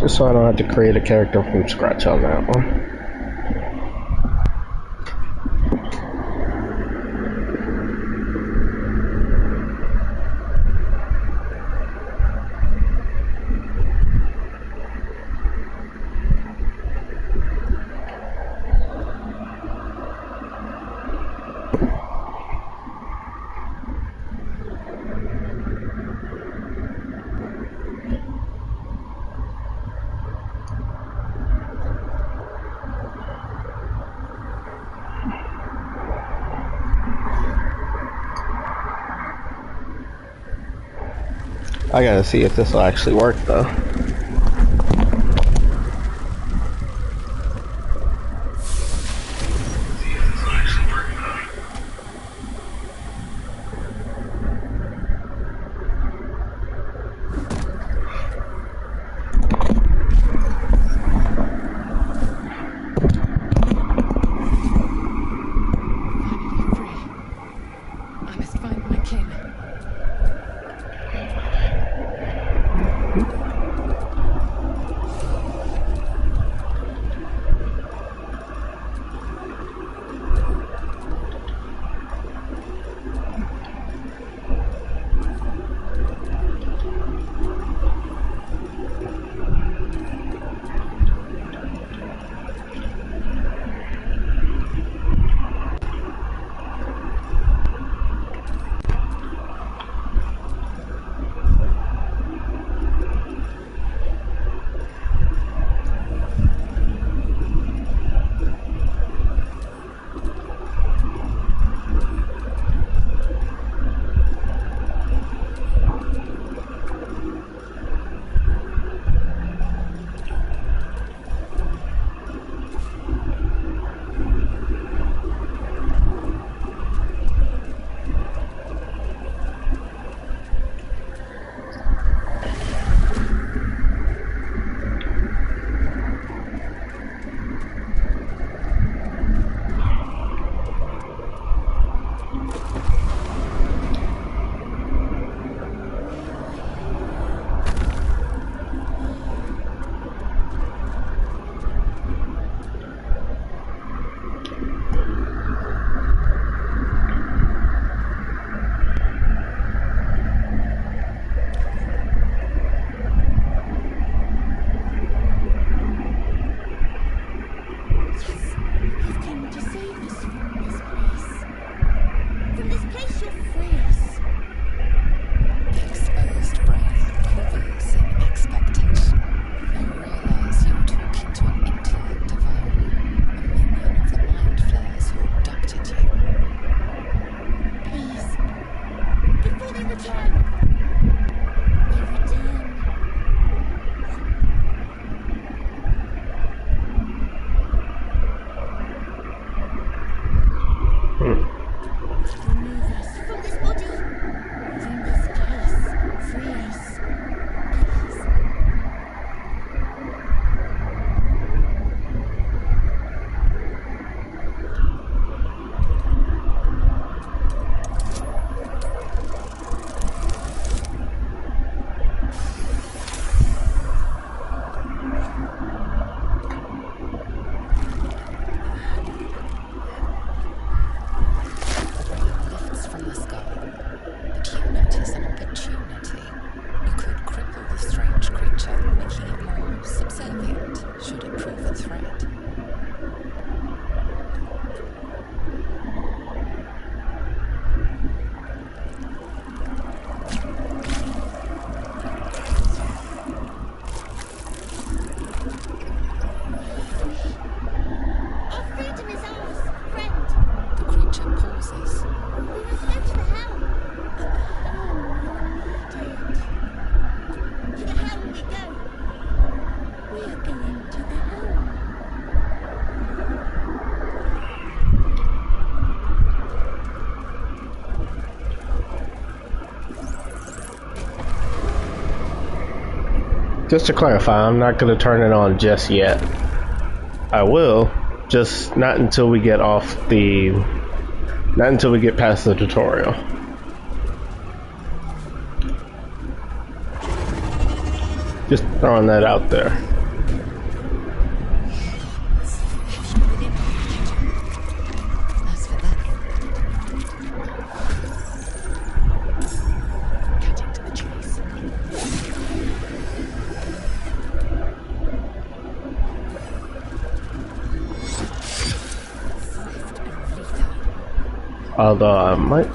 So I don't have to create a character from scratch on that one. I gotta see if this will actually work though. Just to clarify, I'm not going to turn it on just yet. I will, just not until we get off the... not until we get past the tutorial. Just throwing that out there. Although I might.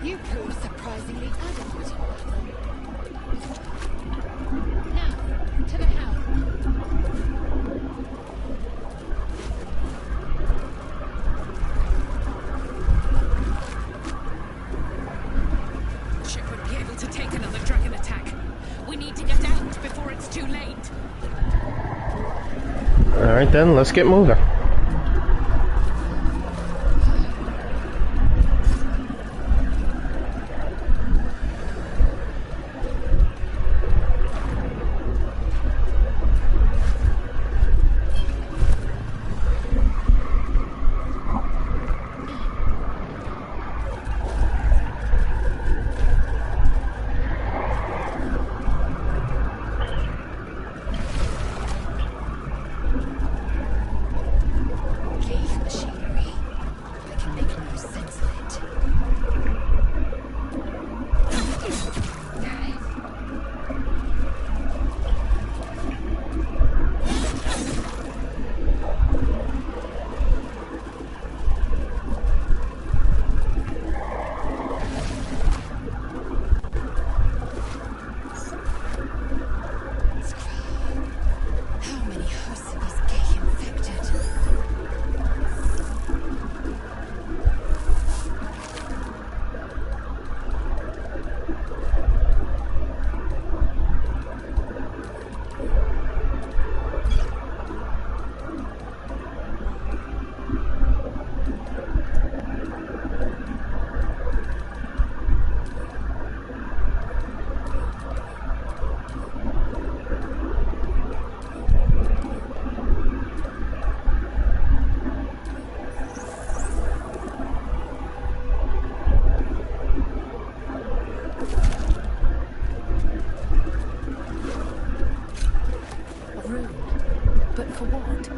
You prove surprisingly adequate. Now, to the house. Ship would be able to take another dragon attack. We need to get out before it's too late. Alright then, let's get moving. But for what?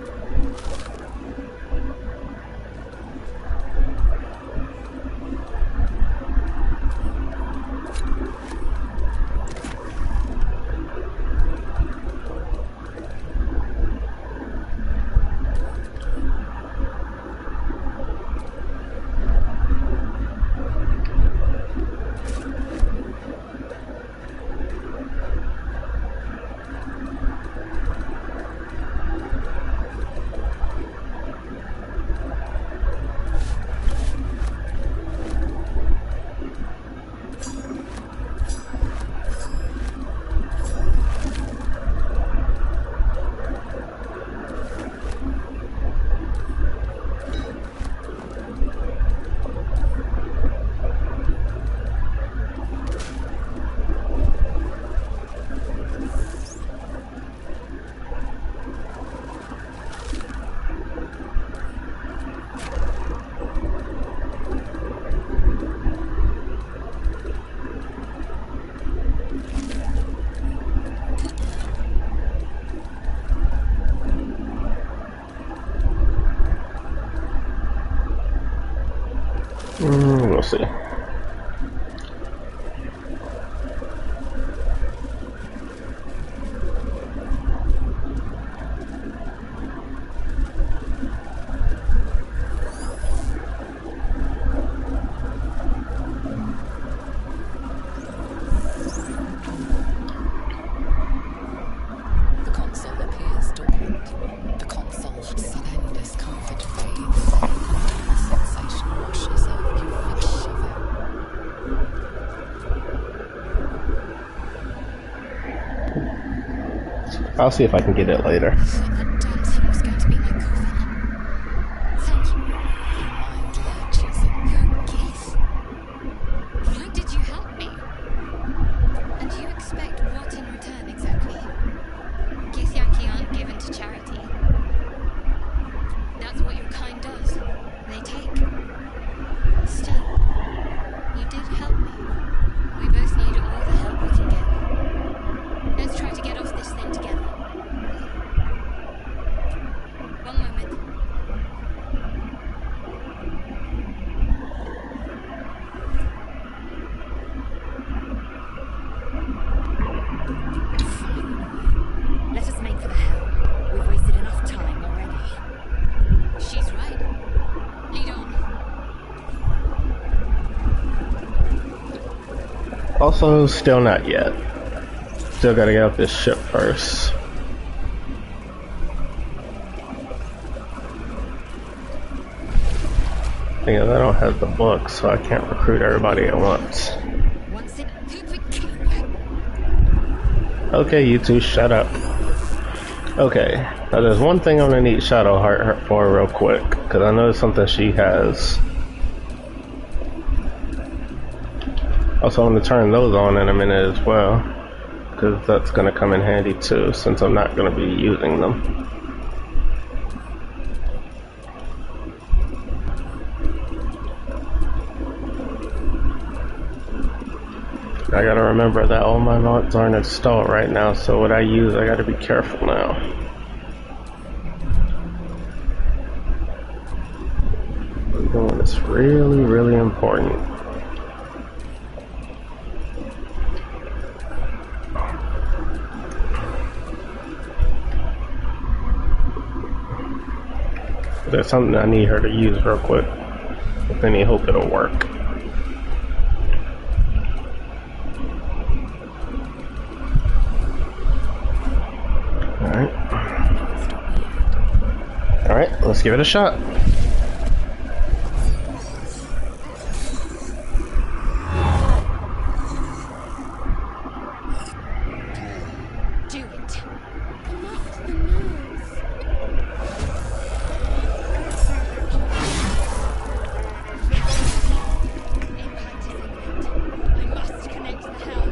We'll see. The console appears dormant. The console, sun end is I'll see if I can get it later. That dancing was going to be my coffin. Thank you. I'm glad you said your gift. Why did you help me? And you expect what in return exactly? Githyanki aren't given to charity. That's what your kind does. They take. Still, you did help me. We both need all the help we can get. Let's try to get off this thing together. One moment. Fine. Let us make for the hell. We've wasted enough time already. She's right. Lead on. Also, still not yet. Still gotta get off this ship first. Thing is, I don't have the book, so I can't recruit everybody at once. Once in Okay, you two, shut up. Okay, now there's one thing I'm gonna need Shadowheart for real quick, because I know it's something she has. Also, I'm gonna turn those on in a minute as well, because that's gonna come in handy too, since I'm not gonna be using them. I gotta remember that all my mods aren't installed right now, so what I use, I gotta be careful now. I'm doing this really, really important. There's something I need her to use real quick. With any hope it'll work. Alright, let's give it a shot. do it. Not the nose. Impact is imminent. I must connect the helm.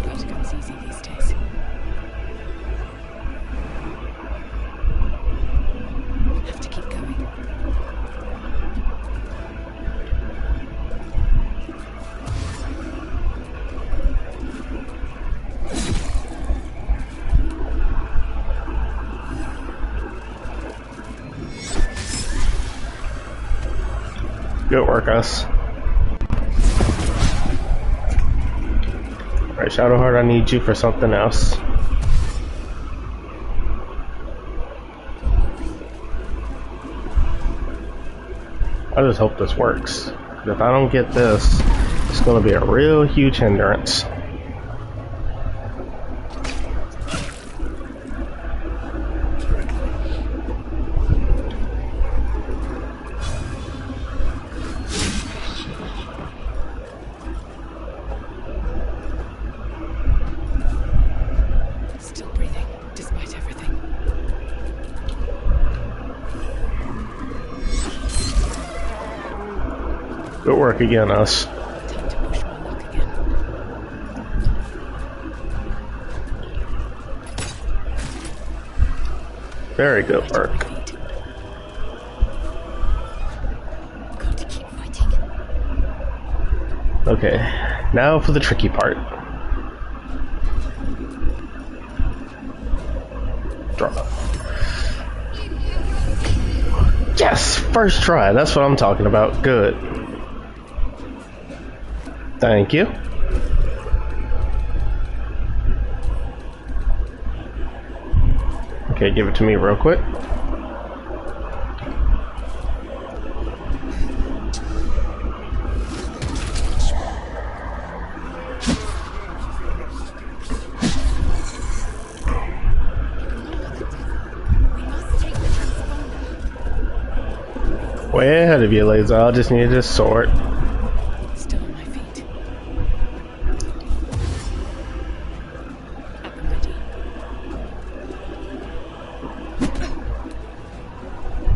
Practical's easy these days. Have to keep going. Good work, us. Alright, Shadowheart, I need you for something else. I just hope this works. 'Cause if I don't get this, it's going to be a real huge hindrance. Still breathing, despite everything. Good work again, us. Time to push my luck again. Very good Right on work. my feet. Got to keep fighting. Okay, now for the tricky part. Draw. Yes, first try. That's what I'm talking about. Good. Thank you. Okay, give it to me real quick. We must take the transponder. Way ahead of you, Lae'zel. I just needed this sword. Still on my feet. Up and ready.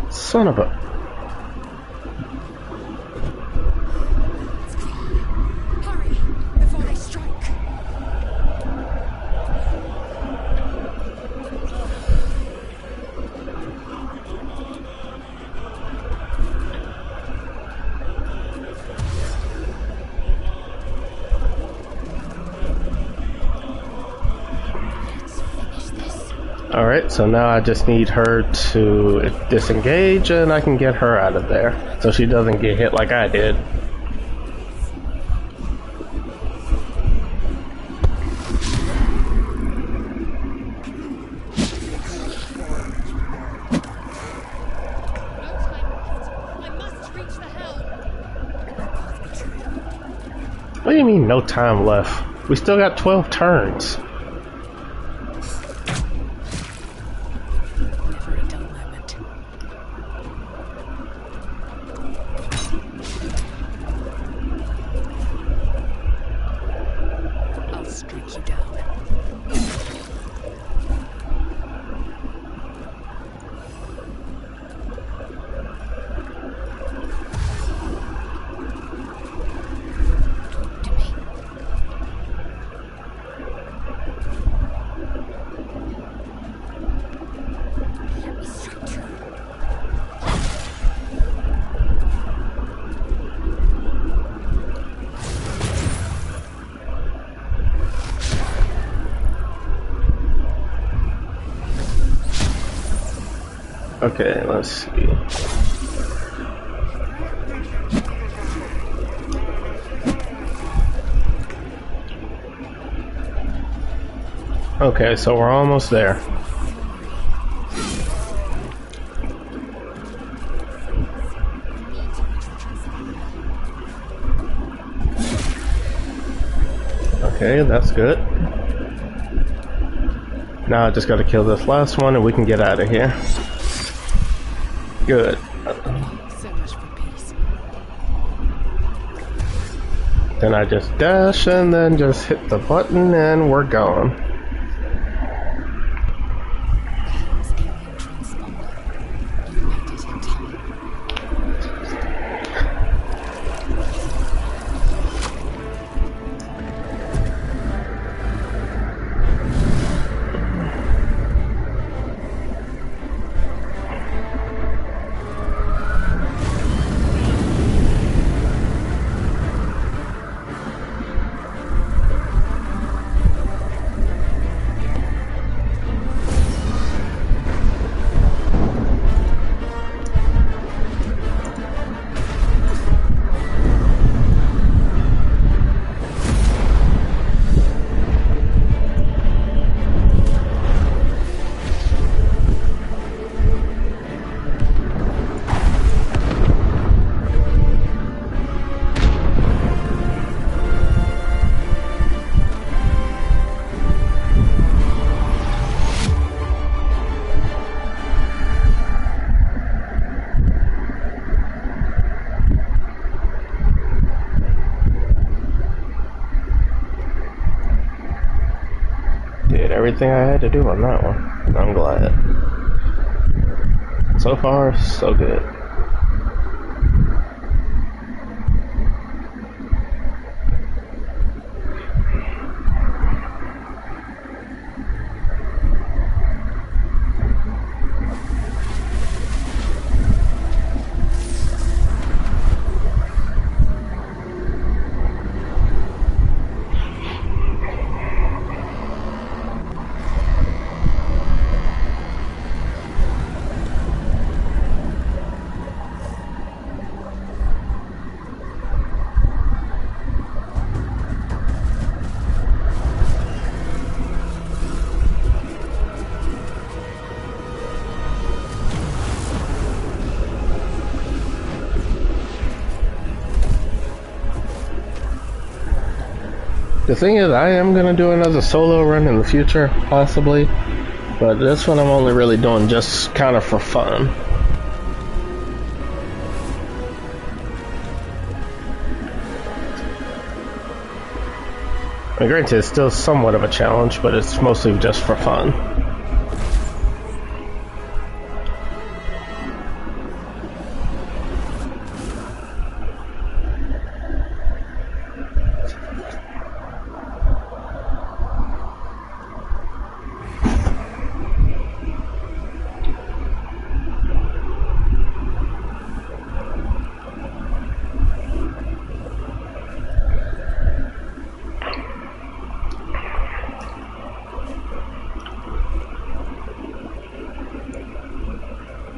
Son of a... Hurry before they strike. Alright, so now I just need her to disengage and I can get her out of there so she doesn't get hit like I did. What do you mean no time left? We still got 12 turns. Never a dull moment. I'll strike you down. Okay, let's see. Okay, so we're almost there. Okay, that's good. Now I just gotta kill this last one and we can get out of here. Good. So much for peace. Then I just dash and then just hit the button and we're gone. Helm's alien transponder. You made it in time. Did everything I had to do on that one. I'm glad. So far, so good. The thing is, I am going to do another solo run in the future, possibly. But this one I'm only really doing just kind of for fun. I mean, granted, it's still somewhat of a challenge, but it's mostly just for fun.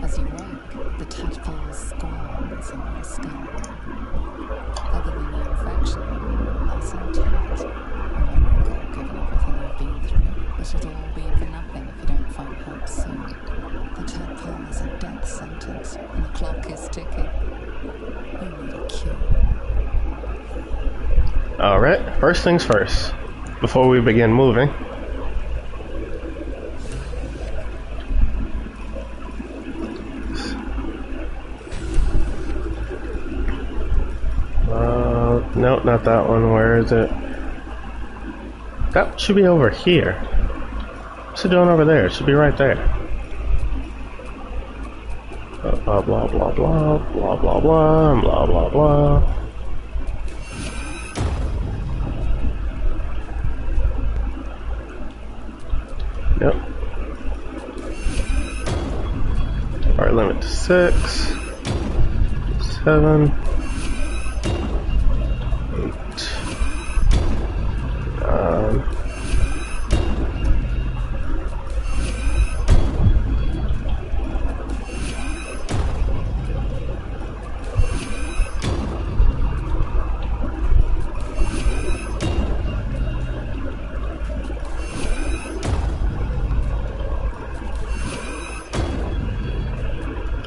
As you wake, the tadpole squirms in my skull. Other than the infection, that's intact. A miracle, given everything I've been through. But it'll all be for nothing if you don't find help soon. The tadpole is a death sentence, and the clock is ticking. You need a cure. Alright, first things first. Before we begin moving, nope, not that one. Where is it? That should be over here. What's it doing over there? It should be right there. Blah blah blah blah blah blah blah blah blah blah. Yep. Alright, limit to 6, 7, 8, 9.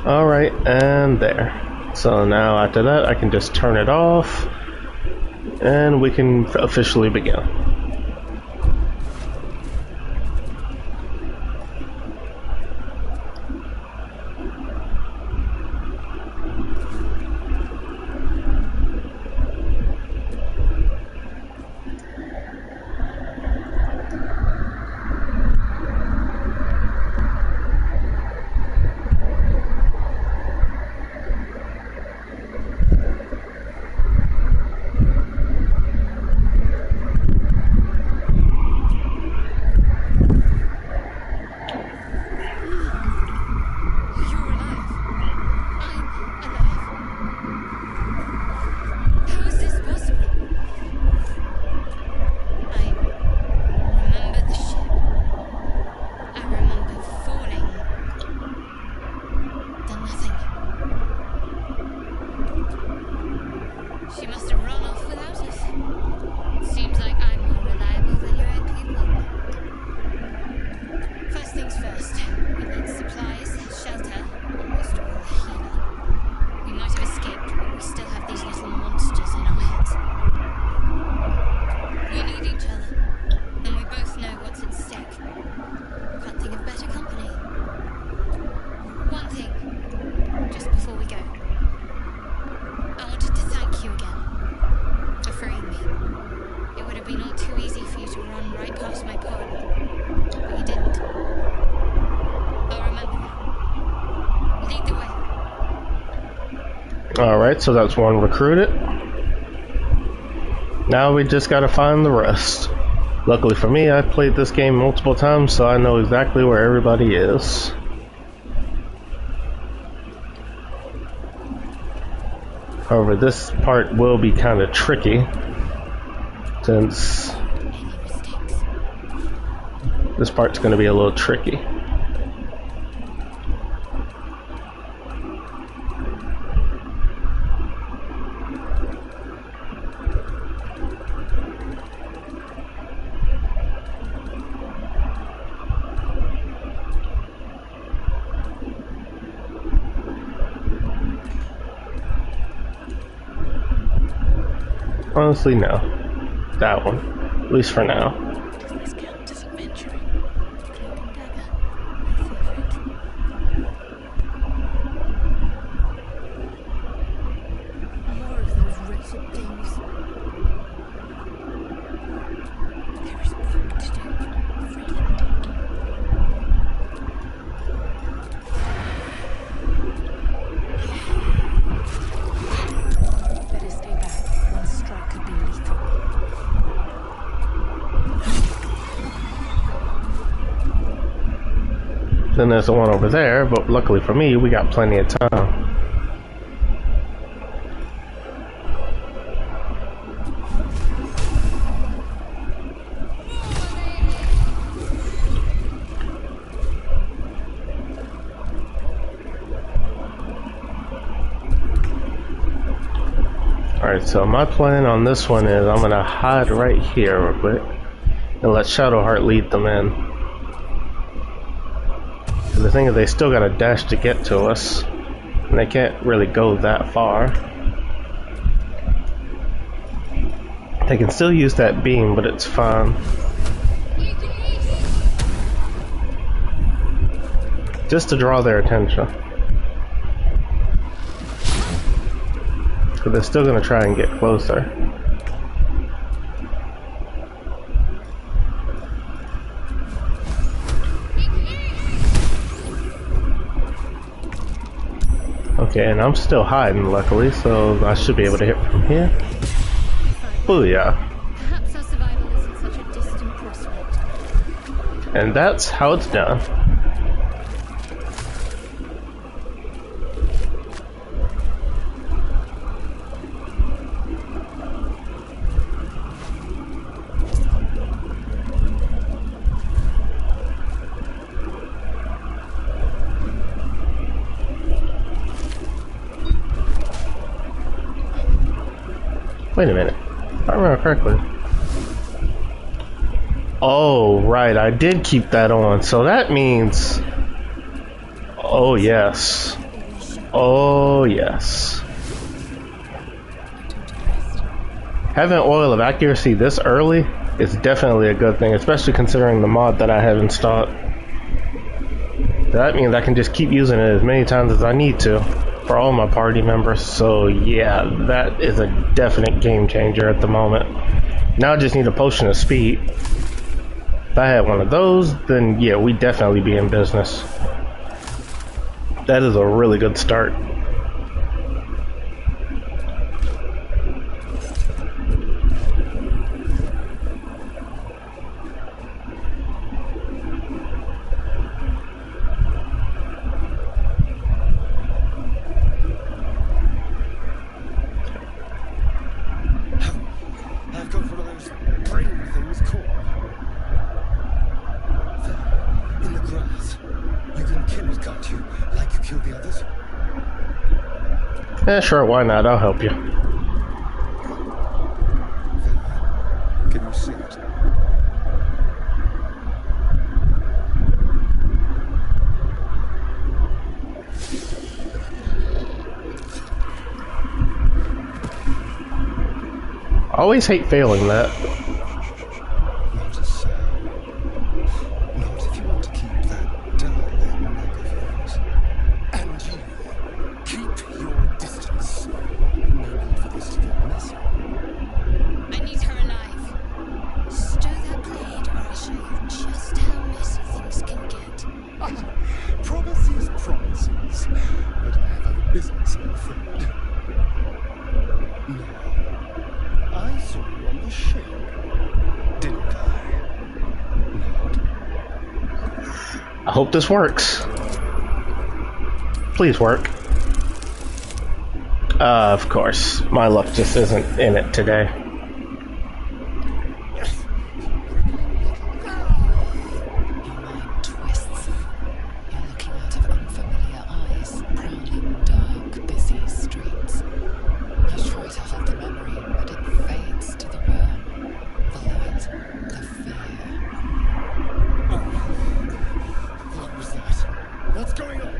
Alright, and there. So now after that I can just turn it off and we can officially begin. Alright, so that's one recruited. Now we just gotta find the rest. Luckily for me, I've played this game multiple times, so I know exactly where everybody is. However, this part will be kind of tricky, since this part's going to be a little tricky. Honestly, no. That one. At least for now. Does this count as adventuring? Cloak and dagger. My favorite. More of those wretched things. one is the one over there, but luckily for me, we got plenty of time. Alright, so my plan on this one is I'm gonna hide right here real quick and let Shadowheart lead them in. And the thing is, they still got a dash to get to us, and they can't really go that far. They can still use that beam, but it's fine. Just to draw their attention. But they're still gonna try and get closer. Okay, and I'm still hiding, luckily, so I should be able to hit from here. Booyah. Perhaps our survival isn't such a distant prospect. And that's how it's done. Wait a minute. If I remember correctly. Oh, right. I did keep that on. So that means... Oh, yes. Oh, yes. Having oil of accuracy this early is definitely a good thing, especially considering the mod that I have installed. That means I can just keep using it as many times as I need to for all my party members. So yeah, that is a definite game changer at the moment. Now I just need a potion of speed. If I had one of those, then yeah, we'd definitely be in business. That is a really good start. Yeah, sure, why not? I'll help you. Can you see it? I always hate failing that. Not a sound. Not if you want to keep that darling neck of yours. And you, keep your distance. No need for this to get messy. I need her alive. Stow that blade, or I'll show you just how messy things can get. Promises, promises. But I have other business, I'm afraid. No. I saw you on the ship, didn't I? Not. I hope this works. Please work. Of course. My luck just isn't in it today. Your mind twists. You're looking out of unfamiliar eyes, prowling dark, busy streets. You try to hold the memory, but it fades to the burn. The light, the fear. What was that? What's going on?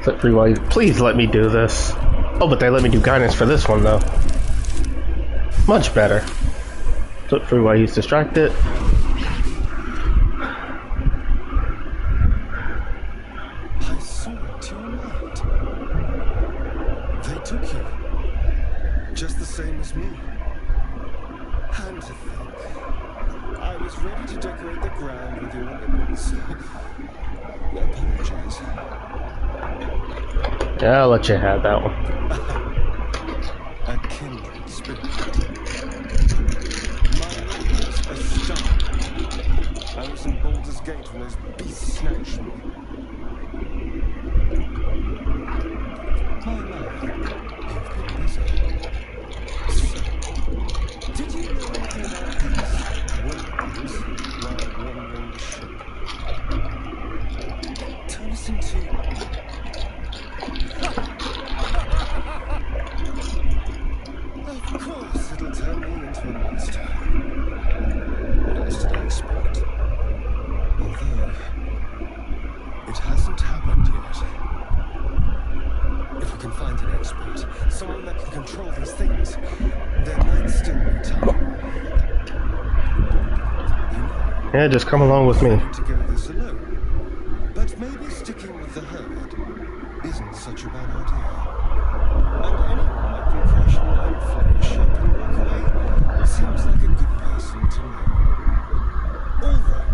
Flip free while you... Please let me do this. Oh, but they let me do guidance for this one, though. Much better. Flip free while he's distracted. I saw it your night. They took you. Just the same as me. And to think, I was ready to decorate the ground with your ribbons. I apologize. Yeah, I'll let you have that one. A kindred spirit. Mine was a star. I was emboldened gate when those beasts snatched me. My, you've been busy. So, did you know anything about these worms while wandering the ship? Turn us into... Of course it'll turn me into a monster. What else did I expect? Although, it hasn't happened yet. If we can find an expert, someone that can control these things, there might still be time. You know, Yeah, just come along with me. to go this alone. But maybe sticking with the herd isn't such a bad idea. And anyone that can crash and float a ship and walk away seems like a good person to me. All right,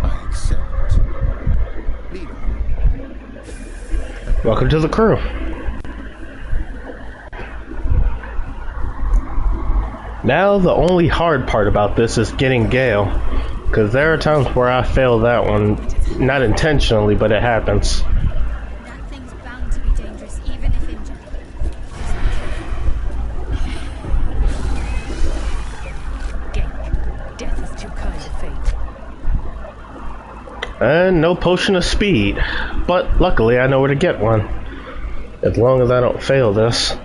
I accept. Lead on. Welcome to the crew. Now the only hard part about this is getting Gale, because there are times where I fail that one, not intentionally, but it happens. That thing's bound to be dangerous, even if injured. Death is too kind of fate. And no potion of speed, but luckily I know where to get one, as long as I don't fail this.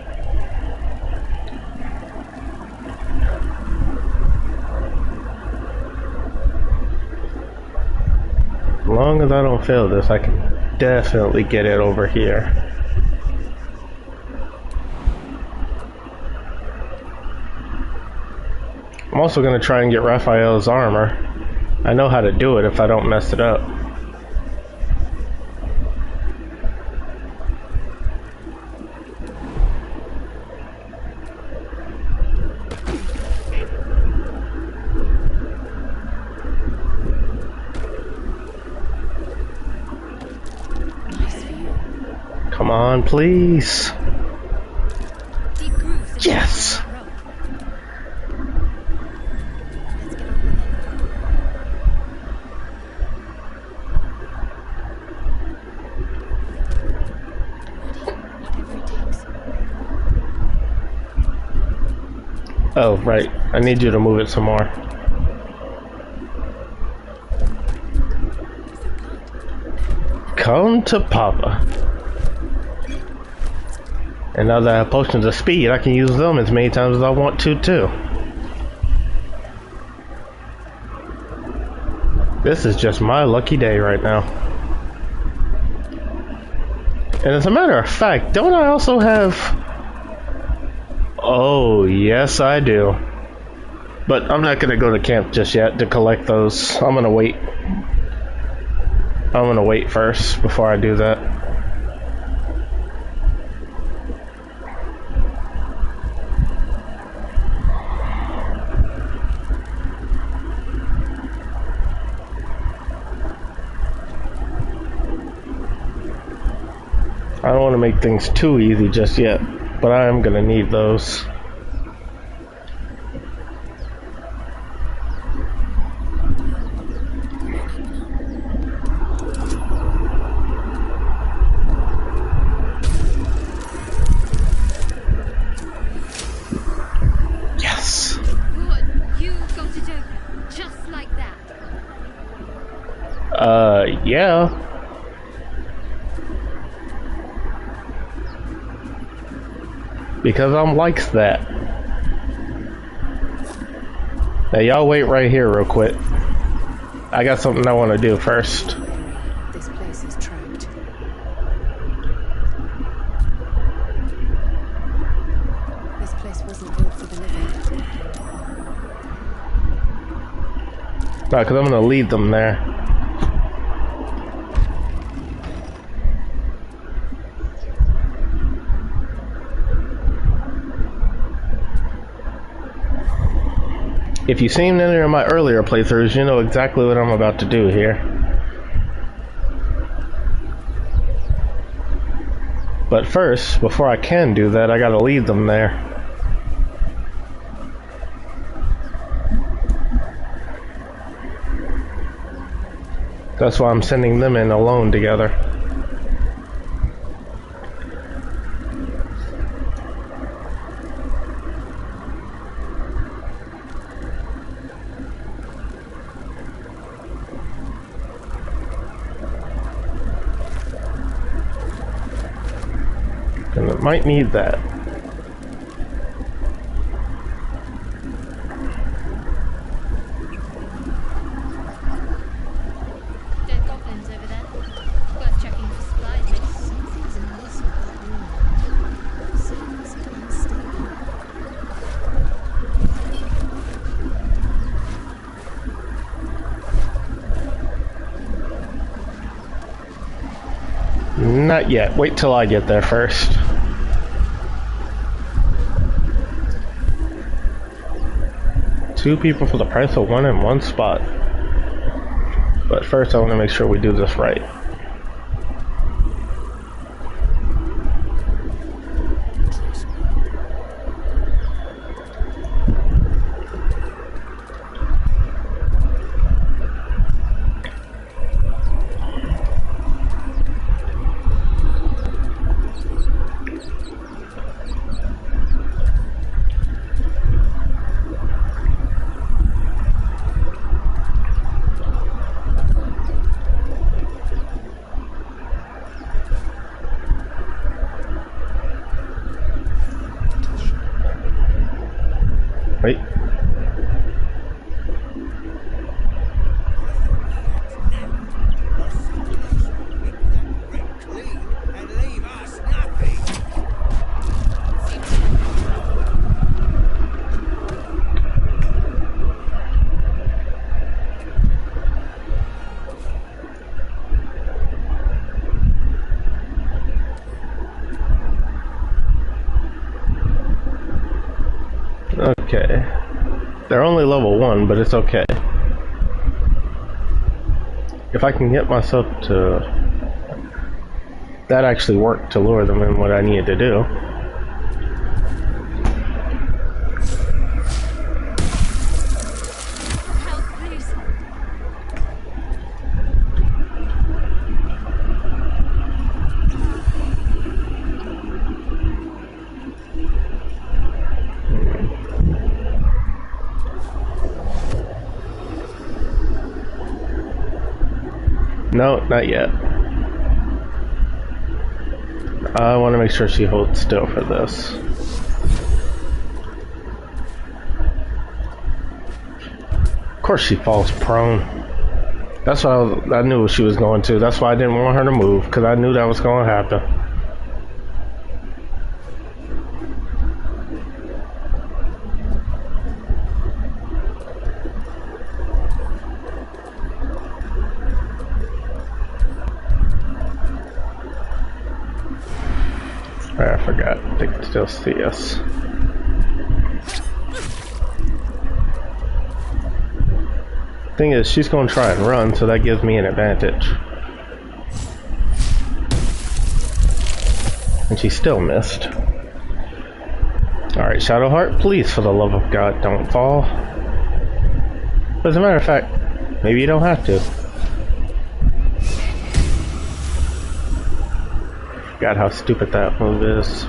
As long as I don't fail this, I can definitely get it over here. I'm also going to try and get Raphael's armor. I know how to do it if I don't mess it up. Come on, please. Deep grooves. Yes. Let's get on with it. Whatever it takes. Oh, right. I need you to move it some more. Come to Papa. And now that I have potions of speed, I can use them as many times as I want to, too. This is just my lucky day right now. And as a matter of fact, don't I also have... Oh, yes I do. But I'm not going to go to camp just yet to collect those. I'm going to wait. I'm going to wait first before I do that. I don't want to make things too easy just yet, but I am going to need those. Yes. Good. You got it open. Just like that. Yeah. Because I'm like that. Now y'all wait right here real quick. I got something I want to do first. This place is trapped. This place wasn't built for the living. No, because I'm going to lead them there. If you've seen any of my earlier playthroughs, you know exactly what I'm about to do here. But first, before I can do that, I gotta lead them there. That's why I'm sending them in alone together. And it might need that. Dead goblins over there. Worth checking for supplies. Something's amiss with that room. Seems unstable. Not yet. Wait till I get there first. Two people for the price of one in one spot. But first I want to make sure we do this right. Right? Okay. They're only level 1, but it's okay. If I can get myself to... That actually worked to lure them in what I needed to do. Help, please. No, not yet. I want to make sure she holds still for this. Of course she falls prone. That's why I knew she was going to. That's why I didn't want her to move, because I knew that was going to happen. I forgot. They can still see us. Thing is, she's going to try and run, so that gives me an advantage. And she still missed. Alright, Shadowheart, please, for the love of God, don't fall. As a matter of fact, maybe you don't have to. God, how stupid that move is.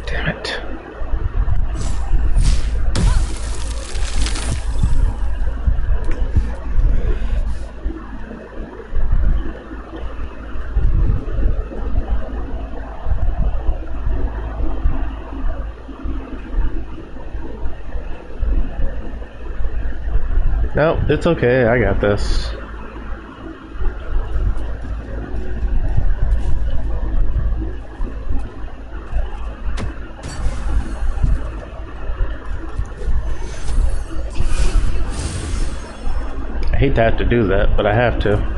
Damn it. No, it's okay, I got this. I hate to have to do that, but I have to.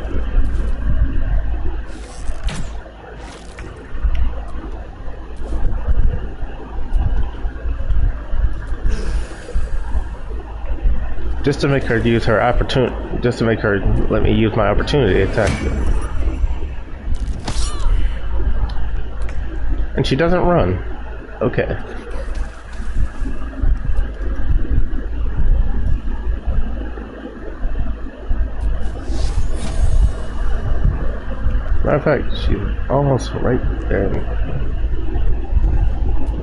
Just to make her use her opportunity, just to make her let me use my opportunity attack. And she doesn't run. Okay. Matter of fact, she's almost right there.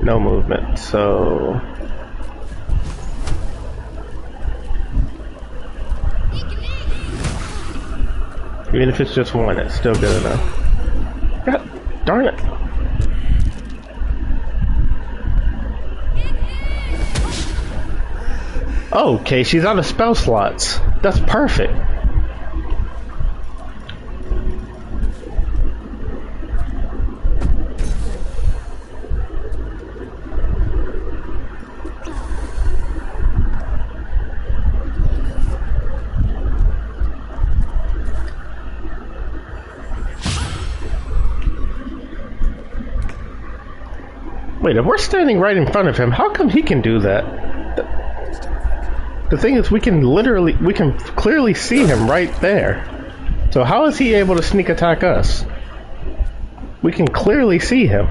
No movement, so... Even if it's just one, it's still good enough. God darn it. Okay, she's out of spell slots. That's perfect. Wait, if we're standing right in front of him, how come he can do that? The thing is, we can clearly see him right there. So how is he able to sneak attack us? We can clearly see him.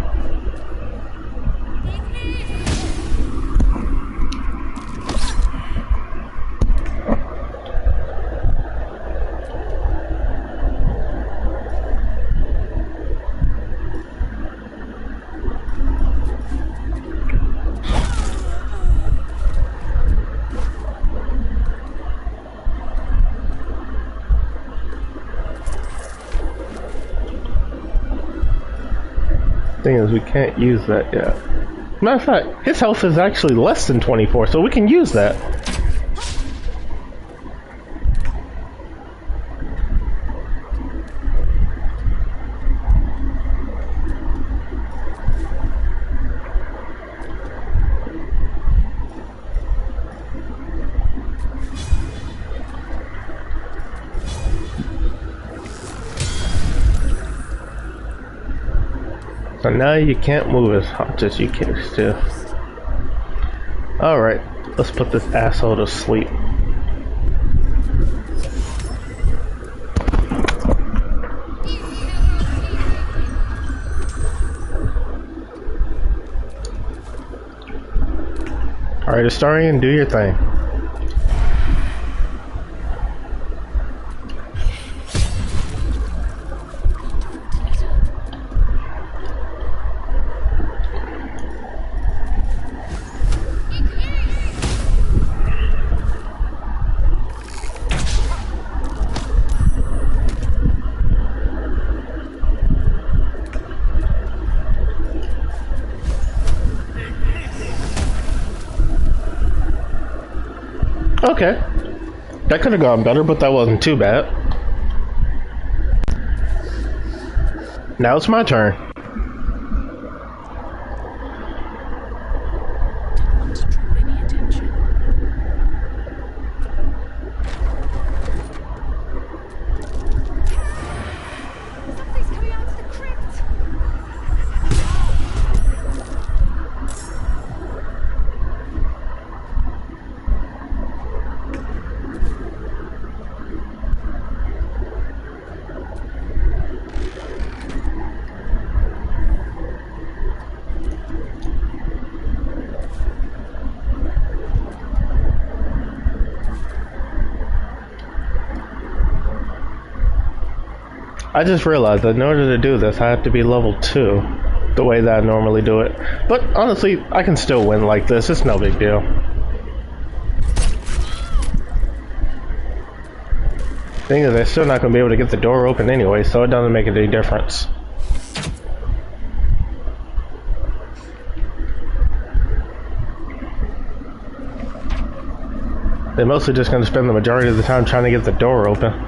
Thing is, we can't use that yet. Matter of fact, his health is actually less than 24, so we can use that. So now you can't move as hot as you used to. Alright, let's put this asshole to sleep. Alright, Astarion, do your thing. Okay. That could have gone better, but that wasn't too bad. Now it's my turn. I just realized that in order to do this, I have to be level 2, the way that I normally do it. But honestly, I can still win like this. It's no big deal. Thing is, they're still not going to be able to get the door open anyway, so it doesn't make any difference. They're mostly just going to spend the majority of the time trying to get the door open.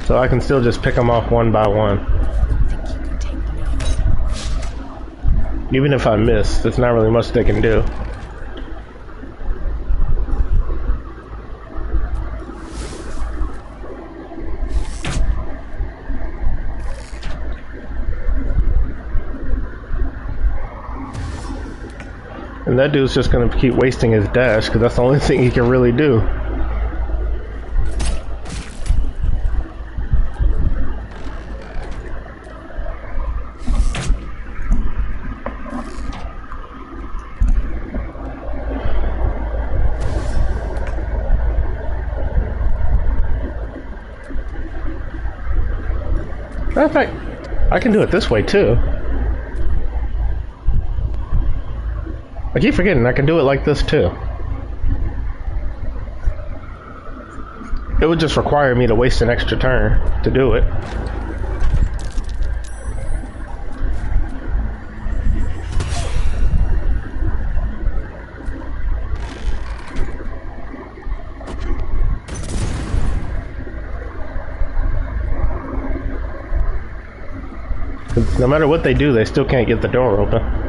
So I can still just pick them off one by one. Even if I miss, there's not really much they can do. And that dude's just gonna keep wasting his dash, because that's the only thing he can really do. Matter of fact, I can do it this way too. I keep forgetting I can do it like this too. It would just require me to waste an extra turn to do it. No matter what they do, they still can't get the door open.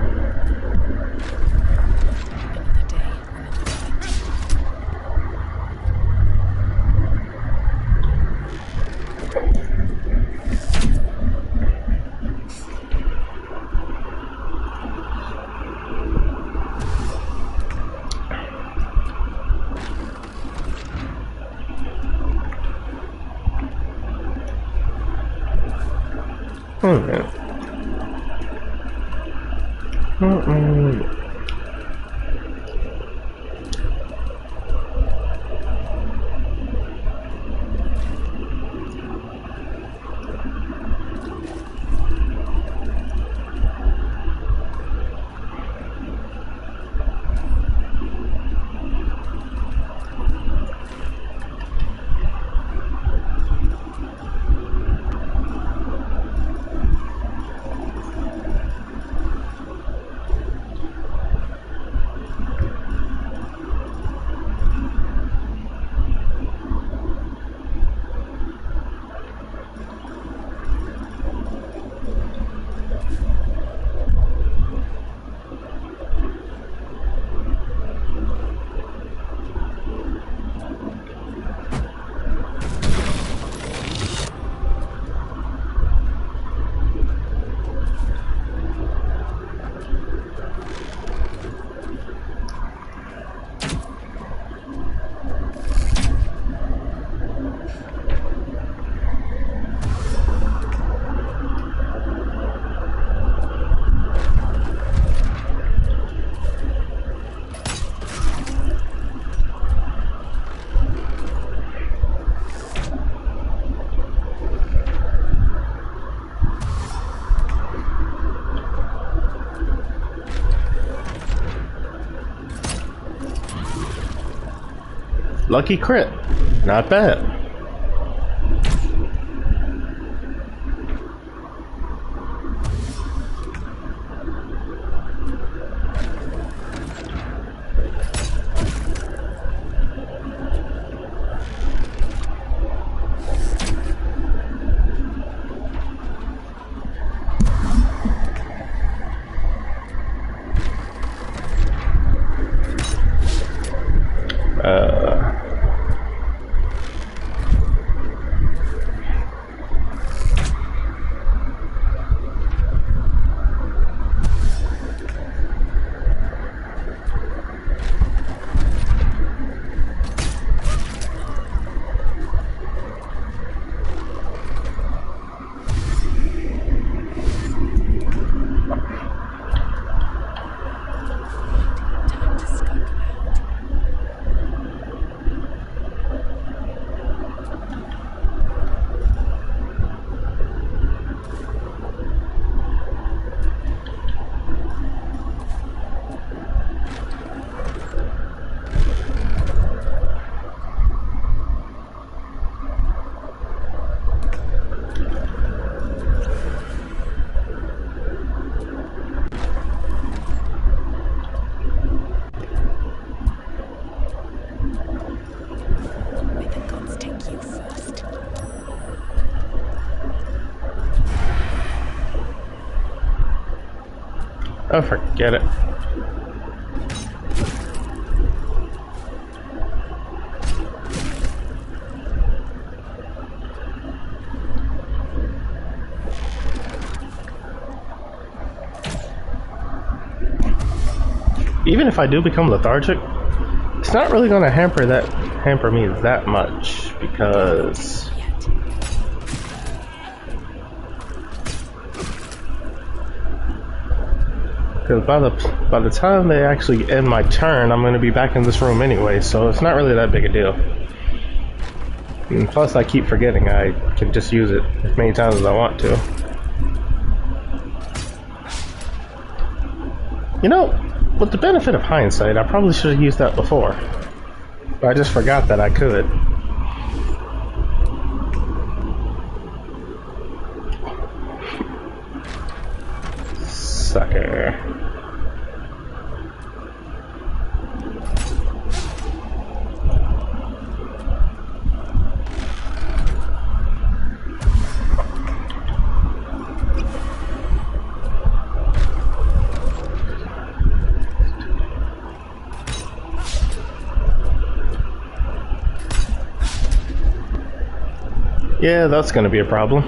Lucky crit. Not bad. Oh, forget it. Even if I do become lethargic, it's not really going to hamper me that much because by the time they actually end my turn, I'm going to be back in this room anyway, so it's not really that big a deal. And plus, I keep forgetting I can just use it as many times as I want to. You know, with the benefit of hindsight, I probably should have used that before. But I just forgot that I could. Sucker. Yeah, that's gonna be a problem.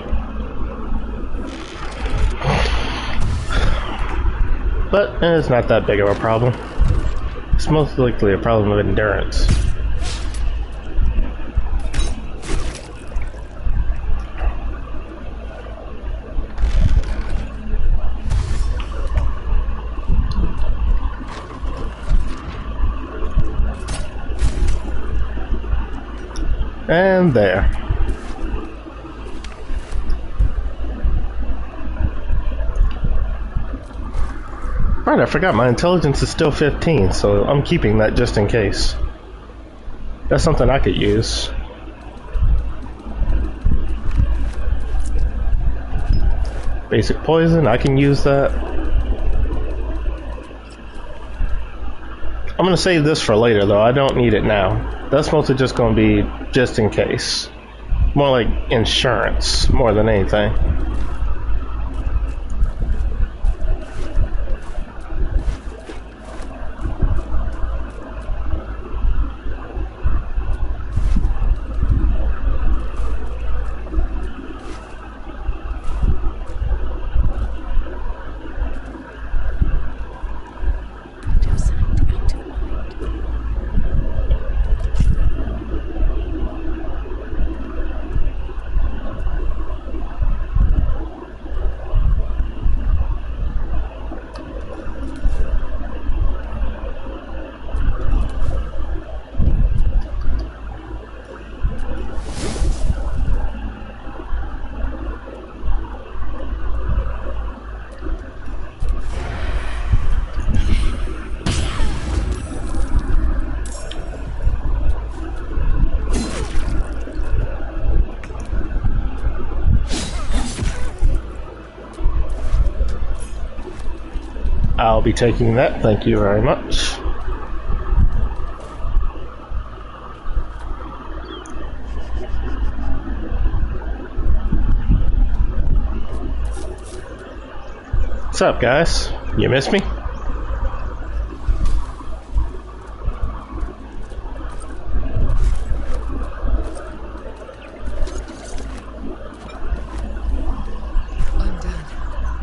But it's not that big of a problem. It's most likely a problem of endurance. And there. Right, I forgot my intelligence is still 15, so I'm keeping that just in case. That's something I could use. Basic poison, I can use that. I'm gonna save this for later though, I don't need it now. That's mostly just gonna be just in case. More like insurance, more than anything. I'll be taking that, thank you very much. What's up, guys? You miss me? I'm done.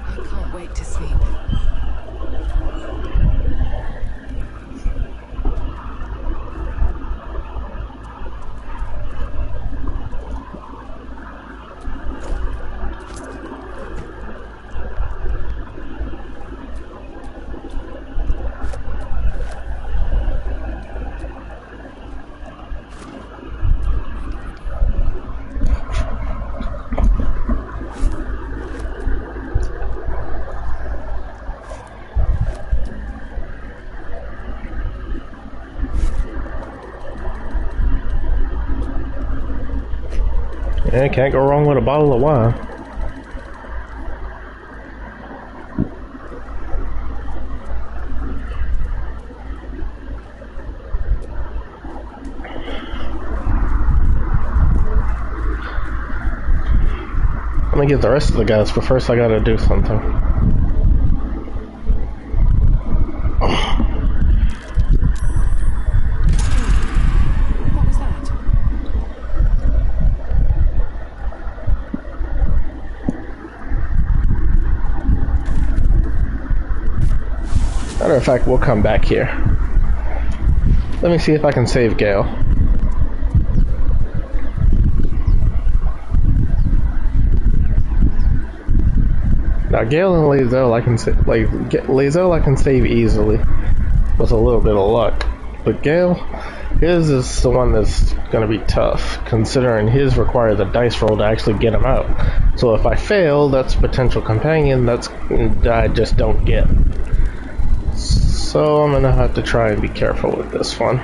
I can't wait to sleep. Yeah, can't go wrong with a bottle of wine. I'm gonna get the rest of the guys, but first I gotta do something. What was that? Matter of fact, we'll come back here. Let me see if I can save Gale. Now Gale and Lae'zel I can Lae'zel I can save easily with a little bit of luck, but Gale, His is the one that's going to be tough, considering his requires a dice roll to actually get him out. So if I fail, that's a potential companion that I just don't get. So I'm going to have to try and be careful with this one.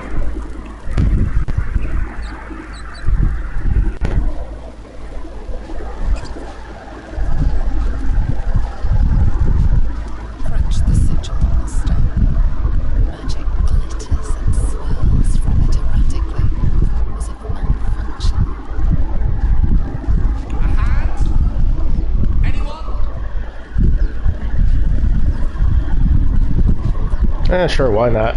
Sure, why not?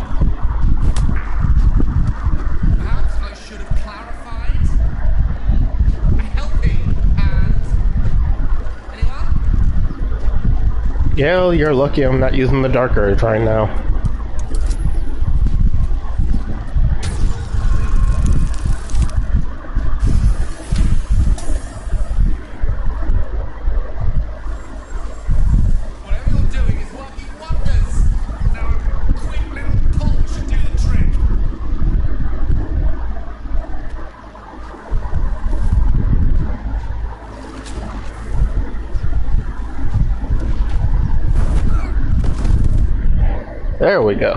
Perhaps I should have clarified. A helping hand. Anyone? Yeah, you're lucky I'm not using the dark urge right now. There we go.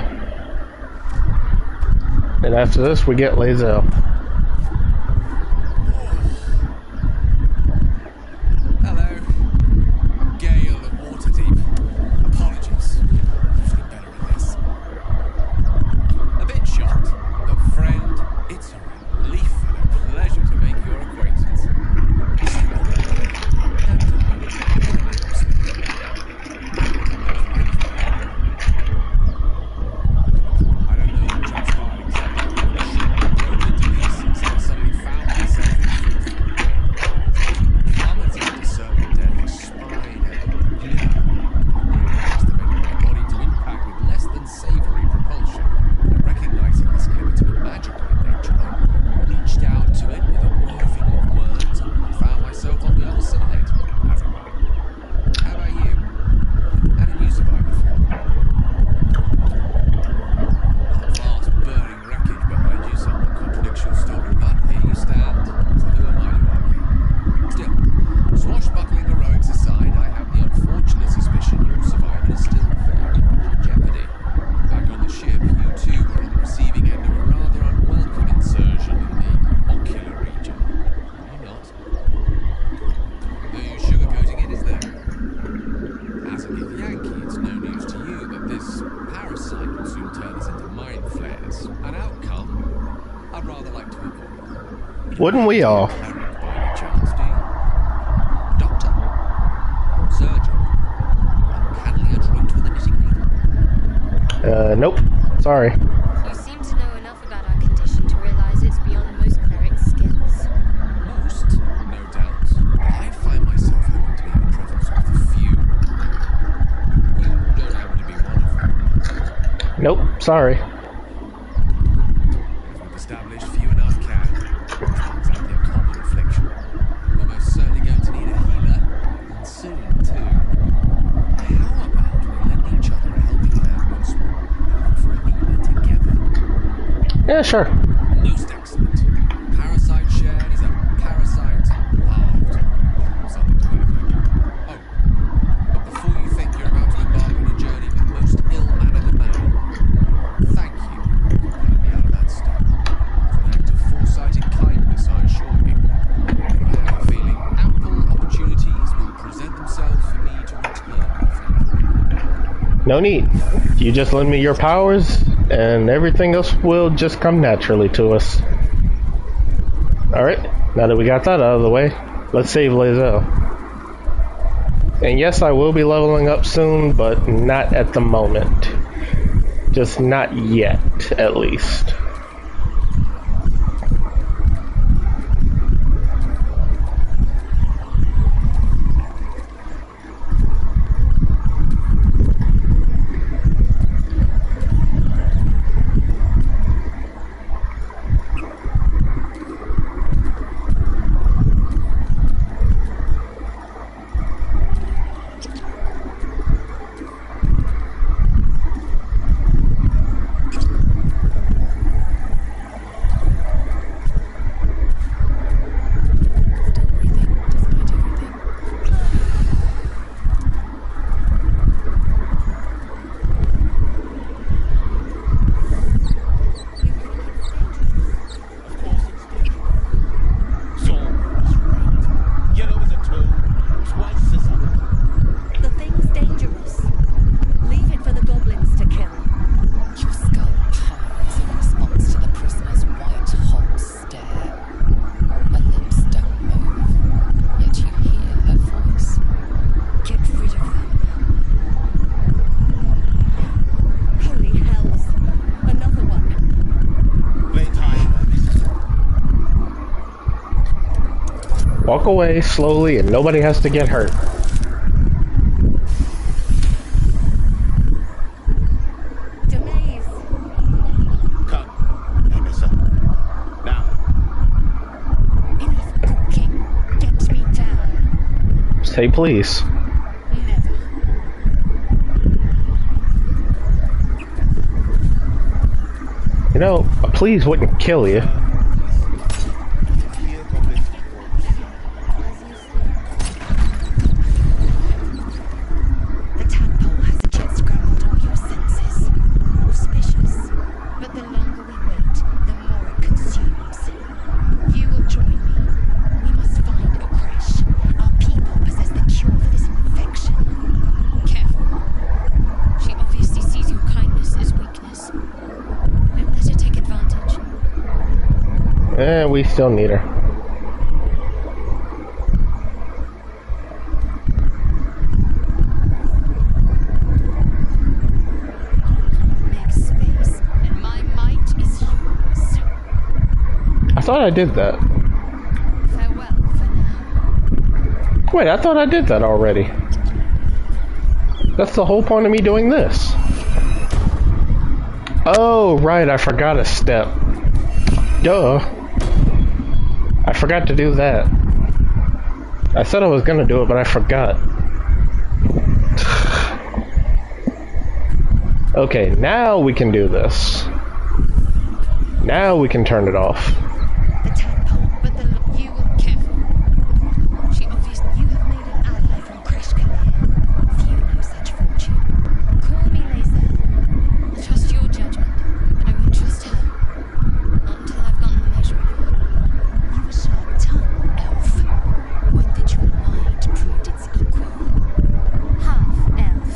And after this, we get Lae'zel. Hello. Gale of Waterdeep. Apologies. Usually better at this. A bit shocked, but friend, it's a relief and a pleasure to make your acquaintance. Wouldn't we all? Doctor? Surgeon? Uncannily adroit with a knitting needle? Nope. Sorry. You seem to know enough about our condition to realize it's beyond most clerics' skills. Most, no doubt. I find myself hoping to be in the presence of the few. You don't happen to be one of them? Nope. Sorry. As we've established, few enough can. Exactly a common affliction. We're most certainly going to need a healer, and soon too. How about we lend each other a helping hand once more, and look for a healer together? Yeah, sure. Most excellent. Parasite shared is a parasite halved. Something to that effect. Oh, but before you think you're about to embark on a journey with most ill-mannered man, thank you for getting me out of that stone. It's an act of foresighted kindness, I assure you. I have a feeling ample opportunities will present themselves for me to return for you. No need. You just lend me your powers, and everything else will just come naturally to us. Alright, now that we got that out of the way, let's save Lae'zel. And yes, I will be leveling up soon, but not at the moment. Just not yet, at least. away slowly and nobody has to get hurt. Delays. Come, Lae'zel. Now. Enough talking. Get me down. Say please. Never. You know, a please wouldn't kill you. Clear goblins before you see. As you say. The tadpole has just scrambled all your senses. Auspicious. But the longer we wait, the more it consumes. You will join me. We must find a crash. Our people possess the cure for this infection. Careful. She obviously sees your kindness as weakness. Don't let her take advantage. We still need her. Make space, and my might is yours. I thought I did that. Farewell for now. Wait, I thought I did that already. That's the whole point of me doing this. Oh, right, I forgot a step. Duh. I forgot to do that. I said I was gonna do it, but I forgot. Okay, now we can do this. Now we can turn it off. The tadpole, but you will careful. She obviously you have made an ally from Kresh Kalir. Few know such fortune. Call me Lae'zel. I trust your judgment, but I won't trust her. Not until I've gotten the measure of her. You a sharp tongue, elf. Would that your mind proved its equal. Half elf.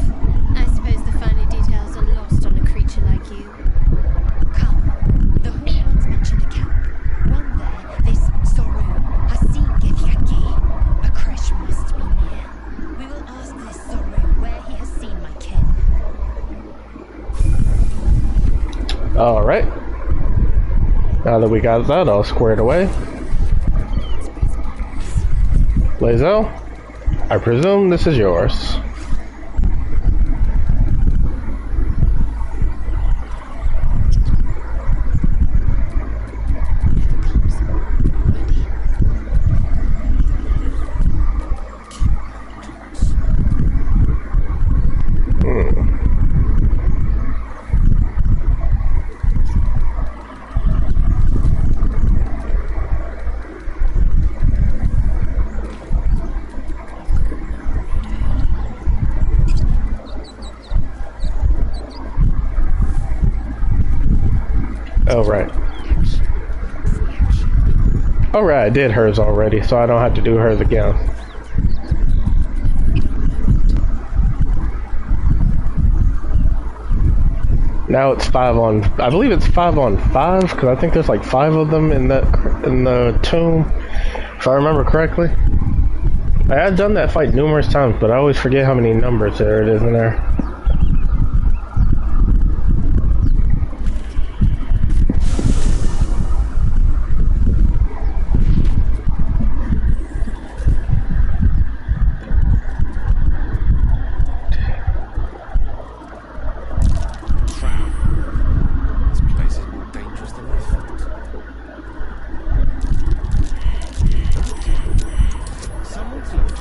I suppose the finer details are lost on a creature like you. Come. The Hall once mentioned a camp. One there, this Soru, has seen Githyanki. A crash must be near. We will ask this Soru where he has seen my kin. Alright. Now that we got that all squared away. Lae'zel, I presume this is yours. Oh, right. Oh, right, I did hers already, so I don't have to do hers again. Now it's 5 on... I believe it's 5 on 5, because I think there's like 5 of them in the tomb, if I remember correctly. I have done that fight numerous times, but I always forget how many numbers there it is in there. This place is more dangerous than I thought. Someone's left.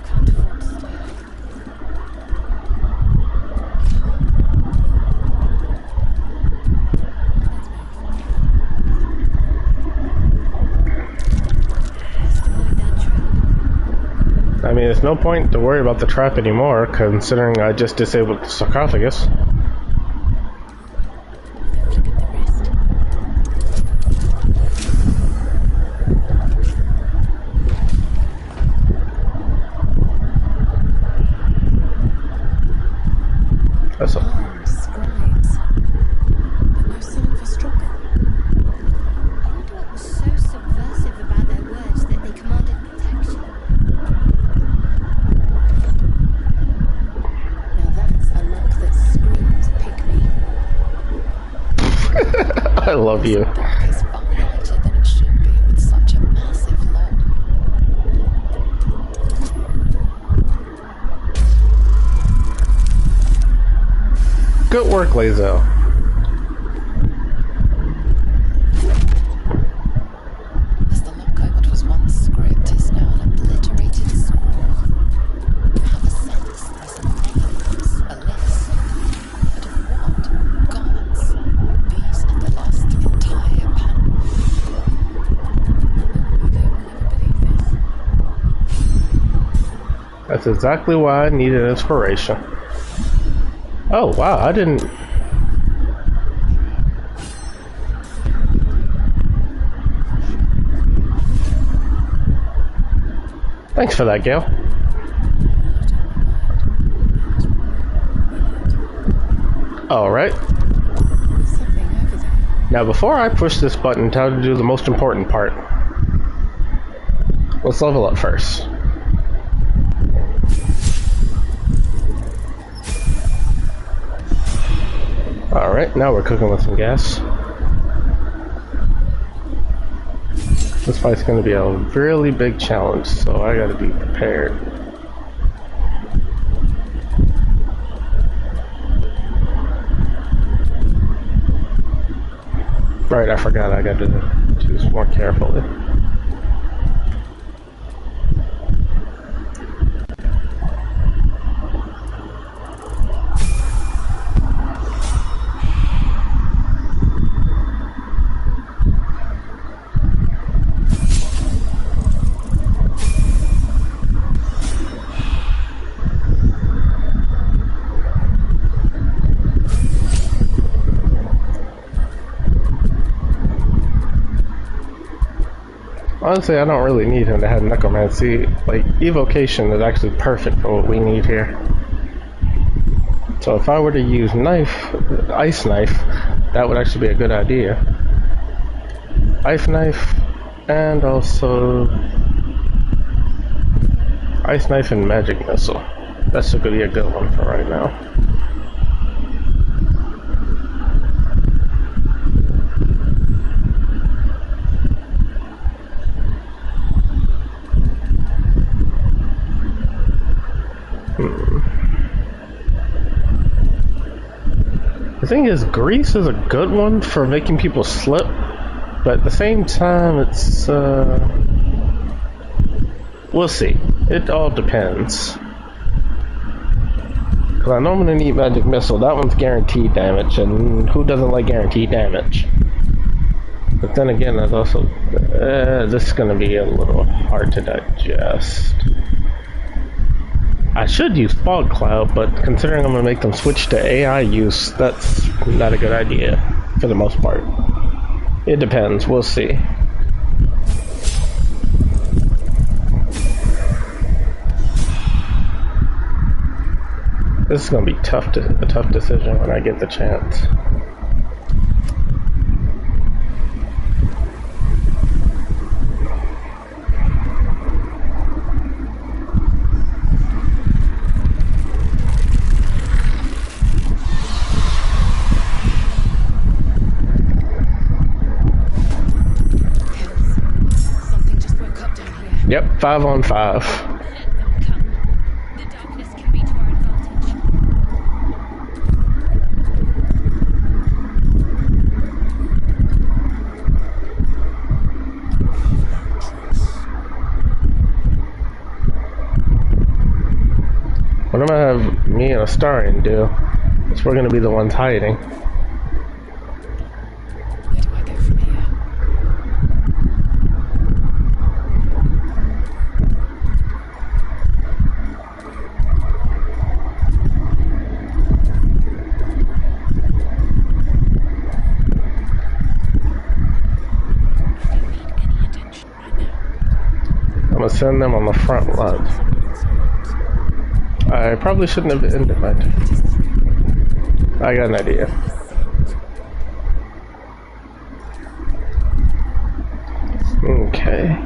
Can't afford to stay. Must avoid that trap. I mean, there's no point to worry about the trap anymore, considering I just disabled the sarcophagus. Look at the wrist. That's a... Armed scribes. But no sign of a struggle. I wonder what was so subversive about their words that they commanded protection. Now that's a look that screams I love you. The dock is far lighter than it should be with such a massive load. Good work, Lae'zel. As the lock what was once script is now an obliterated scroll. You have a sense there's names, a list. But of what? Gods. These are the last entire panel. No one will ever believe this. That's exactly why I needed inspiration. Oh, wow, I didn't... Thanks for that, Gail. Alright. Something over there. Now, before I push this button, time to do the most important part. Let's level up first. Alright, now we're cooking with some gas. This fight's gonna be a really big challenge, so I gotta be prepared. Right, I forgot I gotta choose more carefully. Honestly, I don't really need him to have necromancy. Like, evocation is actually perfect for what we need here. So if I were to use ice knife, that would actually be a good idea. Ice knife, and also ice knife and magic missile. That's gonna be a good one for right now. The thing is, grease is a good one for making people slip, but at the same time, it's, we'll see. It all depends. Because I know I'm going to need magic missile. That one's guaranteed damage, and who doesn't like guaranteed damage? But then again, that's also, this is going to be a little hard to digest. I should use Fog Cloud, but considering I'm going to make them switch to AI use, that's not a good idea, for the most part. It depends, we'll see. This is going to be a tough decision when I get the chance. Yep, 5 on 5. Let them come. The darkness can be to our advantage. What am I gonna have me and Astarion do? Because we're gonna be the ones hiding. Where do I go from here? I'm gonna send them on the front line. I probably shouldn't have ended my turn. I got an idea. Okay.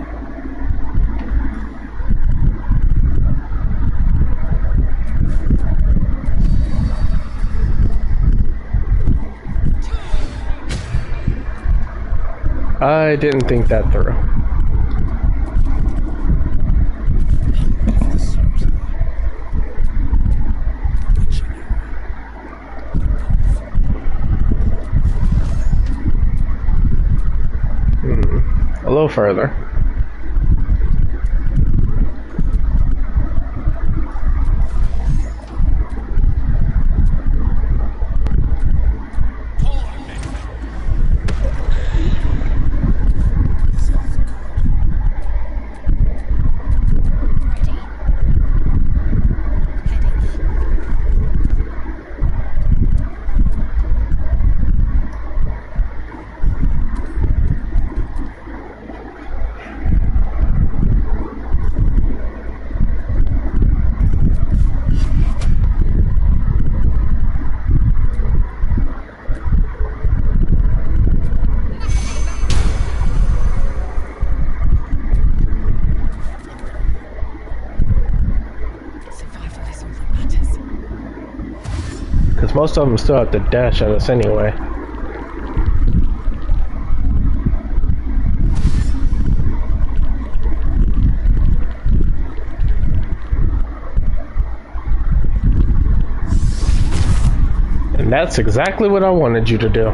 I didn't think that through. A little further. Most of them still have to dash at us anyway. And that's exactly what I wanted you to do.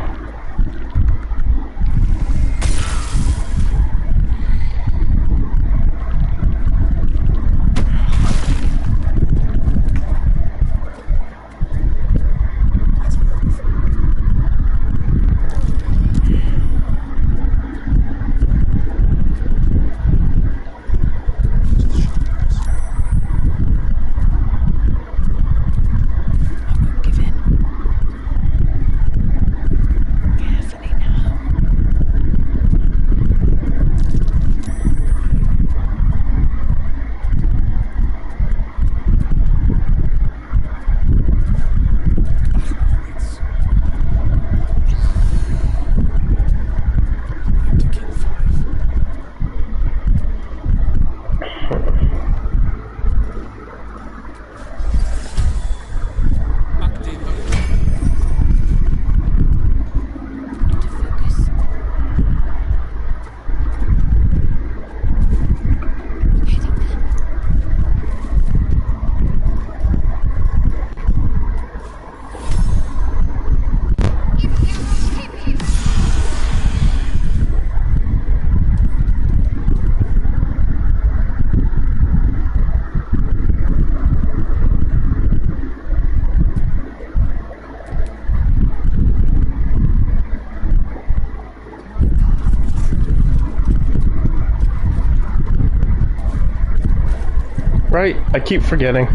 Right, I keep forgetting.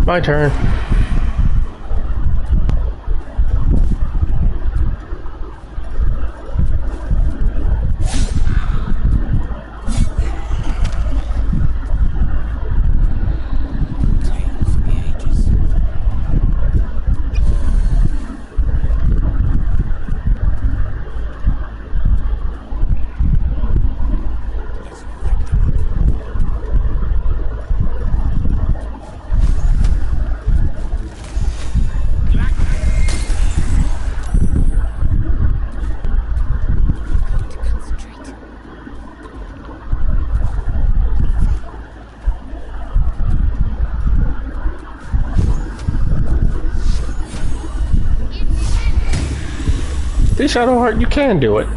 My turn. See, Shadowheart, you can do it.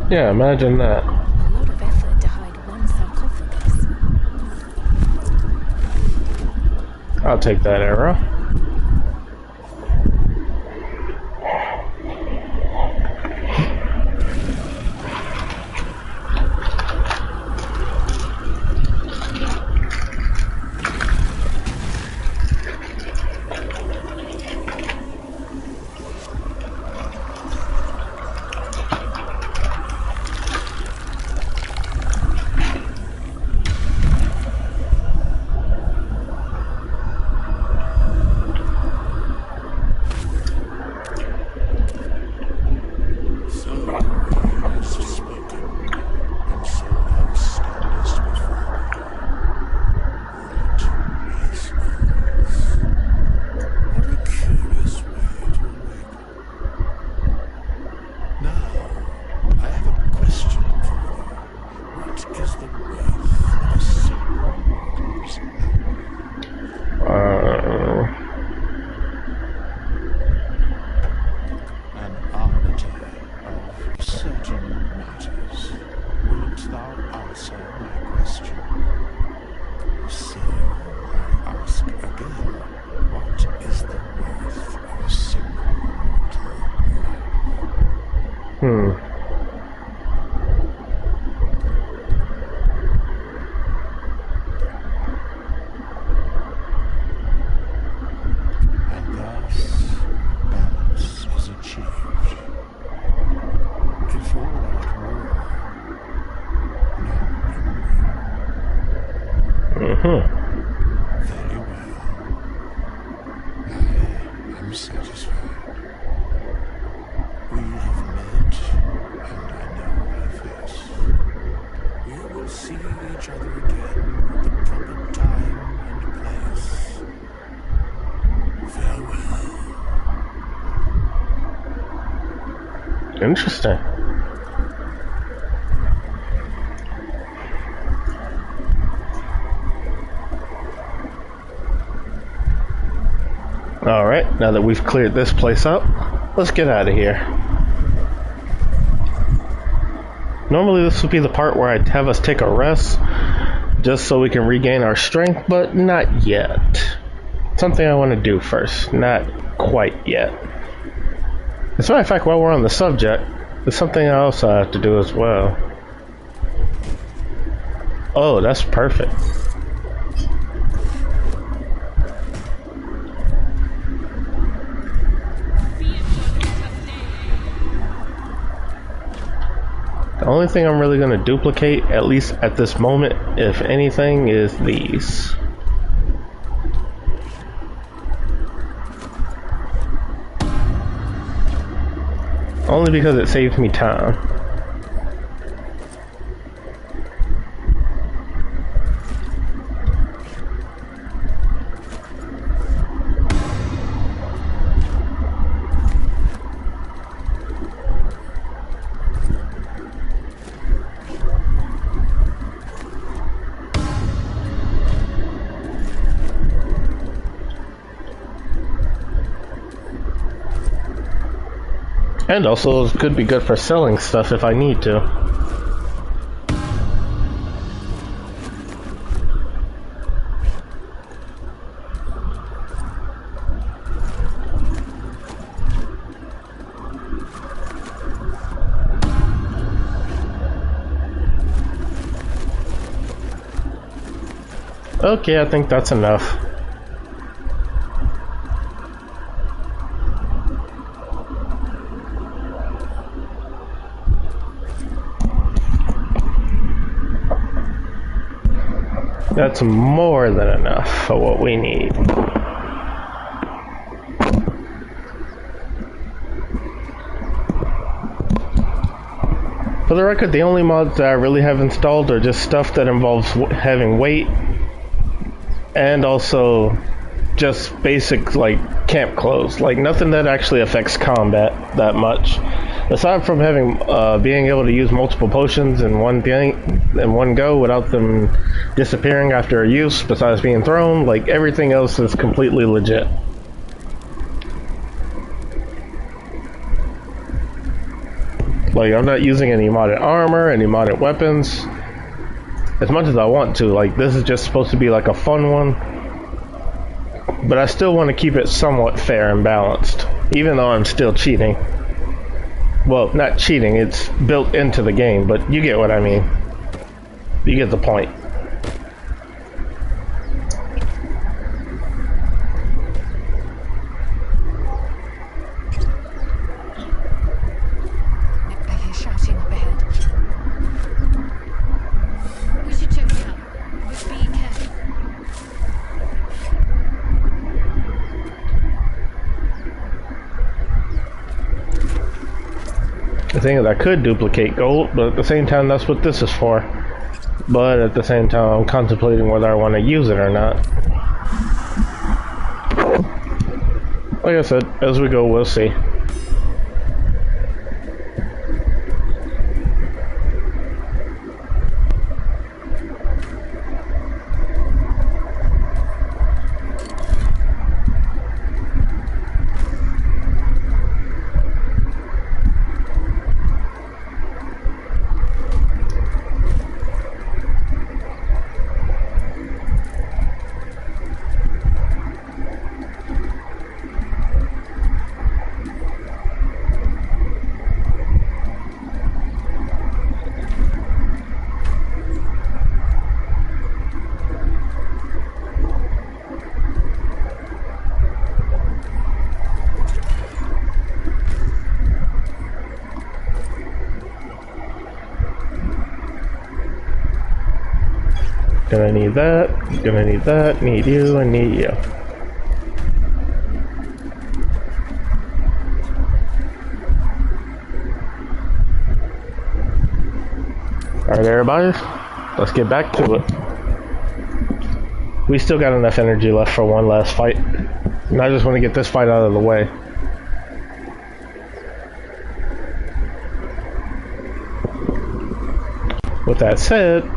Yeah, imagine that. A lot of effort to hide one sarcophagus. I'll take that arrow. Interesting. Alright, now that we've cleared this place up, let's get out of here. Normally this would be the part where I'd have us take a rest, just so we can regain our strength, but not yet. Something I want to do first, not quite yet. As a matter of fact, while we're on the subject, there's something else I have to do as well. Oh, that's perfect. The only thing I'm really going to duplicate, at least at this moment, if anything, is these. Only because it saves me time. And also, it could be good for selling stuff if I need to. Okay, I think that's enough. That's more than enough for what we need. For the record, the only mods that I really have installed are just stuff that involves having weight, and also just basic, like, camp clothes. Like, nothing that actually affects combat that much. Aside from having, being able to use multiple potions in one go without them disappearing after a use, besides being thrown, like, everything else is completely legit. Like, I'm not using any modded armor, any modded weapons, as much as I want to. Like, this is just supposed to be like a fun one, but I still want to keep it somewhat fair and balanced, even though I'm still cheating. Well, not cheating, it's built into the game, but you get what I mean. You get the point. I hear shouting up ahead. We should check it out. But be careful. The thing is, I could duplicate gold, but at the same time, that's what this is for. But at the same time, I'm contemplating whether I want to use it or not. Like I said, as we go, we'll see. Gonna need that, gonna need that, need you, and need you. Alright everybody, let's get back to it. We still got enough energy left for one last fight, and I just want to get this fight out of the way. With that said,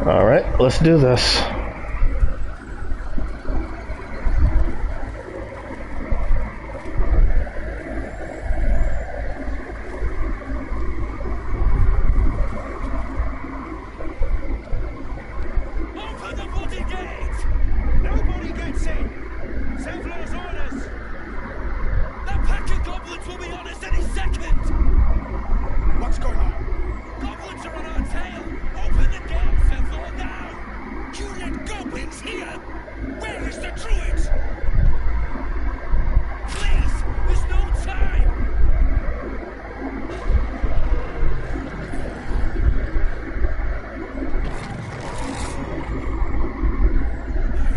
Alright, let's do this. Open the bloody gate! Nobody gets in! Zevlor's orders! That pack of goblins will be on us any second! What's going on? Goblins are on our tail! Open the gate, Zevlor, now! You let goblins here? Where is the druid? Please! There's no time!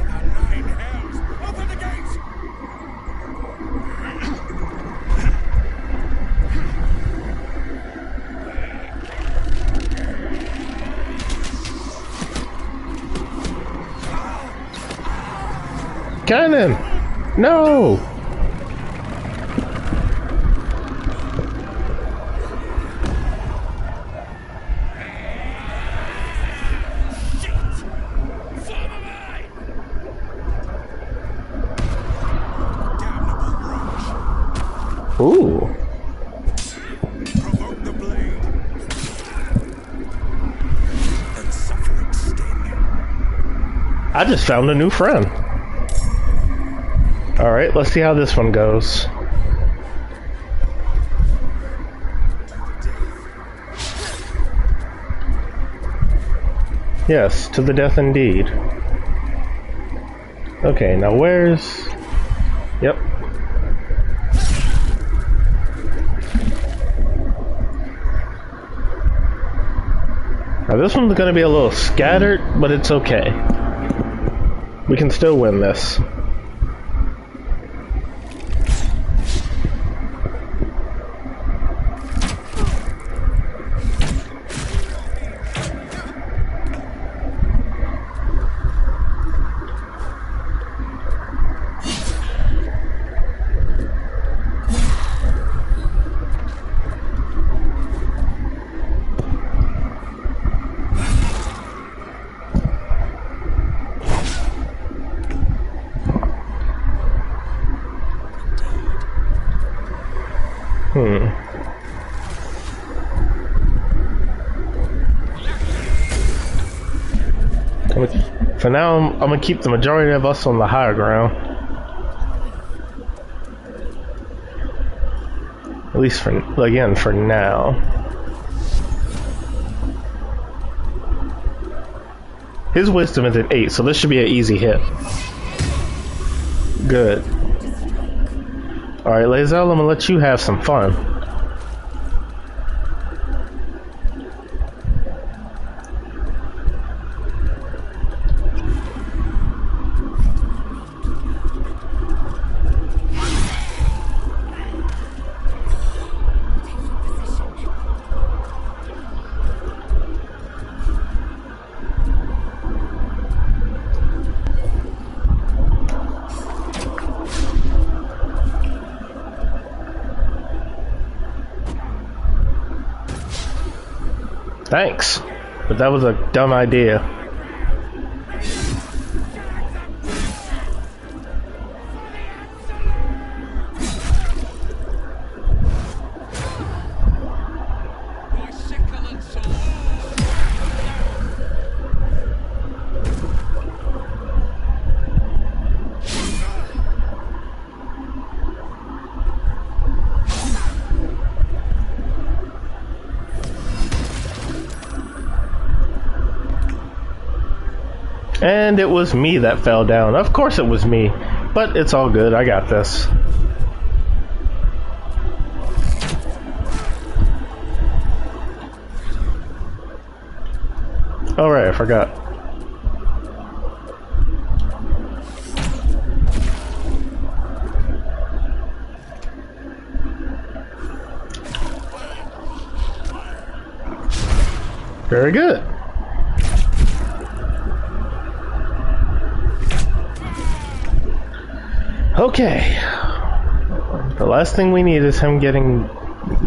By the nine hells! Open the gate! Cannon! No! Shit! Follow me! Damnable roach! Ooh. Provoke the blade! And suffer its sting. I just found a new friend. Alright, let's see how this one goes. Yes, to the death indeed. Okay, now where's... Yep. Now this one's gonna be a little scattered, but it's okay. We can still win this. For now, I'm gonna keep the majority of us on the higher ground. At least for now. His wisdom is at 8, so this should be an easy hit. Good. Alright, Lae'zel, I'm gonna let you have some fun. Thanks, but that was a dumb idea. My sickle and sword. And it was me that fell down. Of course it was me. But it's all good. I got this. Alright, I forgot. Very good. Okay. The last thing we need is him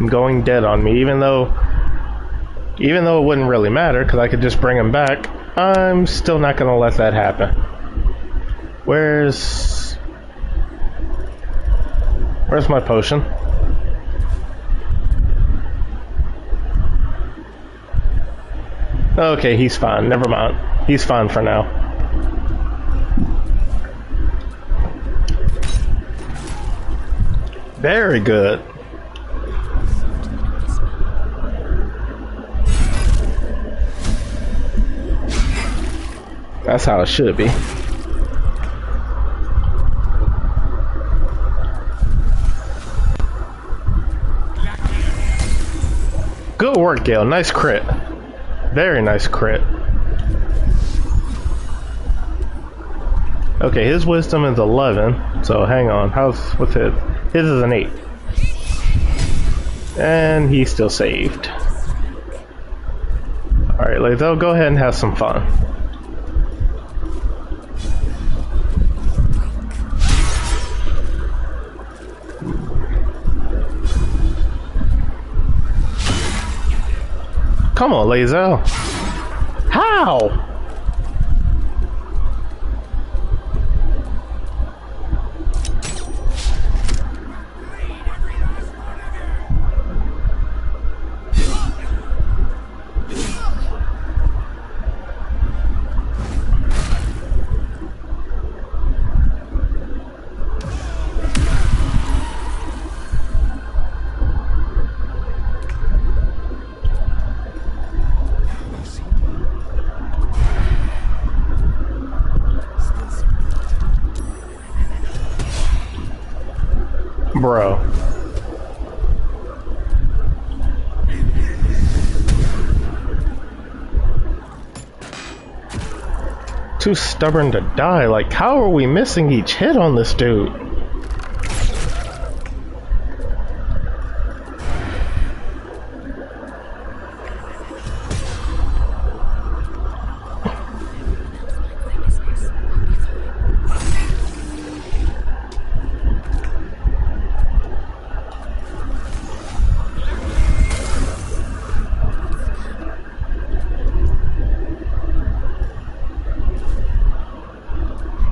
going dead on me, even though it wouldn't really matter because I could just bring him back. I'm still not gonna let that happen. Where's my potion? Okay, he's fine. Never mind. He's fine for now. Very good. That's how it should be. Good work, Gale. Nice crit. Very nice crit. Okay, his wisdom is 11. So hang on. What's his? His is an 8. And he's still saved. Alright, Lae'zel, go ahead and have some fun. Come on, Lae'zel. How? Bro. Too stubborn to die. Like, how are we missing each hit on this dude?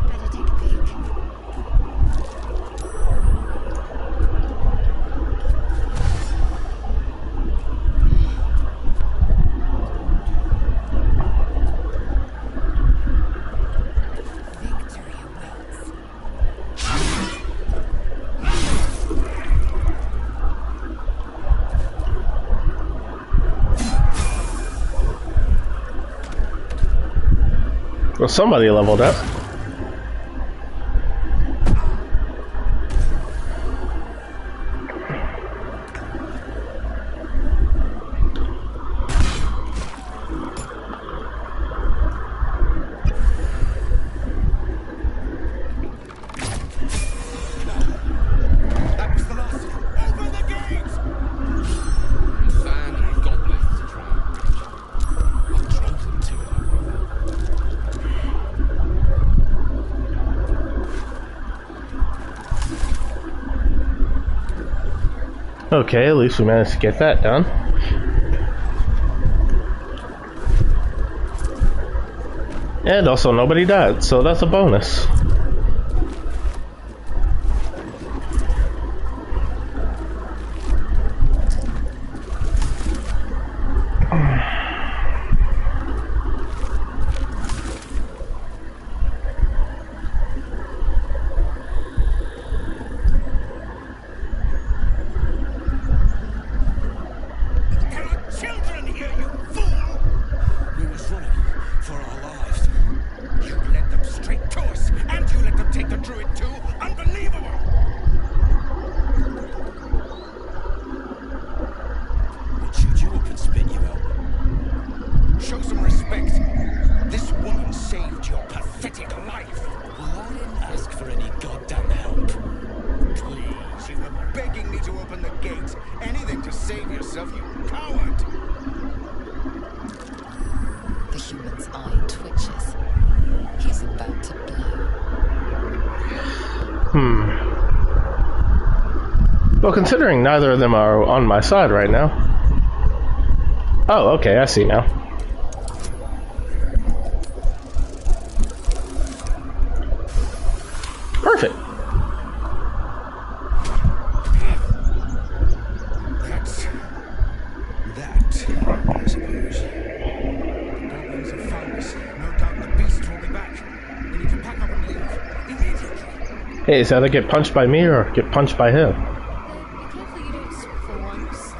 Better take a peek. Victory awaits. Well, somebody leveled up. That was the last. Open the gates! Sand and goblins to try and reach. I drove them to it. Okay, at least we managed to get that done. And also nobody died, so that's a bonus. There are children here, you fool! We was running for our lives. You led them straight to us, and you let them take the druid too? Unbelievable! We'd shoot you up and spit you out. Show some respect. This woman saved your pathetic life. Well, I didn't ask for any goddamn help. Please, you were begging me to open the gate. Anything to save yourself, you coward! The human's eye twitches. He's about to blow. Well, considering neither of them are on my side right now. Oh, okay, I see now. I suppose. Goblins have found us. No doubt the beast will be back. We need to pack up and leave. Immediately. Hey, it's either get punched by me or get punched by him. Be careful you don't slip for once.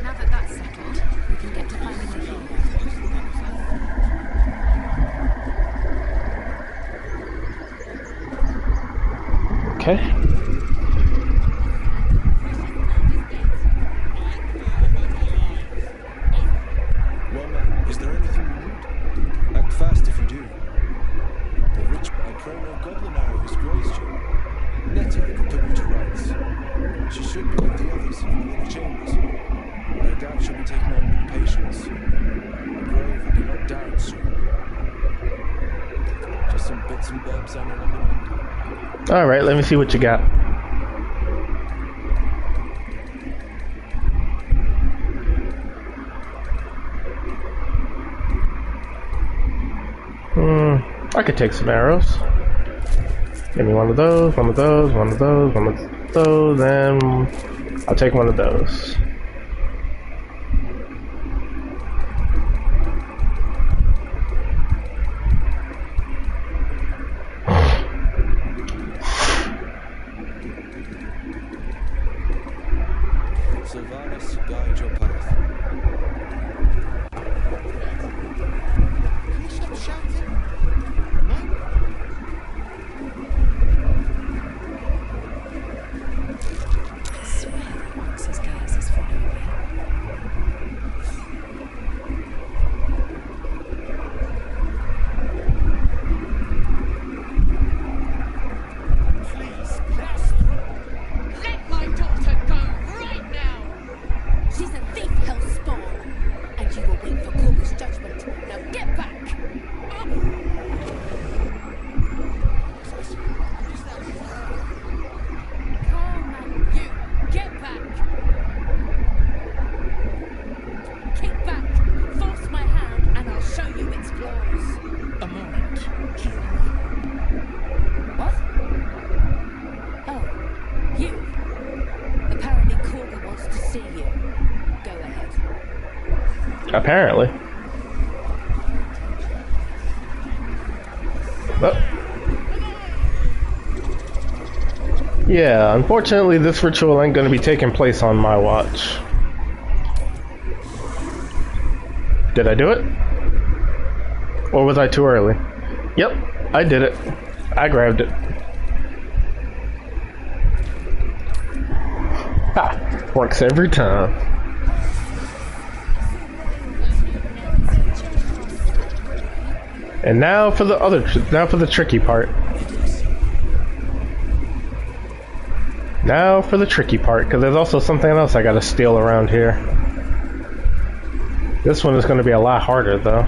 Now that that's settled, we can get to finding a healer. Okay. Well, man, is there anything you need? Act fast if you do. The rich I pray no goblin arrow has grazed you. Netta can put you to rights. She should be with the others in the inner chambers. No doubt she'll be taking on new patients. A grave will be knocked down soon. Just some bits and bobs I know what you need. Alright, let me see what you got. I could take some arrows. Give me one of those, one of those, one of those, one of those, and I'll take one of those. Sylvanus, guide your path. Can you stop shouting? No? I swear that once his gaze is following me. Please, let us through. Let my daughter go right now! She's a thief, hellspawn, and you will wait for Corvus' judgment. Now get back! Come on, you! Get back! Kick back! Force my hand, and I'll show you its claws. A moment, Kira. What? Oh, you. Apparently Corga wants to see you. Go ahead. Apparently. Oh. Yeah, unfortunately this ritual ain't gonna be taking place on my watch. Did I do it? Or was I too early? Yep, I did it. I grabbed it. Ha! Works every time. And now for the tricky part. Now for the tricky part, because there's also something else I gotta steal around here. This one is going to be a lot harder, though.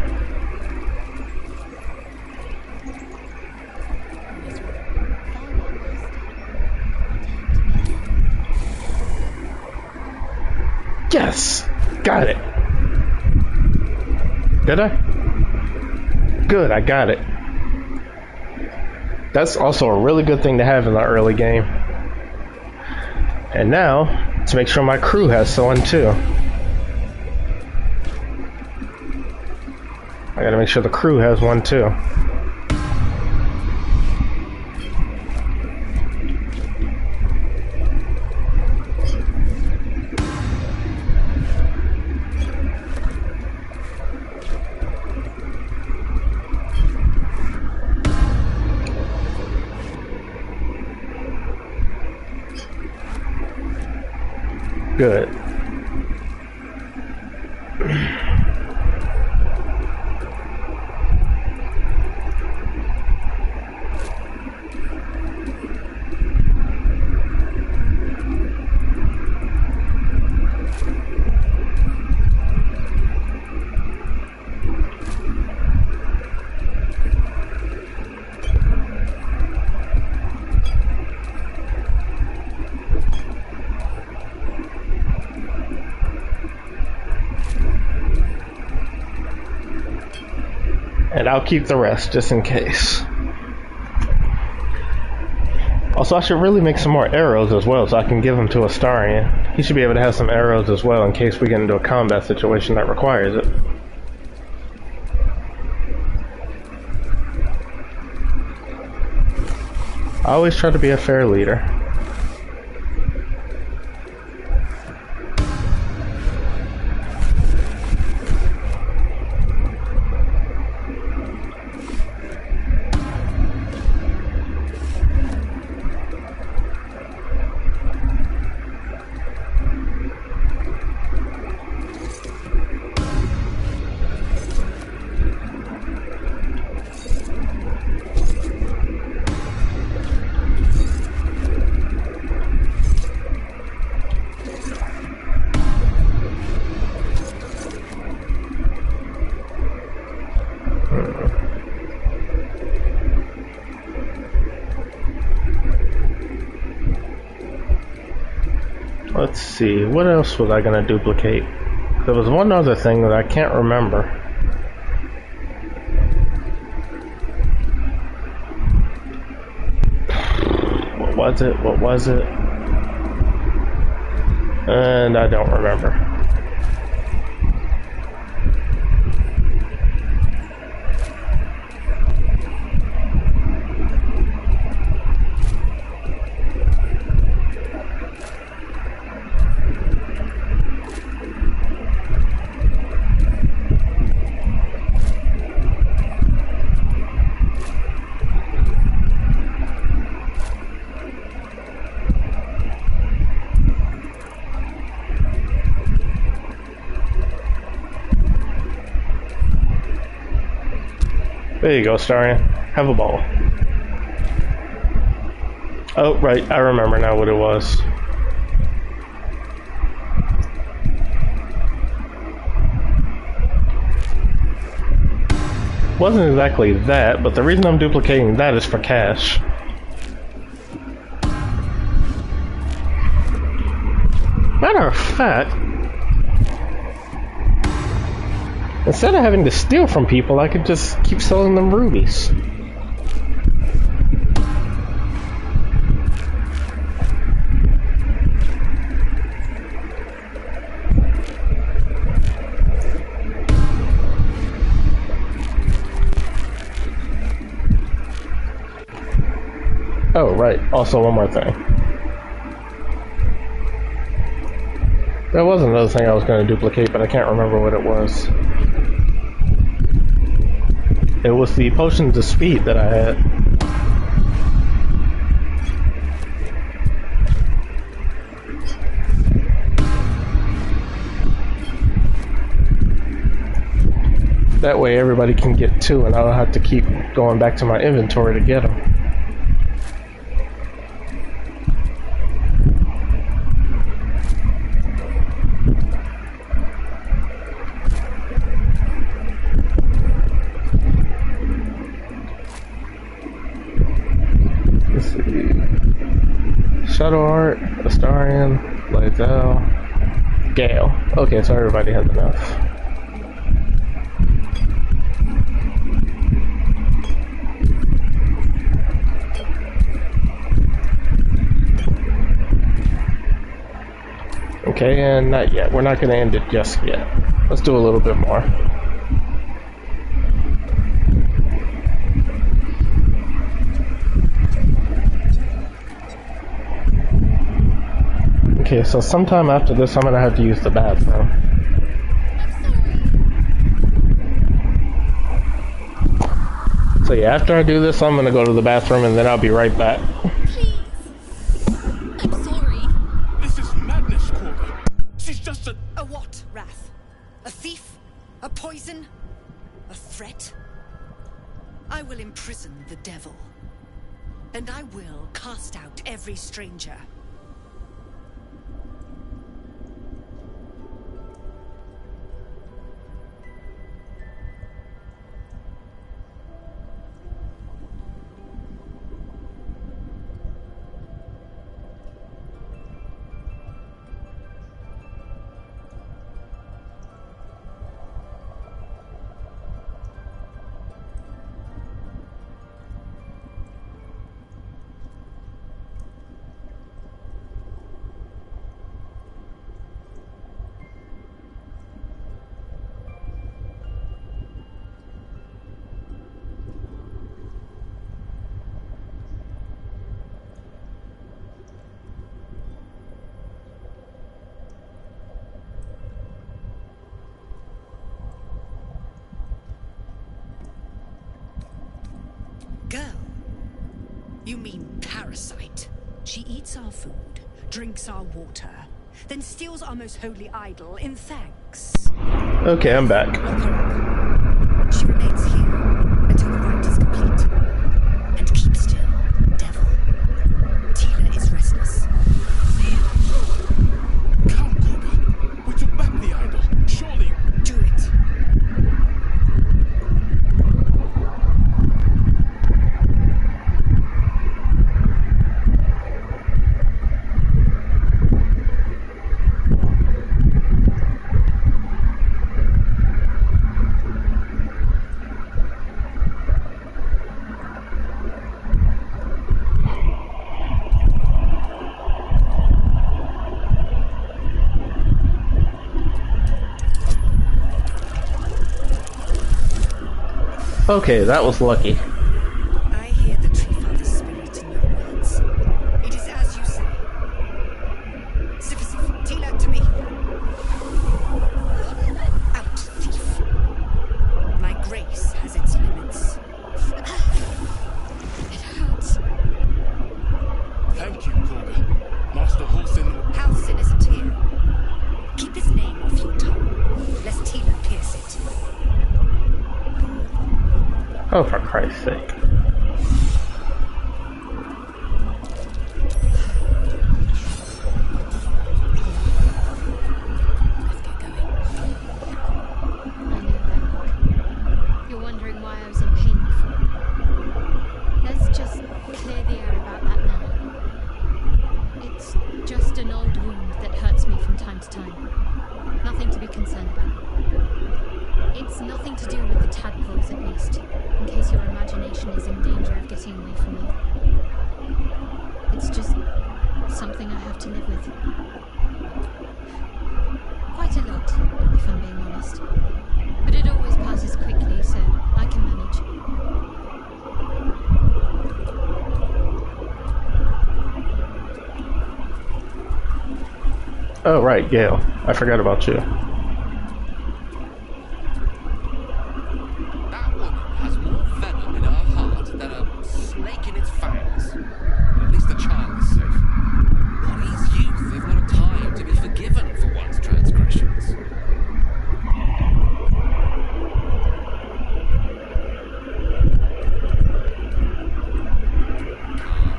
Yes! Got it! Did I? Good, I got it. That's also a really good thing to have in the early game. And now, to make sure my crew has one too. I gotta make sure the crew has one too. Good. And I'll keep the rest just in case. Also, I should really make some more arrows as well, so I can give them to Astarion. He should be able to have some arrows as well in case we get into a combat situation that requires it. I always try to be a fair leader. Let's see, what else was I going to duplicate? There was one other thing that I can't remember. What was it? What was it? And I don't remember. There you go, Starion. Have a ball. Oh, right. I remember now what it was. Wasn't exactly that, but the reason I'm duplicating that is for cash. Matter of fact, instead of having to steal from people, I could just keep selling them rubies. Oh, right. Also, one more thing. There was another thing I was going to duplicate, but I can't remember what it was. It was the potions of speed that I had. That way everybody can get two, and I don't have to keep going back to my inventory to get them. Shadow Art, Astarion, Lae'zel, Gale. Okay, so everybody has enough. Okay, and not yet. We're not going to end it just yet. Let's do a little bit more. Okay, so sometime after this, I'm gonna have to use the bathroom. So yeah, after I do this, I'm gonna go to the bathroom and then I'll be right back. Please. I'm sorry. This is madness, Corvo. She's just a... A what, Wrath? A thief? A poison? A threat? I will imprison the devil. And I will cast out every stranger. You mean parasite? She eats our food, drinks our water, then steals our most holy idol in thanks. Okay, I'm back. She remains here until the rite is complete. And keep still, devil. Tila is restless. Come, Koga. We took back the idol. Surely. Do it. Okay, that was lucky. I hear the Tree Father's spirit in your words. It is as you say. Sif, Tila, to me. Out, thief. My grace has its limits. It hurts. Thank you, Koga. Master Halsin. Halsin isn't here. Keep his name off your tongue, lest Tila pierce it. Oh, for Christ's sake. I know that look. You're wondering why I was in pain before. Let's just clear the air about that now. It's just an old wound that hurts me from time to time. Nothing to be concerned about. It's nothing to do with the tadpoles, at least, in case your imagination is in danger of getting away from you. It's just something I have to live with. Quite a lot, if I'm being honest. But it always passes quickly, so I can manage. Oh, right, Gale. I forgot about you. That woman has more venom in her heart than a snake in its fangs. At least the child is safe. What is youth if not a time to be forgiven for one's transgressions?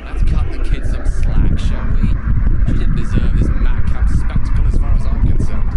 Let's cut the kid some slack, shall we? She didn't deserve this madcap spectacle as far as I'm concerned.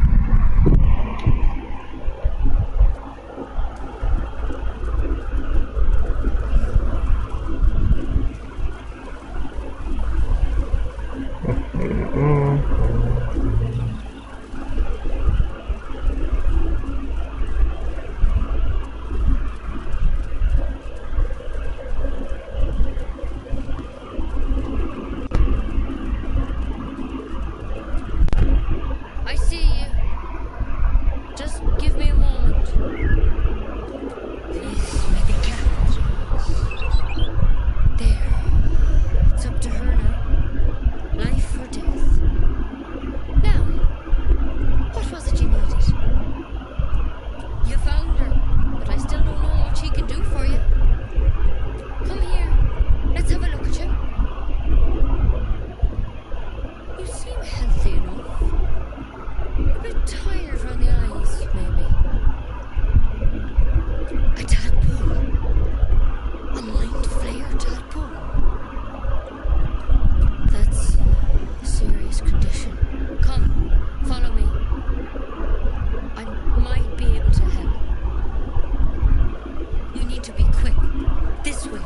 I see you. Just give me a moment. Please, make it careful. There. It's up to her now. Life or death. Now, what was it you needed? You found her, but I still don't know what she can do for you. Come here. Let's have a look at you. You seem healthy enough. A bit tired around the eyes, maybe. A tadpole. A mind flayer tadpole. That's a serious condition. Come, follow me. I might be able to help. You need to be quick. This way.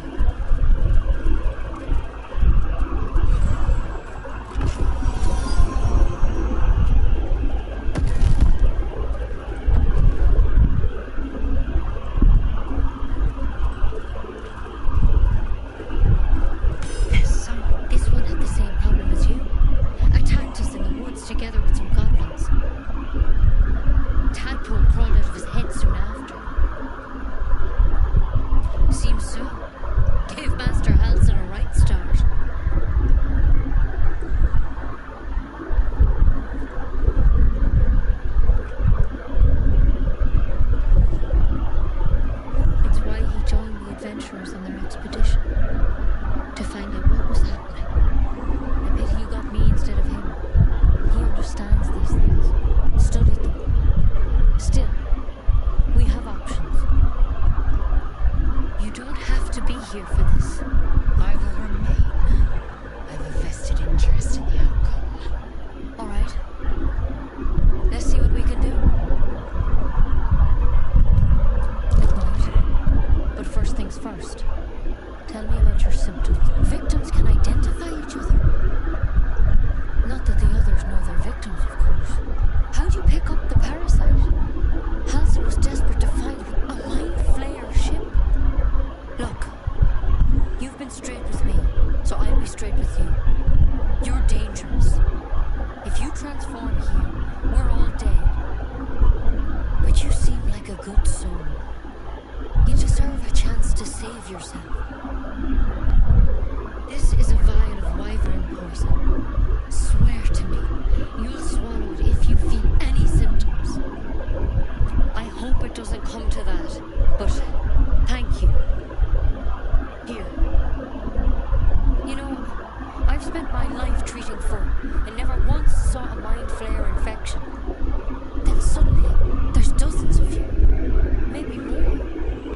This one had the same problem as you. Attacked us in the woods together with some goblins. Tadpole crawled out of his head soon after. Seems so. Gave Master Halsin a right start. It's why he joined the adventurers on their expedition. To find a yourself. This is a vial of wyvern poison. Swear to me, you'll swallow it if you feel any symptoms. I hope it doesn't come to that, but thank you. Here. You know, I've spent my life treating folk and never once saw a mind flare infection. Then suddenly, there's dozens of you. Maybe more.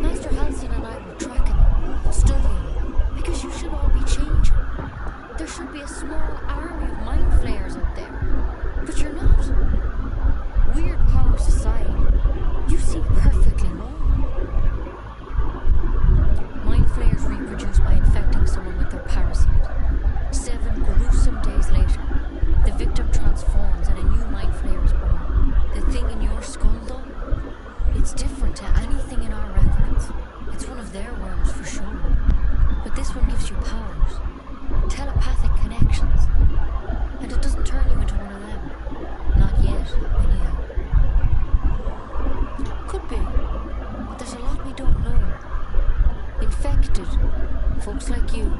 Master Halsin and I were tracking them, studying them, because you should all be changing. There should be a small army of mind flayers out there, but you're not. Weird powers aside, you seem perfectly normal. Mind flayers reproduce by infecting someone with their parasite. 7 gruesome days later, the victim transforms and a new mind flayer is born. The thing in your skull, though, it's different to anything in our records. It's one of their worms for sure. But this one gives you powers, telepathic connections, and it doesn't turn you into one of them. Not yet, anyhow. Could be, but there's a lot we don't know. Infected, folks like you,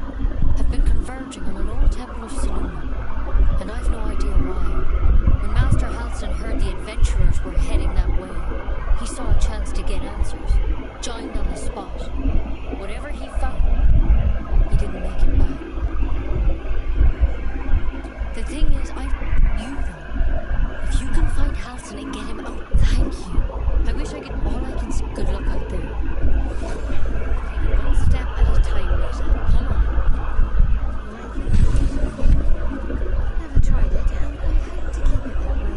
have been converging on an old temple of Selûne, and I've no idea why. When Master Halsin heard the adventurers were heading that way, he saw a chance to get answers, joined on the spot. Whatever he found, he didn't make it back. The thing is, you though, if you can find Halsin and get him out, thank you. I wish I could, all I can see. Good luck out there. Take it one step at a time, Lae'zel. Come on. Never tried it, and I hope to keep it that way.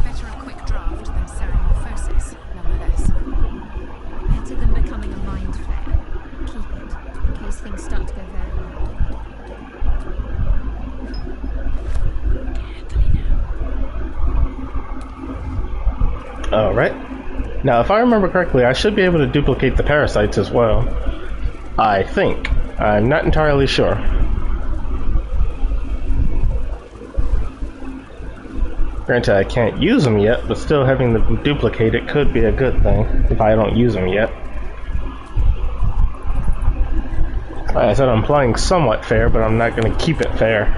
Better a quick draft than ceramorphosis, nonetheless. Better than becoming a mind flayer. Keep it, in case things start to go very wrong. Carefully now. Alright. Now, if I remember correctly, I should be able to duplicate the parasites as well. I think. I'm not entirely sure. Granted, I can't use them yet, but still having them duplicated could be a good thing if I don't use them yet. Like I said, I'm playing somewhat fair, but I'm not going to keep it fair.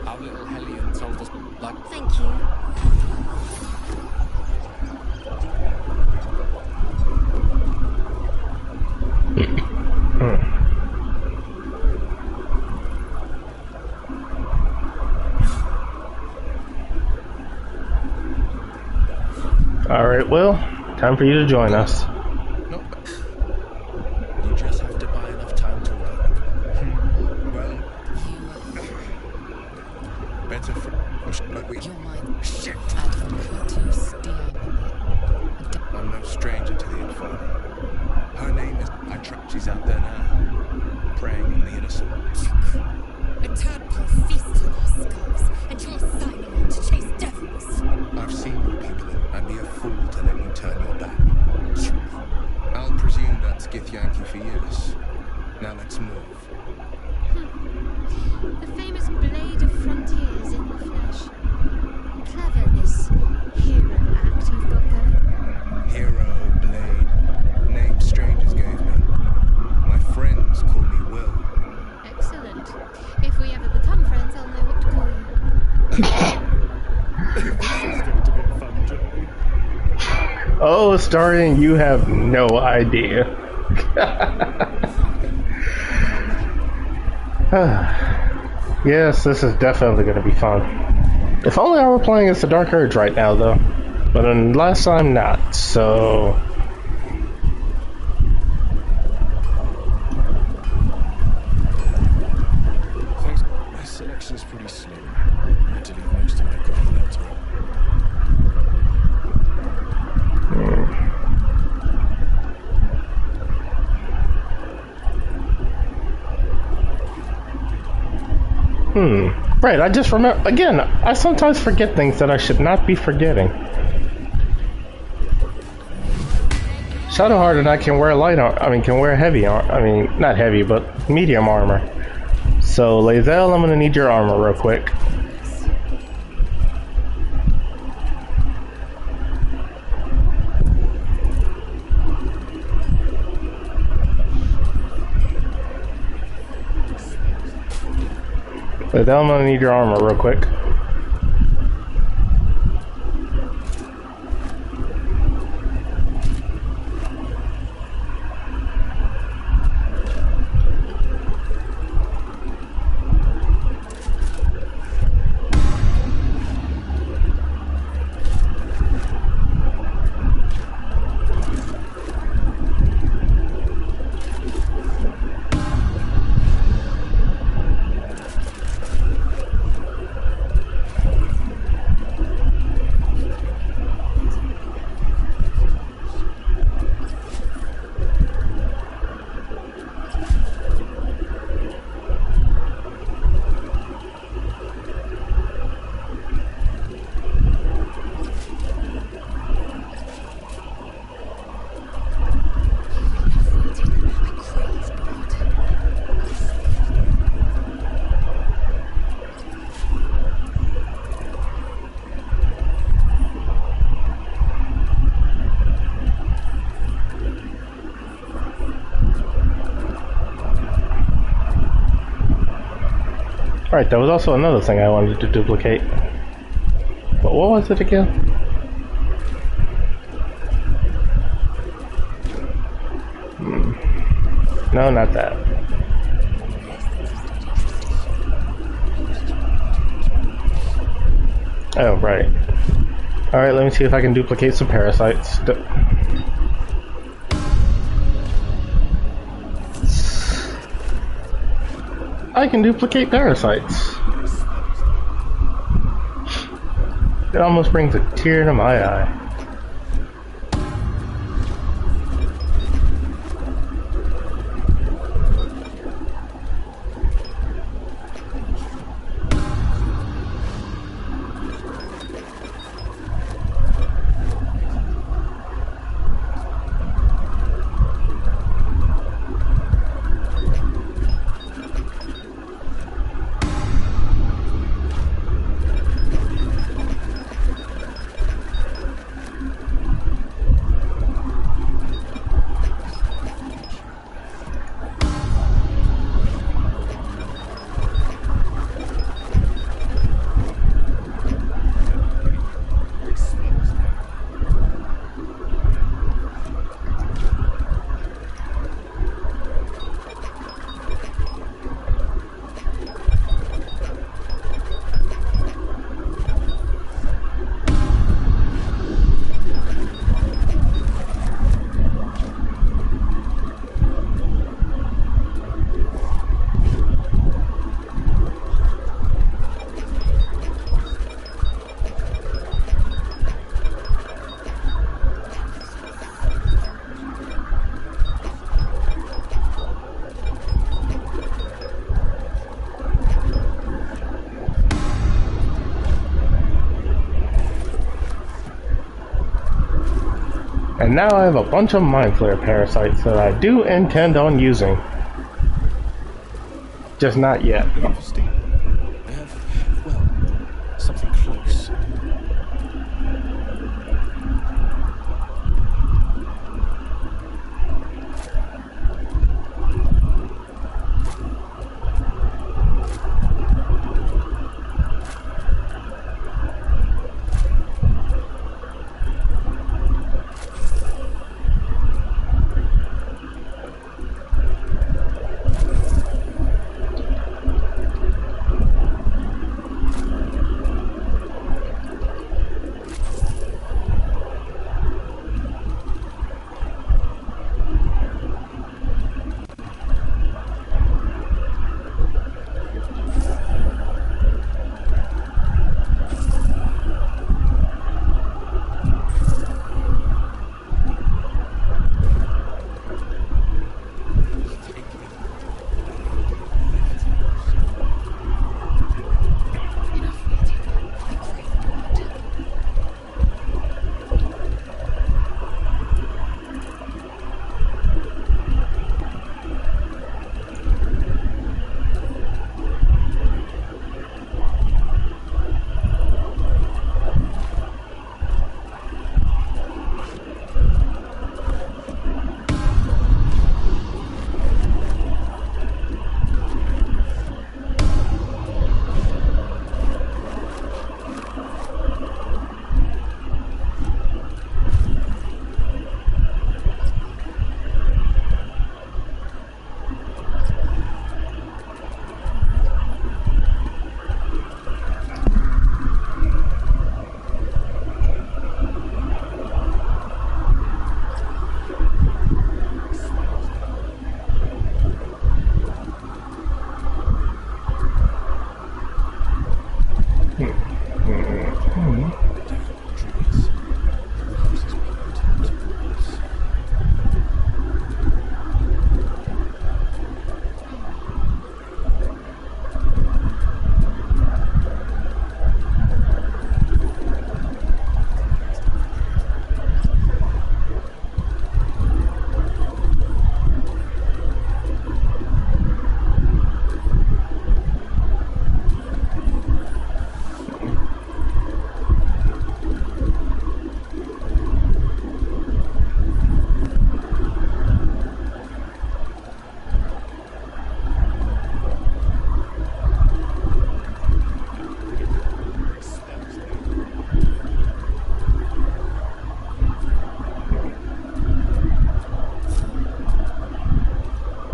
Our little Hellion told us, like, Thank you. Alright, well, time for you to join us. Not bad. You just have to buy enough time to work. Well, better for like we. Your mind shit advocatus diaboli. I'm no stranger to the Inferno. Her name is. I trust she's out there now, preying on the innocent. A tadpole feasts on our skulls, and you're signing on to chase devils. I've seen you people. I'd be a fool to let you turn your back. I'll presume that's Githyanki for years. Now let's move. The famous blade of frontiers in the flesh. Clever, this hero act you've got going. Hero, blade. Name strangers gave me. My friends call me Will. Excellent. If we ever become friends, I'll know what to call you. This is going to be a fun journey. Oh, starring, you have no idea. Yes, this is definitely going to be fun. If only I were playing as the Dark Urge right now, though. But unless I'm not, so... Thanks. My selection's pretty slim. I had to leave most of my equipment elsewhere. Right, I just remember... Again, I sometimes forget things that I should not be forgetting. Shadow Hardened, I can wear light armor. I mean, can wear heavy armor. I mean, not heavy, but medium armor. So, Lae'zel, I'm gonna need your armor real quick. Lae'zel, I'm gonna need your armor real quick. Alright, there was also another thing I wanted to duplicate. But what was it again? No, not that. Oh, right. Alright, let me see if I can duplicate some parasites. I can duplicate parasites. It almost brings a tear to my eye. And now I have a bunch of Mind Flare parasites that I do intend on using. Just not yet. Interesting. Well, something close.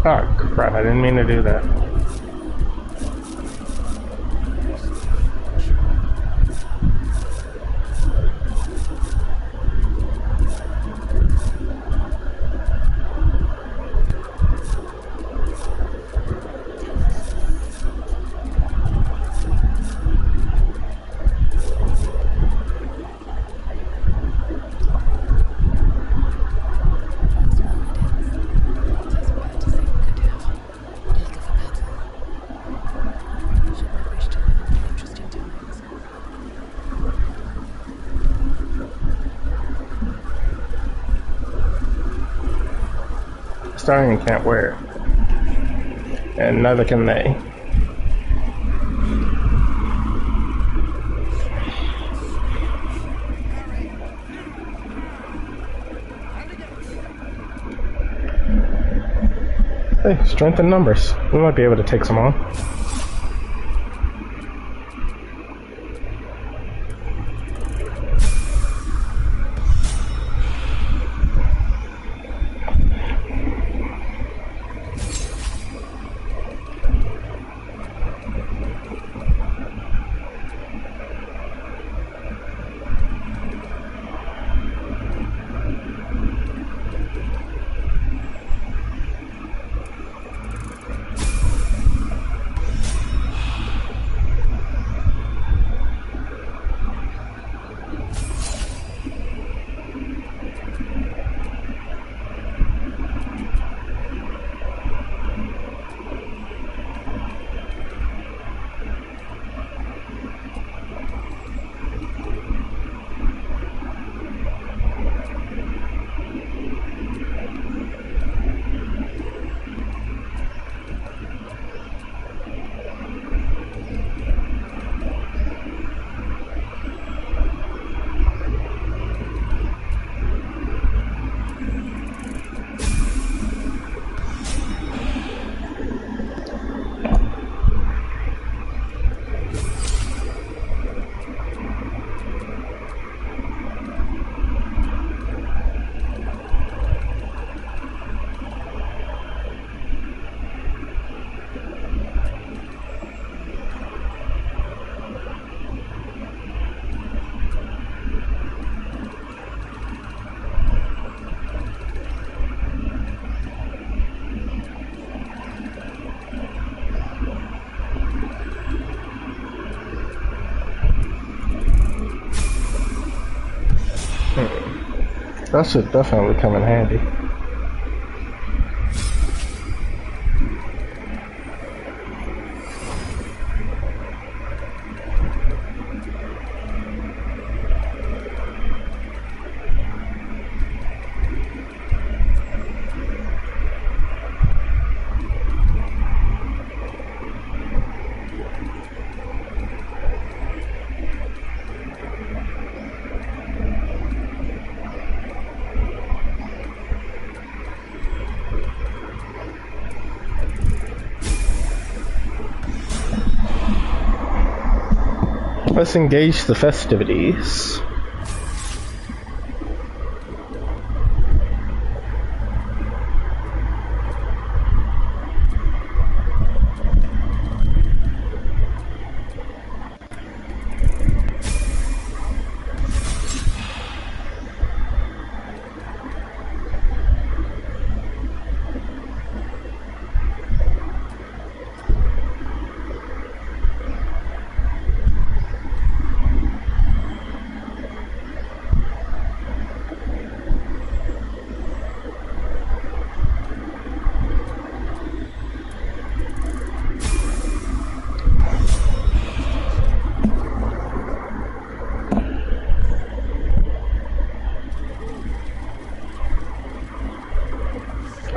Oh crap, I didn't mean to do that. Starring can't wear it. And neither can they. Hey, strength in numbers. We might be able to take some on. That should definitely come in handy. Let's engage the festivities.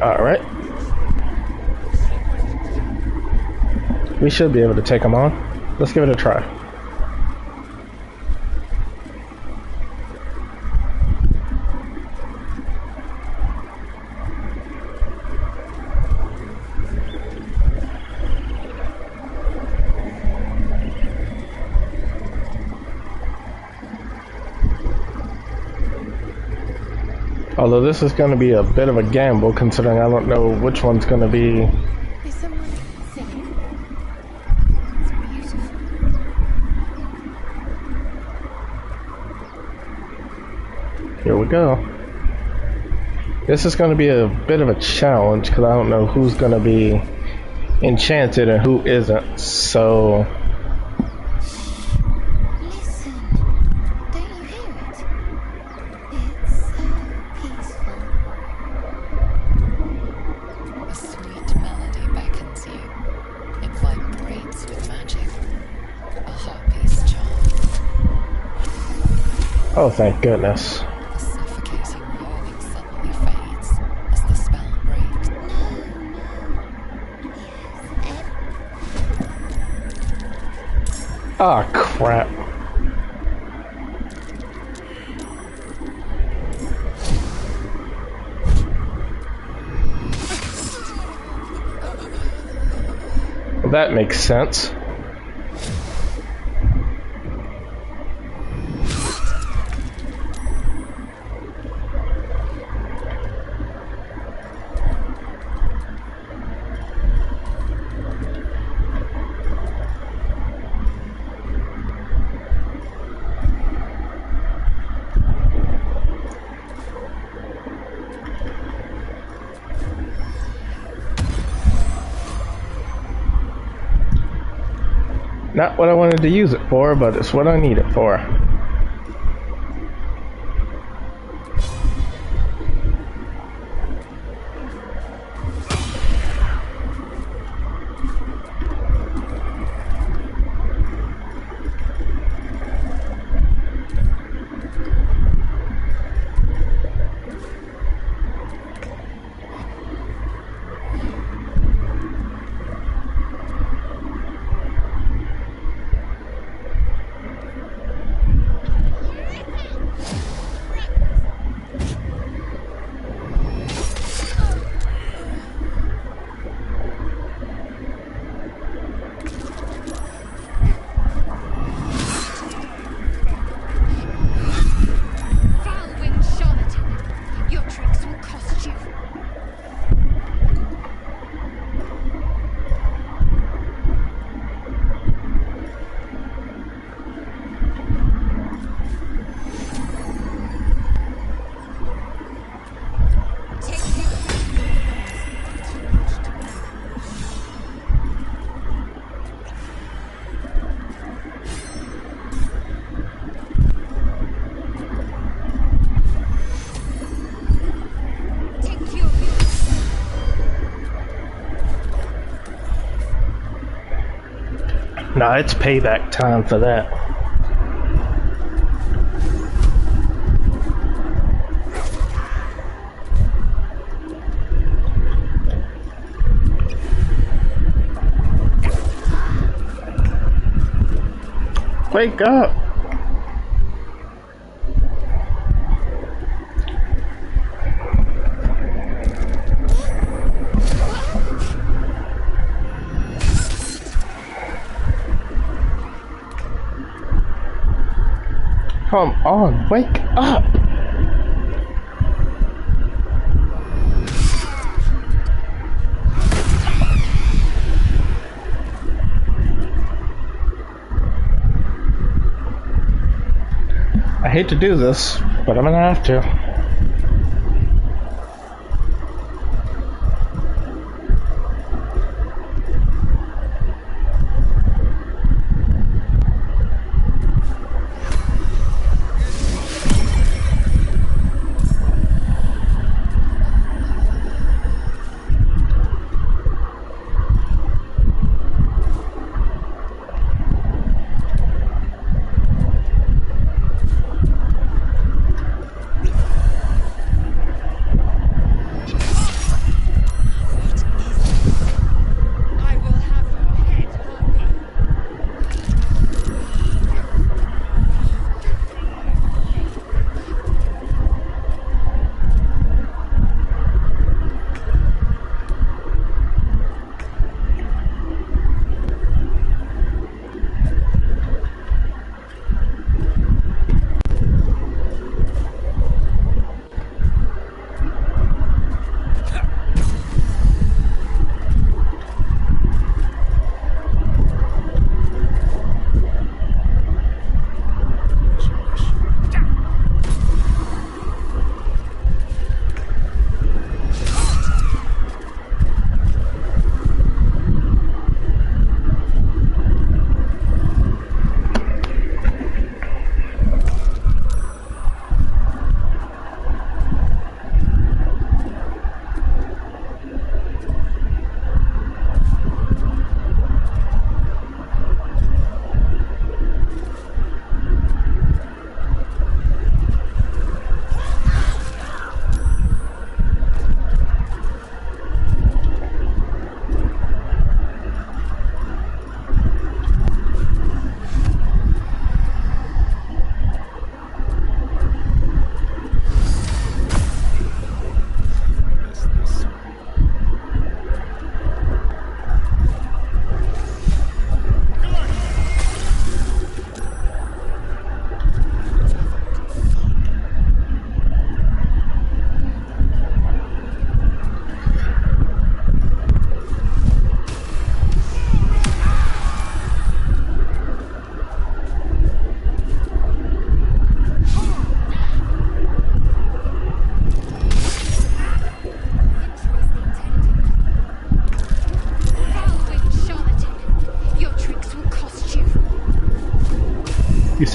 Alright. We should be able to take them on. Let's give it a try. Although this is going to be a bit of a gamble considering I don't know which one's going to be. Is someone sick? It's beautiful. Here we go. This is going to be a bit of a challenge because I don't know who's going to be enchanted and who isn't. So Listen. Don't you hear it? It's so peaceful. A sweet melody beckons you. It vibrates with magic. A harpy's charm. oh, thank goodness. The suffocating yearning suddenly fades as the spell breaks. Ah, crap. Well, that makes sense. Not what I wanted to use it for, but it's what I need it for. Foul-winged charlatan! Your tricks will cost you. Take you. Take you. Nah, it's payback time for that. Wake up! Come on, wake up! I hate to do this, but I'm gonna have to.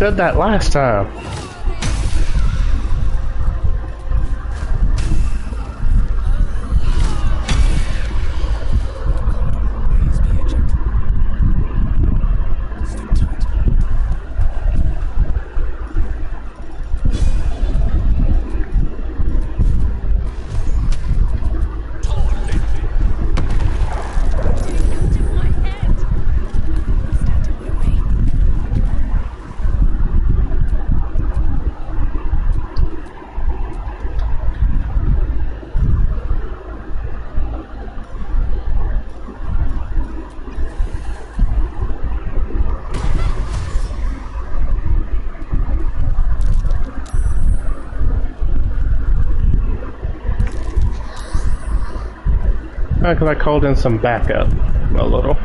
said that last time. Always be a gentleman. Stick tight. Because I called in some backup a little.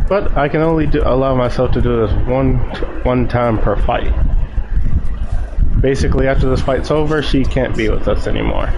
But I can only allow myself to do this one time per fight. Basically, after this fight's over, she can't be with us anymore.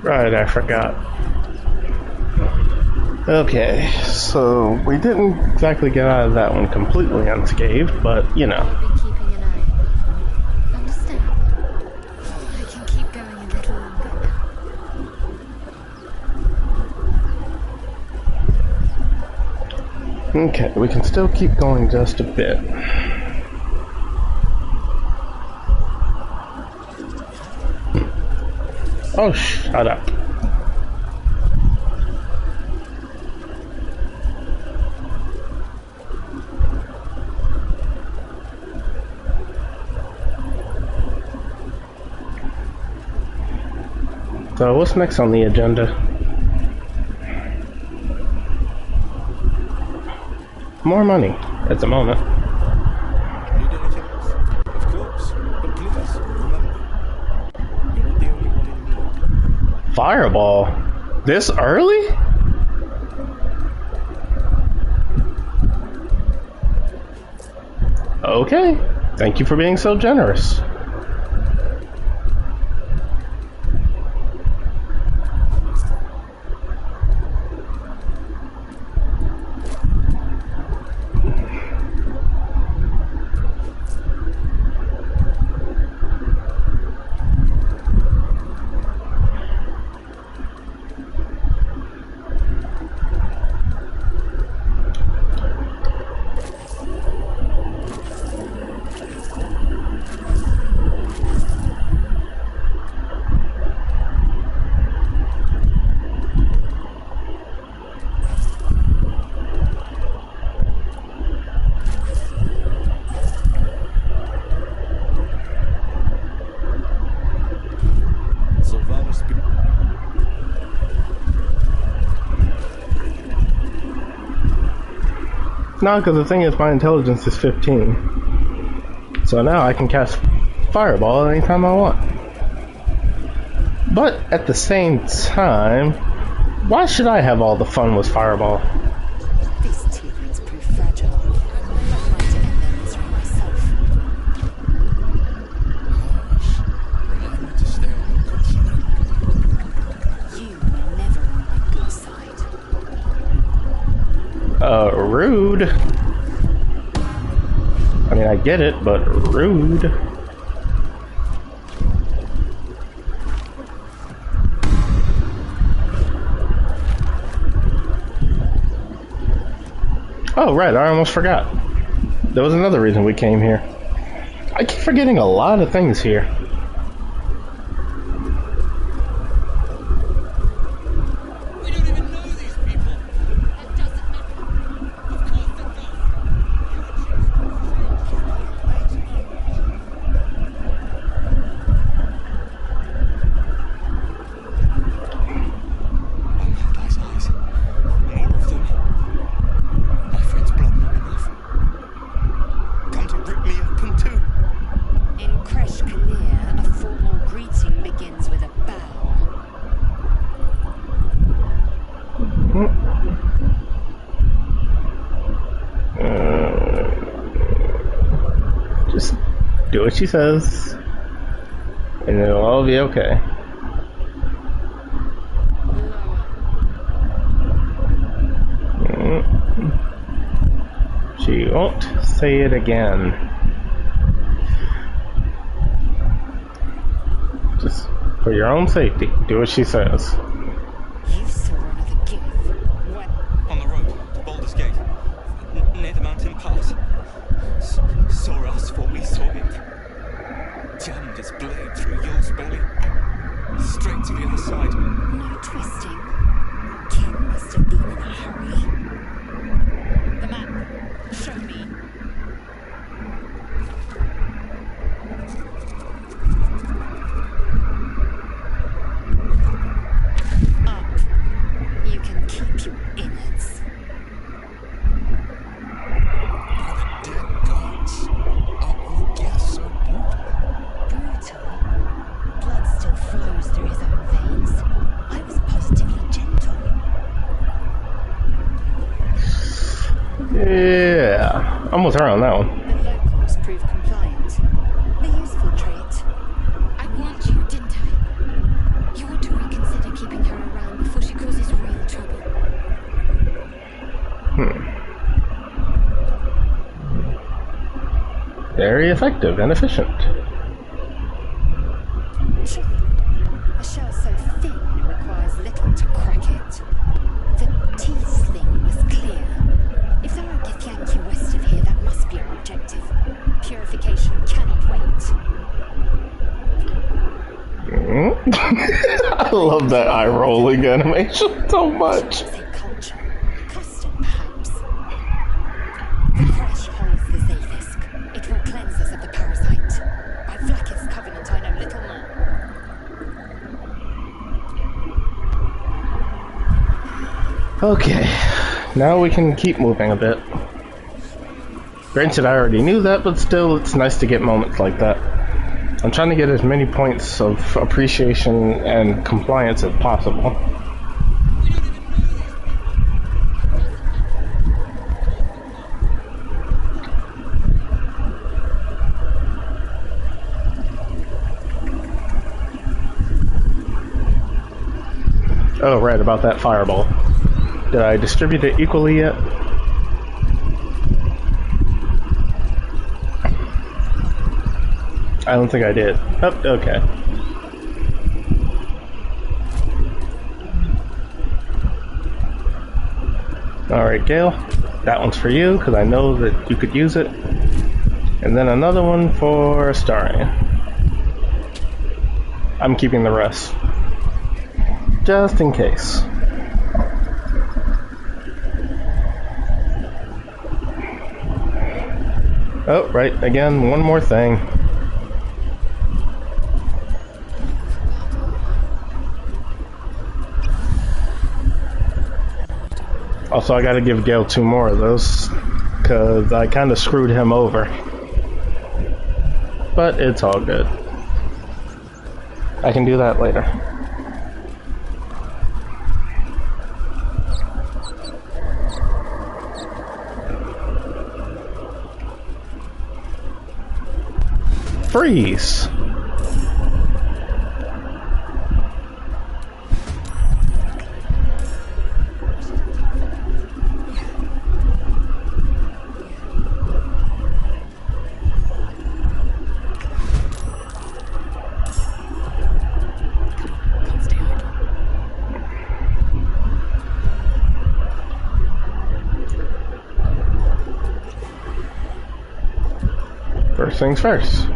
Right, I forgot. Okay, so we didn't exactly get out of that one completely unscathed, but you know. I'll be keeping an eye. Understand? I can keep going a little longer now. Okay, we can still keep going just a bit. Oh, shut up. So what's next on the agenda? More money at the moment. Need anything else? Of course. But please, remember, you're not the only one in need. Fireball? This early? Okay. Thank you for being so generous. No, because the thing is, my intelligence is 15. So now I can cast Fireball anytime I want. But at the same time, why should I have all the fun with Fireball? These teammates prove fragile. I'd like to end their misery myself. Remind me to stay on your good side. You were never on my good side. Rude. I mean, I get it, but rude. Oh, right, I almost forgot. There was another reason we came here. I keep forgetting a lot of things here. We don't even know these people. That doesn't matter. Of course it does. You choose Lies eyes. More of them. My friend's blood not enough. Come to rip me open too. In Kresh Kalir, a formal greeting begins with a bow. Just do what she says, and it'll all be okay. She won't say it again. Just for your own safety, do what she says. You saw another gift. What? On the road to Baldur's Gate. Near the mountain pass. Saw us before we saw it. Jammed his blade through Yul's belly. Straight to the other side. No twisting. Ken must have been in a hurry. The map. Show me. Up. You can keep your innards. By the dead gods. Are all gifts so brutal? Brutal. Blood still flows through his own veins. I was positively gentle. Yeah, I'm with her on that one. The locals prove compliant. A useful trait. I warned you, didn't I? You ought to reconsider keeping her around before she causes real trouble. Very effective and efficient. A shell so thin requires little to crack it. The T-sling was clear. If there are Githyanki west of here, that must be our objective. Purification cannot wait. I love that eye rolling animation so much. Say culture. Custom, perhaps. The crash holds the Zayfisk. It will cleanse us of the parasite. By Vlaakith's covenant, I know little more. Okay, now we can keep moving a bit. Granted, I already knew that, but still, it's nice to get moments like that. I'm trying to get as many points of appreciation and compliance as possible. Oh, right, about that fireball. Did I distribute it equally yet? I don't think I did. Oh, okay. Alright, Gale. That one's for you, because I know that you could use it. And then another one for Starry. I'm keeping the rest. Just in case. Oh, right, again, one more thing. Also, I gotta give Gale 2 more of those. because I kind of screwed him over. But it's all good. I can do that later. Freeze! First things first.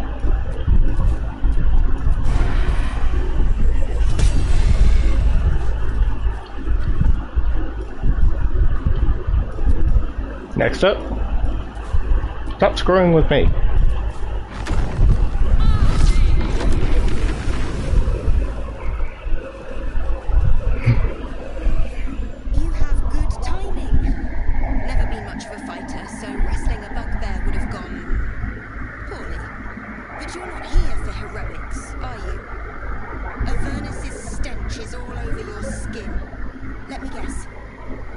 Next up, stop screwing with me. You have good timing. Never been much of a fighter, so wrestling a bugbear would have gone poorly. But you're not here for heroics, are you? Avernus's stench is all over your skin. Let me guess.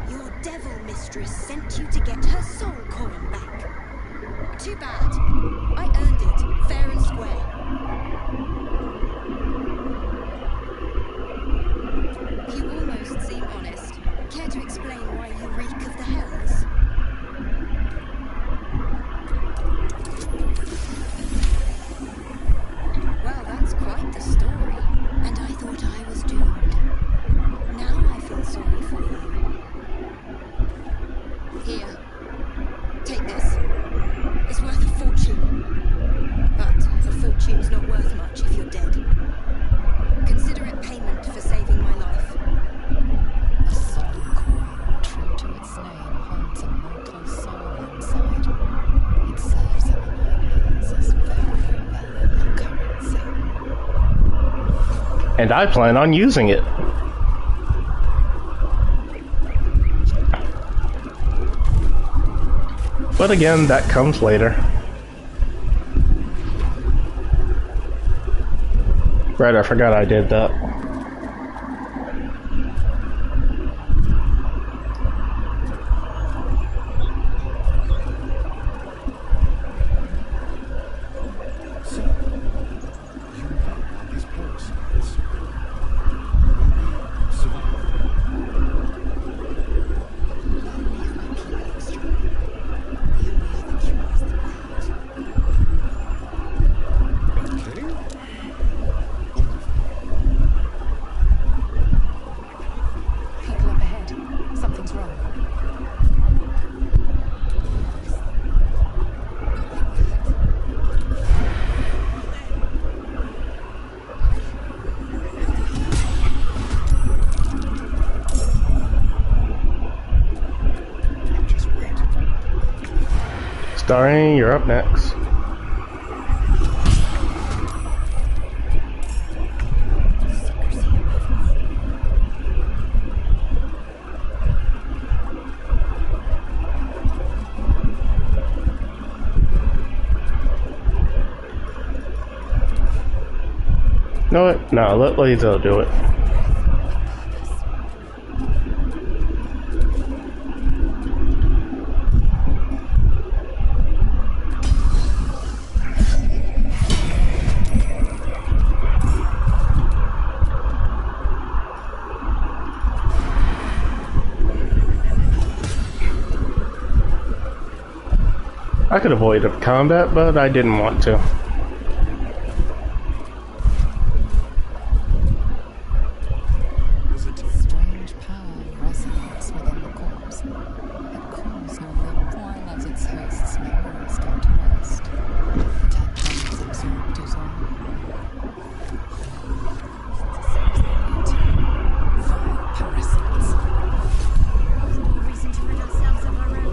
Your devil mistress sent you to get her soul coin back. Too bad. I earned it, fair and square. You almost seem honest. Care to explain why you reek of the hells? Well, that's quite the story. And I thought I was doomed. Now I feel sorry for you. Here. Take this. It's worth a fortune. But a fortune's not worth much if you're dead. Consider it payment for saving my life. A soul coin, true to its name, holds a mortal soul inside. It serves in the mine as very valuable currency. And I plan on using it. But again, that comes later. Right, I forgot I did that. So, you know all these parasites. Will we survive? Only if I keep them strong. The only other cure is the blade. Okay. Wonderful. People up ahead. Something's wrong. Just wait. Starring, you're up next. Know what? No, let Lae'zel do it. I could avoid combat, but I didn't want to. Is it Strange power resonates within the corpse. It calls no limb or lets its host's memories go to waste. The dead body's absorbed his own. Vile parasites. No reason to rid ourselves of our own.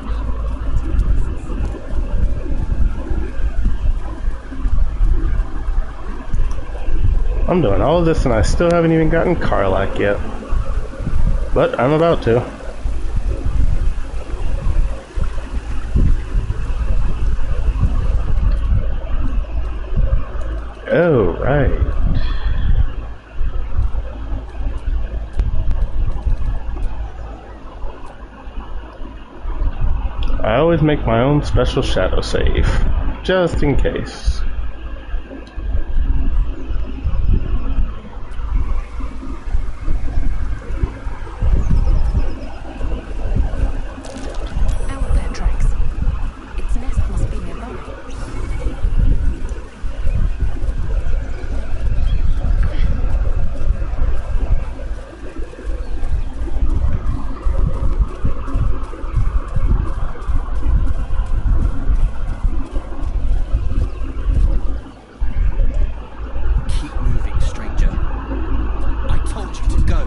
I'm doing all of this and I still haven't even gotten Karlak yet. But I'm about to. I always make my own special shadow save, just in case. Owlbear tracks. Its nest must be nearby. Keep moving, stranger. I told you to go.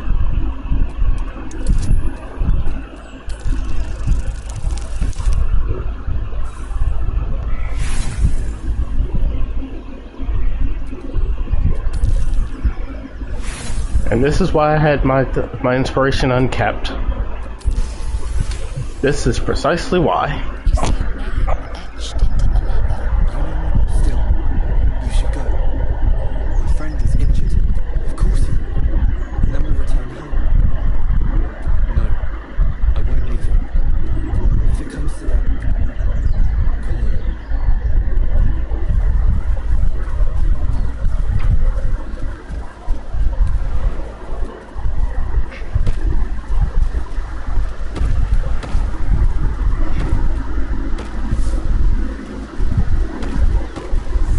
And this is why I had my inspiration uncapped. This is precisely why. You see a name etched into the leather. Still, you should go. My friend is injured. Of course you will. And then we'll return home. No, I won't leave you. If it comes to that, go on.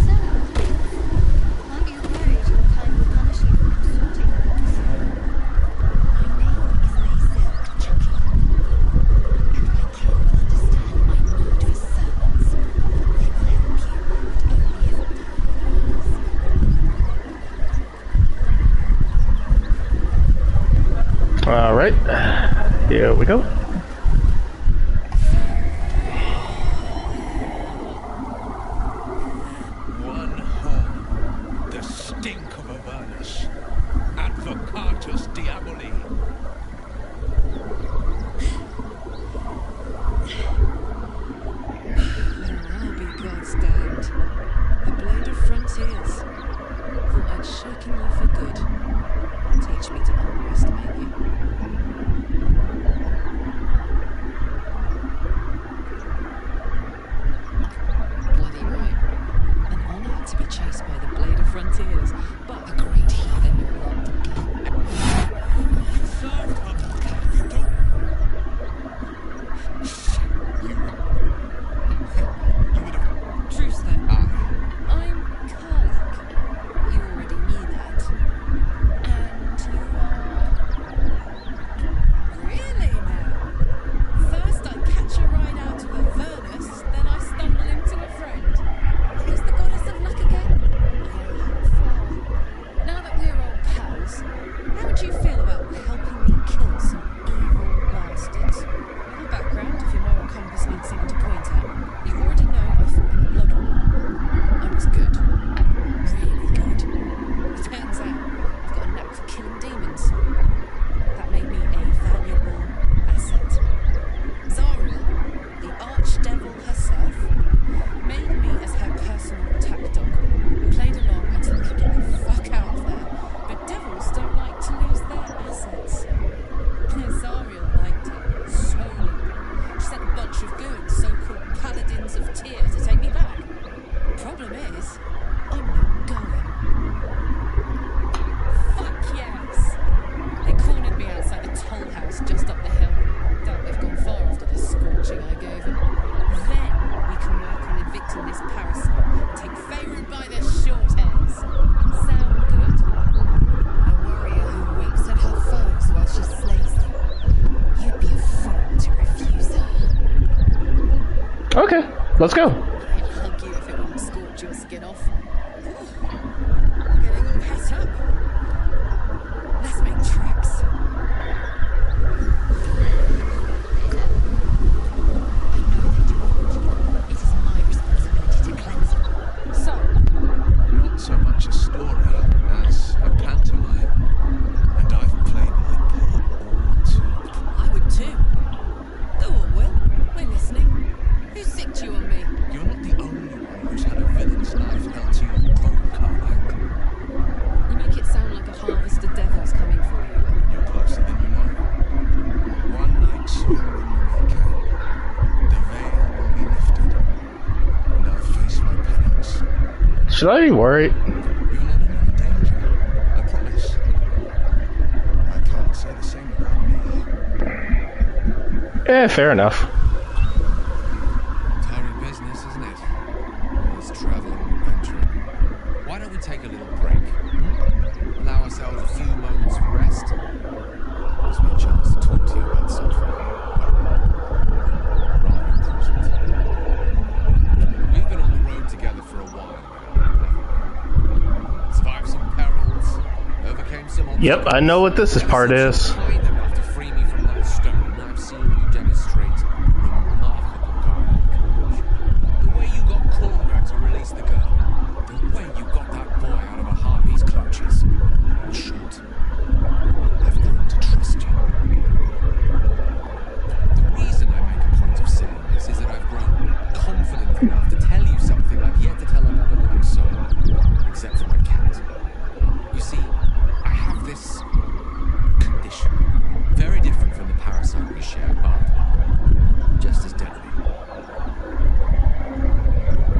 So, aren't you worried your kind will punish you for consulting us? My name is Lae'zel, Chucky. And my kin will understand my need for servants. They will help you, but only if time asks. Alright, here we go. One horn, the stink of Avernus. Advocatus Diaboli. I'll be God's damned. The blade of frontiers. Thought I'd shaken you for good. Teach me to underestimate you. Bloody right. An honor to be chased by the blade of frontiers, but a great heathen you're not. Served her. You don't. You would have. Truce then. I'm Karlak. You already knew that. And you are... Really now? First I catch a ride out of Avernus, then I stumble into a friend. Who's the goddess of luck again? Flower. Now that we're old pals, how would you feel about helping me kill some evil bastards? Little background, if your moral compass needs something to point at. You already know I fought in the Blood War. I was good. Really good. Turns out, I've got a knack for killing demons. That made me a valuable asset. Zariel, the archdevil herself, made me as her personal attack dog. We played along until we could get the fuck out of there. But devils don't like to lose their assets. Zariel liked it solely. She sent a bunch of goons, so-called paladins of Tyr, to take me back. Problem is, I'm not going. Fuck yes! They cornered me outside the toll house just up the hill. Doubt they've gone far after the scorching I gave them. Then we can work on evicting this parasite and take Faerun by the short hairs. Sound good? A warrior who weeps at her foes while she slays them. You'd be a fool to refuse her. Okay, let's go. I'd hug you if it wouldn't scorch your skin off. I'm getting all het up. Let's make tracks. I know they do hold you. It is my responsibility to cleanse them. So, Not so much a story as a pantomime. And I've played my part all too. I would too. Go on, Will. We're listening. Who sicked you on me? You're not Should I be worried? You're not in any danger. I promise. I can't say the same about me. Fair enough. Tiring business, isn't it? All this travel and adventuring. Why don't we take a little break? Allow ourselves a few moments of rest. Gives me a chance to talk to you about something. Rather important. We've been on the road together for a while now. Survived some perils, overcame some obstacles. Yep, I know what this part is. Kind enough to free me from that stone. I've seen you demonstrate remarkable courage. The way you got Corga to release the girl. The way you got that boy out of a harpy's clutches. In short, I've grown to trust you. The reason I make a point of saying this is that I've grown confident enough to tell you something I've yet to tell another living soul, except for my cat. You see, I have this condition, very different from the parasite we share, but just as deadly.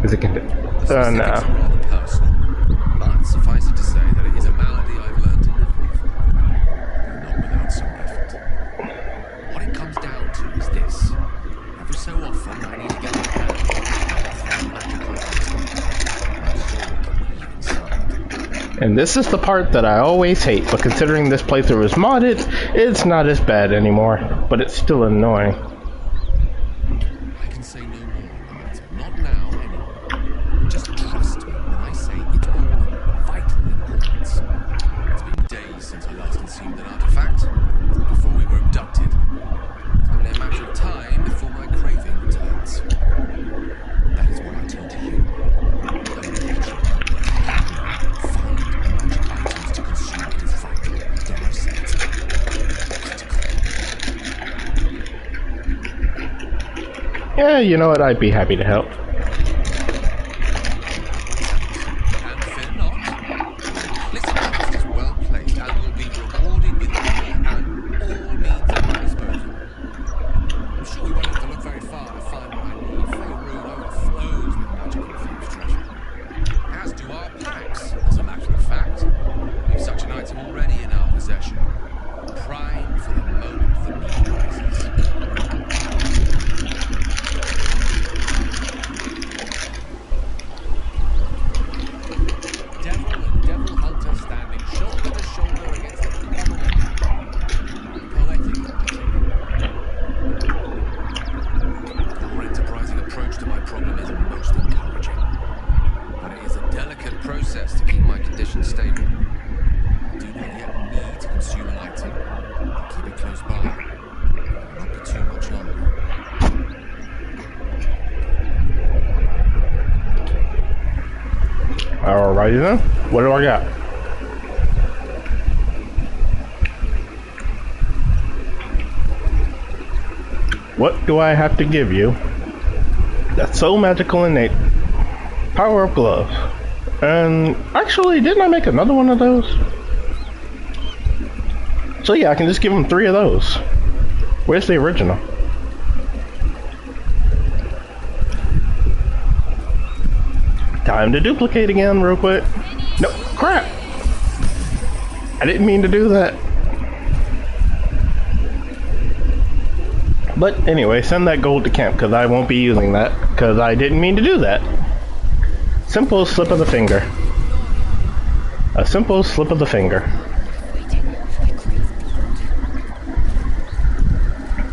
Is it The specifics are no. rather personal, but suffice it to say that it is a malady I've learned to live with, though not without some effort. What it comes down to is this. Every so often, I need to get my hands on a magical item. My soul can weave inside. And this is the part that I always hate, but considering this playthrough is modded, it's not as bad anymore. But it's still annoying. I can say no more on the matter. Not now, anyway. Just trust me when I say it's all of vital importance. It's been days since I last consumed an artifact, before we were abducted. It's only a matter of time before my craving returns. That is why I turn to you. Immediately. Find magic items to consume is vital. Dare I say it? Critical. Yeah, you know what? I'd be happy to help. And fear not. Listen, trust is well placed and will be rewarded with money and all means at my disposal. I'm sure we won't have to look very far to find what I need. Faerun overflows with magical infused treasure. As do our packs, as a matter of fact. We've such an item already in our possession. Prime for the moment the need rises. Devil and devil hunter standing shoulder to shoulder against the common enemy. Poetic, I think. Your enterprising approach to my problem is most encouraging. But it is a delicate process to keep my condition stable. I do not yet need to consume an item. I'll keep it close by. It will not be too much longer. Alrighty then. What do I got? What do I have to give you? That's so magical and innate. Power up glove. And actually, didn't I make another one of those? So yeah, I can just give him 3 of those. Where's the original? Time to duplicate again real quick. No, crap! I didn't mean to do that. But anyway, send that gold to camp, because I won't be using that, because I didn't mean to do that. Simple slip of the finger. A simple slip of the finger.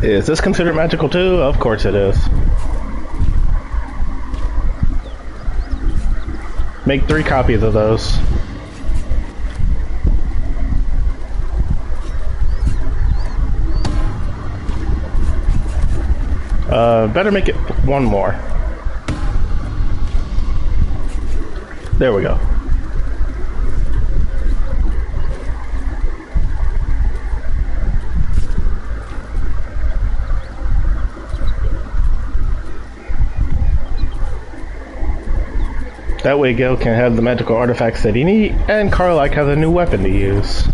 Is this considered magical too? Of course it is. Make 3 copies of those. Better make it 1 more. There we go. That way Gil can have the magical artifacts that he needs, and Karlach has a new weapon to use.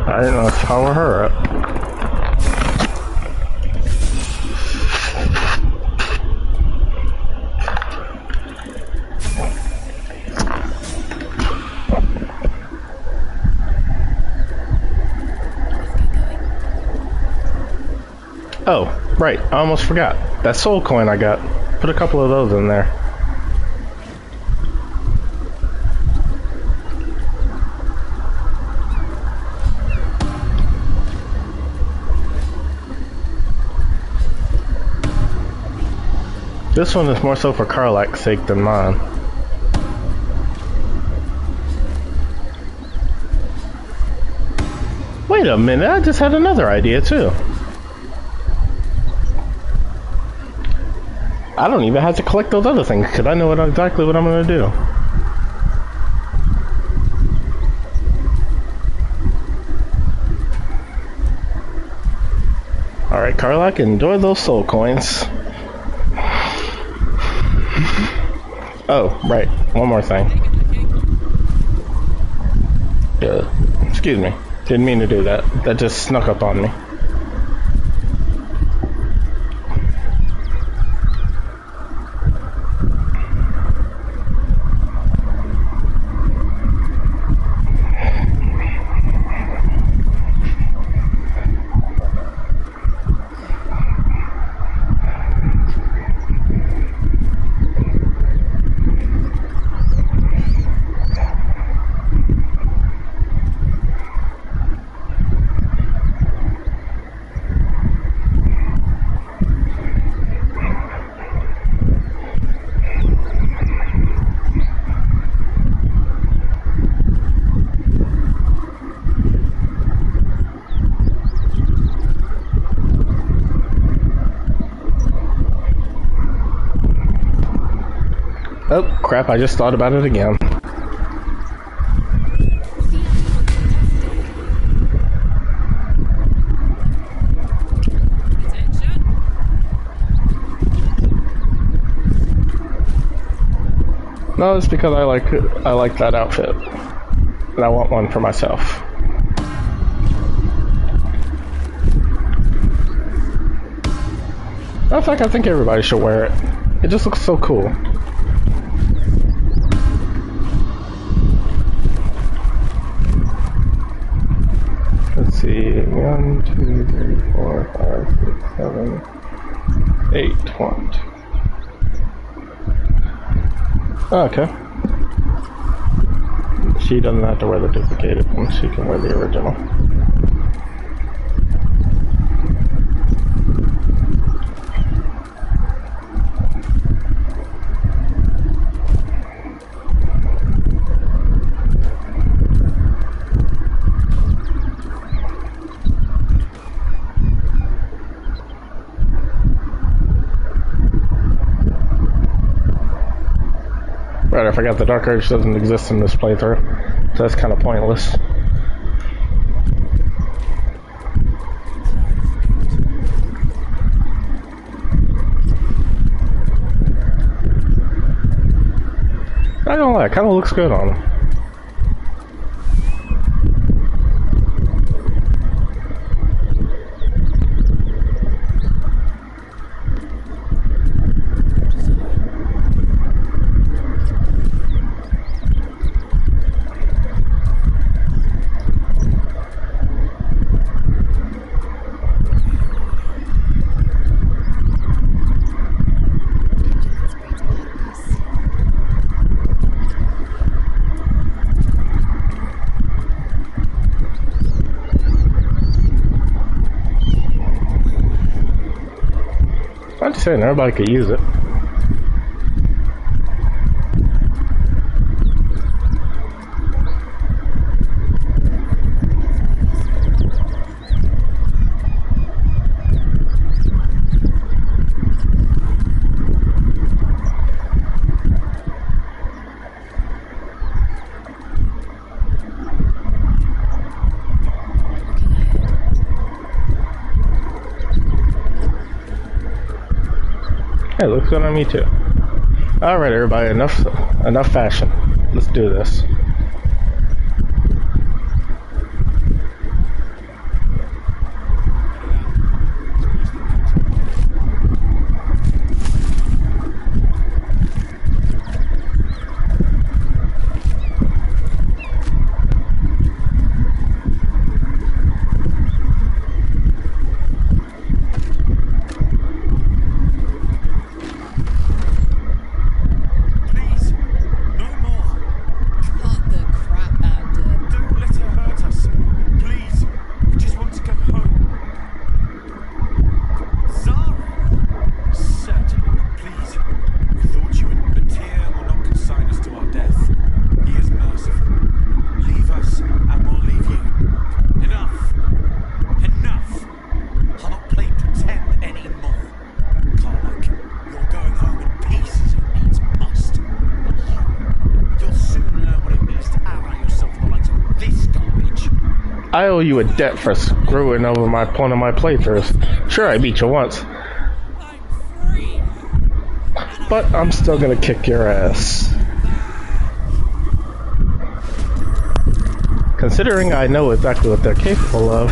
Alright, let's power her up. Oh, right, I almost forgot. That soul coin I got. Put a couple of those in there. This one is more so for Karlach's sake than mine. Wait a minute, I just had another idea too. I don't even have to collect those other things because I know exactly what I'm going to do. Alright, Karlach, enjoy those soul coins. Oh, right. One more thing. Excuse me. Didn't mean to do that. That just snuck up on me. Oh, crap, I just thought about it again. No, it's because I like that outfit. And I want one for myself. In fact, I think everybody should wear it. It just looks so cool. Let's see, 1, 2, 3, 4, 5, 6, 7, 8, 1, 2. Oh, okay. She doesn't have to wear the duplicated one, she can wear the original. Right, I forgot the Dark Urge doesn't exist in this playthrough, so that's kind of pointless. I don't know, it kind of looks good on him. I'm just saying, everybody could use it. Hey, looks good on me too. Alright everybody, enough fashion. Let's do this. I owe you a debt for screwing over one of my playthroughs. Sure, I beat you once, but I'm still gonna kick your ass. Considering I know exactly what they're capable of.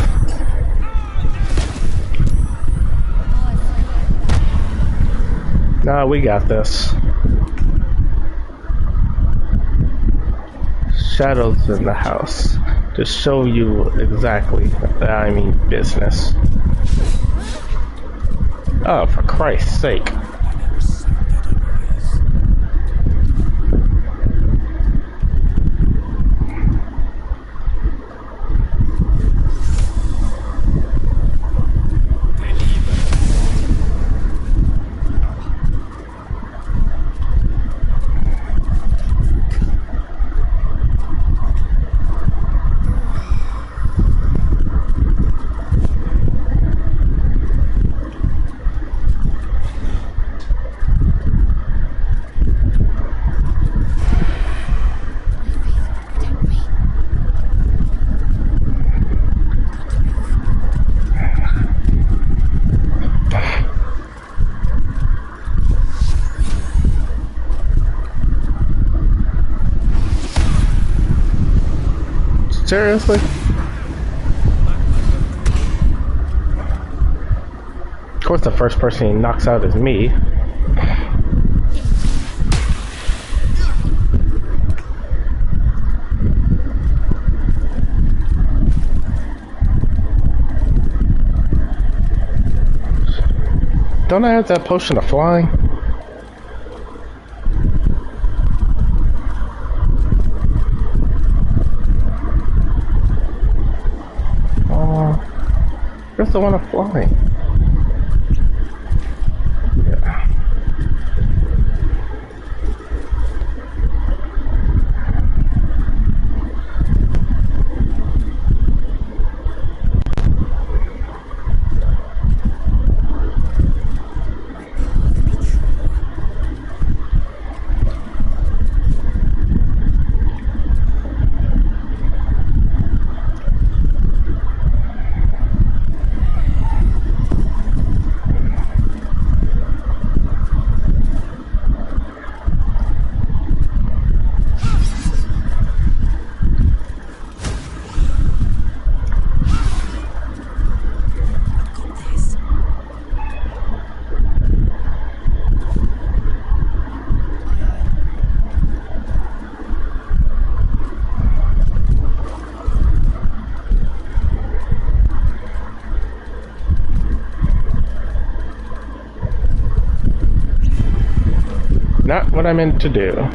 Nah, we got this. Shadows in the house to show you exactly that I mean business. Oh, for Christ's sake. Seriously? Of course the first person he knocks out is me. Don't I have that potion of flying? Where's the one of flying? Yeah. Not what I meant to do.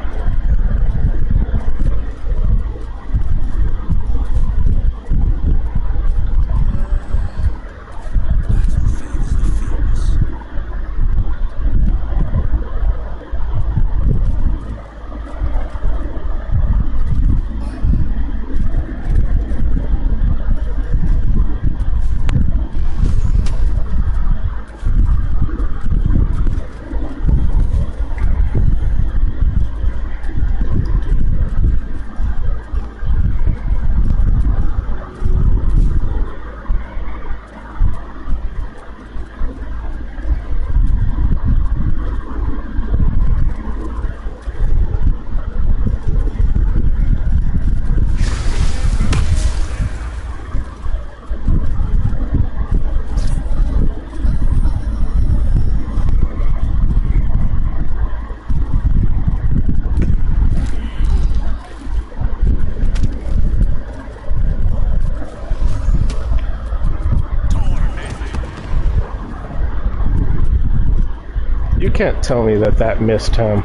You can't tell me that that missed him.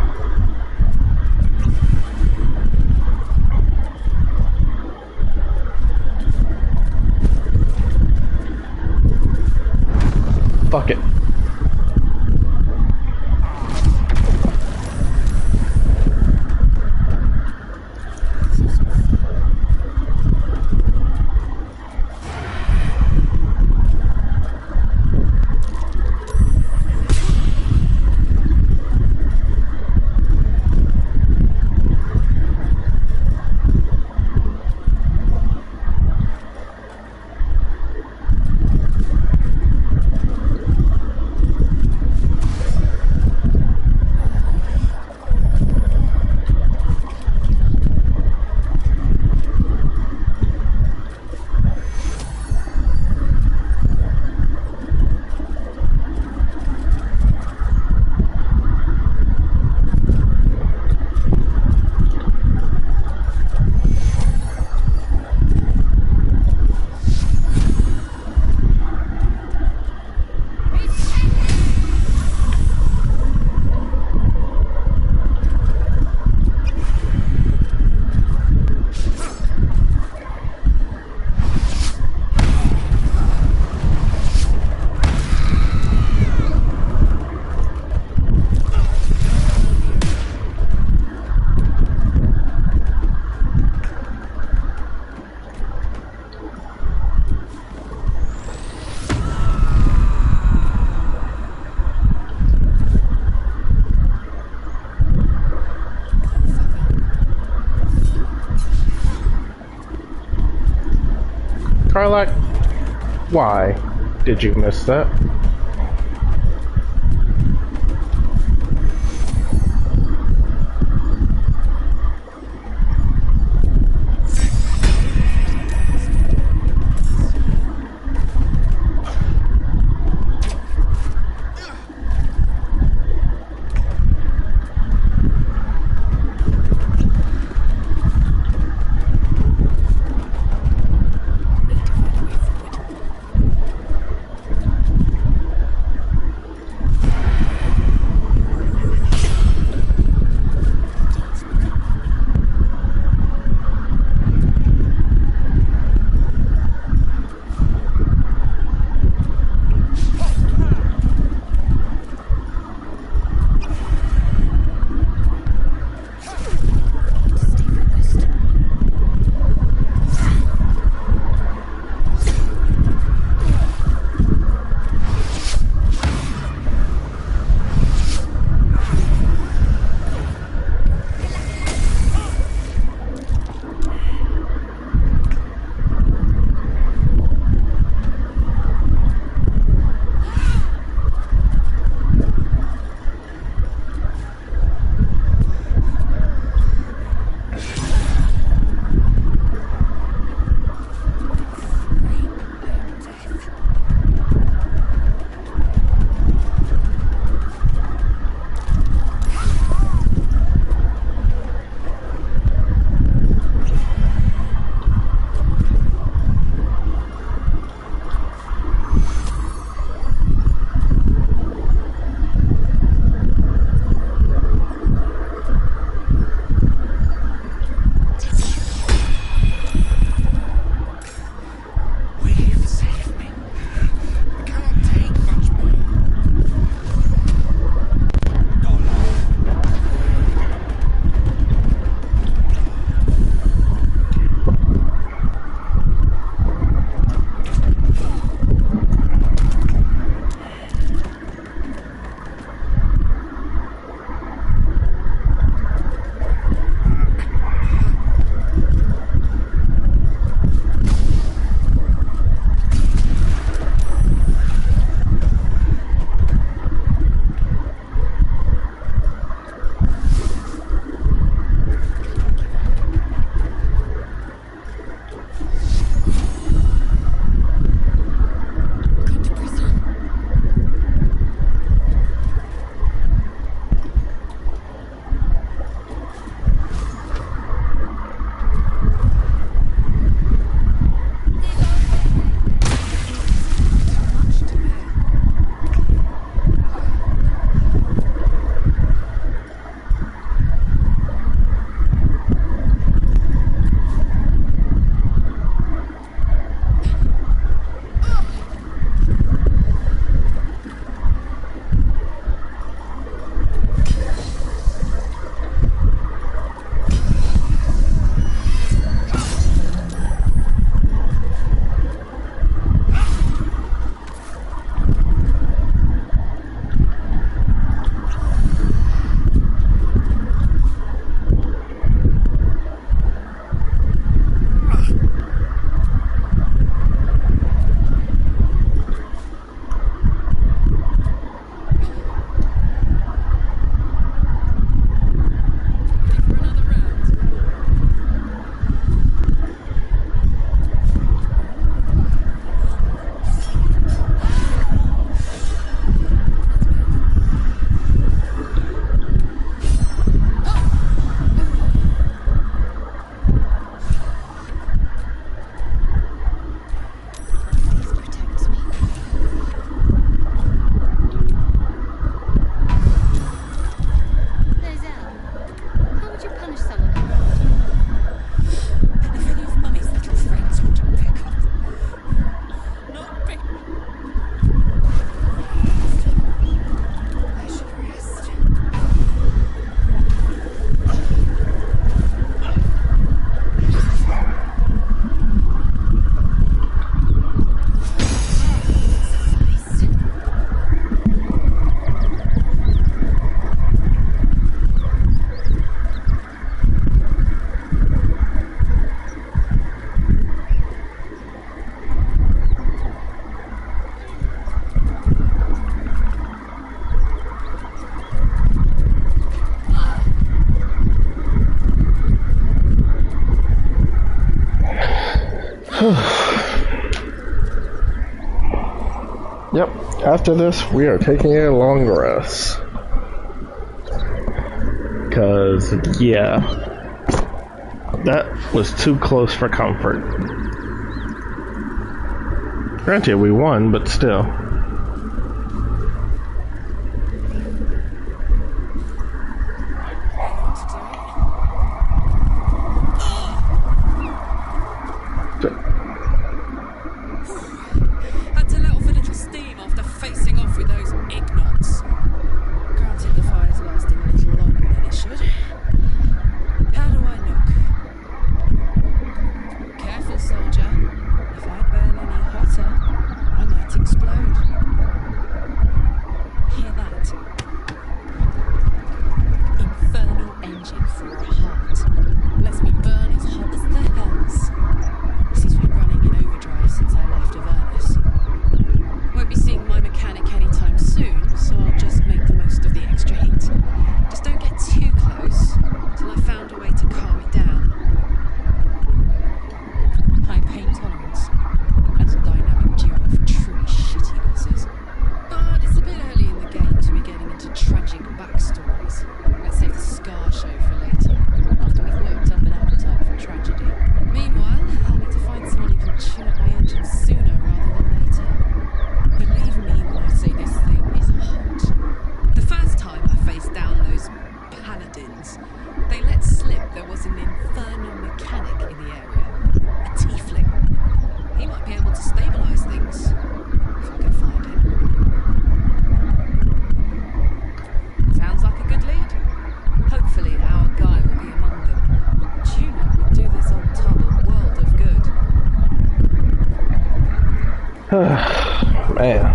Fuck it. Karlak, why did you miss that? Yep, after this, we are taking a long rest. Because, yeah, that was too close for comfort. Granted, we won, but still. Had to let off a little steam after facing off with those ignots. Granted, the fire's lasting a little longer than it should. How do I look? Careful, soldier. If I burn any hotter, I might explode. Hear that? Infernal engine for a heart. Lets me burn as hot as the hells. This has been running in overdrive since I left Avernus. Won't be seeing my mechanic anytime soon, so I'll just make the most of the extra heat. Just don't get too close till I've found a way to calm it down. High pain tolerance and a dynamic duo of truly shitty bosses. But it's a bit early in the game to be getting into tragic backstories. Let's save the scar show for later, after we've worked up an appetite for tragedy. Meanwhile, I'll need to find someone who can tune up my engine sooner rather than later. Believe me when I say this thing is hot. The first time I faced down those paladins, they let slip there was an infernal mechanic in the area. A tiefling. He might be able to stabilize things, if I can find him. Sounds like a good lead. Hopefully our guy will be among them. Tuna would do this old tub a world of good. Man.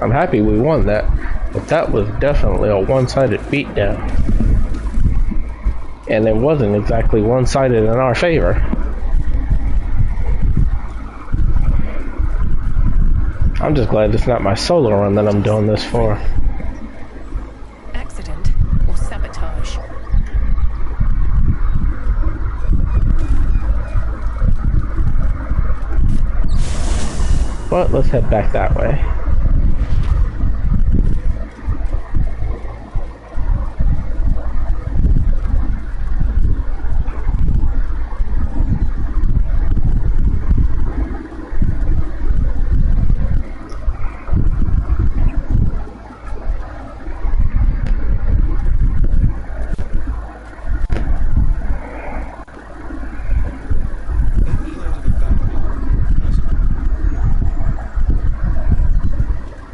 I'm happy we won that, but that was definitely a one-sided beatdown. And it wasn't exactly one-sided in our favor. I'm just glad it's not my solo run that I'm doing this for. Accident or sabotage? But let's head back that way.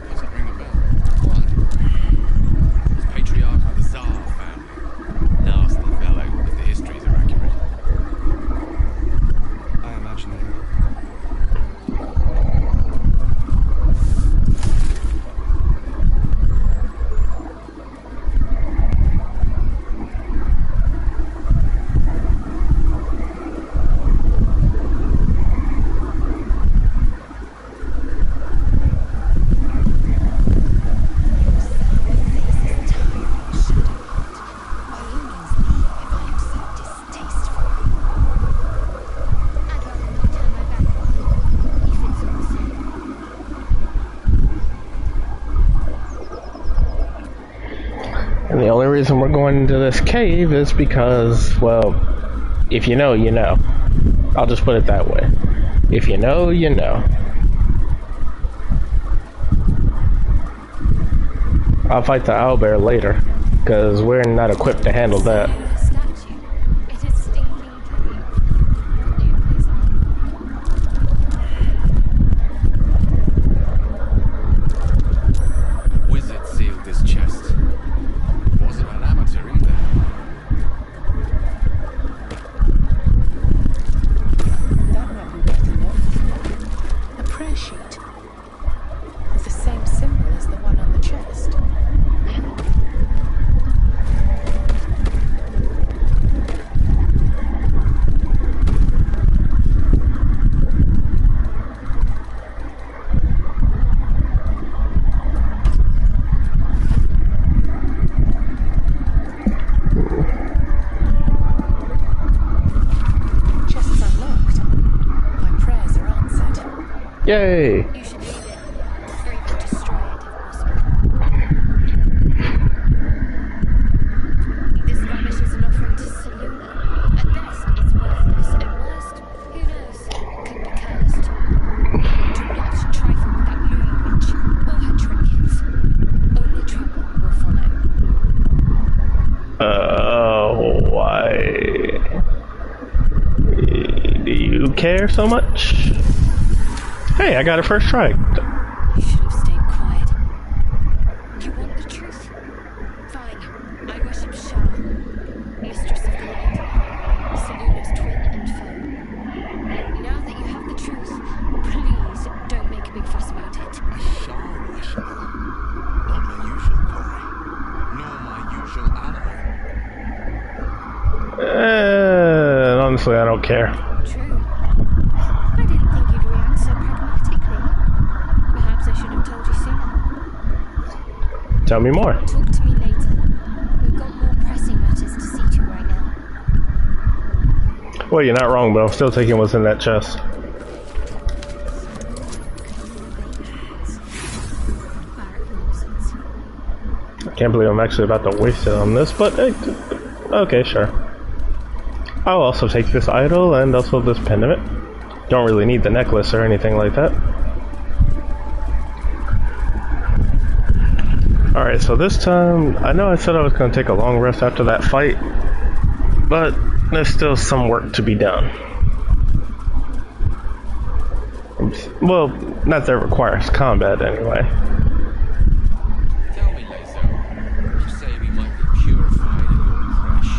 Does that ring a bell? What? It's patriarch of the Tsar family. Nasty fellow, if the histories are accurate. I imagine they are. And the only reason we're going into this cave is because, well, if you know, you know. I'll just put it that way. If you know, you know. I'll fight the owlbear later, because we're not equipped to handle that. Statue. It is stinking cave. Wizard sealed this chest. Wasn't an amateur either. That might be worth enough. A prayer sheet with the same symbol as the one on the chest. Yay! You should leave it, or even destroy it if possible. This rubbish is an offering to Seluna. At best, it's worthless. At worst, who knows? Could be cursed. Do not trifle with that moon witch or her trinkets. Only trouble will follow. Why do you care so much? Hey, I got it first try. You should have stayed quiet. You want the truth? Fine. I worship Shah, mistress of the light, Seluna's twin and foe. Now that you have the truth, please don't make a big fuss about it. A Shah worshipper. Not my usual quarry. Nor my usual ally. Honestly, I don't care. True. I didn't think you'd react so pragmatically. Perhaps I should have told you sooner. Tell me more. Talk to me later. We've got more pressing matters to see to right now. Well, you're not wrong, but I'm still taking what's in that chest. I can't believe I'm actually about to waste it on this, but okay, sure. I'll also take this idol and also this pendant. Don't really need the necklace or anything like that. Alright, so this time, I know I said I was going to take a long rest after that fight, but there's still some work to be done. Well, not that it requires combat anyway. Tell me, Lae'zel, you say we might be purified in your flesh.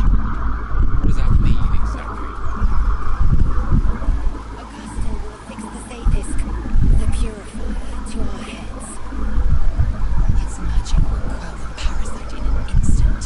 What does that mean exactly? Augusta will fix the Zaithisk, the purifier, to our heads. Its magic will quell the parasite in an instant.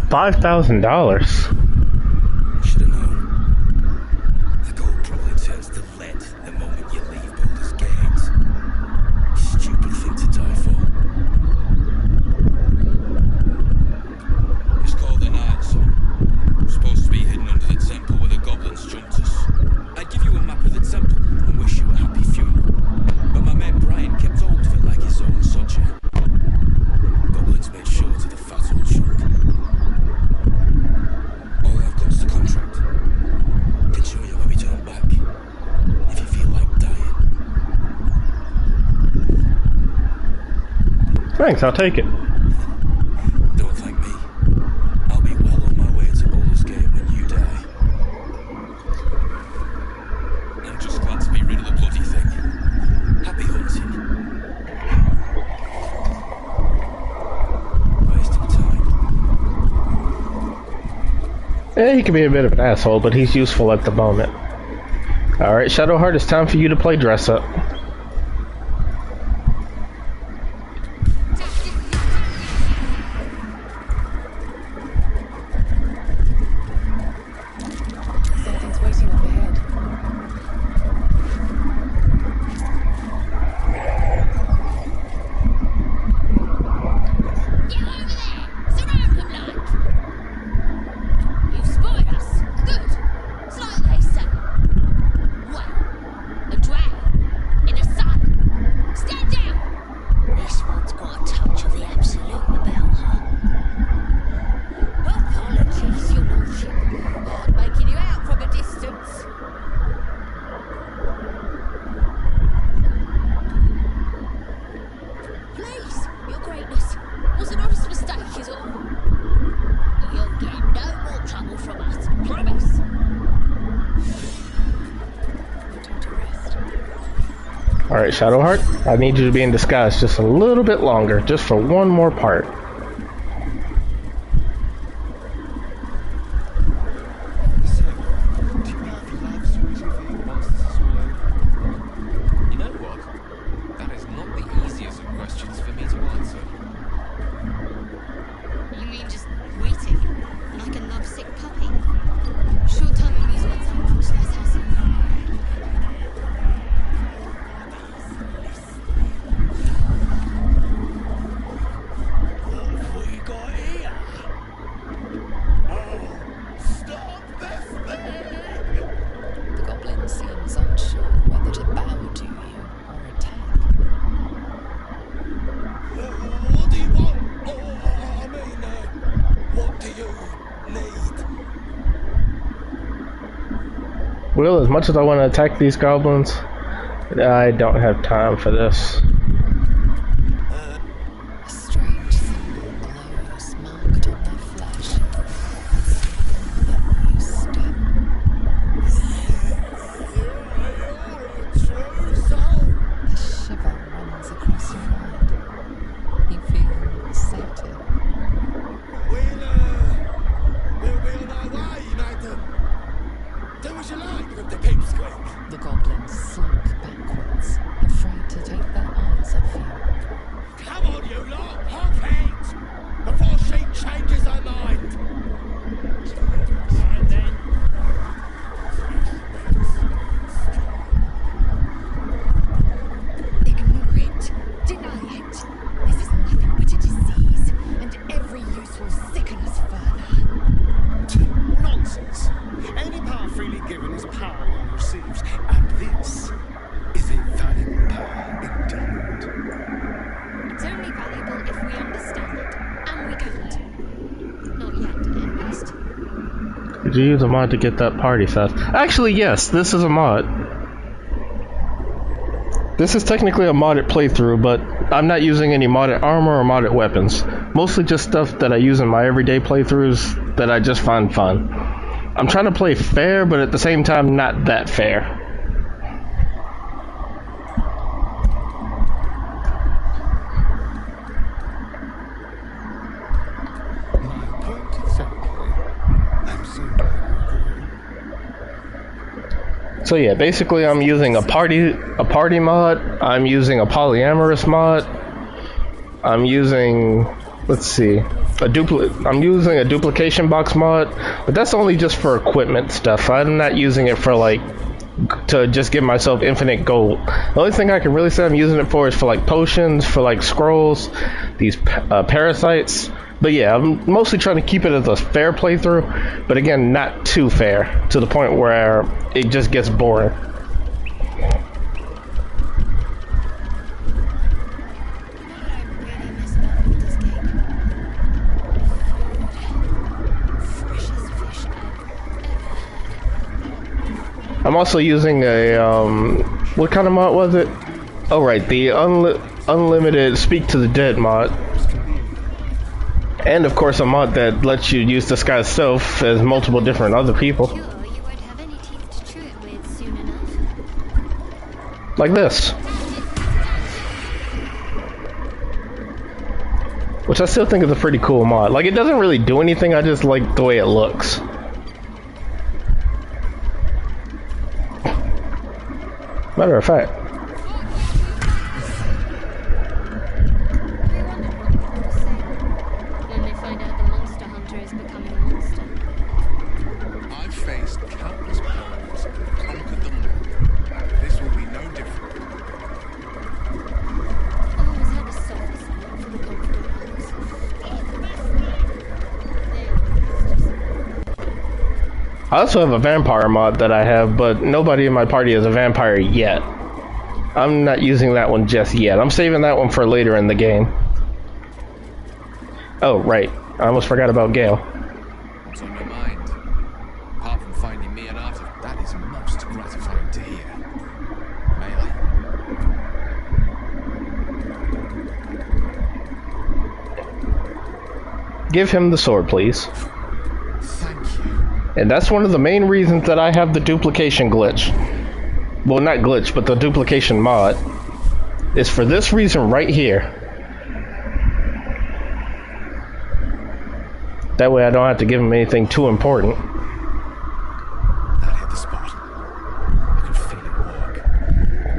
$5,000. Should have known. The gold probably turns to lead the moment you leave Baldur's Gate. Stupid thing to die for. It's called the Night Song. Supposed to be hidden under the temple where the goblins jumped us. I'd give you a map of the temple and wish you a happy funeral. But my mate Brian kept hold of it like his own sojourn. Goblins made sure to the fat old chunk. All I've got's the contract. Can show you where we turn back. If you feel like dying. Thanks, I'll take it. Don't thank me. I'll be well on my way to Baldur's Gate when you die. I'm just glad to be rid of the bloody thing. Happy hunting. Wasting time. Yeah, he can be a bit of an asshole, but he's useful at the moment. Alright, Shadowheart, it's time for you to play dress up. Something's waiting up ahead. Shadowheart, I need you to be in disguise just a little bit longer, just for one more part. So, do you have labs waiting for you once this is all over? You know what? That is not the easiest of questions for me to answer. You mean just waiting? Like a lovesick puppy? Short-term amusements are much less hassle. What have we got here? Oh, stop this thing! The goblin seems unsure whether to bow to you or attack. What do you want? Oh, I mean, what do you need? Well, as much as I want to attack these goblins, I don't have time for this. A strange symbol glows marked on their flesh. Then you step. You're a true soul. A shiver runs across your mind. You feel accepted. We'll be on our way, madam. Do as you like with the pipsqueak. The goblins slunk backwards, afraid to take their eyes off you. Come on, you lot, hop it! Before she changes her mind. And then Ignore it. Deny it. This is nothing but a disease, and every use will sicken us further. Nonsense. Any power freely given is power well received, and this is a valuable power indeed. It's only valuable if we understand it, and we don't. Not yet, at least. Did you use a mod to get that party fast? Actually, yes, this is a mod. This is technically a modded playthrough, but I'm not using any modded armor or modded weapons. Mostly just stuff that I use in my everyday playthroughs that I just find fun. I'm trying to play fair, but at the same time, not that fair. My point exactly. I'm so glad you agree. So yeah, basically I'm using a party mod, I'm using a polyamorous mod, I'm using, let's see, I'm using a duplication box mod, but that's only just for equipment stuff. I'm not using it for like to just give myself infinite gold. The only thing I can really say I'm using it for is for like potions, for like scrolls, these parasites. But yeah, I'm mostly trying to keep it as a fair playthrough, but again, not too fair to the point where it just gets boring. I'm also using a, what kind of mod was it? Oh right, the unlimited Speak to the Dead mod. And of course a mod that lets you use disguise self as multiple different other people. Sure, you won't have any teeth to chew it with soon enough. Like this. Which I still think is a pretty cool mod. Like, it doesn't really do anything, I just like the way it looks. Matter of fact. When they find out the monster hunter is becoming a monster. I've faced countless perils and conquered them all. This will be no different. I've always had a soft spot for the confident ones. I also have a vampire mod that I have, but nobody in my party is a vampire yet. I'm not using that one just yet. I'm saving that one for later in the game. Oh, right. I almost forgot about Gale. What's on your mind? Apart from finding me an artifact, that is most gratifying to hear. May I? Give him the sword, please. Thank you. And that's one of the main reasons that I have the duplication glitch. Well, not glitch, but the duplication mod. is for this reason right here. That way I don't have to give him anything too important. That hit the spot. I could feel it work.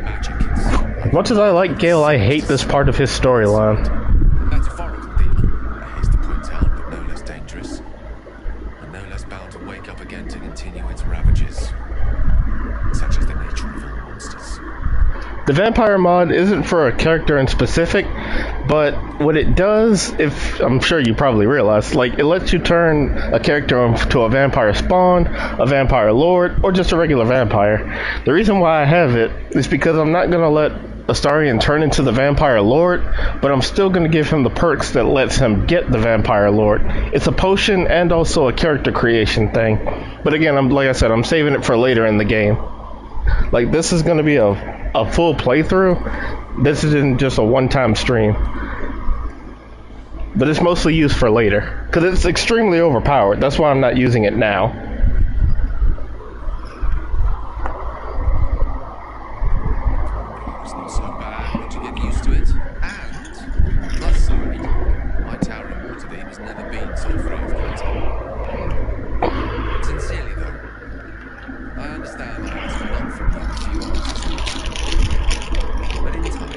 Magic inside. As much as I like Gale, I hate this part of his storyline. Metaphorical deal. Here's the point out, but no less dangerous. And no less bound to wake up again to continue its ravages. Such is the nature of all monsters. The vampire mod isn't for a character in specific, but what it does, if I'm sure you probably realize, like it lets you turn a character into a vampire spawn, a vampire lord, or just a regular vampire. The reason why I have it is because I'm not gonna let Astarion turn into the vampire lord, but I'm still gonna give him the perks that lets him get the vampire lord. It's a potion and also a character creation thing. But again, like I said, I'm saving it for later in the game. Like this is gonna be a full playthrough. This isn't just a one-time stream. But it's mostly used for later. Because it's extremely overpowered. That's why I'm not using it now. It's not so bad once you get used to it. And, plus side, my tower in Waterdeep has never been so free of content. Sincerely though, I understand that it's not from the few artists. But in time,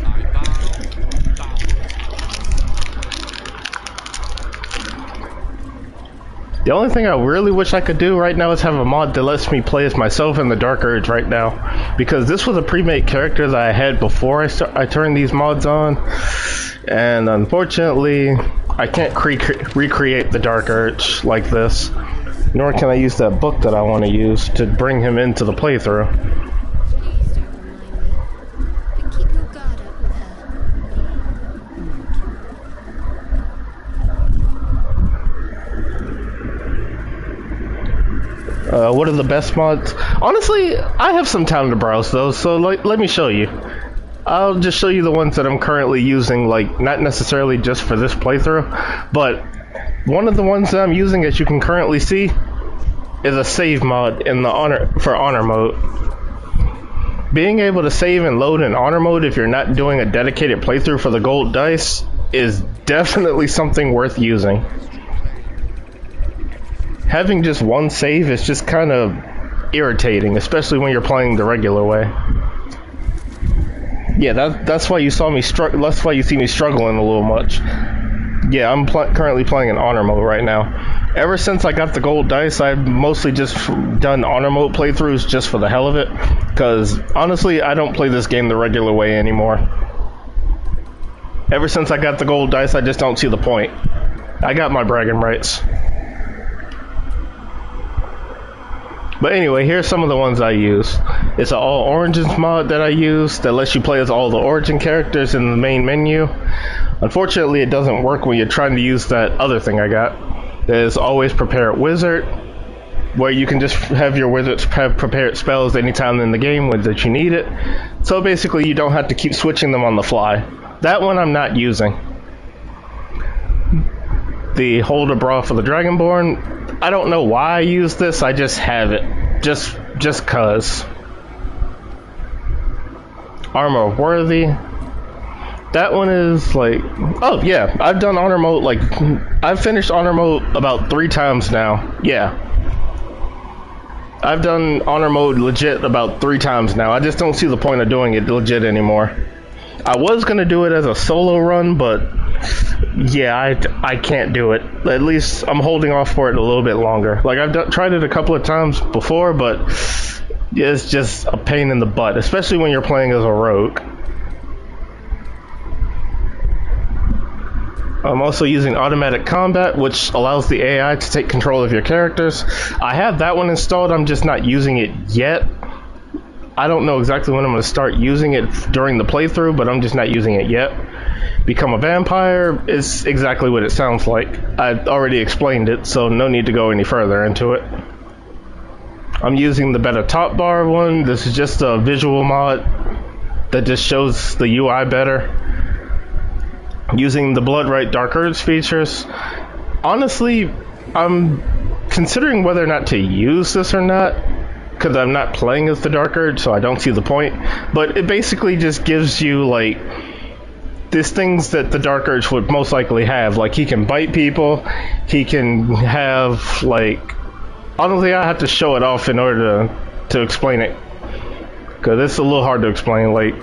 I bow down. The only thing I really wish I could do right now is have a mod that lets me play as myself in the Dark Urge right now. Because this was a pre-made character that I had before I turned these mods on. And unfortunately, I can't recreate the Dark Urge like this. Nor can I use that book that I want to use to bring him into the playthrough. Please don't remind me. But keep your guard up with her. What are the best mods? Honestly, I have some time to browse those, so let me show you. I'll just show you the ones that I'm currently using, like, not necessarily just for this playthrough, but one of the ones that I'm using, as you can currently see, is a save mod in the honor mode. Being able to save and load in honor mode if you're not doing a dedicated playthrough for the gold dice is definitely something worth using. Having just one save is just kind of irritating, especially when you're playing the regular way. Yeah, that's why you saw me that's why you see me struggling a little much. Yeah, I'm currently playing in honor mode right now. Ever since I got the gold dice, I've mostly just done honor mode playthroughs just for the hell of it. Because honestly, I don't play this game the regular way anymore. Ever since I got the gold dice, I just don't see the point. I got my bragging rights. But anyway, here's some of the ones I use. It's an all origins mod that I use that lets you play as all the origin characters in the main menu. Unfortunately, it doesn't work when you're trying to use that other thing I got. There's always prepared wizard, where you can just have your wizards have prepared spells anytime in the game that you need it. So basically, you don't have to keep switching them on the fly. That one I'm not using. The Holder Brawl for the Dragonborn. I don't know why I use this, I just have it. Just cuz. Armor Worthy. That one is like... Oh, yeah. I've done honor mode, like... I've finished honor mode about 3 times now. Yeah. I've done honor mode legit about 3 times now. I just don't see the point of doing it legit anymore. I was going to do it as a solo run, but... Yeah, I can't do it. At least I'm holding off for it a little bit longer. Like, I've tried it a couple of times before, but it's just a pain in the butt, especially when you're playing as a rogue. I'm also using automatic combat, which allows the AI to take control of your characters. I have that one installed, I'm just not using it yet. I don't know exactly when I'm going to start using it during the playthrough, but I'm just not using it yet. Become a vampire is exactly what it sounds like. I already explained it, so no need to go any further into it. I'm using the better top bar one. This is just a visual mod that just shows the UI better. Using the Bloodright Dark Urge features. Honestly, I'm considering whether or not to use this or not. because I'm not playing as the Dark Urge, so I don't see the point. But it basically just gives you, like, these things that the Dark Urge would most likely have. Like, he can bite people, he can have, like... Honestly, I have to show it off in order to explain it. Because it's a little hard to explain, like...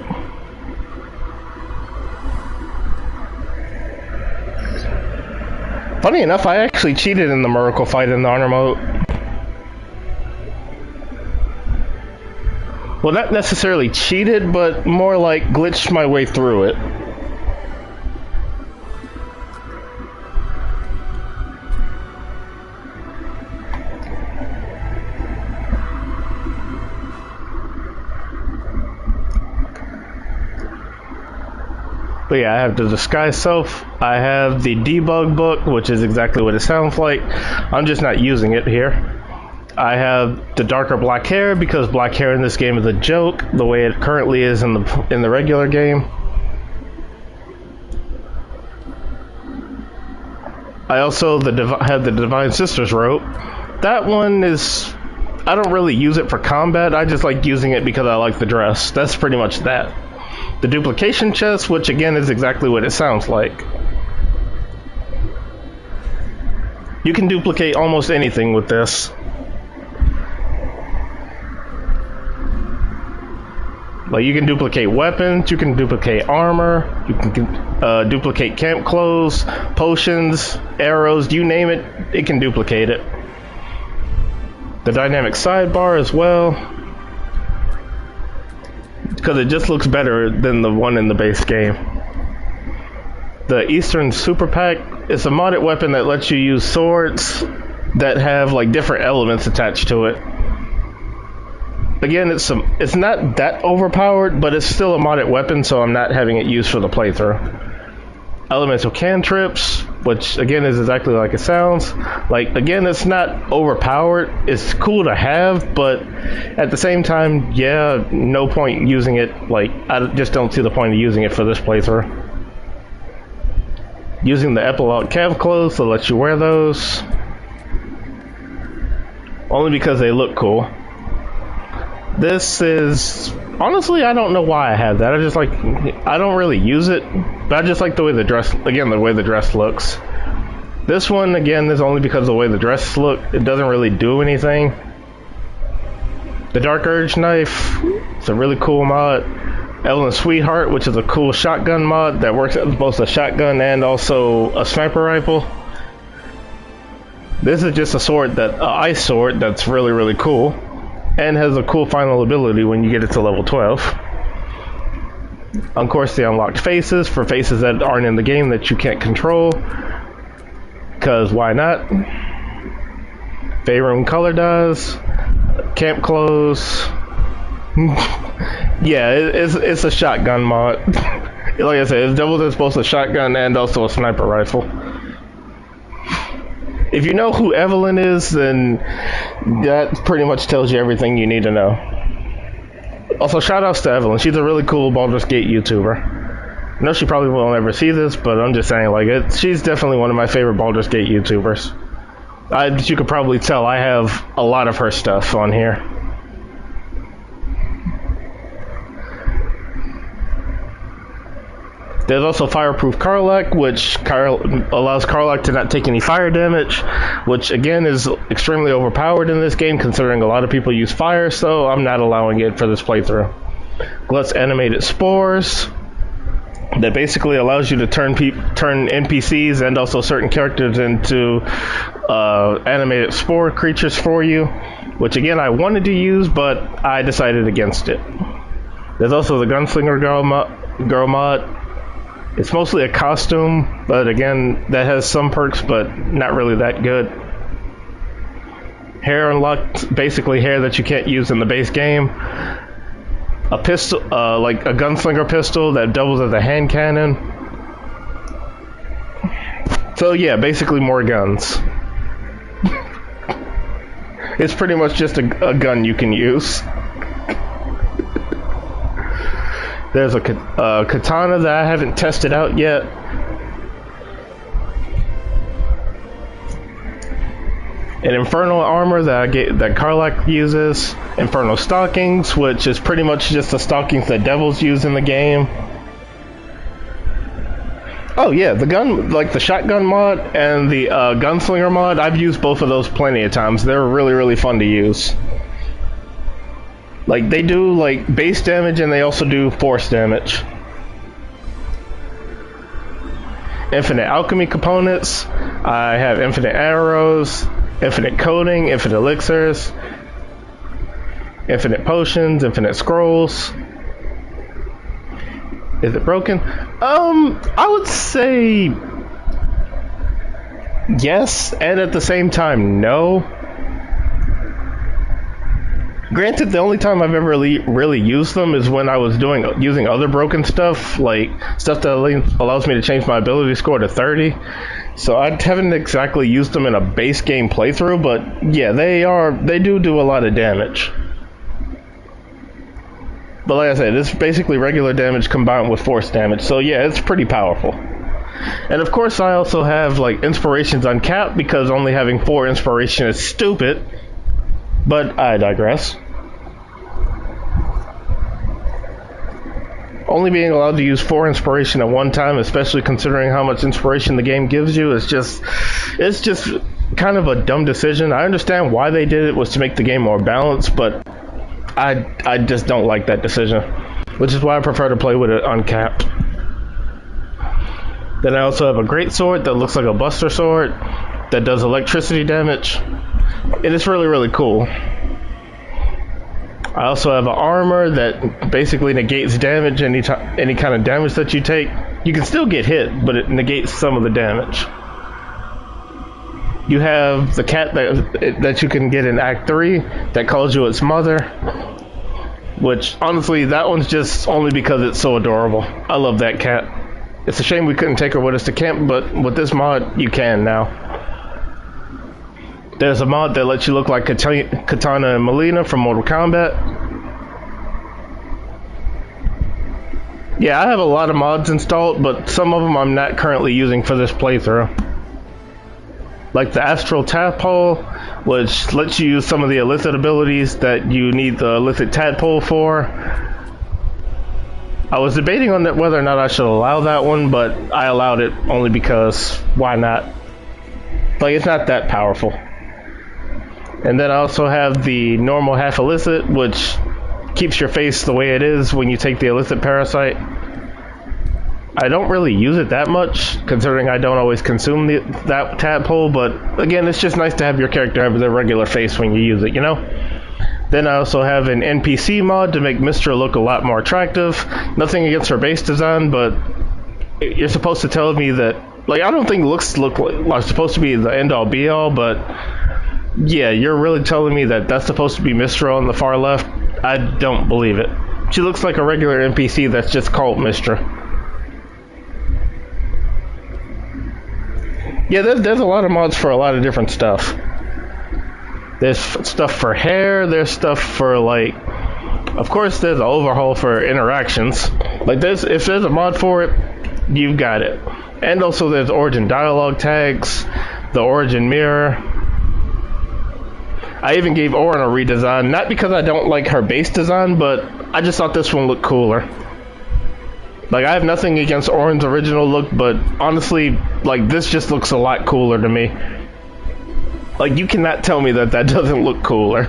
Funny enough, I actually cheated in the Miracle fight in the honor mode. Well, not necessarily cheated, but more like glitched my way through it. But yeah, I have the Disguise Self, I have the Debug Book, which is exactly what it sounds like. I'm just not using it here. I have the darker black hair, because black hair in this game is a joke, the way it currently is in the regular game. I also have the Divine Sisters rope. That one is... I don't really use it for combat, I just like using it because I like the dress. That's pretty much that. The duplication chest, which again is exactly what it sounds like. You can duplicate almost anything with this. Like, you can duplicate weapons, you can duplicate armor, you can duplicate camp clothes, potions, arrows, you name it, it can duplicate it. The dynamic sidebar as well, because it just looks better than the one in the base game. The Eastern Super Pack is a modded weapon that lets you use swords that have like different elements attached to it. Again, it's not that overpowered, but it's still a modded weapon, so I'm not having it used for the playthrough. Elemental cantrips, which again is exactly like it sounds. Like, again, it's not overpowered. It's cool to have, but at the same time, yeah, no point using it. Like, I just don't see the point of using it for this playthrough. Using the epilogue cav clothes to let you wear those. Only because they look cool. This is... Honestly, I don't know why I have that. I don't really use it, but I just like the way the dress... Again, the way the dress looks. This one, again, is only because of the way the dress look. It doesn't really do anything. The Dark Urge knife, it's a really cool mod. Evelyn's Sweetheart, which is a cool shotgun mod that works as both a shotgun and also a sniper rifle. This is just a sword, an ice sword, that's really, really cool. And has a cool final ability when you get it to level 12. Of course, the unlocked faces, for faces that aren't in the game that you can't control. Because why not? Faerun color dyes, camp clothes. Yeah, it's a shotgun mod. Like I said, it's doubled as both a shotgun and also a sniper rifle. If you know who Evelyn is, then that pretty much tells you everything you need to know. Also, shout outs to Evelyn. She's a really cool Baldur's Gate YouTuber. I know she probably won't ever see this, but I'm just saying, like, she's definitely one of my favorite Baldur's Gate YouTubers. As you could probably tell, I have a lot of her stuff on here. There's also Fireproof Karlach, which allows Karlach to not take any fire damage, which again is extremely overpowered in this game considering a lot of people use fire, so I'm not allowing it for this playthrough. Glut's Animated Spores, that basically allows you to turn NPCs and also certain characters into animated spore creatures for you, which again I wanted to use, but I decided against it. There's also the Gunslinger Girl mod. It's mostly a costume, but again, that has some perks, but not really that good. Hair unlocked, basically hair that you can't use in the base game. A pistol, like a gunslinger pistol that doubles as a hand cannon. So yeah, basically more guns. It's pretty much just a gun you can use. There's a katana that I haven't tested out yet. an infernal armor that Karlach uses, infernal stockings, which is pretty much just the stockings that devils use in the game. Oh yeah, the gun, like the shotgun mod and the gunslinger mod, I've used both of those plenty of times. They're really, really fun to use. Like, they do like base damage and they also do force damage. Infinite alchemy components. I have infinite arrows, infinite coding, infinite elixirs, infinite potions, infinite scrolls. Is it broken? I would say yes, and at the same time, no. Granted, the only time I've ever really used them is when I was using other broken stuff, like stuff that allows me to change my ability score to 30. So I haven't exactly used them in a base game playthrough, but yeah, they do a lot of damage. But like I said, it's basically regular damage combined with force damage, so yeah, it's pretty powerful. And of course, I also have like inspirations uncapped because only having 4 inspiration is stupid. But I digress. Only being allowed to use 4 inspiration at one time, especially considering how much inspiration the game gives you, it's just kind of a dumb decision. I understand why they did it was to make the game more balanced, but I just don't like that decision, which is why I prefer to play with it uncapped. Then I also have a great sword that looks like a buster sword that does electricity damage. And it's really, really cool. I also have an armor that basically negates damage, any kind of damage that you take. You can still get hit, but it negates some of the damage. You have the cat that you can get in Act 3 that calls you its mother. Which, honestly, that one's just only because it's so adorable. I love that cat. It's a shame we couldn't take her with us to camp, but with this mod, you can now. There's a mod that lets you look like Katana and Melina from Mortal Kombat. Yeah, I have a lot of mods installed, but some of them I'm not currently using for this playthrough. Like the Astral Tadpole, which lets you use some of the illicit abilities that you need the illicit tadpole for. I was debating on that whether or not I should allow that one, but I allowed it only because why not? Like, it's not that powerful. And then I also have the normal half illicit, which keeps your face the way it is when you take the illicit parasite. I don't really use it that much, considering I don't always consume that tadpole, but again, it's just nice to have your character have their regular face when you use it, you know? Then I also have an NPC mod to make Mystra look a lot more attractive. Nothing against her base design, but you're supposed to tell me that, like, I don't think looks are supposed to be the end-all be-all, but yeah, you're really telling me that that's supposed to be Mystra on the far left? I don't believe it. She looks like a regular NPC that's just called Mystra. Yeah, there's a lot of mods for a lot of different stuff. There's stuff for hair, there's stuff for, like, of course there's an overhaul for interactions. Like, if there's a mod for it, you've got it. And also there's origin dialogue tags, the origin mirror. I even gave Orin a redesign, not because I don't like her base design, but I just thought this one looked cooler. Like, I have nothing against Orin's original look, but honestly, like, this just looks a lot cooler to me. Like, you cannot tell me that that doesn't look cooler.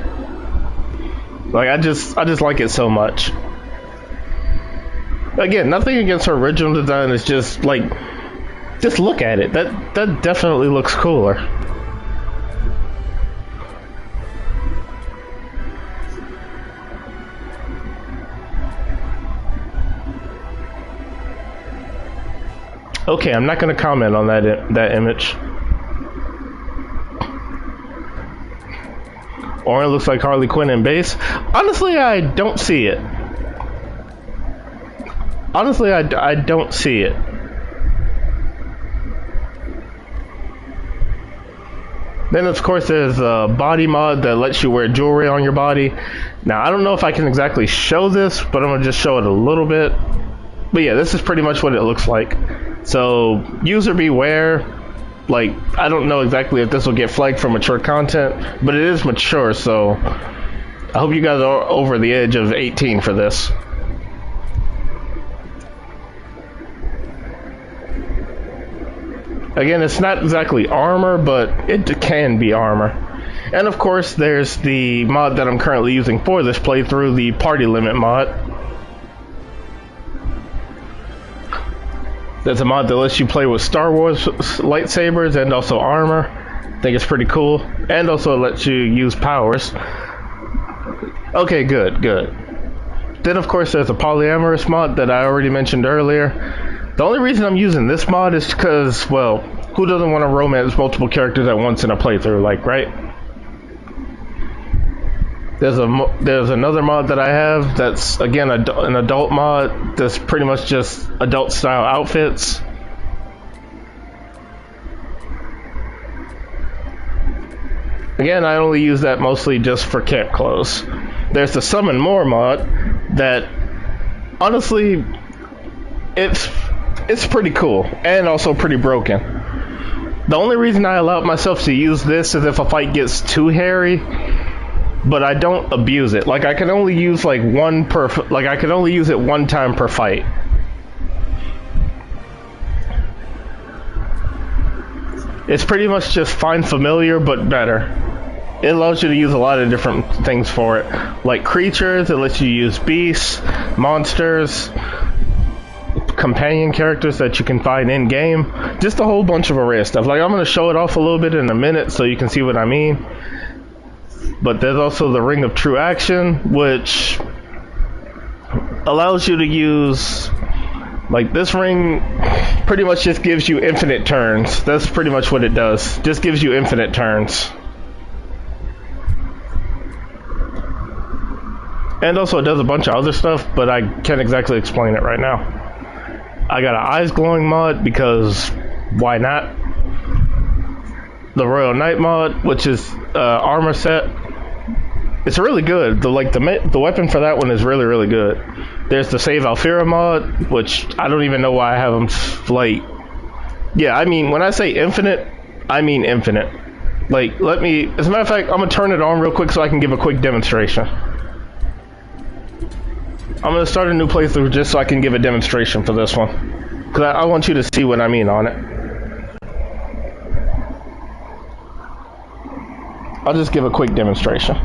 Like, I just like it so much. Again, nothing against her original design, it's just, like, just look at it. That definitely looks cooler. Okay, I'm not going to comment on that image. Orin looks like Harley Quinn in base. Honestly, I don't see it. Honestly, I don't see it. Then, of course, there's a body mod that lets you wear jewelry on your body. Now, I don't know if I can exactly show this, but I'm going to just show it a little bit. But yeah, this is pretty much what it looks like. So, user beware. like, I don't know exactly if this will get flagged for mature content, but it is mature, so I hope you guys are over the edge of 18 for this. Again, it's not exactly armor, but it can be armor. And of course, there's the mod that I'm currently using for this playthrough, the party limit mod. There's a mod that lets you play with Star Wars lightsabers and also armor. I think it's pretty cool. And also lets you use powers. Okay, good. Then of course there's a polyamorous mod that I already mentioned earlier. The only reason I'm using this mod is because, well, who doesn't want to romance multiple characters at once in a playthrough, like, right? There's another mod that I have that's, again, an adult mod that's pretty much just adult style outfits. Again, I only use that mostly just for camp clothes. There's the Summon More mod that, honestly, it's pretty cool and also pretty broken. The only reason I allowed myself to use this is if a fight gets too hairy, but I don't abuse it. Like, I can only use like I can only use it one time per fight. It's pretty much just find familiar but better. It allows you to use a lot of different things for it, like creatures. It lets you use beasts, monsters, companion characters that you can find in game, just a whole bunch of array of stuff. Like, I'm going to show it off a little bit in a minute so you can see what I mean. But there's also the Ring of True Action, which allows you to use, like, this ring pretty much just gives you infinite turns. That's pretty much what it does. Just gives you infinite turns. And also it does a bunch of other stuff, but I can't exactly explain it right now. I got an eyes glowing mod because why not? The Royal Knight mod, which is armor set. It's really good. The weapon for that one is really, really good. There's the Save Alfira mod, which I don't even know why I have them, like, yeah, I mean, when I say infinite, I mean infinite. Like, as a matter of fact, I'm gonna turn it on real quick so I can give a quick demonstration. I'm going to start a new playthrough just so I can give a demonstration for this one. Because I want you to see what I mean on it. I'll just give a quick demonstration.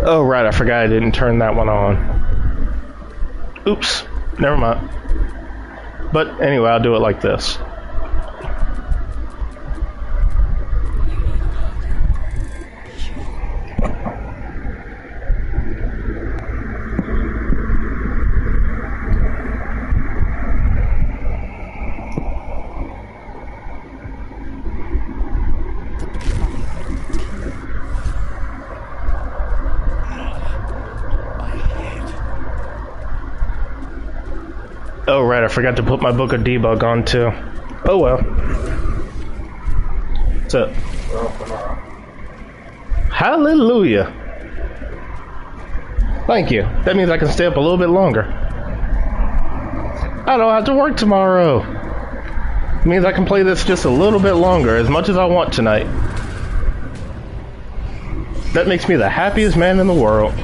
Oh, right, I forgot I didn't turn that one on. Oops, never mind. But anyway, I'll do it like this. Oh, right, I forgot to put my Book of Debug on, too. Oh, well. What's up? Hallelujah. Thank you. That means I can stay up a little bit longer. I don't have to work tomorrow. It means I can play this just a little bit longer, as much as I want tonight. That makes me the happiest man in the world.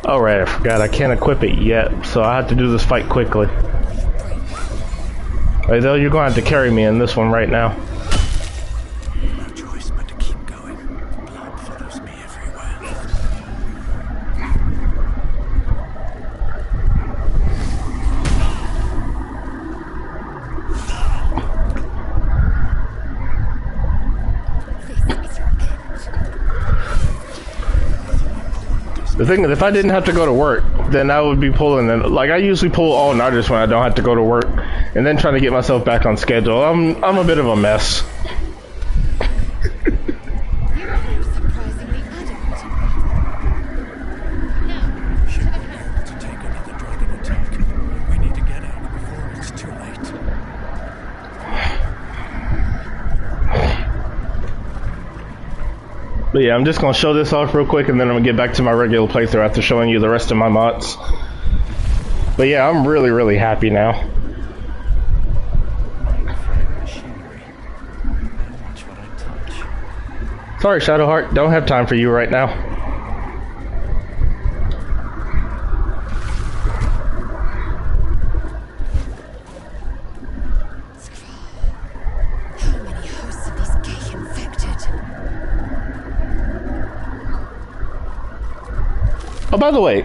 Alright, I forgot I can't equip it yet, so I have to do this fight quickly. Lae'zel, you're going to have to carry me in this one right now. No choice but to keep going. Blood follows me everywhere. This is your end. thing is, if I didn't have to go to work, then I would be pulling in. Like, I usually pull all-nighters when I don't have to go to work, and then trying to get myself back on schedule. I'm a bit of a mess. Surprisingly adequate. Now, to the house. To take another dragon attack. We need to get out before it's too late. But yeah, I'm just going to show this off real quick, and then I'm going to get back to my regular playthrough after showing you the rest of my mods. But yeah, I'm really, really happy now. Machinery. Now watch what I touch. Sorry, Shadowheart, don't have time for you right now. How many hosts of these gay infected? Oh, by the way,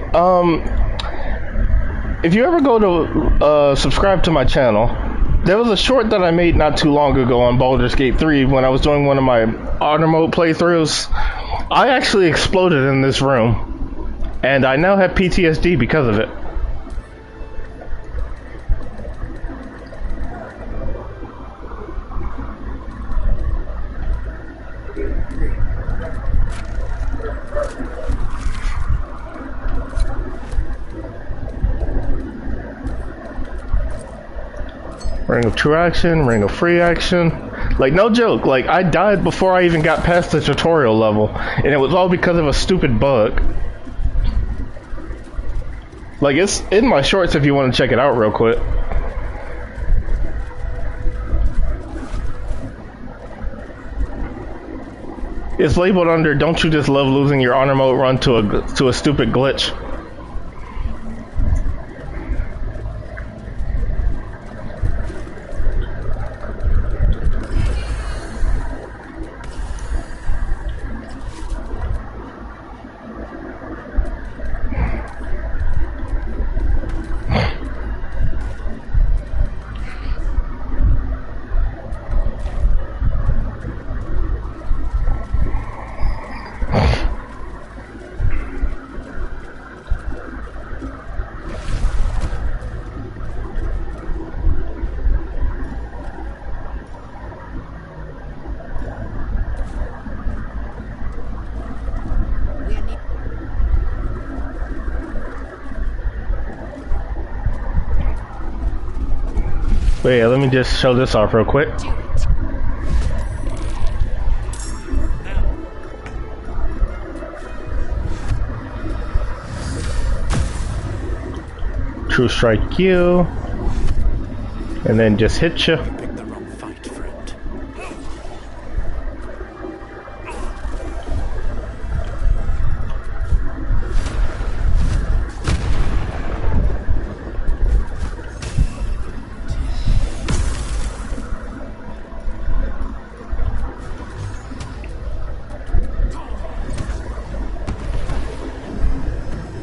if you ever go to subscribe to my channel, there was a short that I made not too long ago on Baldur's Gate 3 when I was doing one of my auto mode playthroughs. I actually exploded in this room, and I now have PTSD because of it. Ring of true action, ring of free action. Like, no joke, like, I died before I even got past the tutorial level, and it was all because of a stupid bug. Like, it's in my shorts if you want to check it out real quick. It's labeled under, "Don't you just love losing your honor mode run to a stupid glitch?" But yeah, let me just show this off real quick. True strike you, and then just hit you. Pick the wrong fight, friend.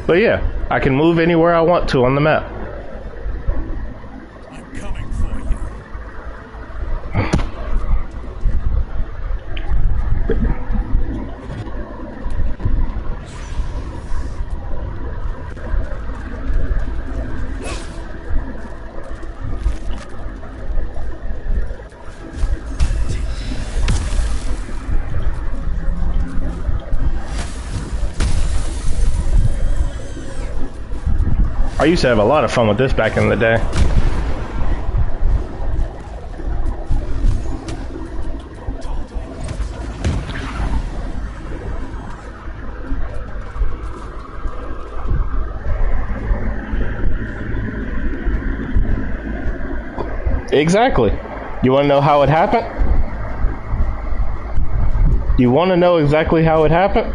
But yeah, I can move anywhere I want to on the map. I'm coming for you. I used to have a lot of fun with this back in the day. Exactly. You want to know how it happened? You want to know exactly how it happened?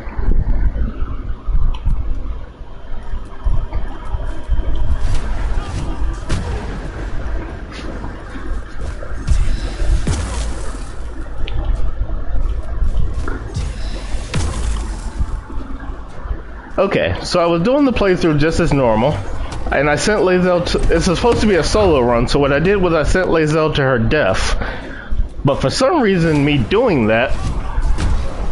Okay, so I was doing the playthrough just as normal, and I sent Lae'zel to... It's supposed to be a solo run, so what I did was I sent Lae'zel to her death. But for some reason, me doing that,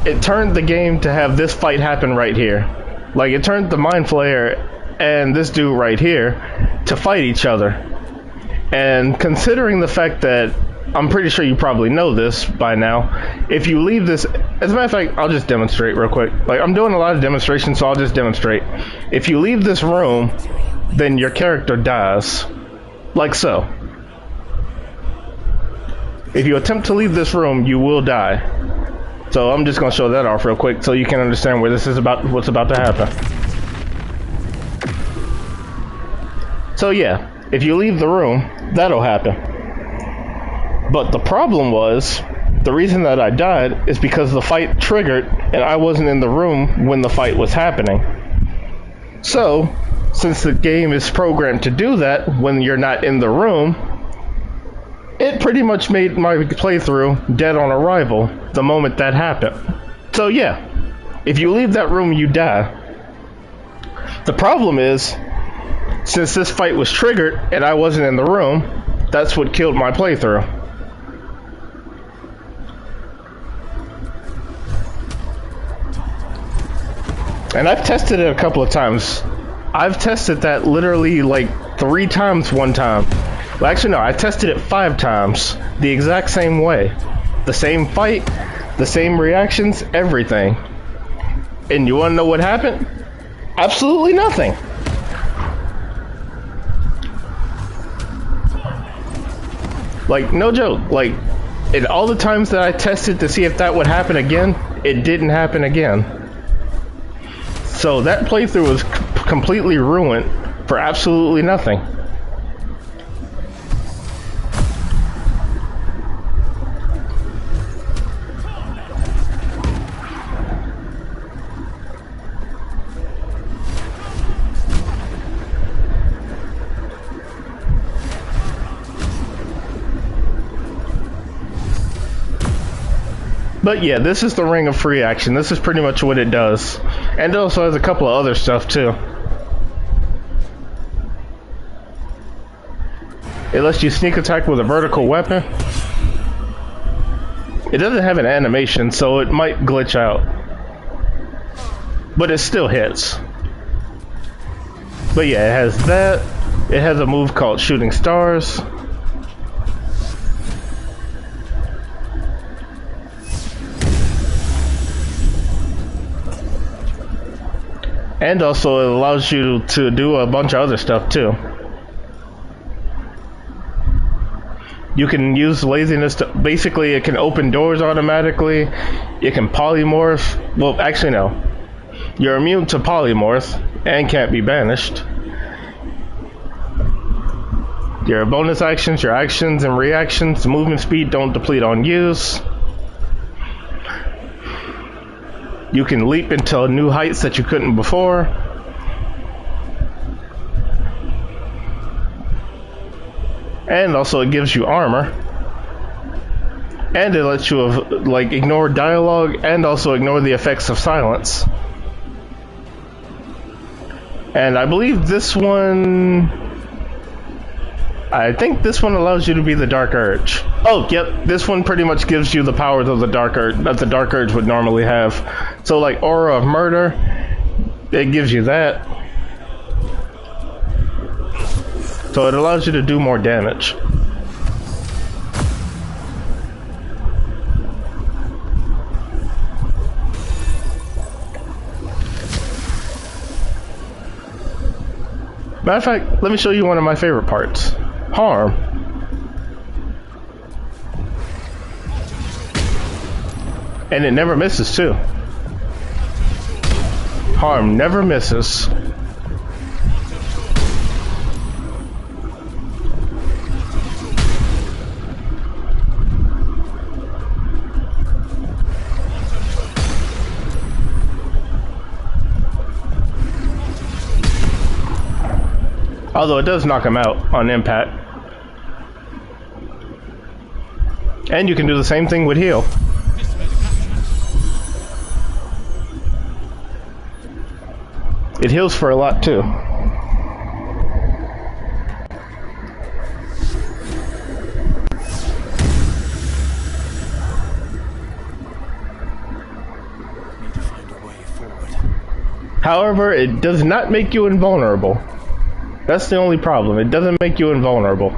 it turned the game to have this fight happen right here. Like, it turned the Mind Flayer and this dude right here to fight each other. And considering the fact that, I'm pretty sure you probably know this by now, if you leave this, as a matter of fact, I'll just demonstrate real quick. Like, I'm doing a lot of demonstrations, so I'll just demonstrate. If you leave this room, then your character dies. Like so. If you attempt to leave this room, you will die. So I'm just going to show that off real quick so you can understand where this is about, what's about to happen. So yeah, if you leave the room, that'll happen. But the problem was, the reason that I died is because the fight triggered and I wasn't in the room when the fight was happening. So, since the game is programmed to do that when you're not in the room, it pretty much made my playthrough dead on arrival the moment that happened. So yeah, if you leave that room, you die. The problem is, since this fight was triggered and I wasn't in the room, that's what killed my playthrough. And I've tested it a couple of times. I've tested that literally like 3 times one time. Well, actually, no, I tested it 5 times. The exact same way. The same fight, the same reactions, everything. And you want to know what happened? Absolutely nothing. Like, no joke. Like, in all the times that I tested to see if that would happen again, it didn't happen again. So that playthrough was completely ruined for absolutely nothing. But yeah, this is the Ring of Free Action. This is pretty much what it does. And it also has a couple of other stuff too. It lets you sneak attack with a vertical weapon. It doesn't have an animation, so it might glitch out. But it still hits. But yeah, it has that. It has a move called Shooting Stars. And also it allows you to do a bunch of other stuff too. You can use laziness to, basically it can open doors automatically. It can polymorph. Well, actually no. You're immune to polymorph and can't be banished. Your bonus actions, your actions and reactions, movement speed don't deplete on use. You can leap into new heights that you couldn't before. And also it gives you armor. And it lets you like ignore dialogue and also ignore the effects of silence. And I believe this one, I think this one allows you to be the Dark Urge. Oh, yep, this one pretty much gives you the powers of the Dark Urge that the Dark Urge would normally have. So like Aura of Murder, it gives you that. So it allows you to do more damage. Matter of fact, let me show you one of my favorite parts. Harm. And it never misses too. Harm never misses. Although it does knock him out on impact. And you can do the same thing with heal. It heals for a lot too. Need to find a way forward. However, it does not make you invulnerable. That's the only problem. It doesn't make you invulnerable.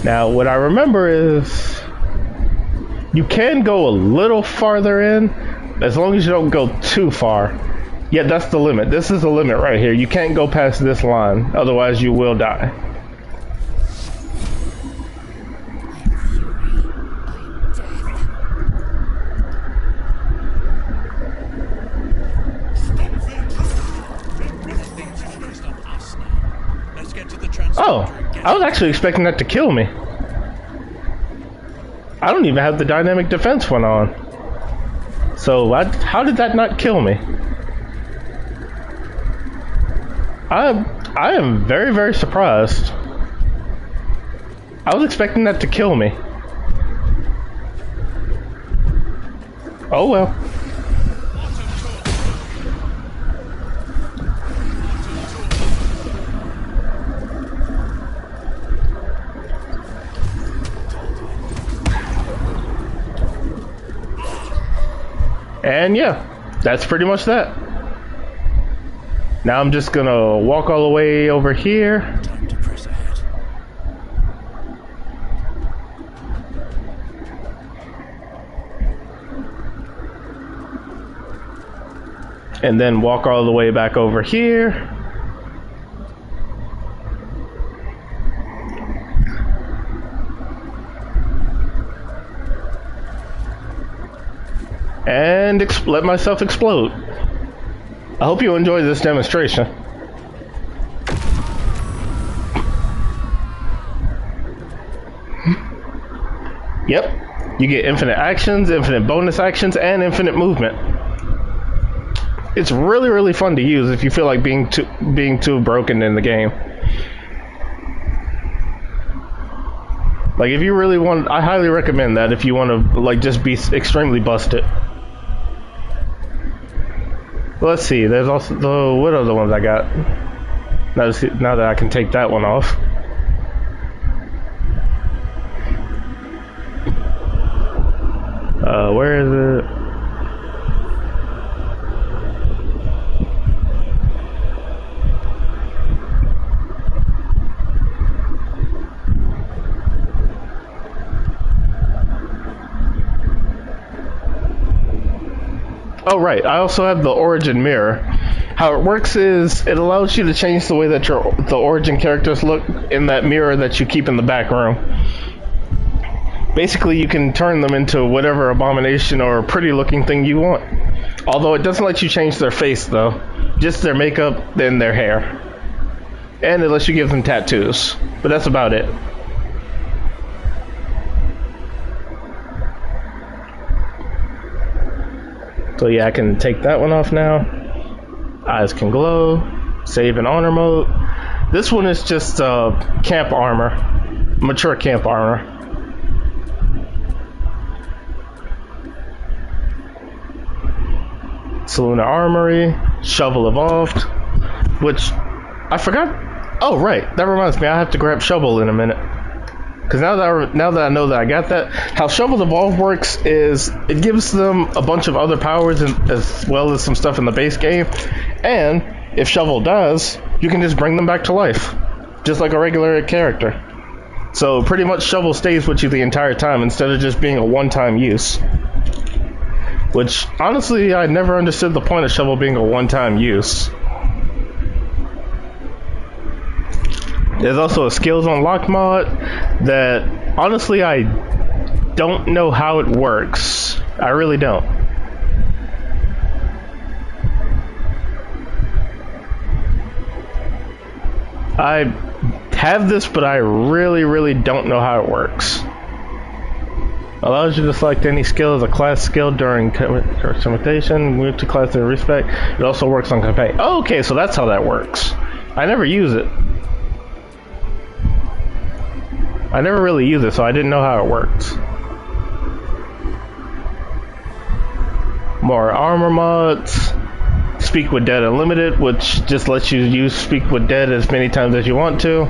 Now, what I remember is you can go a little farther in as long as you don't go too far. Yeah, that's the limit. This is the limit right here. You can't go past this line, otherwise you will die. Oh, I was actually expecting that to kill me. I don't even have the dynamic defense one on. So how did that not kill me? I am very, very surprised. I was expecting that to kill me. Oh well. And yeah, that's pretty much that. Now I'm just gonna walk all the way over here. Time to press ahead. And then walk all the way back over here. And let myself explode. I hope you enjoy this demonstration. Yep, you get infinite actions, infinite bonus actions, and infinite movement. It's really, really fun to use if you feel like being too broken in the game. Like if you really want, I highly recommend that if you want to like just be extremely busted. Let's see, there's also the, what other ones I got? Now that I can take that one off. Where is it? Oh right, I also have the origin mirror. How it works is it allows you to change the way that the origin characters look in that mirror that you keep in the back room. Basically, you can turn them into whatever abomination or pretty looking thing you want. Although it doesn't let you change their face though, just their makeup and their hair. And it lets you give them tattoos, but that's about it. So yeah, I can take that one off now. Eyes can glow. Save in honor mode. This one is just camp armor. Mature camp armor. Seluna Armory. Shovel evolved. Which, I forgot. Oh right, that reminds me, I have to grab Shovel in a minute. Because now that I know that I got that, how Shovel Evolve works is it gives them a bunch of other powers as well as some stuff in the base game. And if Shovel dies, you can just bring them back to life, just like a regular character. So pretty much Shovel stays with you the entire time instead of just being a one-time use. Which, honestly, I never understood the point of Shovel being a one-time use. There's also a skills unlocked mod that, honestly, I don't know how it works. I really don't. I have this, but I really, really don't know how it works. Allows you to select any skill as a class skill during customization. Move to class and respect. It also works on campaign. Oh, okay, so that's how that works. I never use it. I never really use it, so I didn't know how it works. More armor mods. Speak with Dead Unlimited, which just lets you use Speak with Dead as many times as you want to.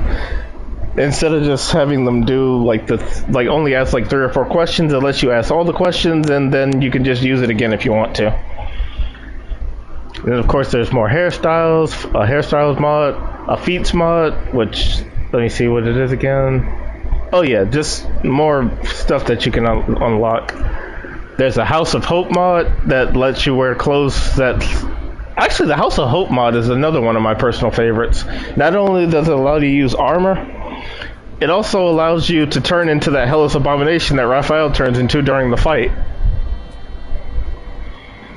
Instead of just having them do like only ask like 3 or 4 questions, it lets you ask all the questions and then you can just use it again if you want to. And of course there's more hairstyles, a hairstyles mod, a feats mod, which, let me see what it is again. Oh yeah, just more stuff that you can unlock. There's a House of Hope mod that lets you wear clothes that... Actually, the House of Hope mod is another one of my personal favorites. Not only does it allow you to use armor, it also allows you to turn into that Hellish Abomination that Raphael turns into during the fight.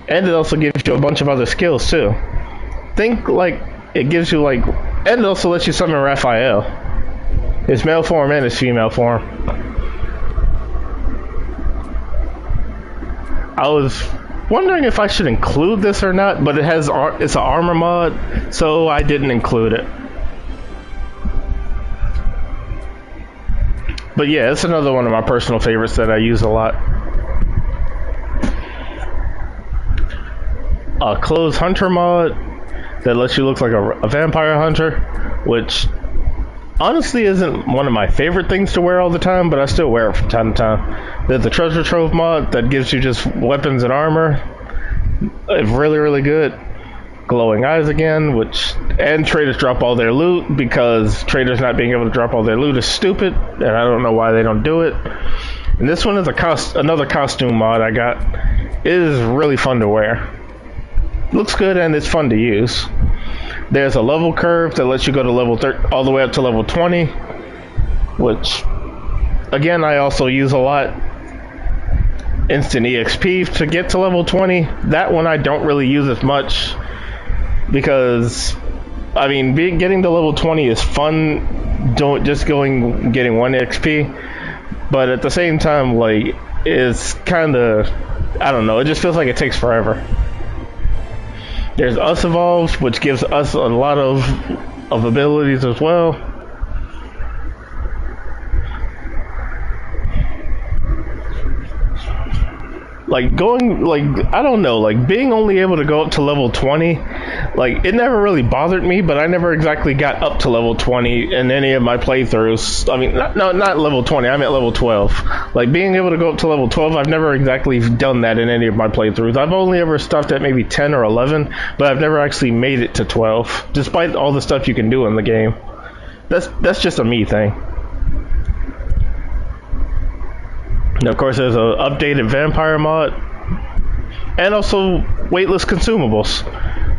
And it also gives you a bunch of other skills too. Think like it gives you like... And it also lets you summon Raphael. His male form and his female form. I was wondering if I should include this or not, but it's an armor mod, so I didn't include it. But yeah, it's another one of my personal favorites that I use a lot. A Clothes Hunter mod that lets you look like a vampire hunter, which honestly isn't one of my favorite things to wear all the time, but I still wear it from time to time. There's the Treasure Trove mod that gives you just weapons and armor. It's really, really good. Glowing Eyes again, and traders drop all their loot, because traders not being able to drop all their loot is stupid, and I don't know why they don't do it. And this one is another costume mod I got. It is really fun to wear. Looks good and it's fun to use. There's a level curve that lets you go to level 30 all the way up to level 20, which again I also use a lot. Instant EXP to get to level 20. That one I don't really use as much, because I mean getting to level 20 is fun, getting 1 XP, but at the same time, like, it's kinda, I don't know, it just feels like it takes forever. There's Us Evolved, which gives us a lot of abilities as well. Like I don't know, like being only able to go up to level 20, like it never really bothered me, but I never exactly got up to level 20 in any of my playthroughs. I mean, not level 20, I meant level 12. Like being able to go up to level 12, I've never exactly done that in any of my playthroughs. I've only ever stopped at maybe 10 or 11, but I've never actually made it to 12, despite all the stuff you can do in the game. That's just a me thing. And of course, there's an updated vampire mod, and also weightless consumables,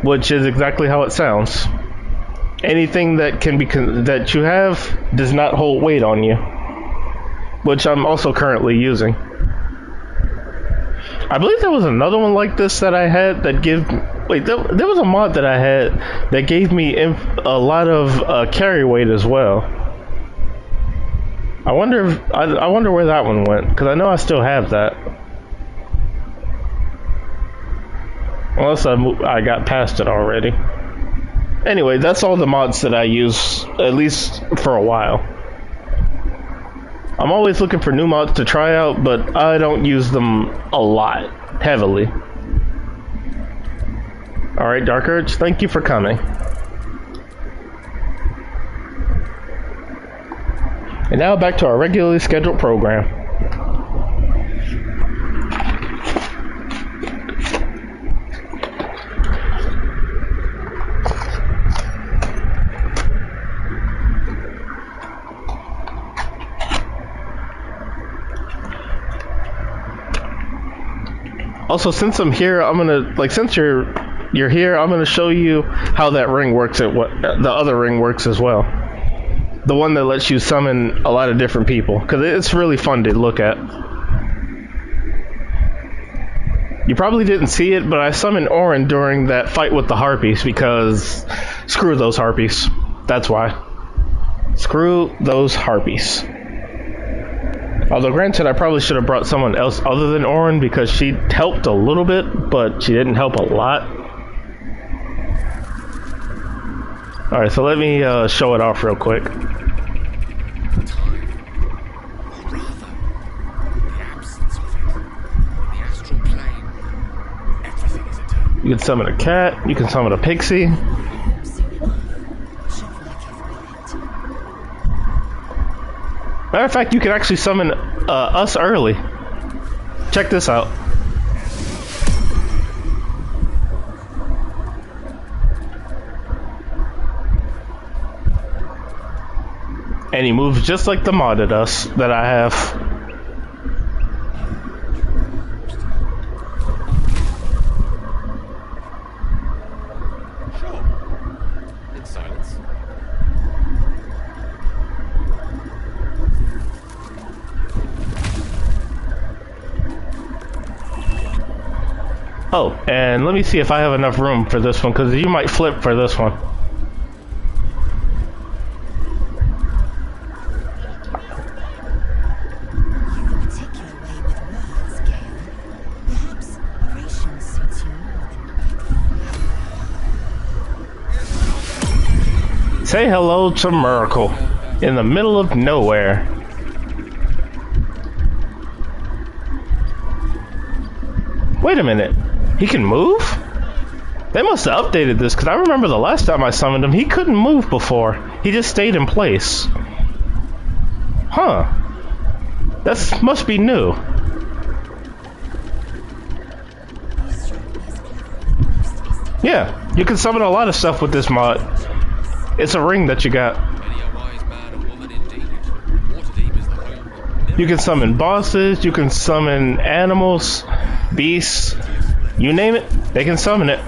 which is exactly how it sounds. Anything that can be that you have does not hold weight on you, which I'm also currently using. I believe there was another one like this that I had that there was a mod that I had that gave me a lot of carry weight as well. I wonder where that one went, because I know I still have that. Unless I got past it already. Anyway, that's all the mods that I use, at least for a while. I'm always looking for new mods to try out, but I don't use them a lot, heavily. Alright, Dark Urge, thank you for coming. And now back to our regularly scheduled program. Also, since I'm here, I'm gonna, since you're here, I'm gonna show you how that ring works at what the other ring works as well. The one that lets you summon a lot of different people, because it's really fun to look at. You probably didn't see it, but I summoned Orin during that fight with the Harpies, because screw those Harpies. That's why. Screw those Harpies. Although granted, I probably should have brought someone else other than Orin because she helped a little bit, but she didn't help a lot. Alright, so let me show it off real quick. Time, or rather, the absence of it. In the astral plane, everything is eternal. You can summon a cat, you can summon a pixie. Matter of fact, you can actually summon us early. Check this out. And he moves just like the modded us that I have. Sure. In silence. Oh, and let me see if I have enough room for this one, because you might flip for this one. Say hello to Miracle in the middle of nowhere. Wait a minute. He can move? They must have updated this, because I remember the last time I summoned him, he couldn't move before. He just stayed in place. Huh. That must be new. Yeah, you can summon a lot of stuff with this mod. It's a ring that you got. Many a wise man and woman indeed. Waterdeep is the home. You can summon bosses, you can summon animals, beasts, you name it, they can summon it.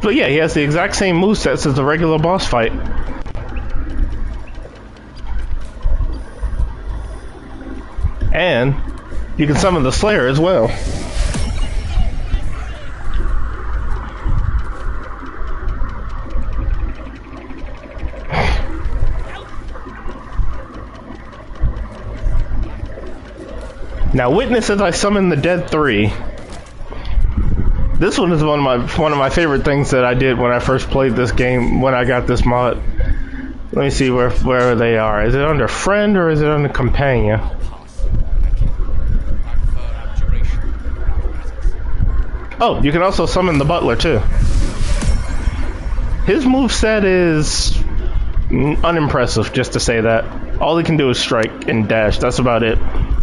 But yeah, he has the exact same movesets as the regular boss fight. And you can summon the Slayer as well. Now witness as I summon the Dead 3. This one is one of my favorite things that I did when I first played this game, when I got this mod. Let me see where they are. Is it under Friend or is it under Companion? Oh, you can also summon the Butler too. His moveset is unimpressive, just to say that. All he can do is strike and dash, that's about it.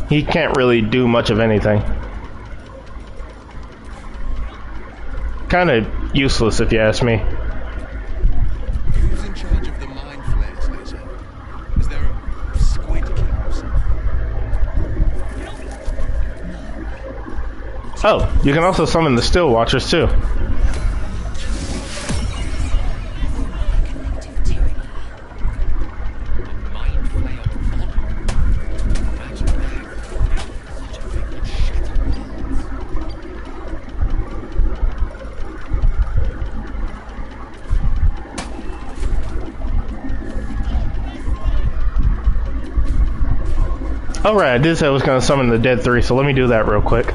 He can't really do much of anything. Kind of useless if you ask me. Who's in charge of the mind flares, Lae'zel? Is there a squid king or something? Oh, you can also summon the Still Watchers too. Alright, I did say I was going to summon the Dead 3, so let me do that real quick.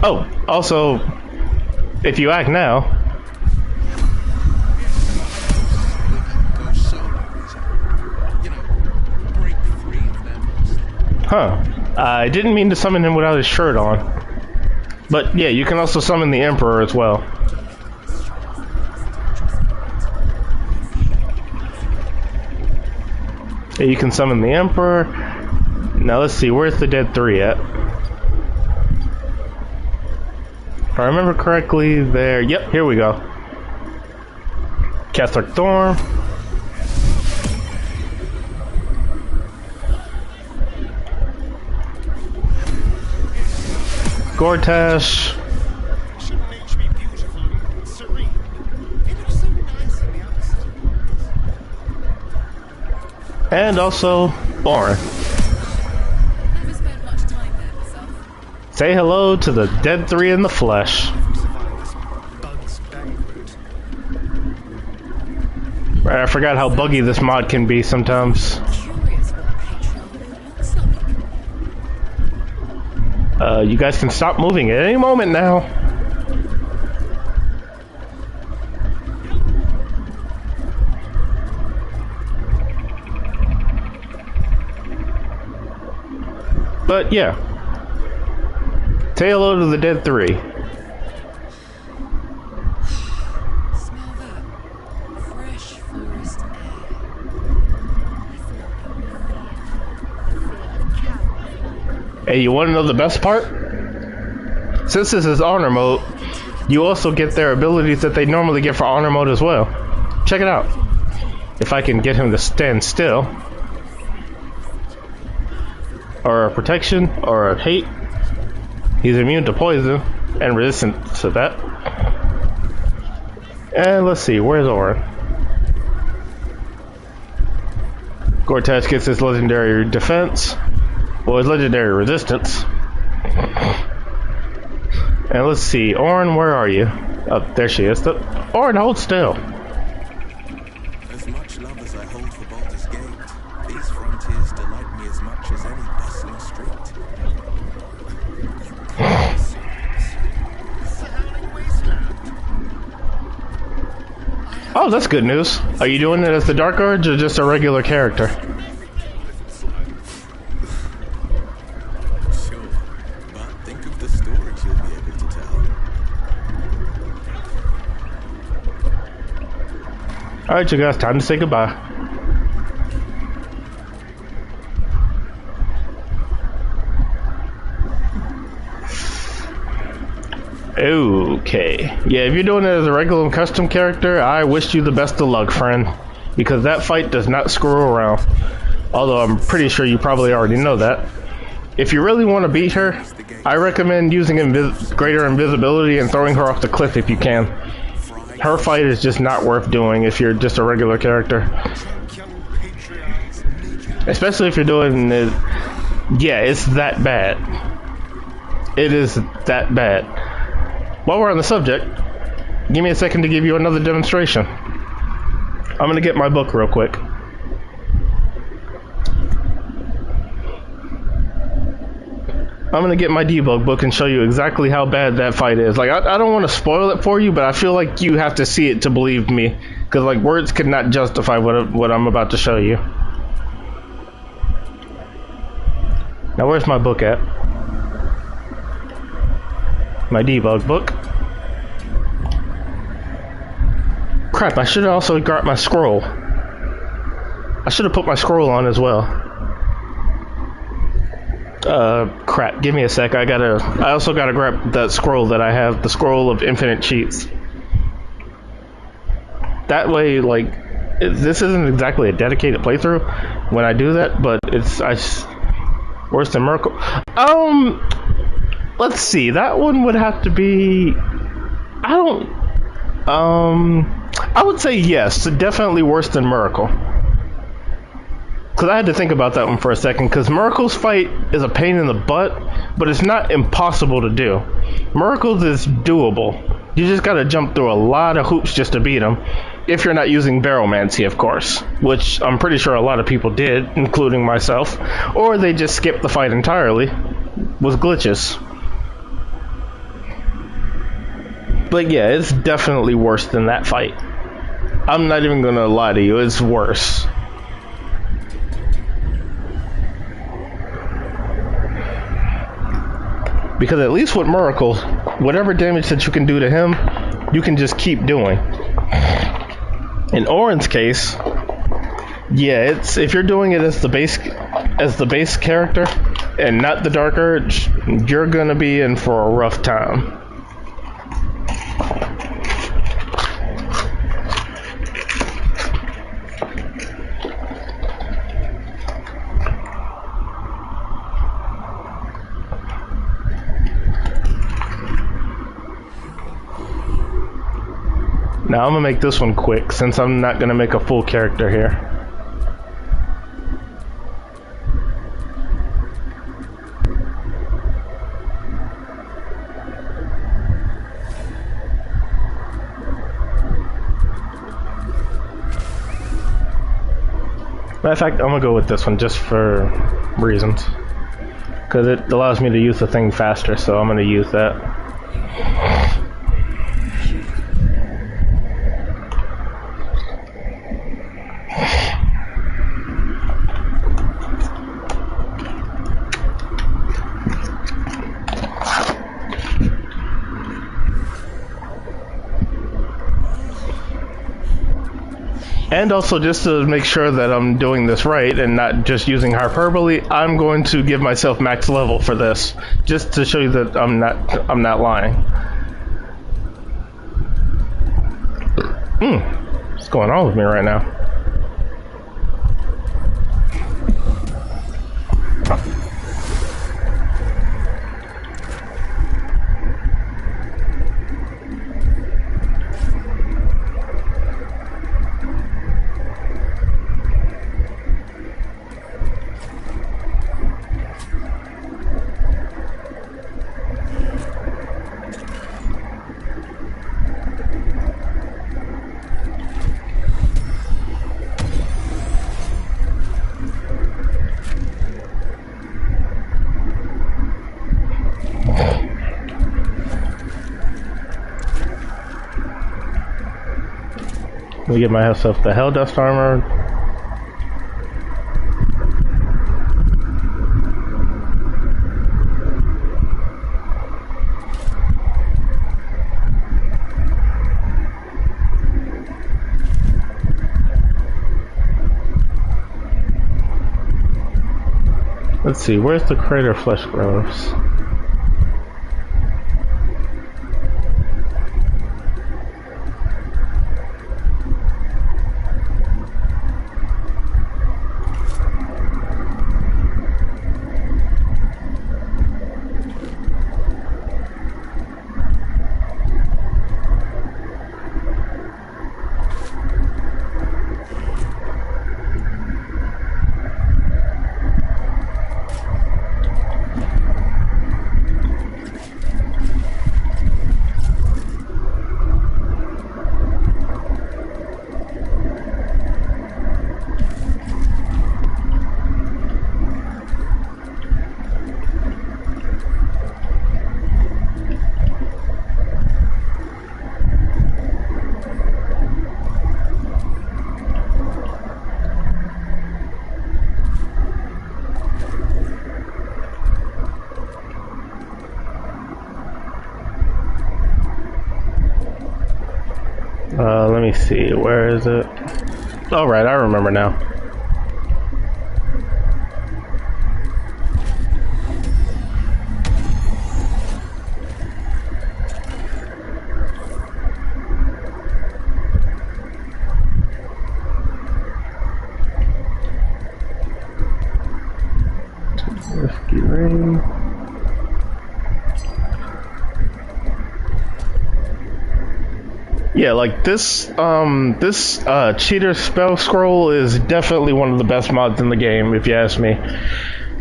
Oh, also, if you act now... Go solo, you know, break free of them. Huh. I didn't mean to summon him without his shirt on. But yeah, you can also summon the Emperor as well. Yeah, you can summon the Emperor. Now let's see, where's the Dead 3 at? If I remember correctly, there. Yep, here we go. Catholic Thorn. Gortash. Shouldn't nature be beautiful and serene? It looks so nice on the outside. And also, Lauren. Never spent much time there myself. Say hello to the Dead 3 in the flesh. Survive this bug's banquet. Right, I forgot how buggy this mod can be sometimes. Curious what a patron looks like. You guys can stop moving at any moment now. But yeah. Say hello to the dead 3. Smell that fresh forest air. Hey, you want to know the best part? Since this is honor mode, you also get their abilities that they normally get for honor mode as well. Check it out. If I can get him to stand still. Or a protection, or a hate. He's immune to poison, and resistant to that. And let's see, where's Orin? Gortash gets his legendary defense. Well, his legendary resistance. And let's see, Orin, where are you? Oh, there she is. Orin, hold still. As much love as I hold for Baldur's Gate, these frontiers delight me as much as any bustling street. Oh, that's good news. Are you doing it as the Dark Urge or just a regular character? Sure, but think of the stories you'll be able to tell. Alright, you guys, time to say goodbye. Okay. Yeah, if you're doing it as a regular custom character, I wish you the best of luck, friend. Because that fight does not screw around. Although I'm pretty sure you probably already know that. If you really want to beat her, I recommend using greater invisibility and throwing her off the cliff if you can. Her fight is just not worth doing if you're just a regular character. Especially if you're doing it. Yeah, it's that bad. It is that bad. While we're on the subject, give me a second to give you another demonstration. I'm gonna get my book real quick. I'm gonna get my debug book and show you exactly how bad that fight is. Like, I don't want to spoil it for you, but I feel like you have to see it to believe me. Because, like, words could not justify what I'm about to show you. Now, where's my book at? My debug book. Crap, I should have also got my scroll. I should have put my scroll on as well. Crap, give me a sec. I also gotta grab that scroll that I have, the scroll of infinite cheats. That way, like, this isn't exactly a dedicated playthrough when I do that, but worse than Miracle. Let's see, that one would have to be, I would say yes, definitely worse than Miracle. Because I had to think about that one for a second, because Miracle's fight is a pain in the butt, but it's not impossible to do. Miracle's is doable. You just gotta jump through a lot of hoops just to beat him, if you're not using Baromancy, of course, which I'm pretty sure a lot of people did, including myself, or they just skipped the fight entirely, with glitches. But yeah, it's definitely worse than that fight. I'm not even gonna lie to you, it's worse. Because at least with Miracle, whatever damage that you can do to him, you can just keep doing. In Orin's case, yeah, it's if you're doing it as the base character and not the Dark Urge, you're gonna be in for a rough time. Now I'm gonna make this one quick since I'm not gonna make a full character here. Matter of fact, I'm gonna go with this one just for reasons. because it allows me to use the thing faster, so I'm going to use that. And also, just to make sure that I'm doing this right and not just using hyperbole, I'm going to give myself max level for this, just to show you that I'm not lying. What's going on with me right now? Let me get myself the Hell Dust armor. Let's see, where's the crater flesh grows? Let me see, where is it? Oh, right, I remember now. Whiskey ring. Yeah, like this cheater spell scroll is definitely one of the best mods in the game, if you ask me.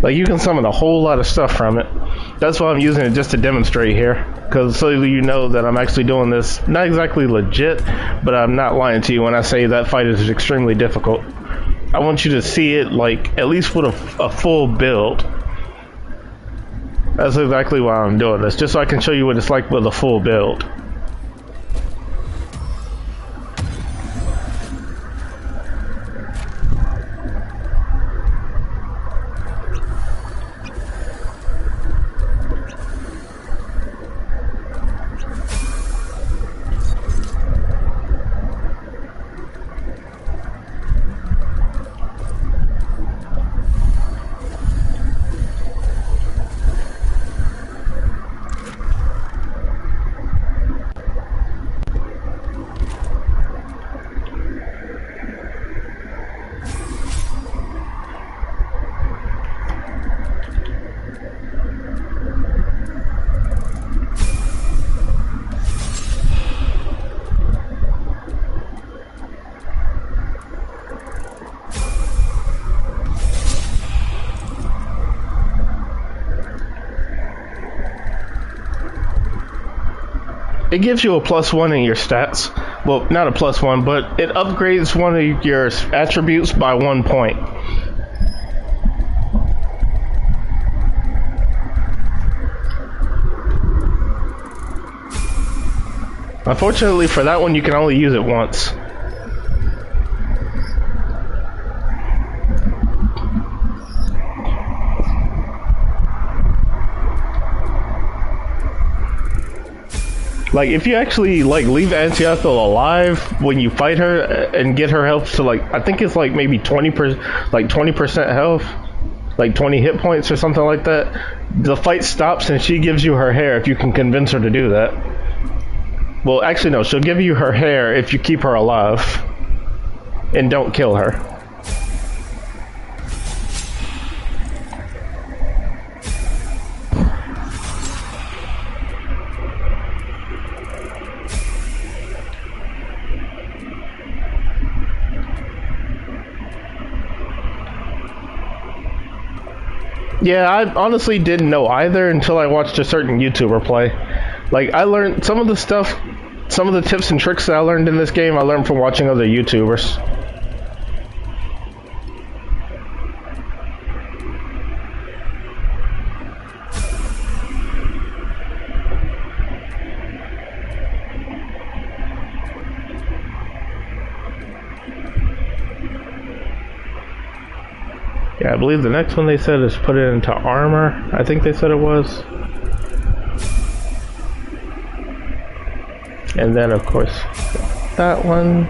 Like, you can summon a whole lot of stuff from it. That's why I'm using it, just to demonstrate here, because so you know that I'm actually doing this not exactly legit, but I'm not lying to you when I say that fight is extremely difficult. I want you to see it, like, at least with a full build. That's exactly why I'm doing this, just so I can show you what it's like with a full build. It gives you a +1 in your stats. Well, not a +1, but it upgrades one of your attributes by 1 point. Unfortunately for that one, you can only use it once. Like, if you actually, like, leave Antiathel alive when you fight her and get her health to, like, I think it's, like, maybe 20% health, like 20 hit points or something like that, the fight stops and she gives you her hair if you can convince her to do that. Well, actually, no, she'll give you her hair if you keep her alive and don't kill her. Yeah, I honestly didn't know either until I watched a certain YouTuber play. Like, I learned some of the stuff, some of the tips and tricks that I learned in this game, I learned from watching other YouTubers. Yeah, I believe the next one they said is put it into armor. I think they said it was. And then, of course, that one.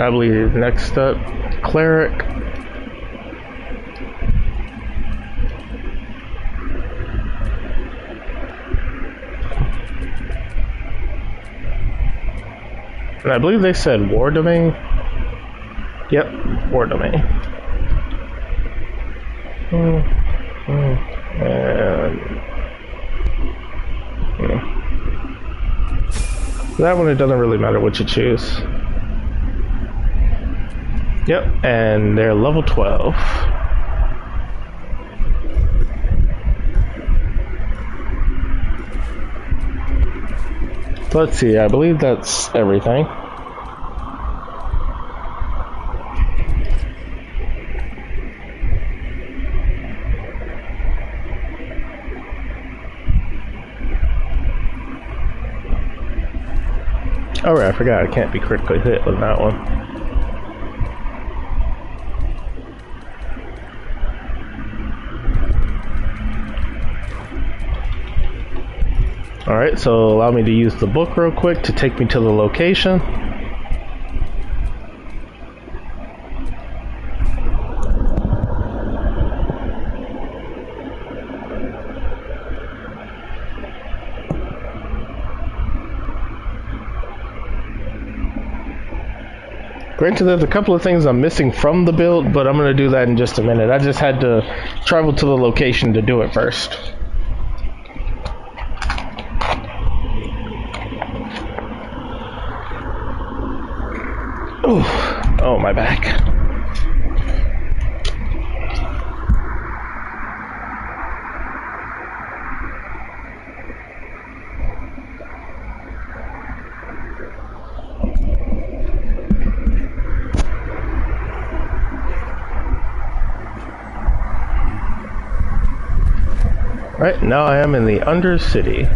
I believe next up, cleric. And I believe they said war domain. Yep, war domain. That one, it doesn't really matter what you choose. Yep, and they're level 12. Let's see, I believe that's everything. Oh right, I forgot I can't be critically hit with that one. Alright, so allow me to use the book real quick to take me to the location. Granted, there's a couple of things I'm missing from the build, but I'm going to do that in just a minute. I just had to travel to the location to do it first. Ooh, oh, my back. Right, now I am in the Undercity.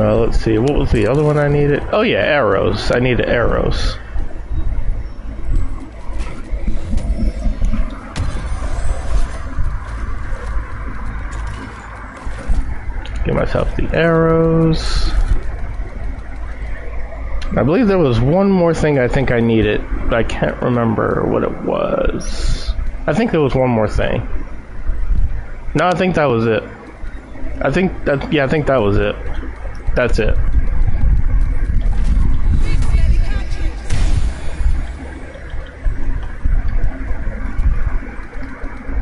Let's see, what was the other one I needed? Oh yeah, arrows. I needed arrows. Get myself the arrows. I believe there was one more thing I think I needed, but I can't remember what it was. I think there was one more thing. No, I think that was it. I think that was it. That's it.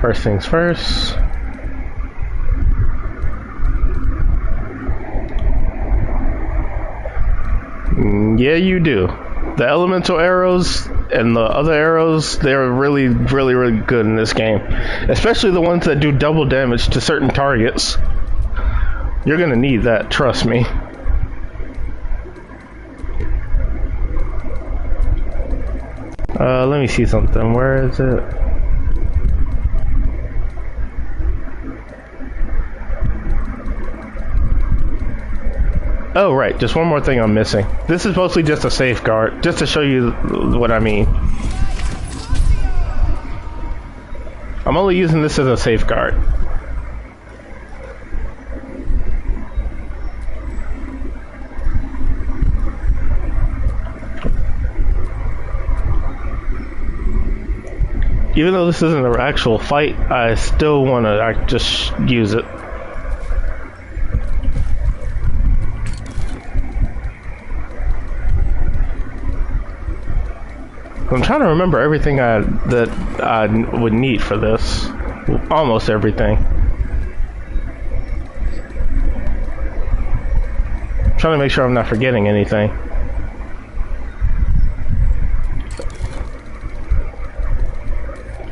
First things first. Yeah, you do. The elemental arrows and the other arrows, they're really, really, really good in this game. Especially the ones that do double damage to certain targets. You're gonna need that, trust me. Let me see something. Where is it? Oh, right. Just one more thing I'm missing. This is mostly just a safeguard, just to show you what I mean. I'm only using this as a safeguard. Even though this isn't an actual fight, I still want to just use it. I'm trying to remember everything that I would need for this. Almost everything. I'm trying to make sure I'm not forgetting anything.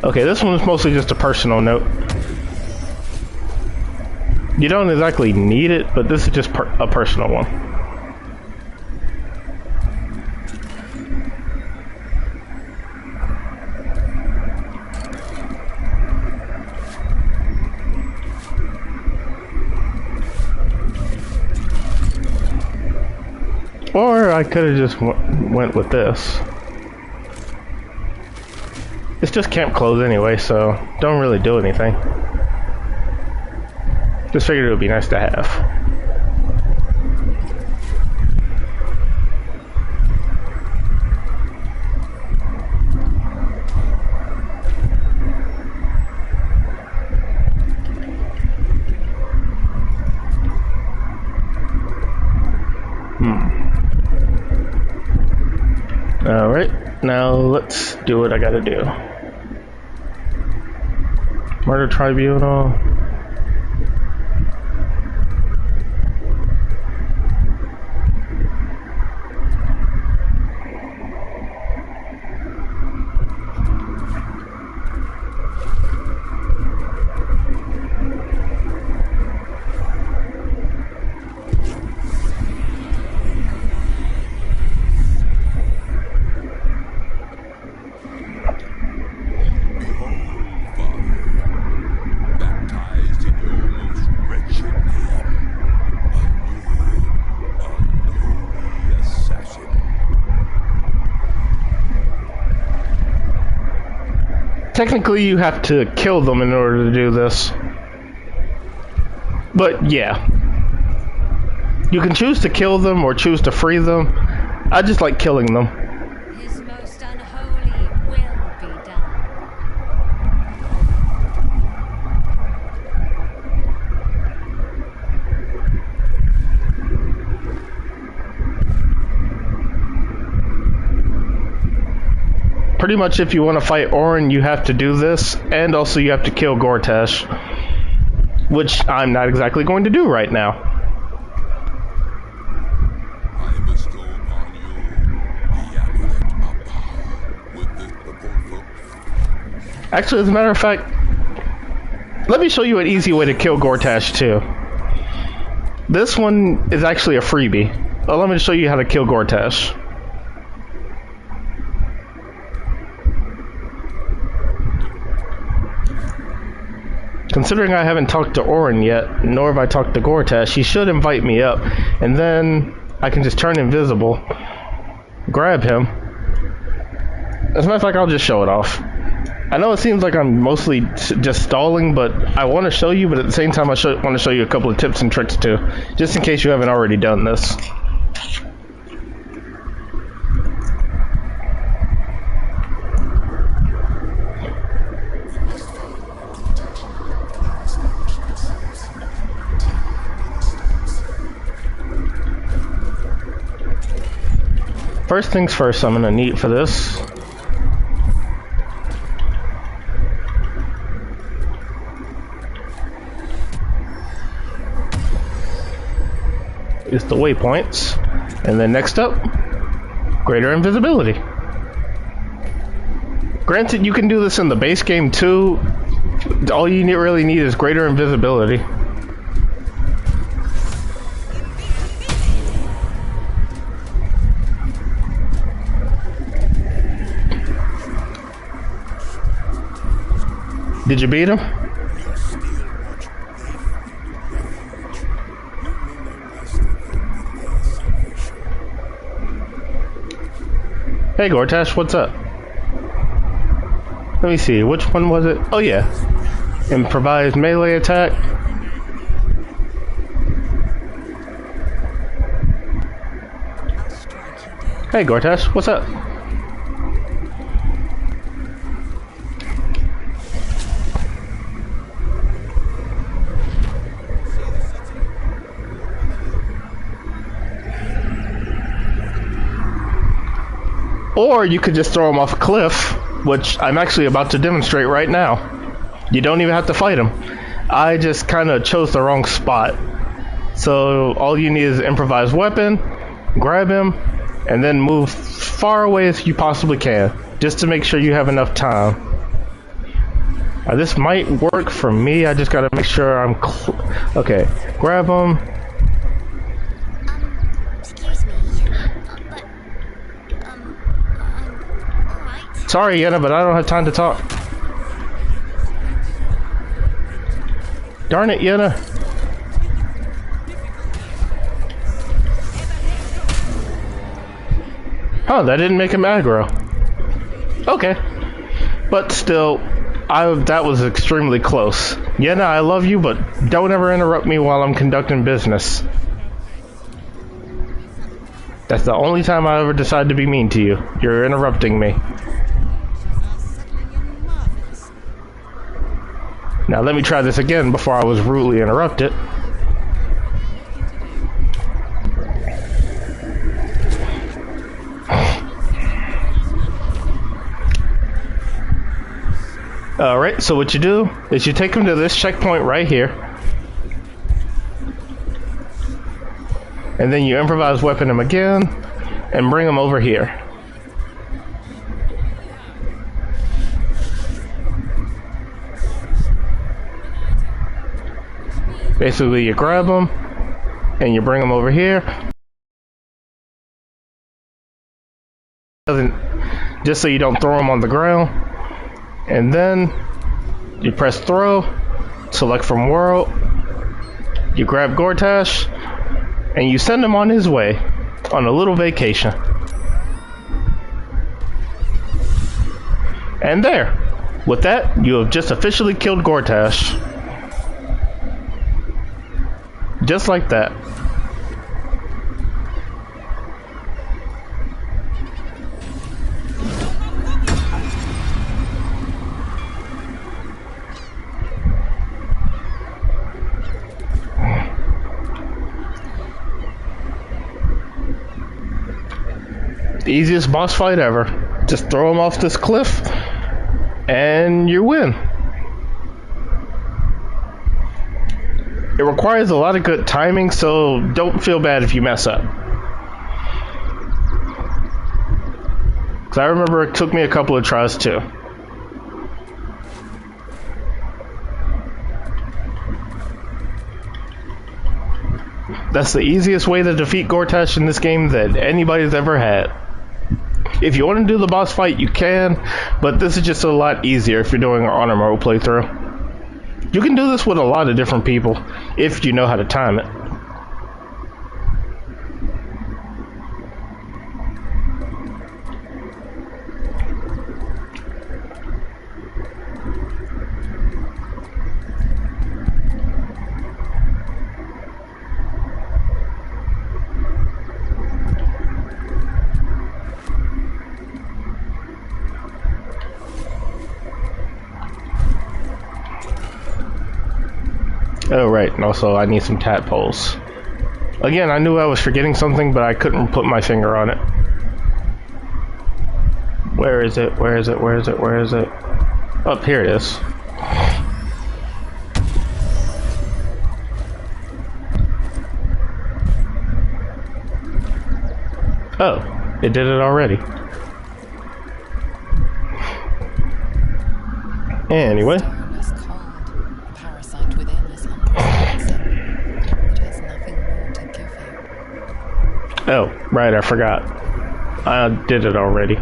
Okay, this one's mostly just a personal note. You don't exactly need it, but this is just a personal one. Or I could have just went with this. It's just camp clothes anyway, so don't really do anything. Just figured it would be nice to have. Alright, now let's do what I gotta do. Murder Tribunal. Technically, you have to kill them in order to do this. But yeah. You can choose to kill them or choose to free them. I just like killing them. His most unholy will be done. Pretty much if you want to fight Orin, you have to do this, and also you have to kill Gortash. Which I'm not exactly going to do right now. I bestow upon you the amulet of power with this proposal. Actually, as a matter of fact, let me show you an easy way to kill Gortash too. This one is actually a freebie. Let me show you how to kill Gortash. Considering I haven't talked to Orin yet, nor have I talked to Gortash, he should invite me up, and then I can just turn invisible, grab him. As a matter of fact, I'll just show it off. I know it seems like I'm mostly just stalling, but I want to show you, but at the same time I want to show you a couple of tips and tricks too, just in case you haven't already done this. First things first, I'm gonna need for this is the waypoints, and then next up Greater invisibility. Granted, you can do this in the base game too. All you really need is greater invisibility. Did you beat him? Hey Gortash, what's up? Let me see, which one was it? Oh yeah. Improvised melee attack. Hey Gortash, what's up? Or you could just throw him off a cliff, which I'm actually about to demonstrate right now. You don't even have to fight him. I just kind of chose the wrong spot. So all you need is an improvised weapon, grab him, and then move far away as you possibly can, just to make sure you have enough time. This might work for me, I just gotta make sure I'm okay, grab him. Sorry, Yenna, but I don't have time to talk. Darn it, Yenna. Oh, that didn't make him aggro. Okay. But still, that was extremely close. Yenna, I love you, but don't ever interrupt me while I'm conducting business. That's the only time I ever decide to be mean to you. You're interrupting me. Now let me try this again before I was rudely interrupted. Alright, so what you do is you take him to this checkpoint right here. And then you improvise weapon him again and bring him over here. Basically, you grab them and you bring them over here. Just so you don't throw them on the ground. And then you press throw, select from world. You grab Gortash and you send him on his way on a little vacation. And there, with that, you have just officially killed Gortash. Just like that. The easiest boss fight ever. Just throw him off this cliff and you win. It requires a lot of good timing, so don't feel bad if you mess up. Because I remember it took me a couple of tries too. That's the easiest way to defeat Gortash in this game that anybody's ever had. If you want to do the boss fight, you can, but this is just a lot easier if you're doing an honor mode playthrough. You can do this with a lot of different people, if you know how to time it. Oh right, and also I need some tadpoles. Again, I knew I was forgetting something, but I couldn't put my finger on it. Where is it? Where is it? Where is it? Where is it? Up here it is. Oh. It did it already. Anyway. Stone is cold. The parasite within is unresponsive. It has nothing more to give you. Oh, right, I forgot. I did it already.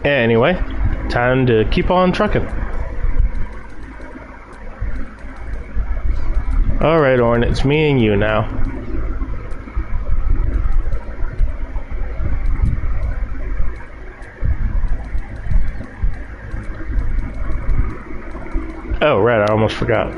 Anyway, time to keep on trucking. Alright, Orn, it's me and you now. Oh, right, I almost forgot.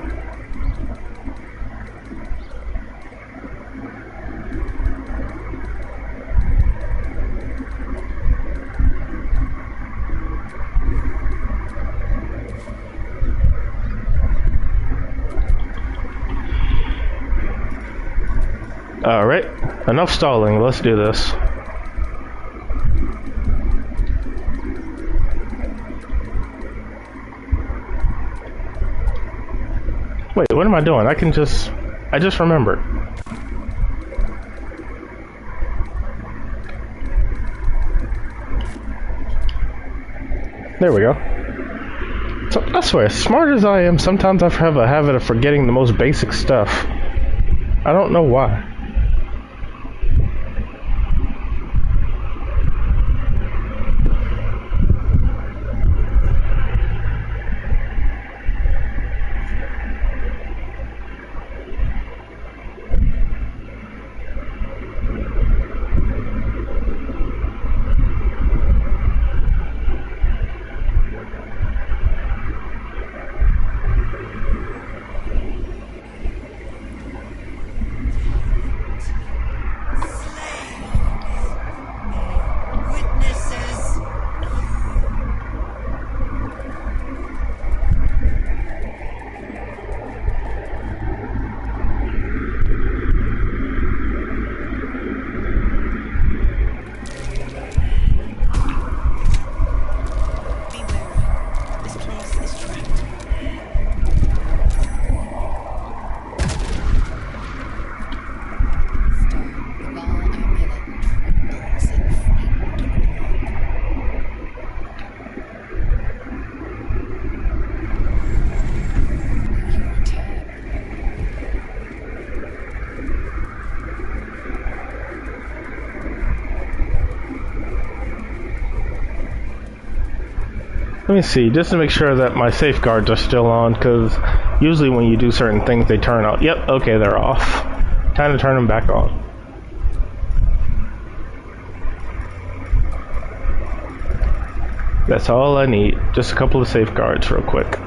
Alright, enough stalling, let's do this. Wait, what am I doing? I just remembered. There we go. So, I swear, as smart as I am, sometimes I have a habit of forgetting the most basic stuff. I don't know why. Let me see, just to make sure that my safeguards are still on, because usually when you do certain things, they turn off. Yep, okay, they're off. Time to turn them back on. That's all I need. Just a couple of safeguards real quick.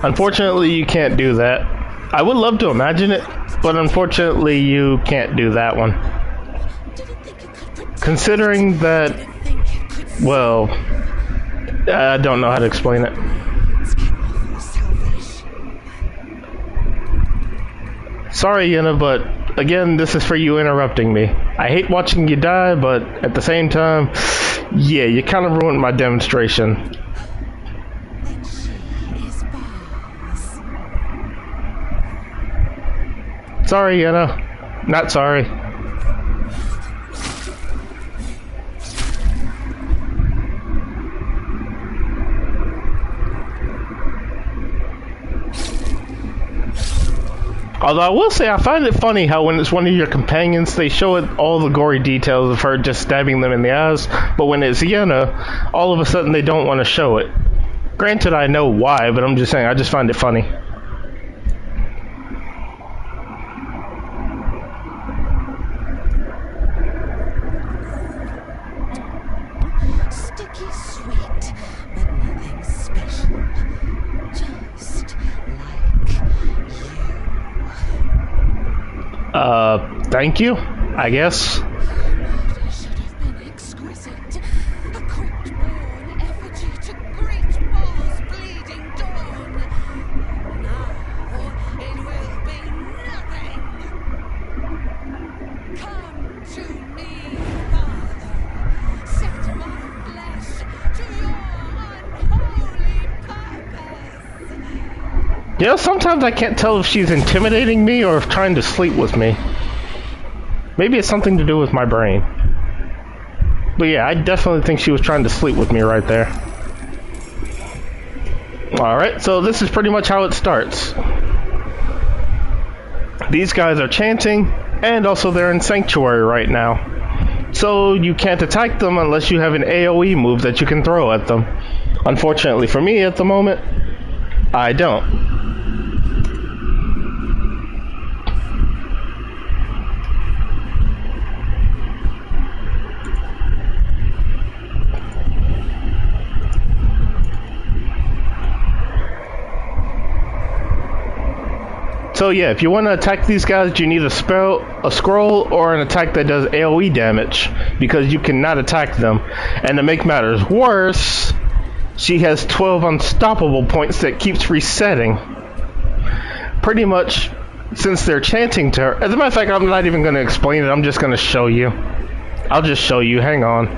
Unfortunately, you can't do that. I would love to imagine it, but unfortunately, you can't do that one. Considering that, well, I don't know how to explain it. Sorry, Yenna, but again, this is for you interrupting me. I hate watching you die, but at the same time, yeah, you kind of ruined my demonstration. Sorry, Yenna. Not sorry. Although I will say, I find it funny how when it's one of your companions, they show it all the gory details of her just stabbing them in the eyes, but when it's Yenna, all of a sudden they don't want to show it. Granted, I know why, but I'm just saying, I just find it funny. Sticky sweet, but nothing special. Just like you. Thank you, I guess. Murder should have been exquisite. A crypt-born effigy to great Mars bleeding dawn. Now it will be nothing. Come to me, Father. Set my flesh to your unholy purpose. You know, sometimes I can't tell if she's intimidating me or if trying to sleep with me. Maybe it's something to do with my brain. But yeah, I definitely think she was trying to sleep with me right there. Alright, so this is pretty much how it starts. These guys are chanting, and also they're in Sanctuary right now. So you can't attack them unless you have an AoE move that you can throw at them. Unfortunately for me at the moment, I don't. So yeah, if you want to attack these guys, you need a spell, a scroll, or an attack that does AoE damage, because you cannot attack them. And to make matters worse, she has 12 unstoppable points that keeps resetting. Pretty much, since they're chanting to her. As a matter of fact, I'm not even going to explain it, I'm just going to show you. I'll just show you, hang on.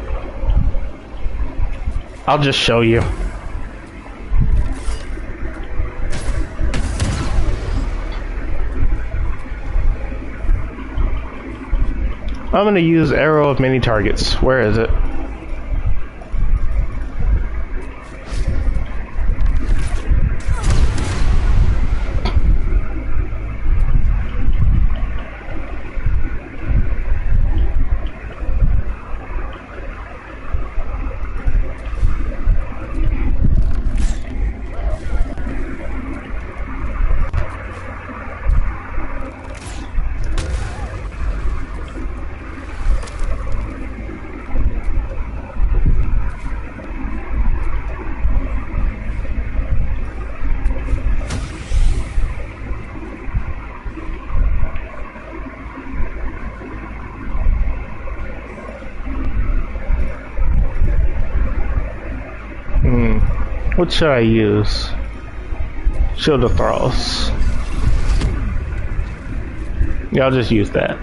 I'll just show you. I'm going to use arrow of many targets. Where is it? What should I use? Shield of Thralls. Yeah, I'll just use that.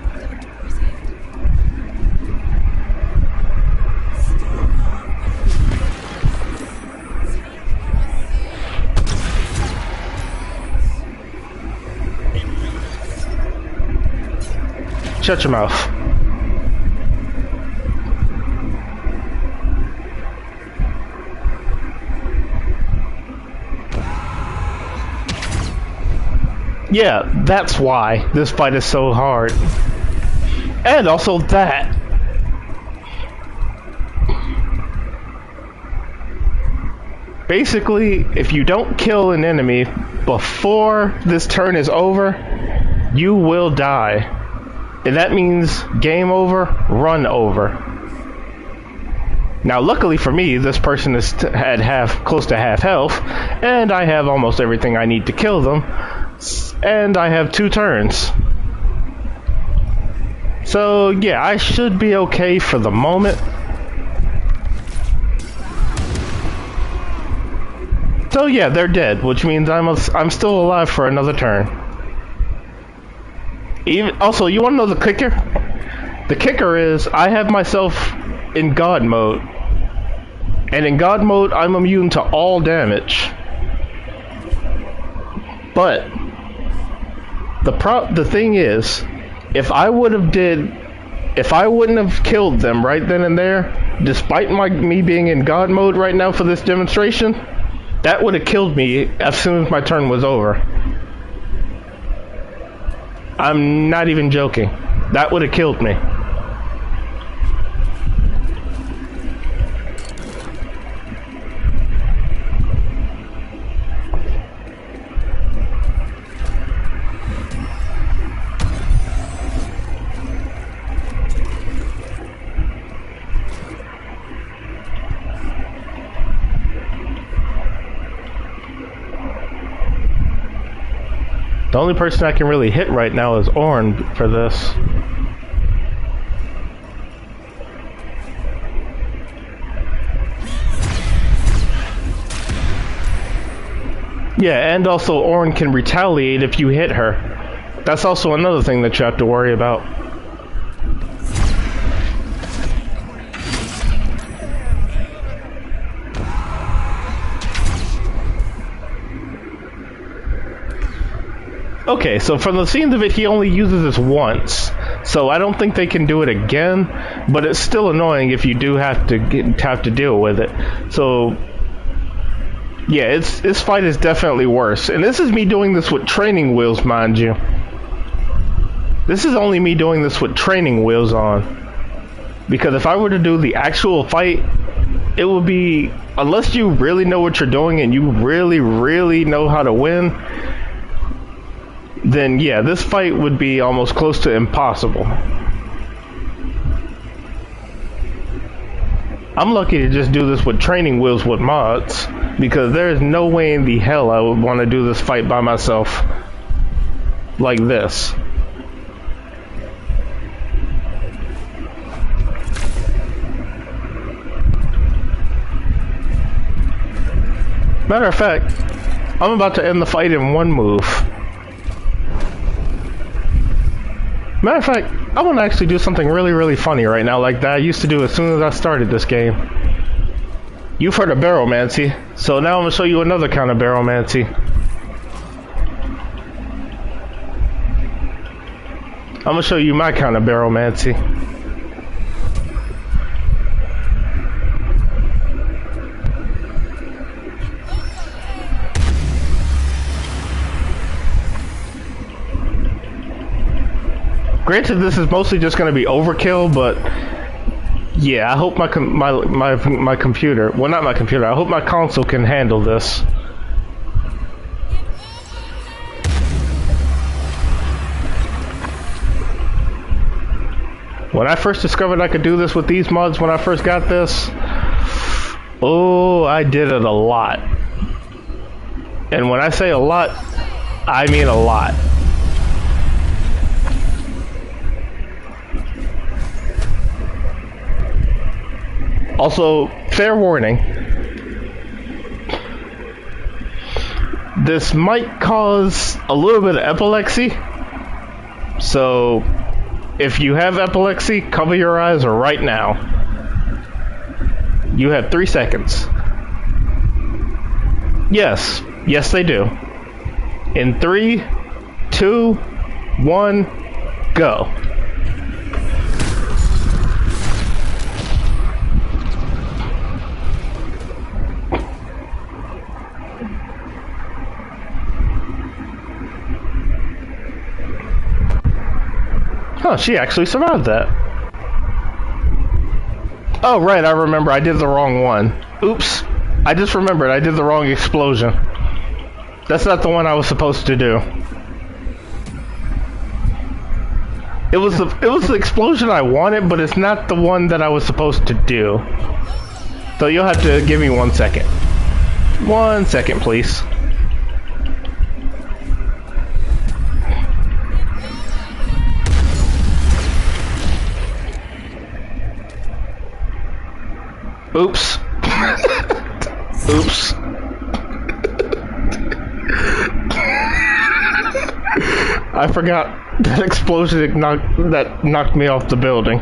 Shut your mouth. Yeah, that's why this fight is so hard. And also that. Basically, if you don't kill an enemy before this turn is over, you will die. And that means game over, run over. Now, luckily for me, this person is had close to half health, and I have almost everything I need to kill them, and I have 2 turns. So yeah, I should be okay for the moment. So yeah, they're dead, which means I'm still alive for another turn. Also, you want to know the kicker? The kicker is I have myself in God mode, and in God mode I'm immune to all damage. But the thing is, if I wouldn't have killed them right then and there, despite me being in God mode right now for this demonstration, that would have killed me as soon as my turn was over. I'm not even joking. That would have killed me. The only person I can really hit right now is Orn for this. Yeah, and also Orn can retaliate if you hit her. That's also another thing that you have to worry about. Okay, so from the scenes of it, he only uses this once, so I don't think they can do it again. But it's still annoying if you do have to deal with it. So yeah, this fight is definitely worse, and this is me doing this with training wheels, mind you. This is only me doing this with training wheels on, because if I were to do the actual fight, it would be, unless you really know what you're doing and you really know how to win, then yeah, this fight would be almost close to impossible. I'm lucky to just do this with training wheels with mods, because there is no way in the hell I would want to do this fight by myself like this. Matter of fact, I'm about to end the fight in one move. Matter of fact, I want to actually do something really funny right now, like that I used to do as soon as I started this game. You've heard of baromancy, so now I'm going to show you another kind of baromancy. I'm going to show you my kind of baromancy. Granted, this is mostly just going to be overkill, but yeah, I hope my computer, well, not my computer, I hope my console can handle this. When I first discovered I could do this with these mods, when I first got this, oh, I did it a lot. And when I say a lot, I mean a lot. Also, fair warning, this might cause a little bit of epilepsy, so if you have epilepsy, cover your eyes right now. You have 3 seconds. Yes, they do. In 3, 2, 1, go. Oh, she actually survived that. Oh, right, I remember. I did the wrong one. Oops. I just remembered. I did the wrong explosion. That's not the one I was supposed to do. It was the explosion I wanted, but it's not the one that I was supposed to do. So you'll have to give me 1 second. 1 second, please. Oops. Oops. I forgot that explosion that knocked me off the building.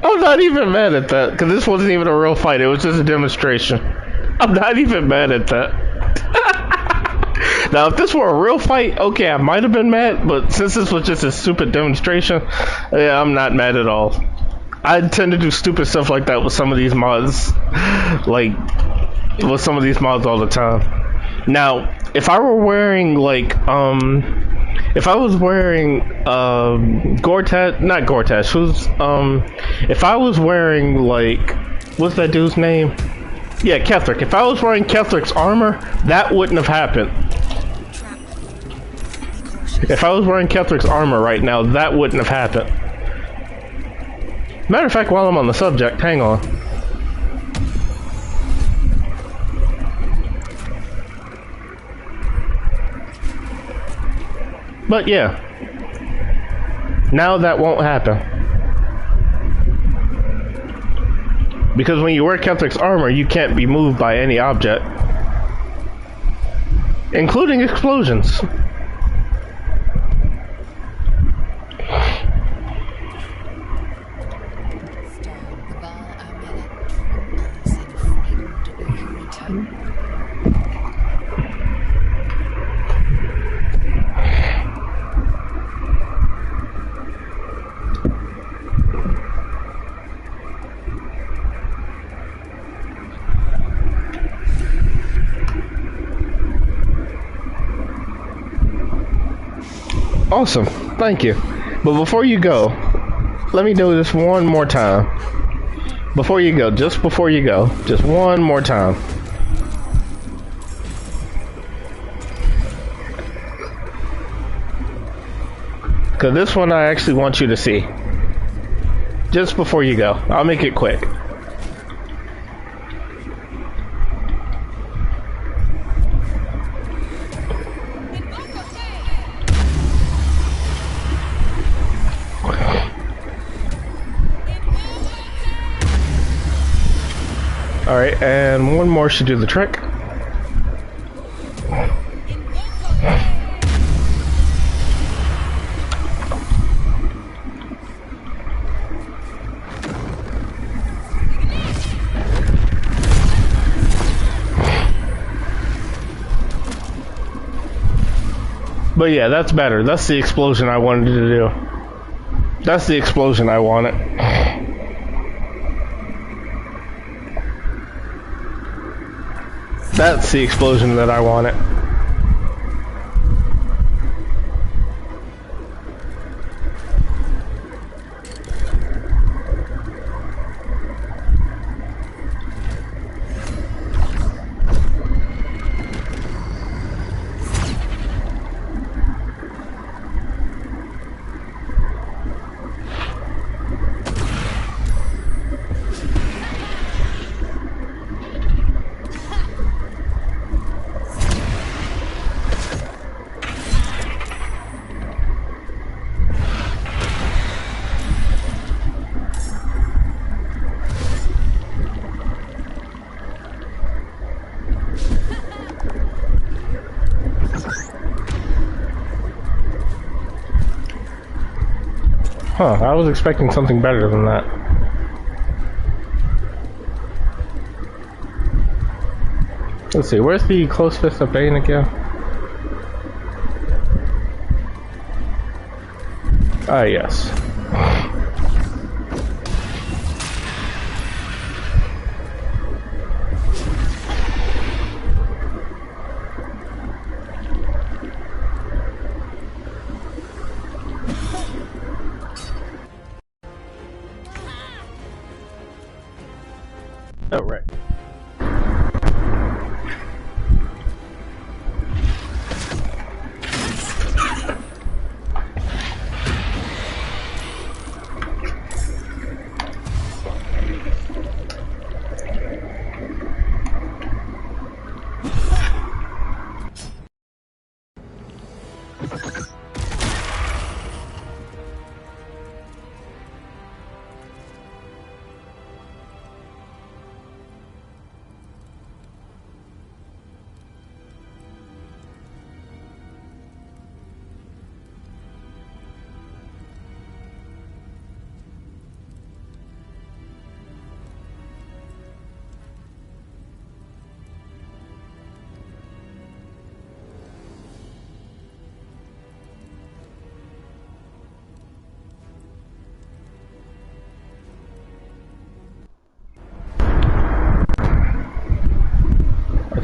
I'm not even mad at that, because this wasn't even a real fight, it was just a demonstration. I'm not even mad at that. Now, if this were a real fight, okay, I might have been mad, but since this was just a stupid demonstration, yeah, I'm not mad at all. I tend to do stupid stuff like that with some of these mods, all the time. Now, if I were wearing, like, if I was wearing, if I was wearing, like, what's that dude's name? Yeah, Ketheric. If I was wearing Ketheric's armor, that wouldn't have happened. If I was wearing Ketheric's armor right now, that wouldn't have happened. Matter of fact, while I'm on the subject, hang on. But yeah, now that won't happen. Because when you wear Ketheric's armor, you can't be moved by any object, including explosions. Awesome, thank you. But before you go, let me do this one more time. Before you go, just one more time. Because this one I actually want you to see. Just before you go. I'll make it quick. Alright, and one more should do the trick. But yeah, that's better. That's the explosion I wanted to do. That's the explosion I wanted. That's the explosion that I wanted. Huh, I was expecting something better than that. Let's see, where's the close fist of Bane again? Ah, yes. Oh, right.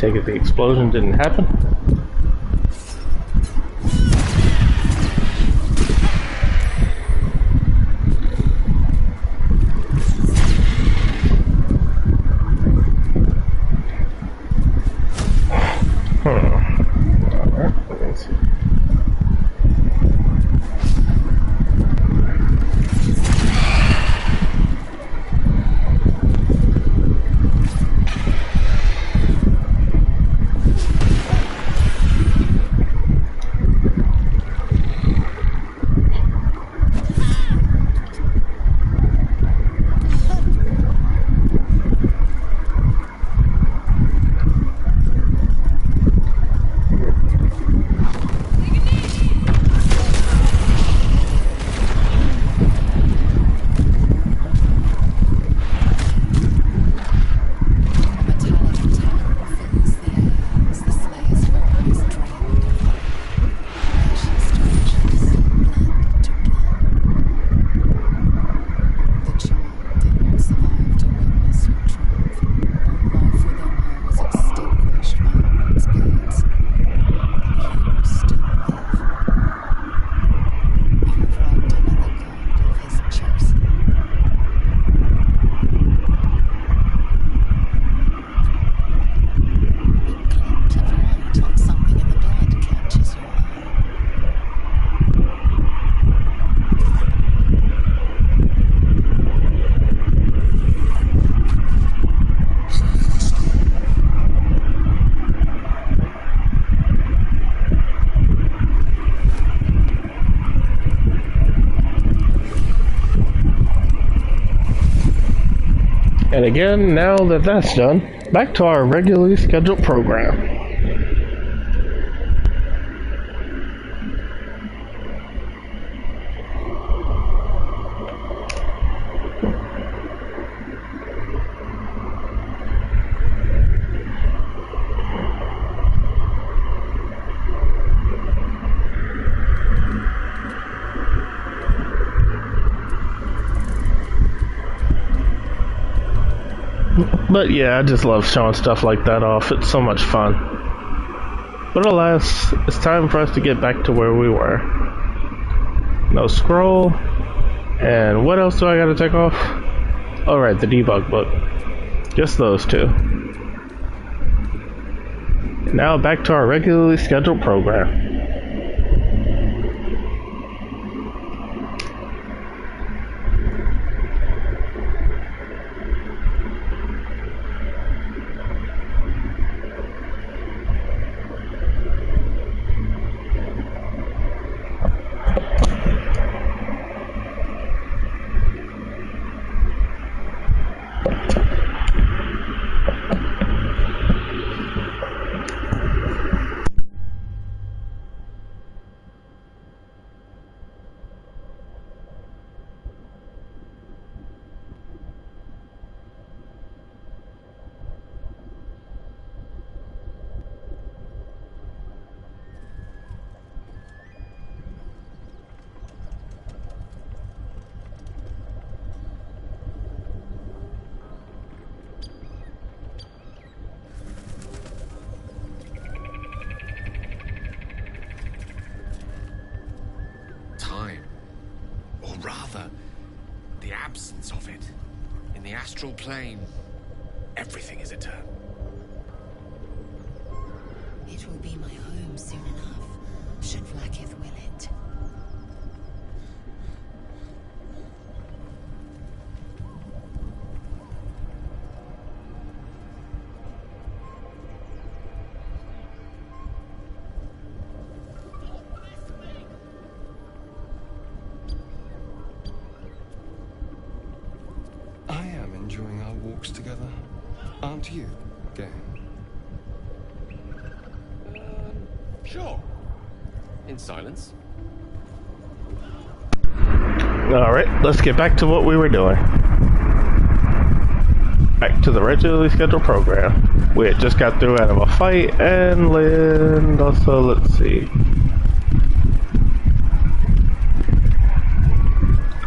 take it the explosion didn't happen. Alright, let me see. And again, now that that's done, back to our regularly scheduled program. But yeah, I just love showing stuff like that off. It's so much fun. But alas, it's time for us to get back to where we were. No scroll. And what else do I gotta take off? Alright, the debug book. Just those two. Now back to our regularly scheduled program. Absence of it. In the astral plane, everything is eternal. It will be my home soon enough, should Vlaakith will it. Enjoying our walks together, aren't you, gang? Sure. In silence. Alright, let's get back to what we were doing. Back to the regularly scheduled program. We had just got through out of a fight and also, let's see.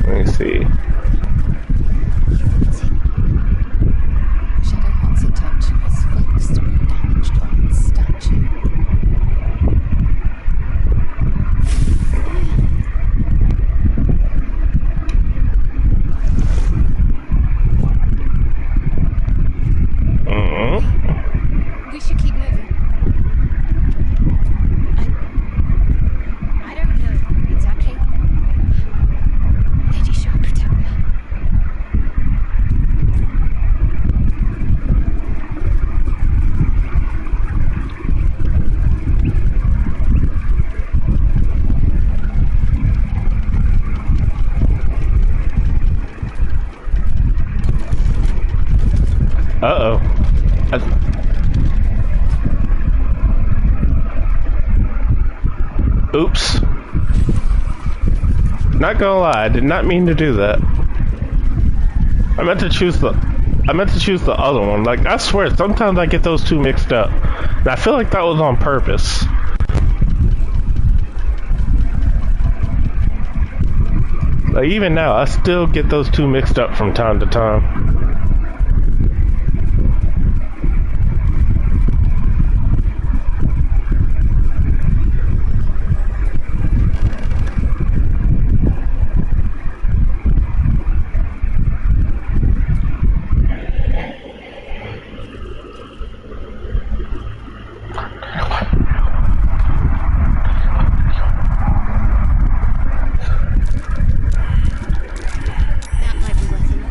Let me see. Shadowheart's attention is fixed on damaged objects. Oops. Not gonna lie, I did not mean to do that. I meant to choose the other one. Like, I swear, sometimes I get those two mixed up. And I feel like that was on purpose. Like, even now, I still get those two mixed up from time to time. That might be worth a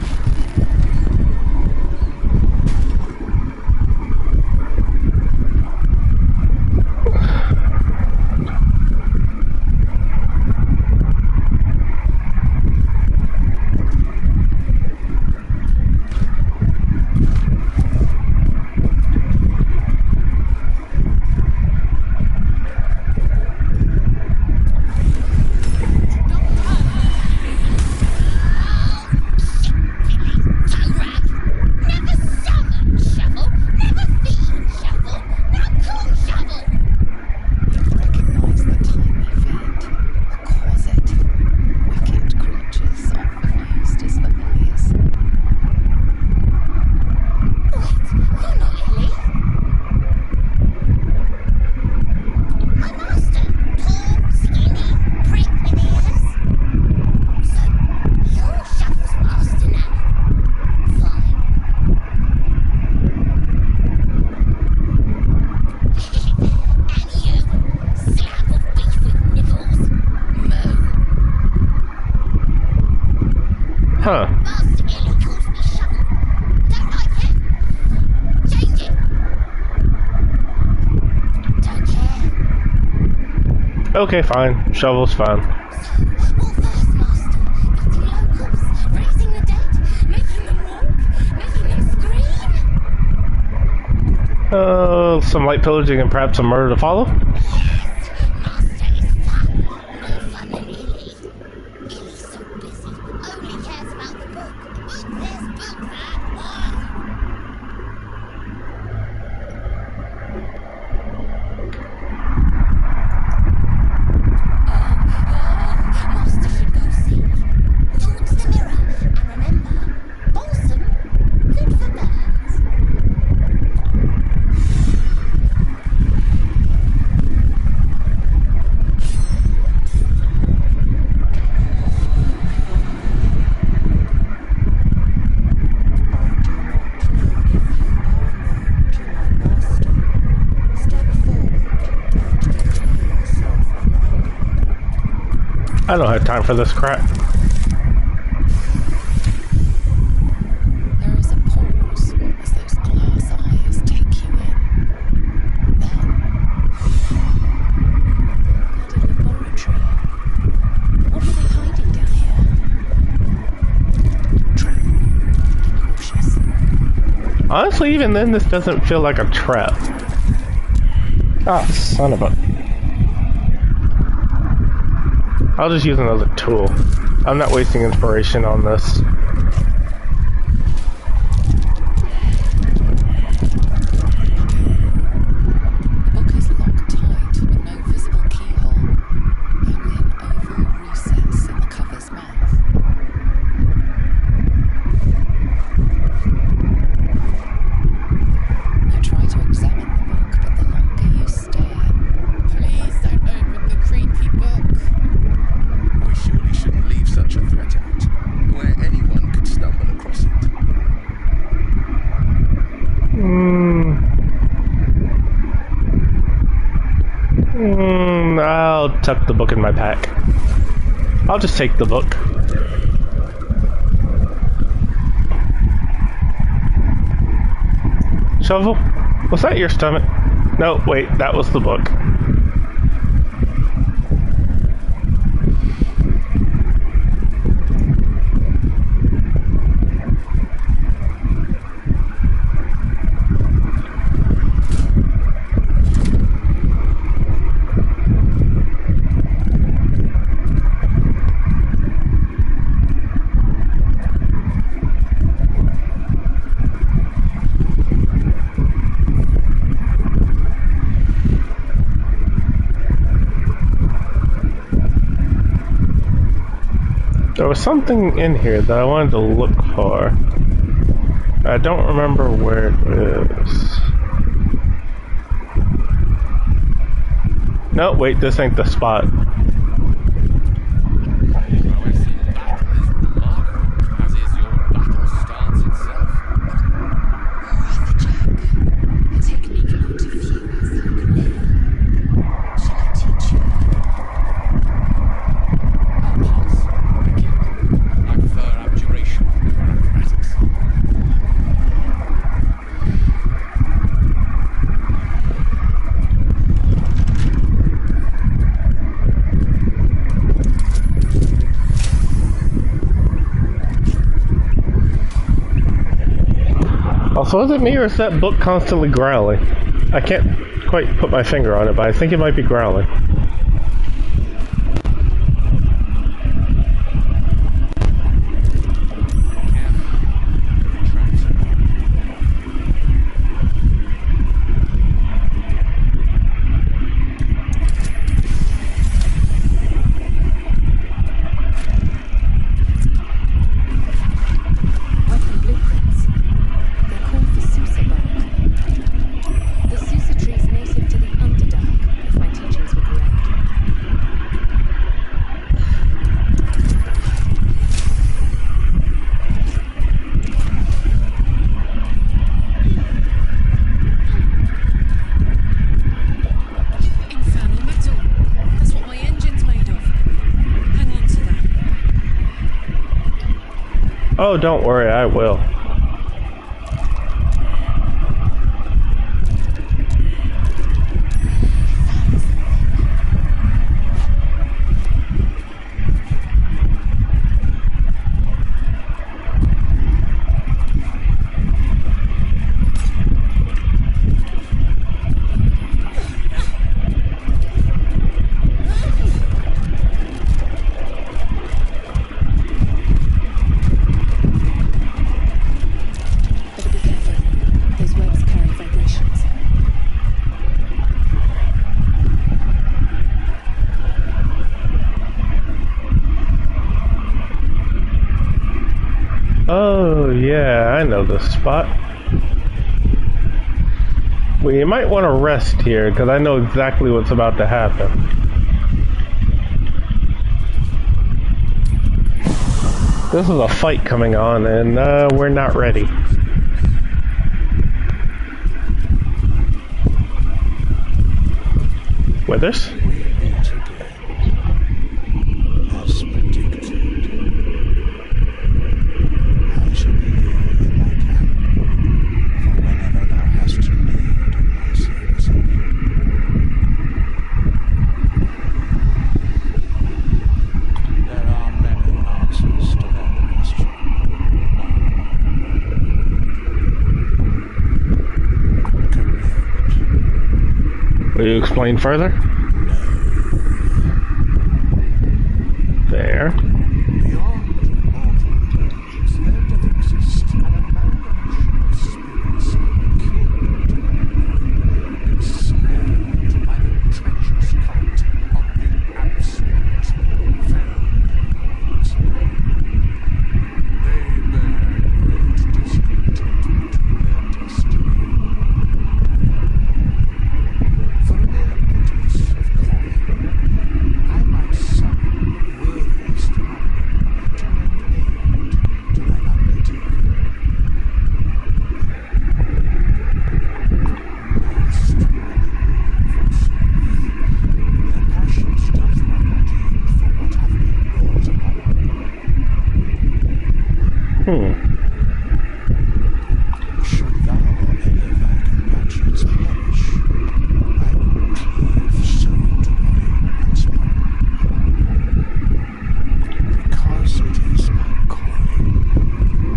look. Recognize the tiny feet, a quasit. Wicked creatures often used as familiars. You're not Ellie. My master. Tall, skinny, prick with ears. So, you're Shovel's master now. Fine. And you, slab of beef with nipples. Moo. Huh. Master Ellie calls me Shovel. Don't like it. Change it. Don't care. Okay, fine. Shovel's fine. What first, Master? Beating locals, raising the dead, making them walk, making them scream? Some light pillaging and perhaps some murder to follow? Yes, Master is fun. More fun than Illy. Illy's so busy, only cares about the book. Book this, book that. Master should go see. Launch the mirror, and remember, balsam, good for burns. I don't have time for this crap. There is a pause as those glass eyes take you in. Then, bloody laboratory. What were they hiding down here? Trap. Be cautious. Honestly, even then, this doesn't feel like a trap. Ah, son of a... I'll just use another tool. I'm not wasting inspiration on this. The book is locked tight with no visible keyhole, only an oval recess in the cover's mouth. You try to examine the book, but the longer you stare, please don't open the creepy book. We surely shouldn't leave such a threat out, where anyone could stumble across it. I'll tuck the book in my pack. I'll just take the book. Shovel? Was that your stomach? No, wait, that was the book. There was something in here that I wanted to look for. I don't remember where it is. No, wait, this ain't the spot. Also, is it me or is that book constantly growling? I can't quite put my finger on it, but I think it might be growling. Oh, don't worry, I will. Oh, yeah, I know this spot. Well, you might want to rest here, because I know exactly what's about to happen. This is a fight coming on, and we're not ready. Withers? Will you explain further? There. Beyond mortal intelligence, there doth exist an amalgamation of spirits akin to man, ensnared by the treacherous cult of the absent families. They bear great discontentment to their destiny. For a mere pittance of coin, I might summon worthiest among them to lend aid to thine undertaking. Most willingly, forsooth, their passions doth not deem for what hath been wrought upon me. Should thou or any of thy compatriots perish, I will cleave soul to body once more. Because it is my calling,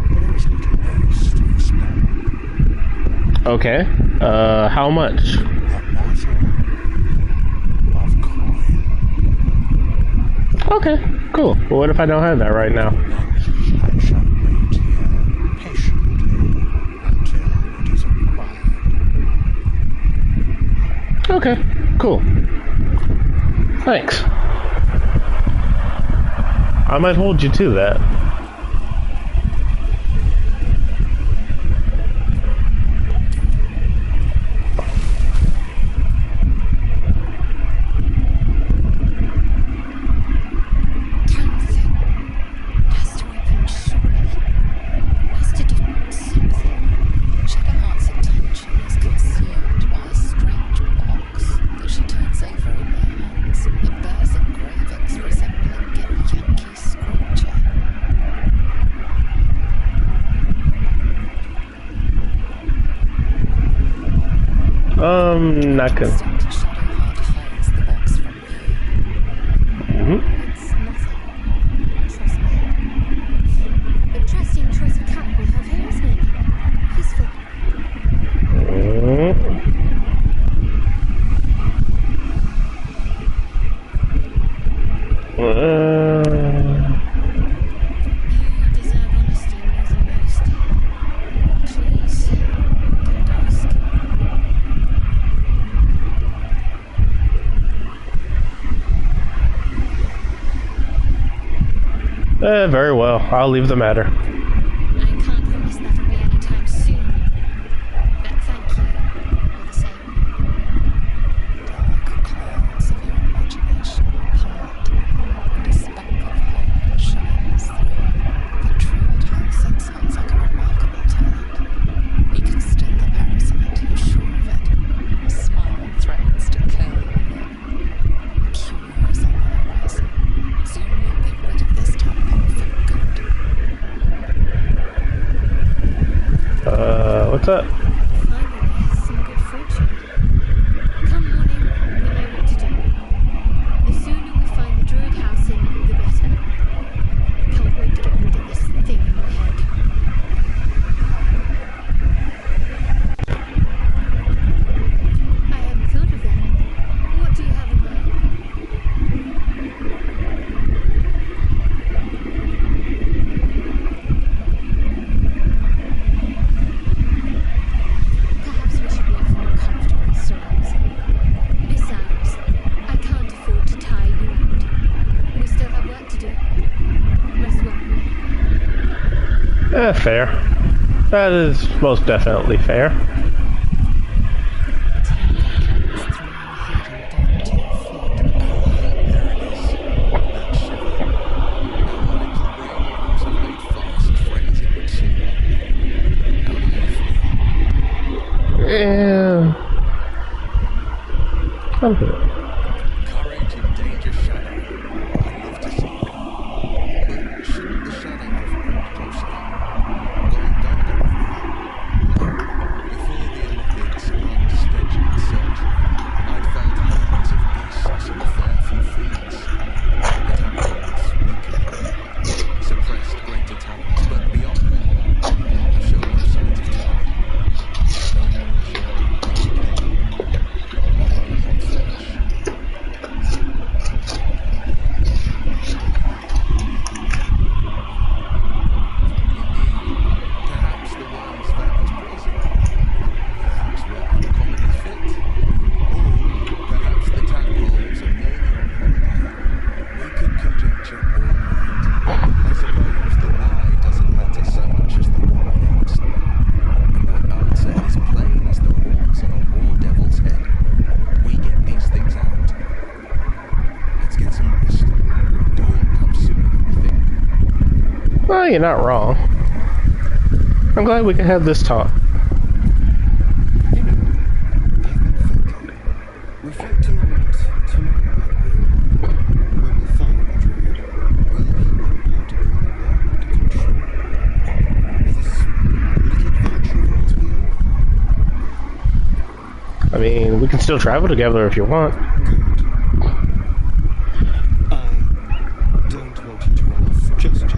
there is little else to explain. Okay. How much? A matter of coin. Okay, cool. Well, what if I don't have that right now? I shall wait here patiently until it is acquired. Okay, cool. Thanks. I might hold you to that. Shadowheart's attention is consumed by a strange box that she turns over in her hands. It bears engravings resembling Yankee scripture. Not good. Shadowheart hides the box from view. It's nothing. Trust me. Interesting choice of camp we have here, isn't it? Peaceful. You deserve honesty more than most. Please, don't ask. Very well. I'll leave the matter. I can't promise that'll be anytime soon. But thank you, all the same. Dark clouds of your imagination part, and a speck of hope shines through. The druid Hansen sounds like a remarkable talent. He can still the parasite who's sure of it. A smile threatens to curl your lip. Cure is on the horizon. Soon you'll be rid of this tadpole for good. What's up? Finally, some good fortune. Come morning, we know what to do. The sooner we find the druid house in, the better. Can't wait to get rid of this thing in my head. I hadn't thought of that. What do you have in mind? Perhaps we should look for more comfortable surrounds. Besides, I can't afford to tire you out. We still have work to do. Rest well. Fair. That is most definitely fair. Yeah. I'm good. Courage in danger shadow. I love to see it. But shouldn't the shadow have crept closer? Gone darker everywhere. Before the Olympics and scheduled surgery, I'd felt hundreds of beasts and a fair few fiends. The tadpoles weakened, suppressed greater talents, but beyond them, showed no signs of turning. No nausea, no pain, no hot flesh. Perhaps the worms found poison. Perhaps we're uncommonly fit. Or perhaps the tadpoles are merely on holiday. We could conjecture all night. I suppose the why doesn't matter so much as the what. And that answer is plain as the horns on a war devil's head. We get these things out. Let's get some rest. Dawn comes sooner than we think. Well, you're not wrong. I'm glad we can have this talk. You know, I've been thinking, reflecting on it tomorrow, when we find the druid, will he know how to bring the world under control? Will this little adventure of ours be over? I mean, we can still travel together if you want. Good. I don't want you to run off just yet.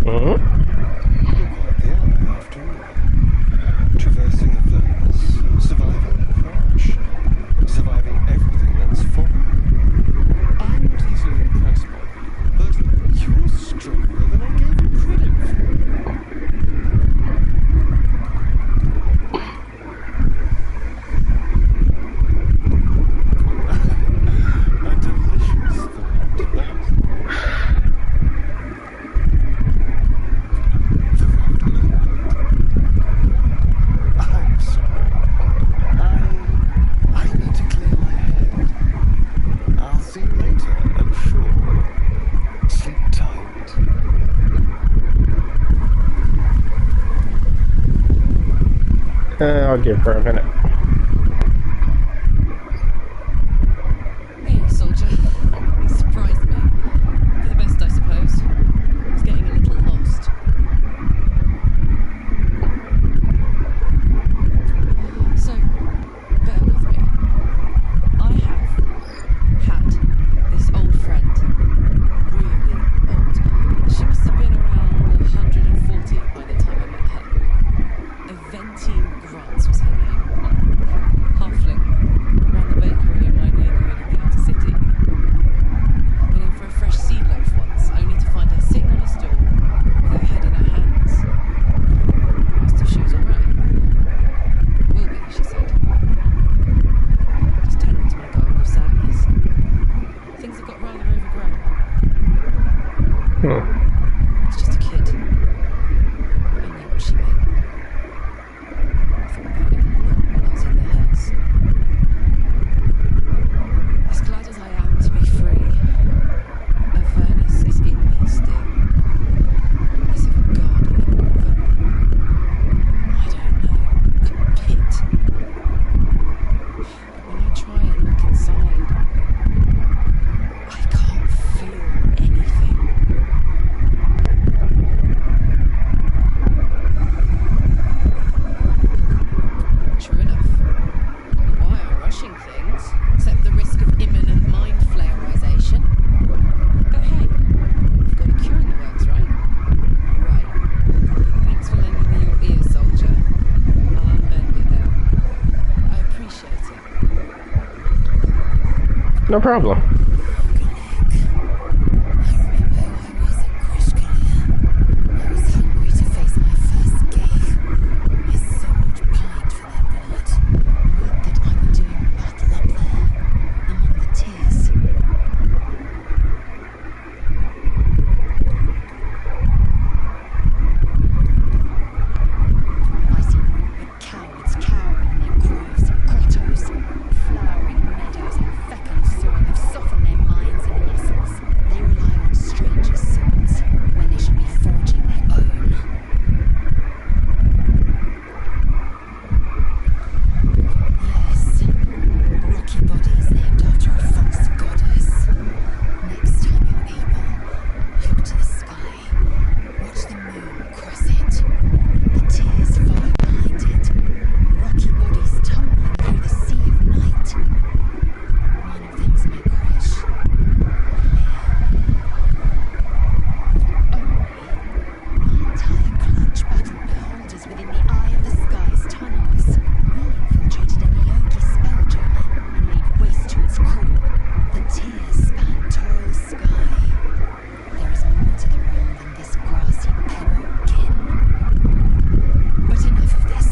Mm-hmm. You're quite the ally, after all. Traversing the furnace, surviving the crash, surviving everything that's fallen. I'm not easily impressible, but you're stronger than I gave you credit for. here for a minute. Hey, soldier. You surprised me. For the best, I suppose. I was getting a little lost. So, bear with me. I have had this old friend. Really old. She must have been around 140 by the time I met her. Eventine Grants was her name. Halfling. Ran the bakery in my neighbourhood in the outer city. Went in for a fresh seed loaf once, only to find her sitting on a stool with her head in her hands. Asked if she was alright. Will be, she said. Just turned into my garden of sadness. Things have got rather overgrown. It's just a kid. I knew what she meant. I thought about it a lot while I was in the house. As glad as I am to be free, Avernus is in me still. As if a garden in Northern. I don't know, a pit. But when I try and look inside, I can't feel anything. True enough. Why are rushing things, except the risk of imminent mind flareization? But hey, we've got a cure in the works, right? Right. Thanks for lending me your ear, soldier. I'll unbend it now. I appreciate it. No problem. I remember who I was at Krishkalia. I was hungry to face my first gate. My sword pined for their blood. Would that I were doing battle up there, among the tears. I see naught but cowards cowering in their groves and grottos. Flowering meadows and fecund soil have softened their minds and muscles. They rely on strangers' swords when they should be forging their own. Yes, rocky bodies named after a false goddess. Next time you're able, look to the sky. Watch the moon cross it. The tears follow behind it. Rocky bodies tumbling through the sea of night. One of them's my crush. Only my entire clutch battled beholders within the eye of the sky's tunnels. We infiltrated a Neogi spelljamming and laid waste to its crew. The tears span tall sky. There is more to the realm than this grassy pebble, kin. But enough of this.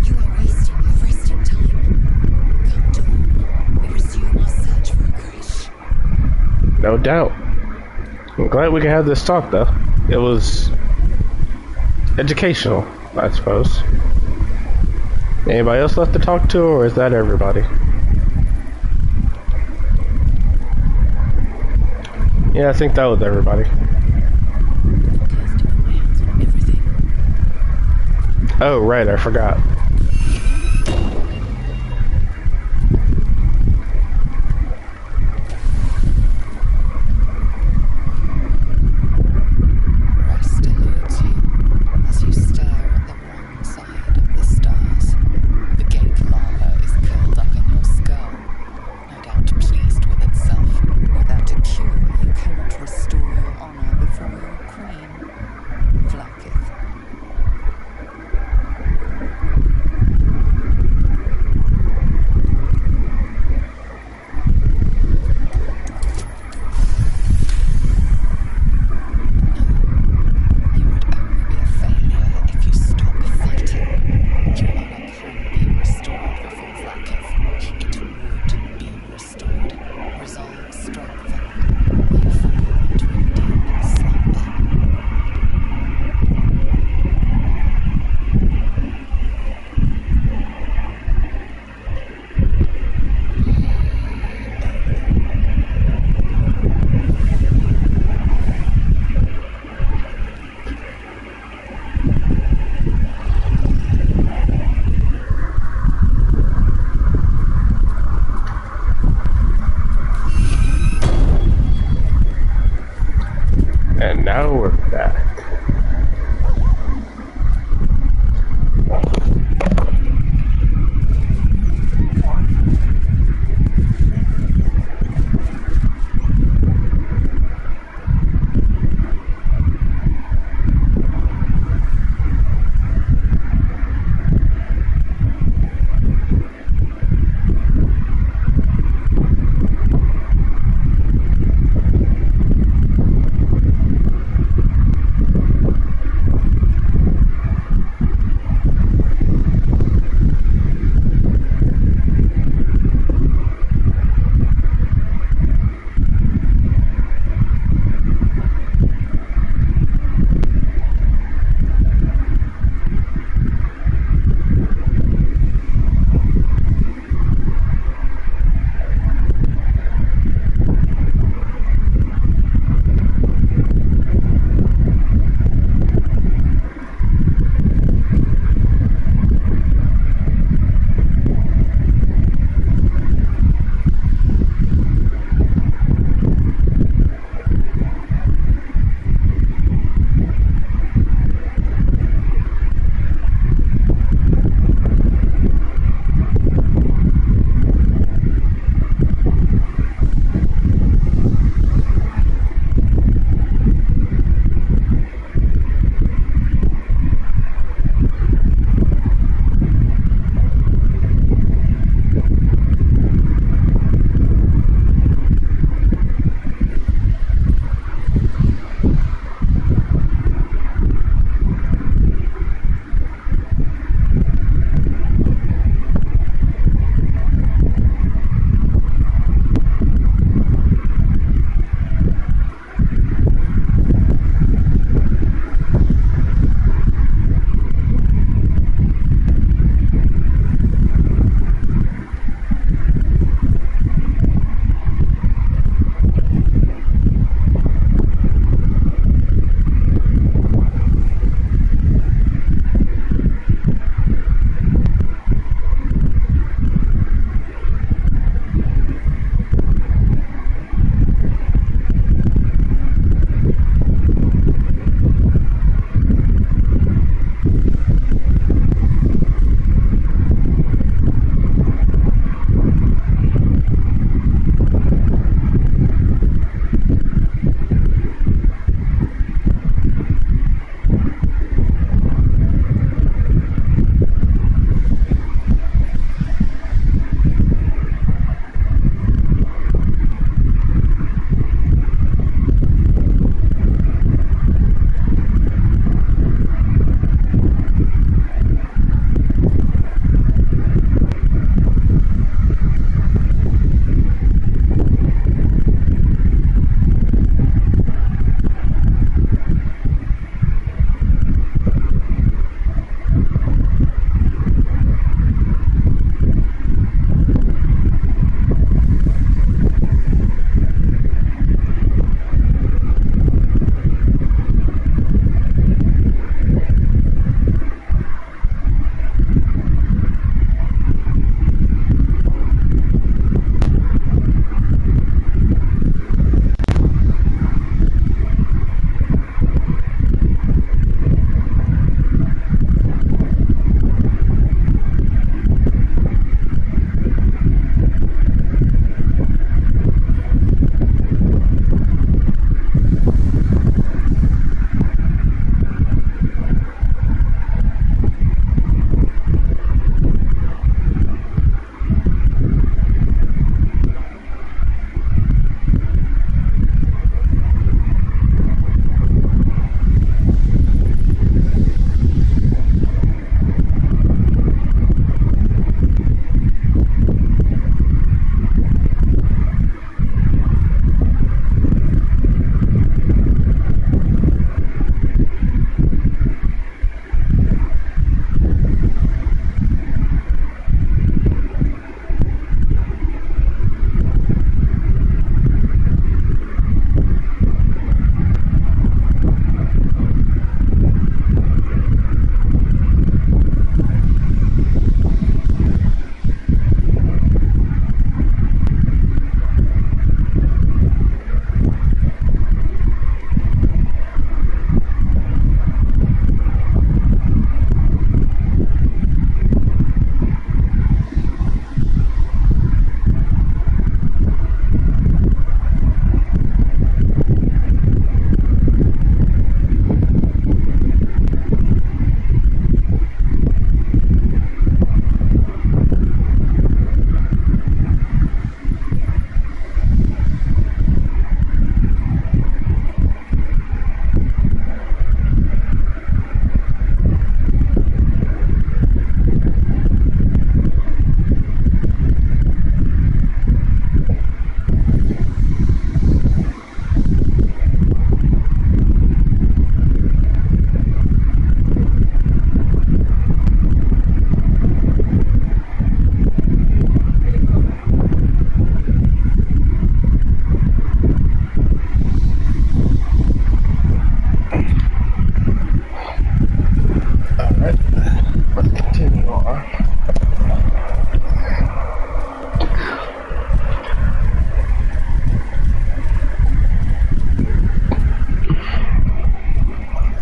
You are wasting your resting time. Come dawn, we resume our search for a crash. No doubt. I'm glad we could have this talk, though. It was educational, I suppose. Anybody else left to talk to, or is that everybody? Yeah, I think that was everybody. Casting my hands on everything. Oh, right, I forgot. Rest eludes you as you stare at the wrong side of the stars. The gate lava is curled up in your skull, no doubt pleased with itself. Without a cure, you cannot restore your honor before your queen, Vlaakith.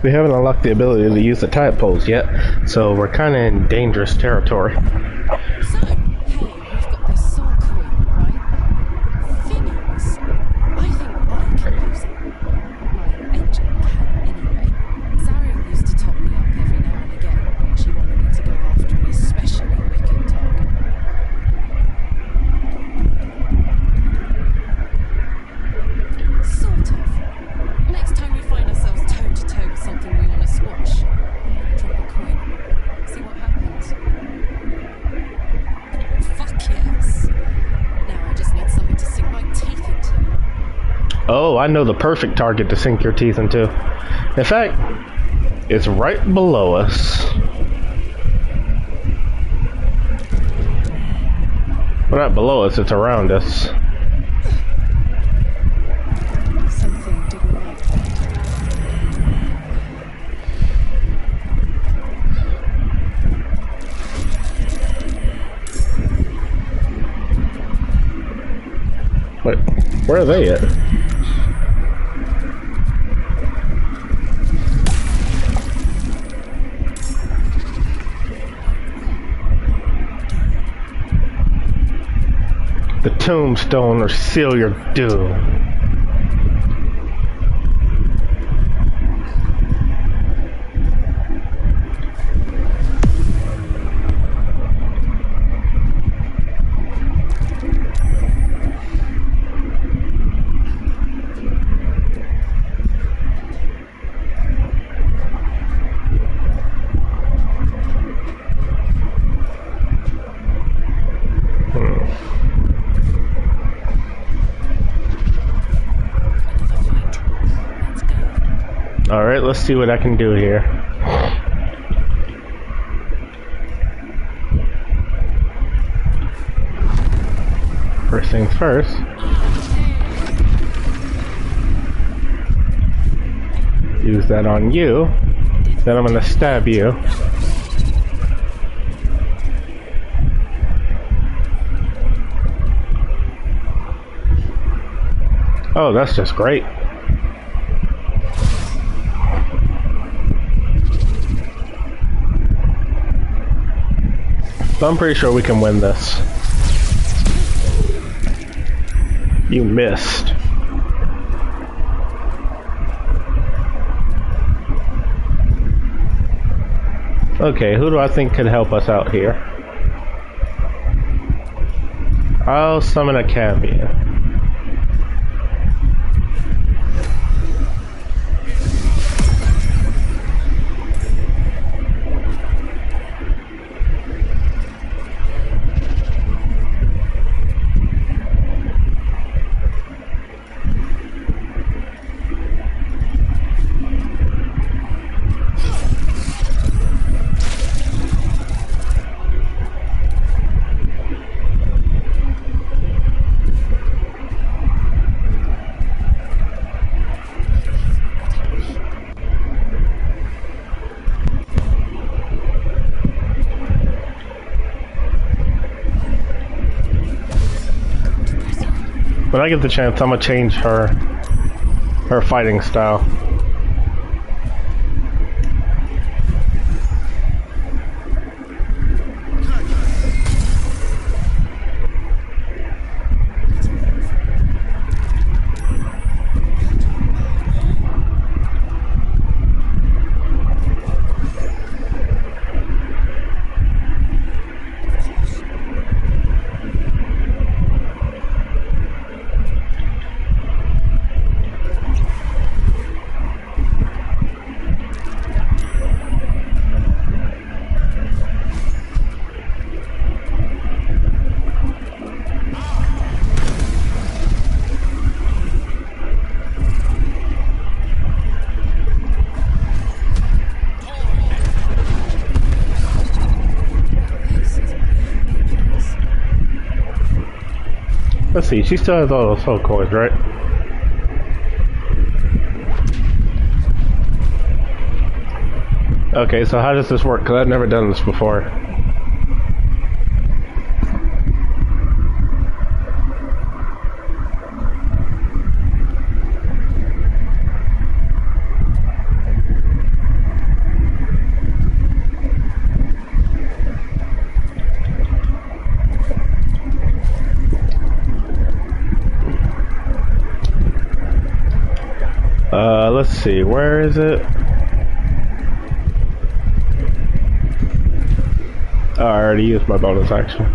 We haven't unlocked the ability to use the tadpoles yet, so we're kind of in dangerous territory. So, hey, we've got this soul coin, right? Thing is, I think I can use it. My engine can, anyway. Zariel used to top me up every now and again when she wanted me to go after an especially wicked target. Sort of. Next time we find ourselves toe-to-toe with something we want to squash, drop a coin. See what happens. Fuck yes. Now I just need something to sink my teeth into. Oh, I know the perfect target to sink your teeth into. In fact, it's right below us. Well, not below us, it's around us. Something didn't like that. Wait, where are they at? The tombstone or seal your doom. Alright, let's see what I can do here. First things first. Use that on you. Then I'm gonna stab you. Oh, that's just great. So I'm pretty sure we can win this. You missed. Okay, who do I think could help us out here? I'll summon a champion. When I get the chance, I'm gonna change her fighting style. Let's see, she still has all those soul coins, right? Okay, so how does this work? Because I've never done this before. let's see. Where is it? Oh, I already used my bonus action.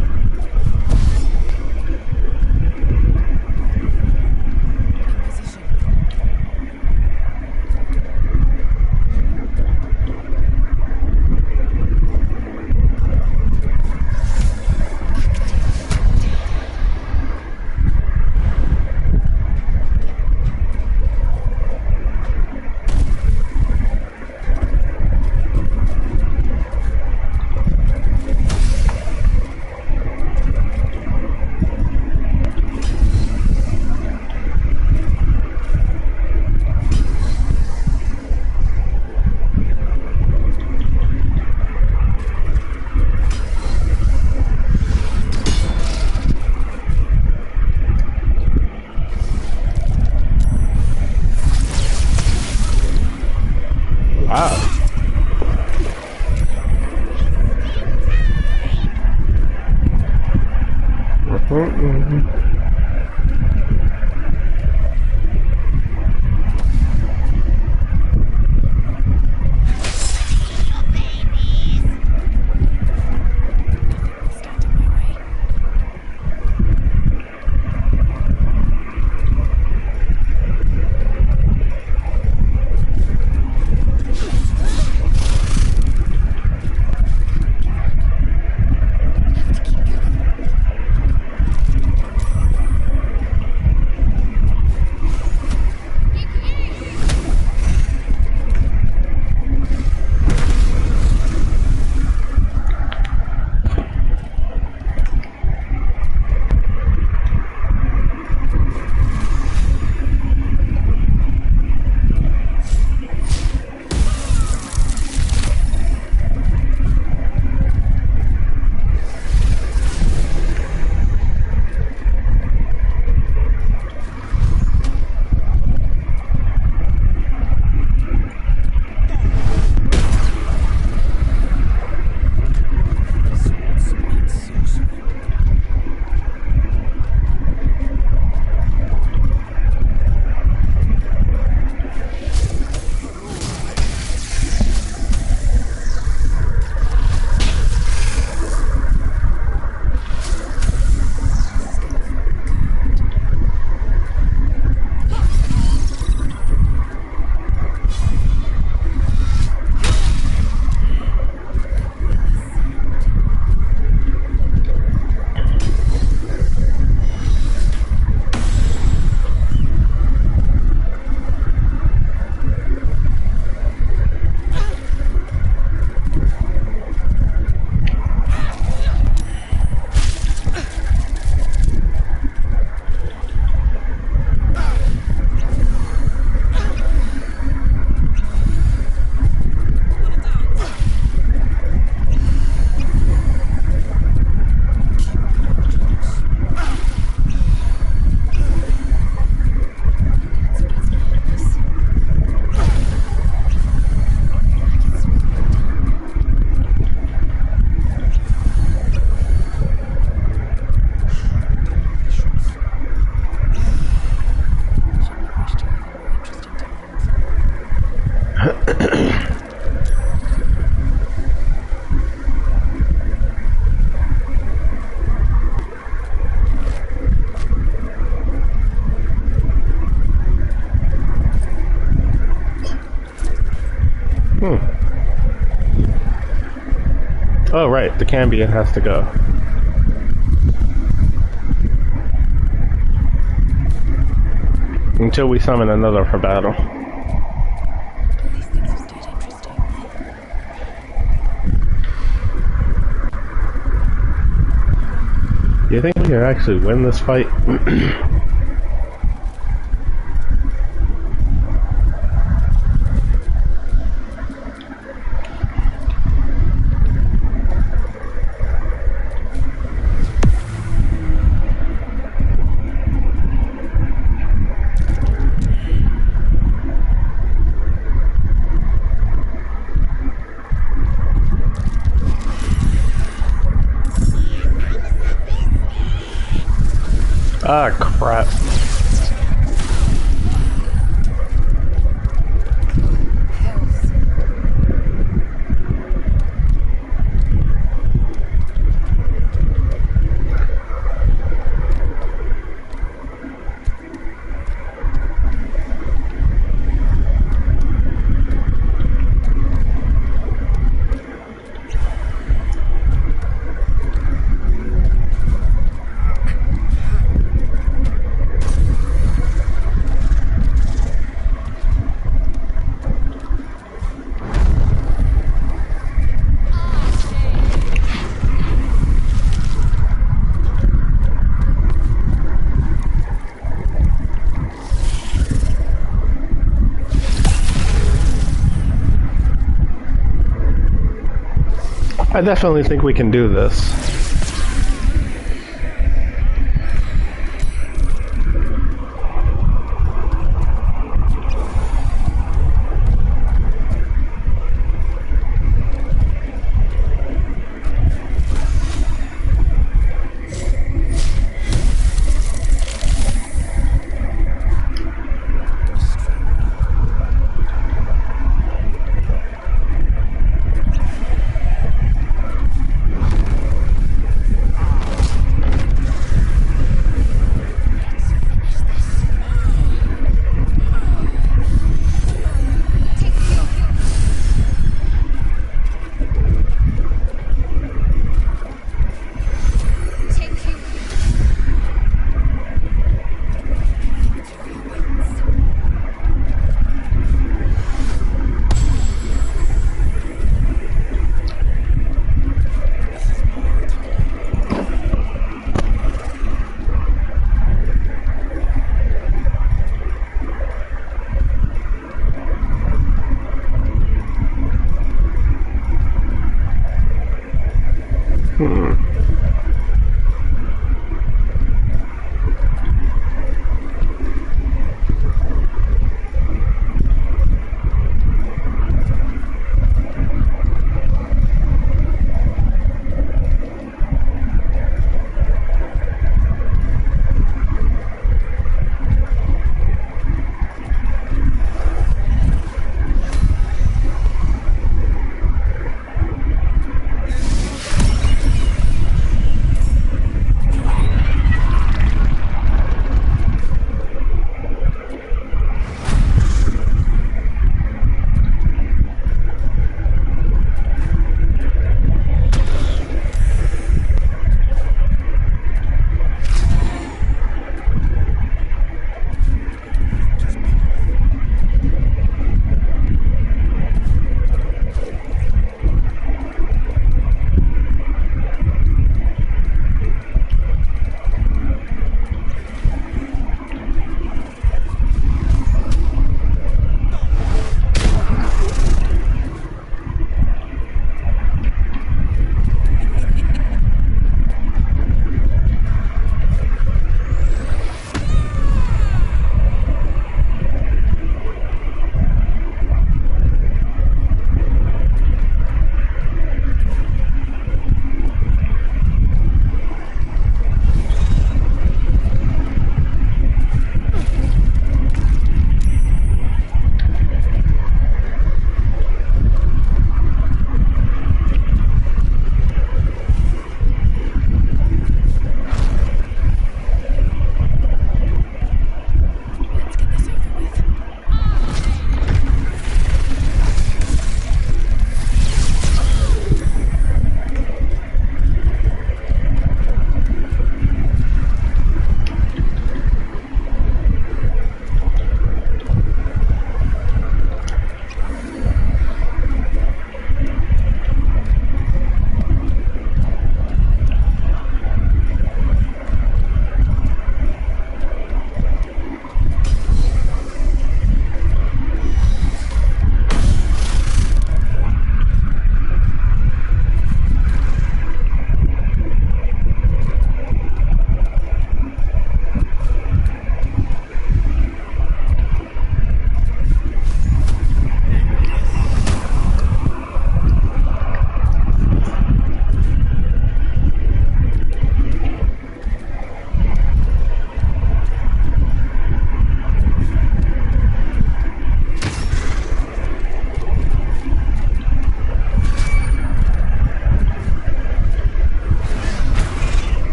Oh, right. The Cambion has to go. Until we summon another for battle. These things have stayed interesting. Do you think we can actually win this fight? Ah, crap. I definitely think we can do this.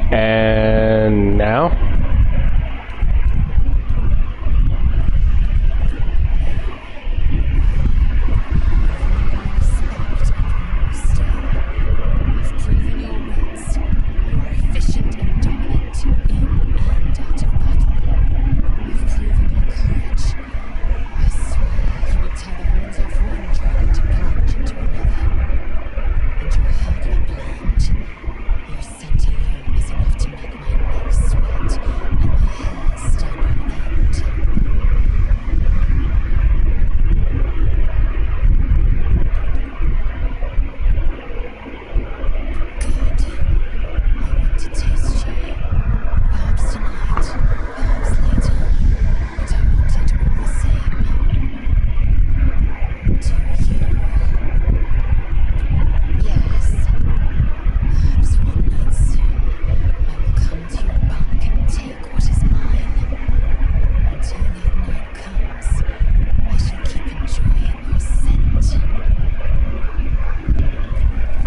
And now?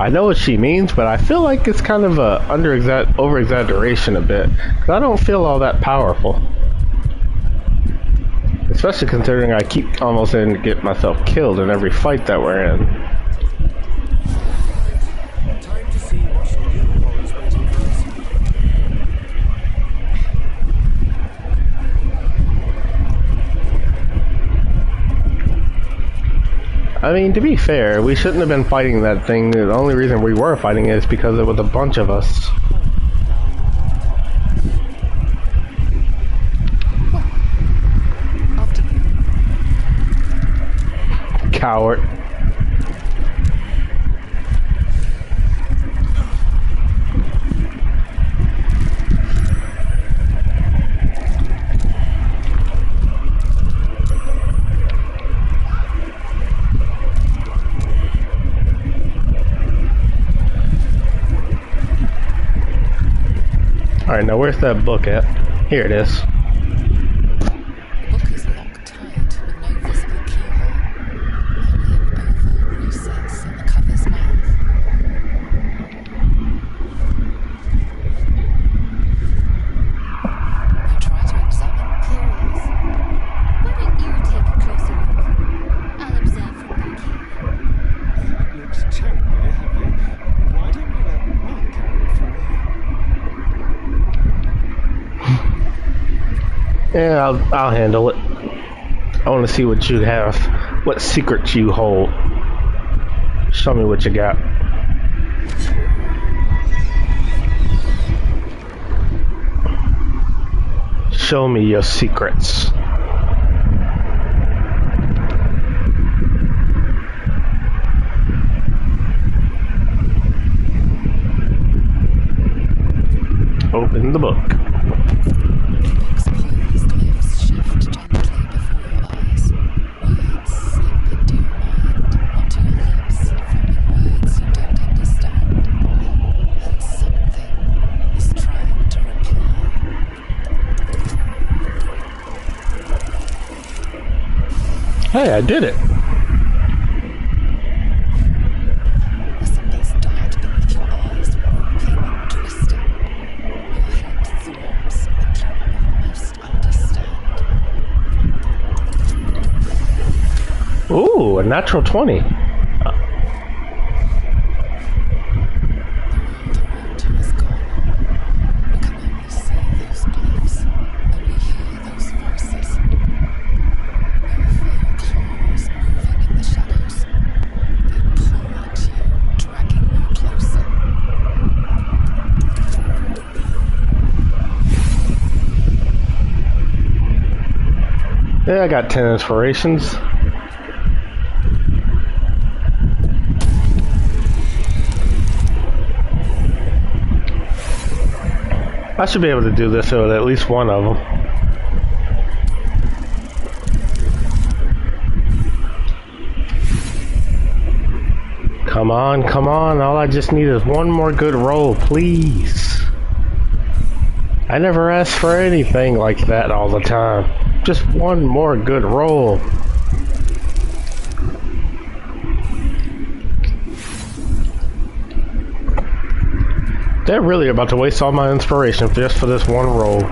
I know what she means, but I feel like it's kind of a over exaggeration a bit. 'Cause I don't feel all that powerful, especially considering I keep almost in to get myself killed in every fight that we're in. Time to see what's new horrors waiting for us. I mean, to be fair, we shouldn't have been fighting that thing. The only reason we were fighting it is because it was a bunch of us. After you. Coward. Alright, now where's that book at? Here it is. The book is locked tight with no visible keyhole. Only an oval recess in the cover's mouth. You try to examine. Here he is. Why don't you take a closer look? I'll observe from back here. Yeah, I'll handle it. I want to see what you have, what secrets you hold. Show me what you got. Show me your secrets. Open the book. Book's closed, lips shift gently before your eyes. Words slip into your mind, onto your lips, forming words you don't understand. And something is trying to reply. Hey, I did it. A symbol's dart beneath your eyes, wrinkling and twisting. Your head throbs, but you almost understand. Ooh, a natural 20. The world around you is gone. You can only see those glyphs, only hear those voices. You feel your claws moving in the shadows. They pull at you, dragging you closer. Yeah, I got 10 inspirations. I should be able to do this with at least one of them. Come on, come on. All I just need is one more good roll, please. I never ask for anything like that all the time. Just one more good roll. They're really about to waste all my inspiration just for this one roll.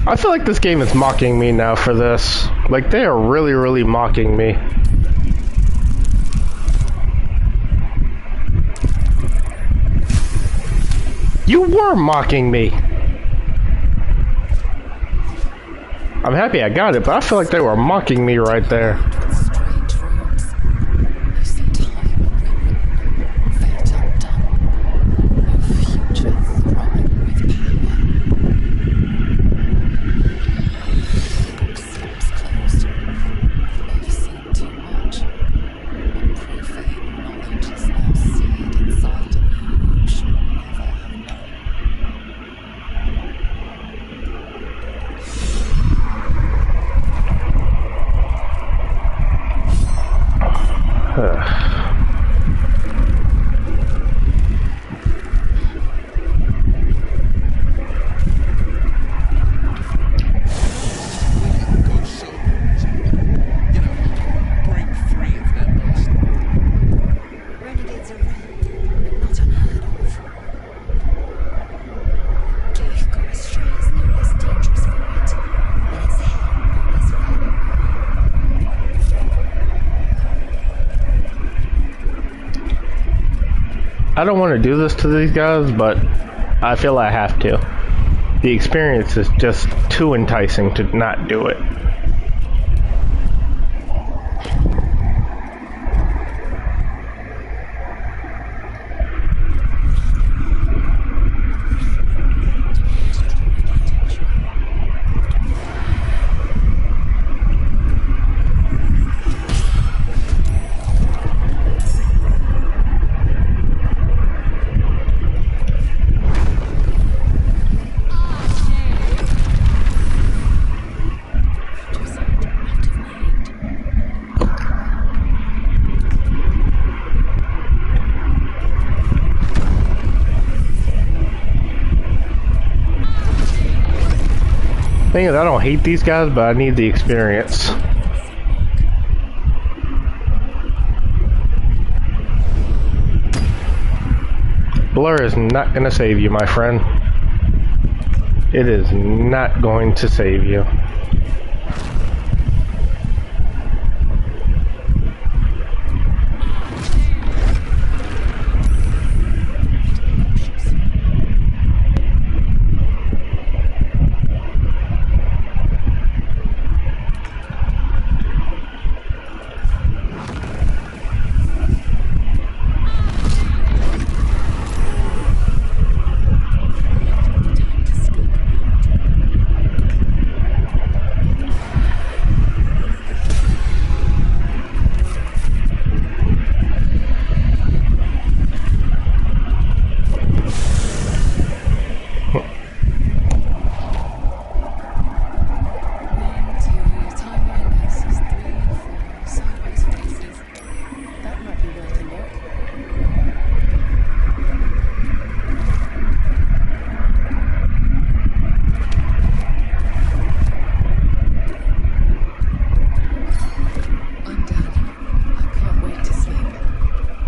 I feel like this game is mocking me now for this. Like, they are really, really mocking me. You were mocking me! I'm happy I got it, but I feel like they were mocking me right there. Strange rooms. You see time rewritten, fate undone. Your future throbbing with power. Book slips closed. You've seen too much. What profane knowledge is now seared inside of you you should never have known. Go solo. You know, break free of their master. Renegades are rare, but not unheard of. Glyph got astray is no less dangerous for it, and its hell no less valuable. I don't want to do this to these guys, but I feel I have to. The experience is just too enticing to not do it. Thing is, I don't hate these guys, but I need the experience. Blur is not going to save you, my friend. It is not going to save you.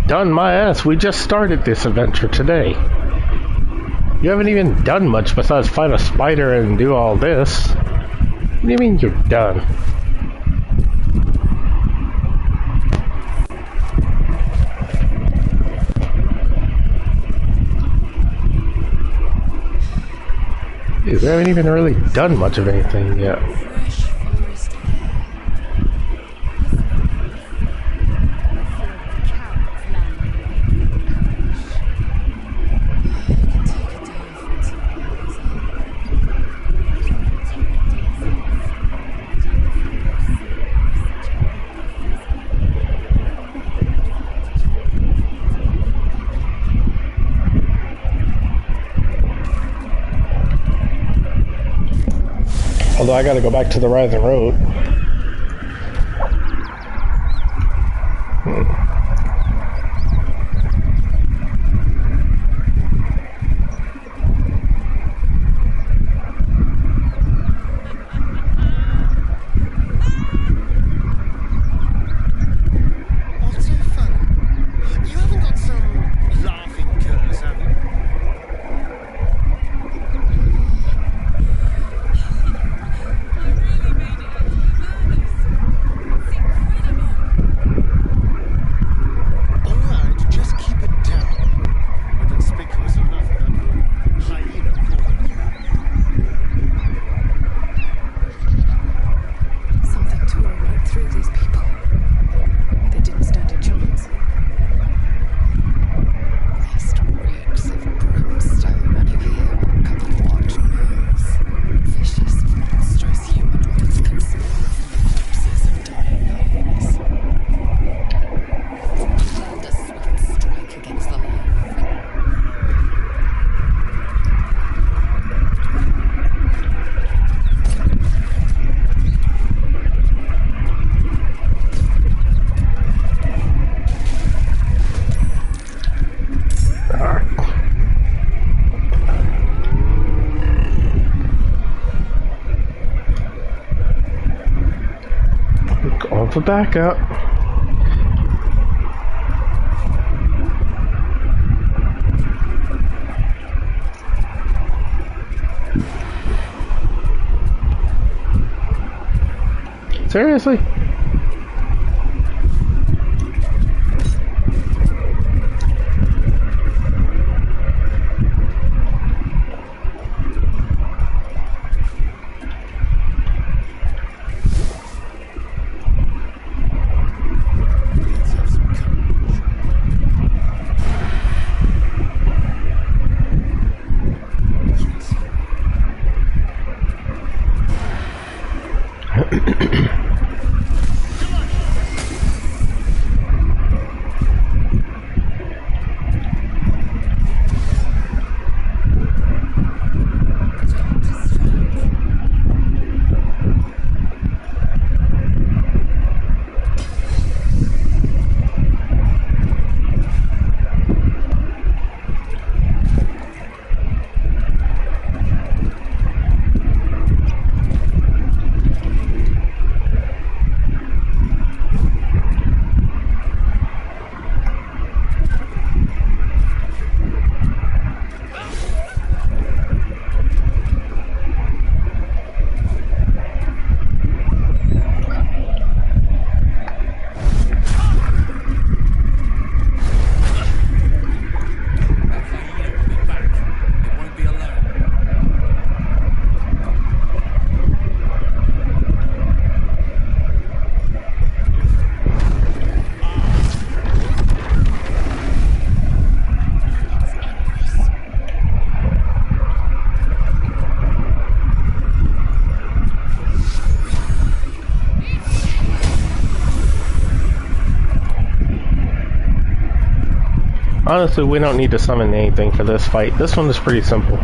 Done my ass, we just started this adventure today. You haven't even done much besides fight a spider and do all this. What do you mean you're done? Dude, we haven't even really done much of anything yet. Although I gotta go back to the Rising Road. What's so funny? You haven't got some laughing curse, have you? Alright, just keep it down. We're conspicuous enough that your hyena Something tore right through these people. They didn't stand a chance. Last reeks of brimstone, and you hear a couple of watch mouths. Vicious, monstrous humanoids concealed from the corpses of dying hyenas. Planned a swift strike against the life. Going for backup. Seriously? Let's have some courage. Yes. Honestly, we don't need to summon anything for this fight. This one is pretty simple.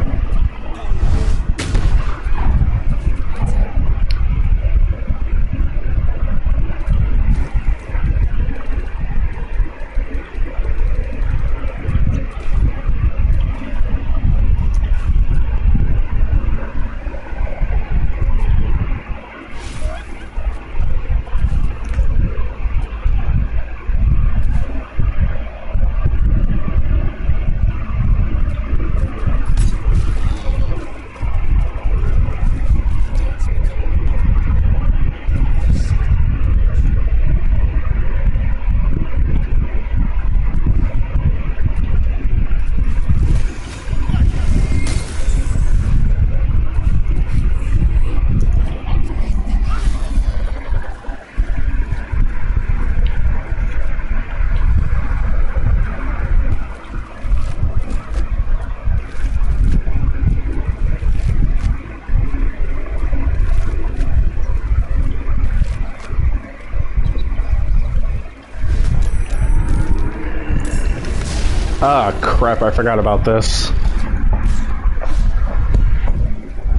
Ah, crap, I forgot about this.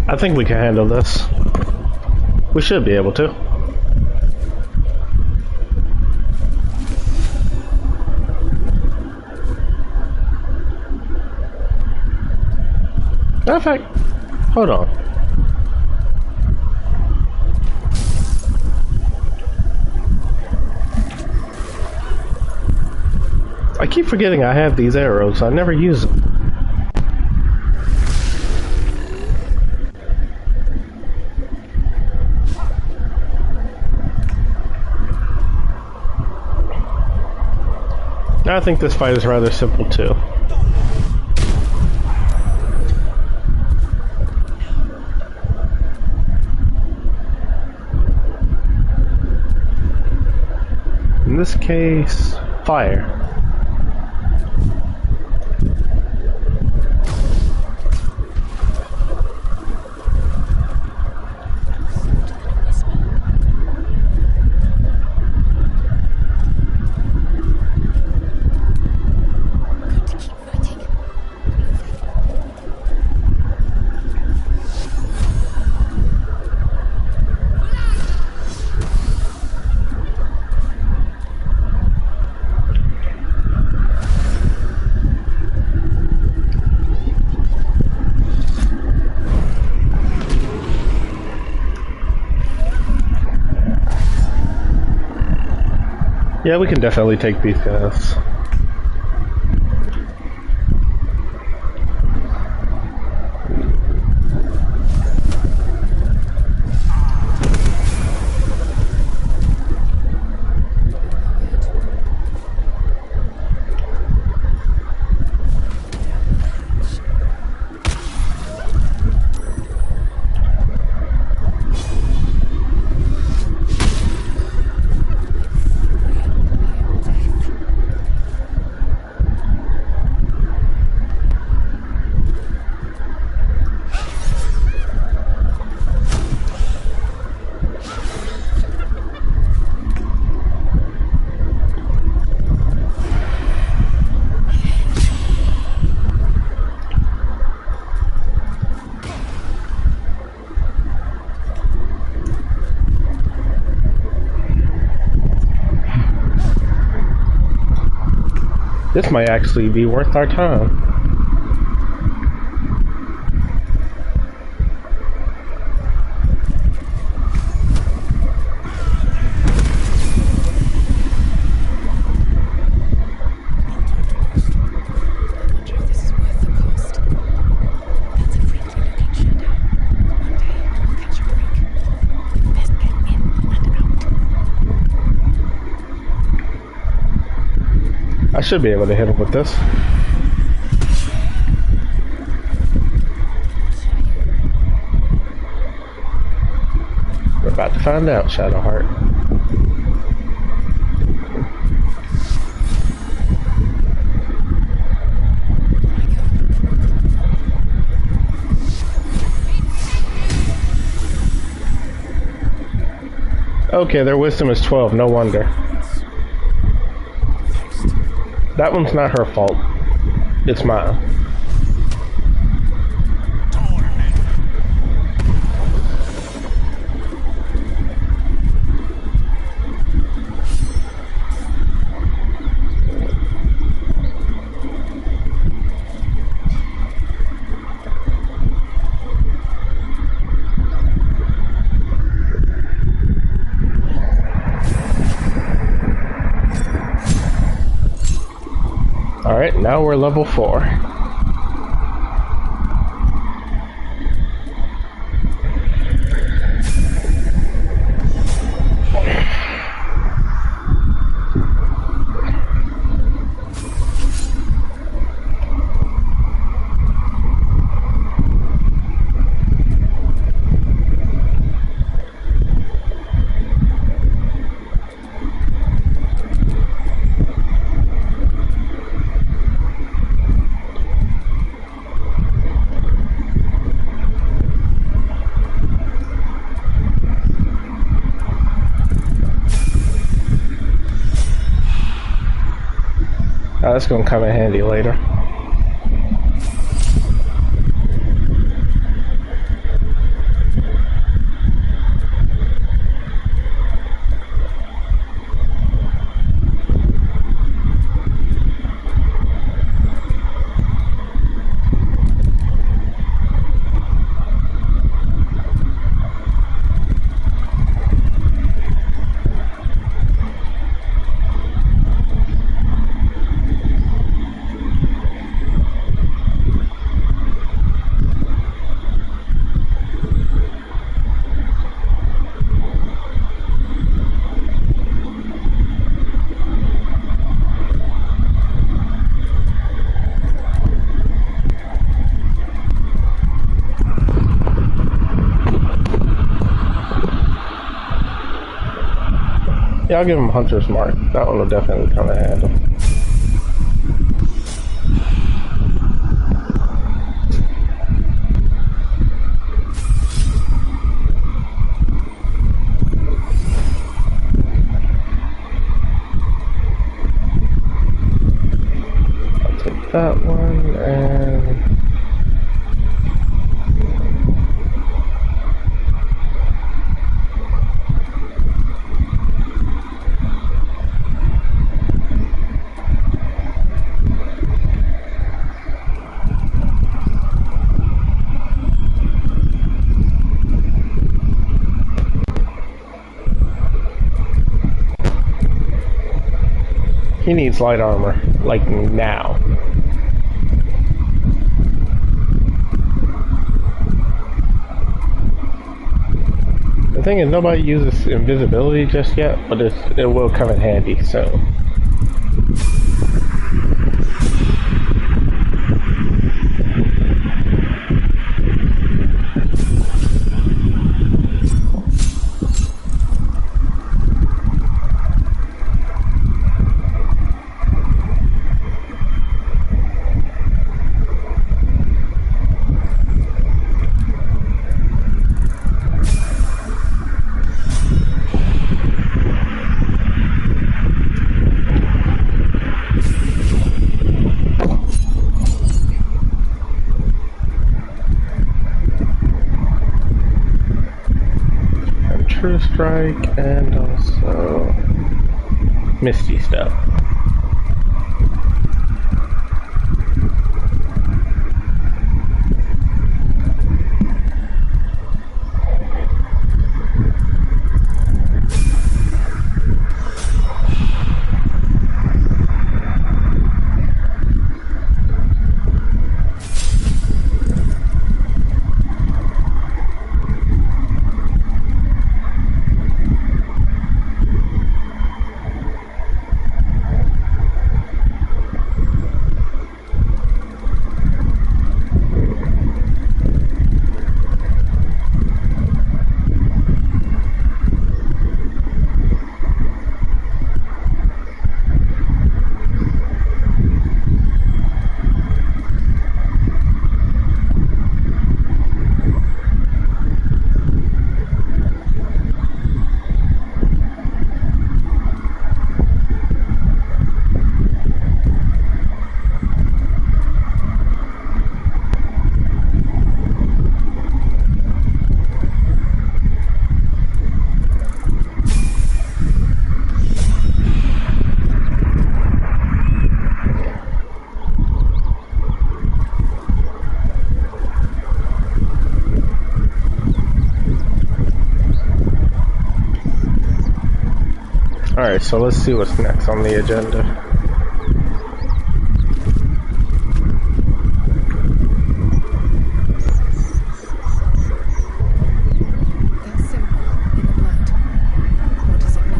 I think we can handle this. We should be able to. Matter of fact, hold on. I keep forgetting I have these arrows. I never use them. I think this fight is rather simple too. In this case, fire. Yeah, we can definitely take these guys. This might actually be worth our time. I should be able to hit him with this. We're about to find out, Shadowheart. Okay, their wisdom is 12, no wonder. That one's not her fault. It's mine. Alright, now we're level 4. That's gonna come in handy later. Yeah, I'll give him Hunter's Mark. That one will definitely come in handy. I'll take that one and... He needs light armor, like now. The thing is, nobody uses invisibility just yet, but it will come in handy soon. True Strike and also Misty Step. Alright, so let's see what's next on the agenda. That symbol in the blood. What does it mean?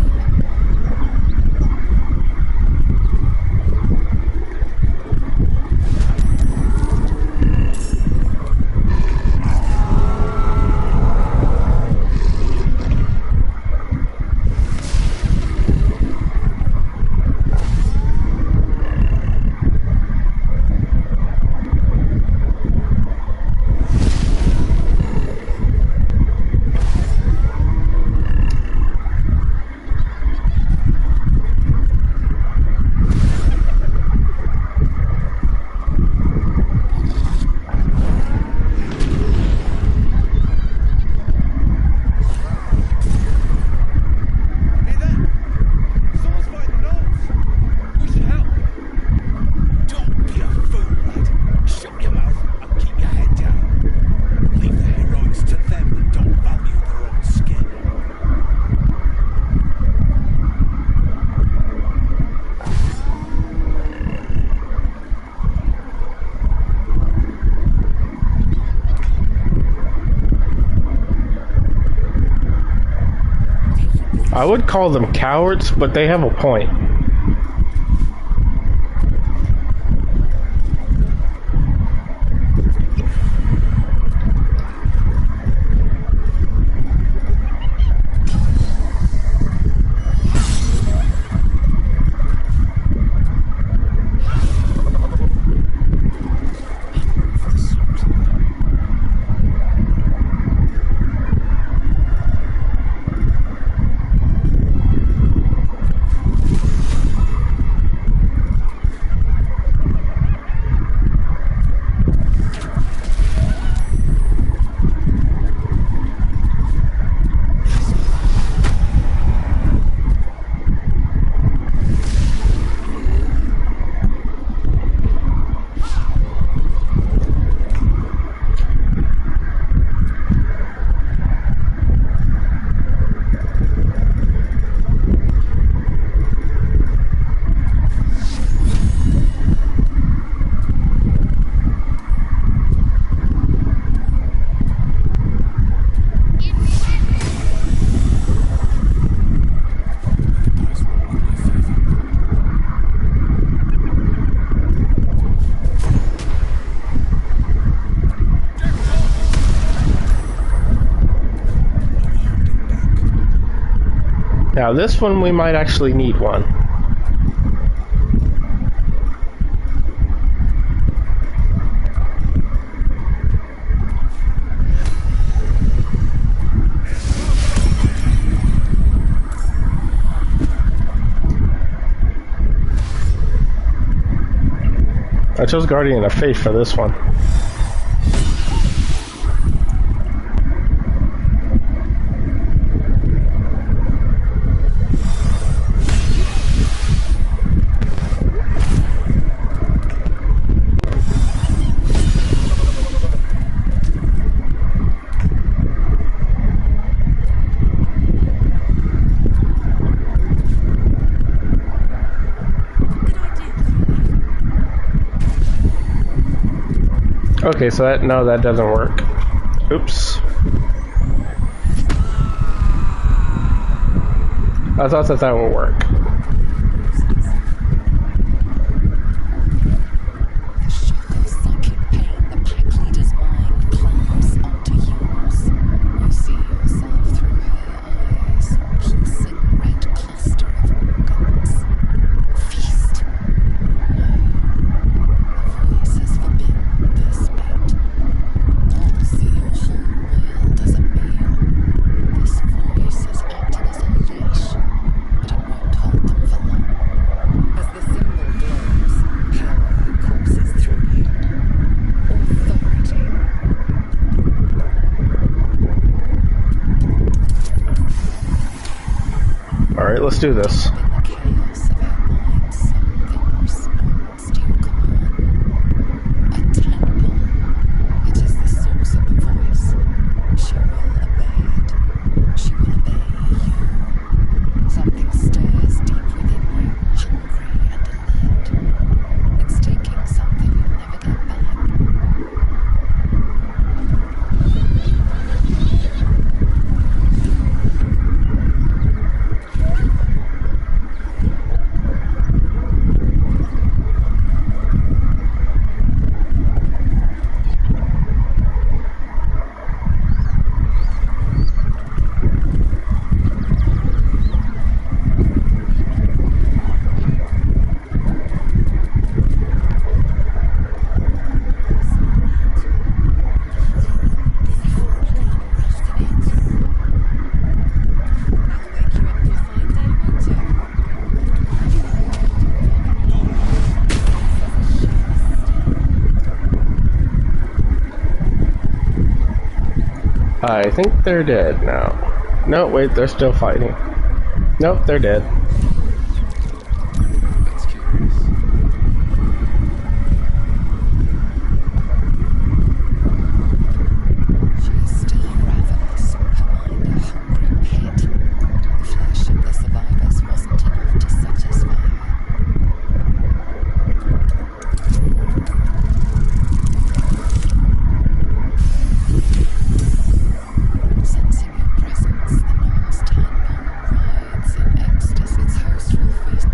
I would call them cowards, but they have a point. Now this one we might actually need one. I chose Guardian of Faith for this one. Okay, so that doesn't work. Oops. I thought that would work. The shock of psychic pain, the pack leader's mind clamps onto yours. You see yourself through her eyes, pulsing red cluster of organs. Feast. No. The voice has forbidden this bit. All see your whole world as a meal. This voice is acting as a leash, but it won't hold them for long. As the symbol glows, power courses through you. Authority. Alright, let's do this. In the chaos of our minds, something responds to your command. A temple. It is the source of the voice. She will obey it. She will obey you. Something stirs deep I think they're dead now. No, wait, they're still fighting. Nope, they're dead. That's curious. She is still ravenous, her mind a hungry pit. The flesh of the survivors wasn't enough to satisfy her. Sensing your presence, the enormous tadpole writhes in ecstasy. Its host will feast.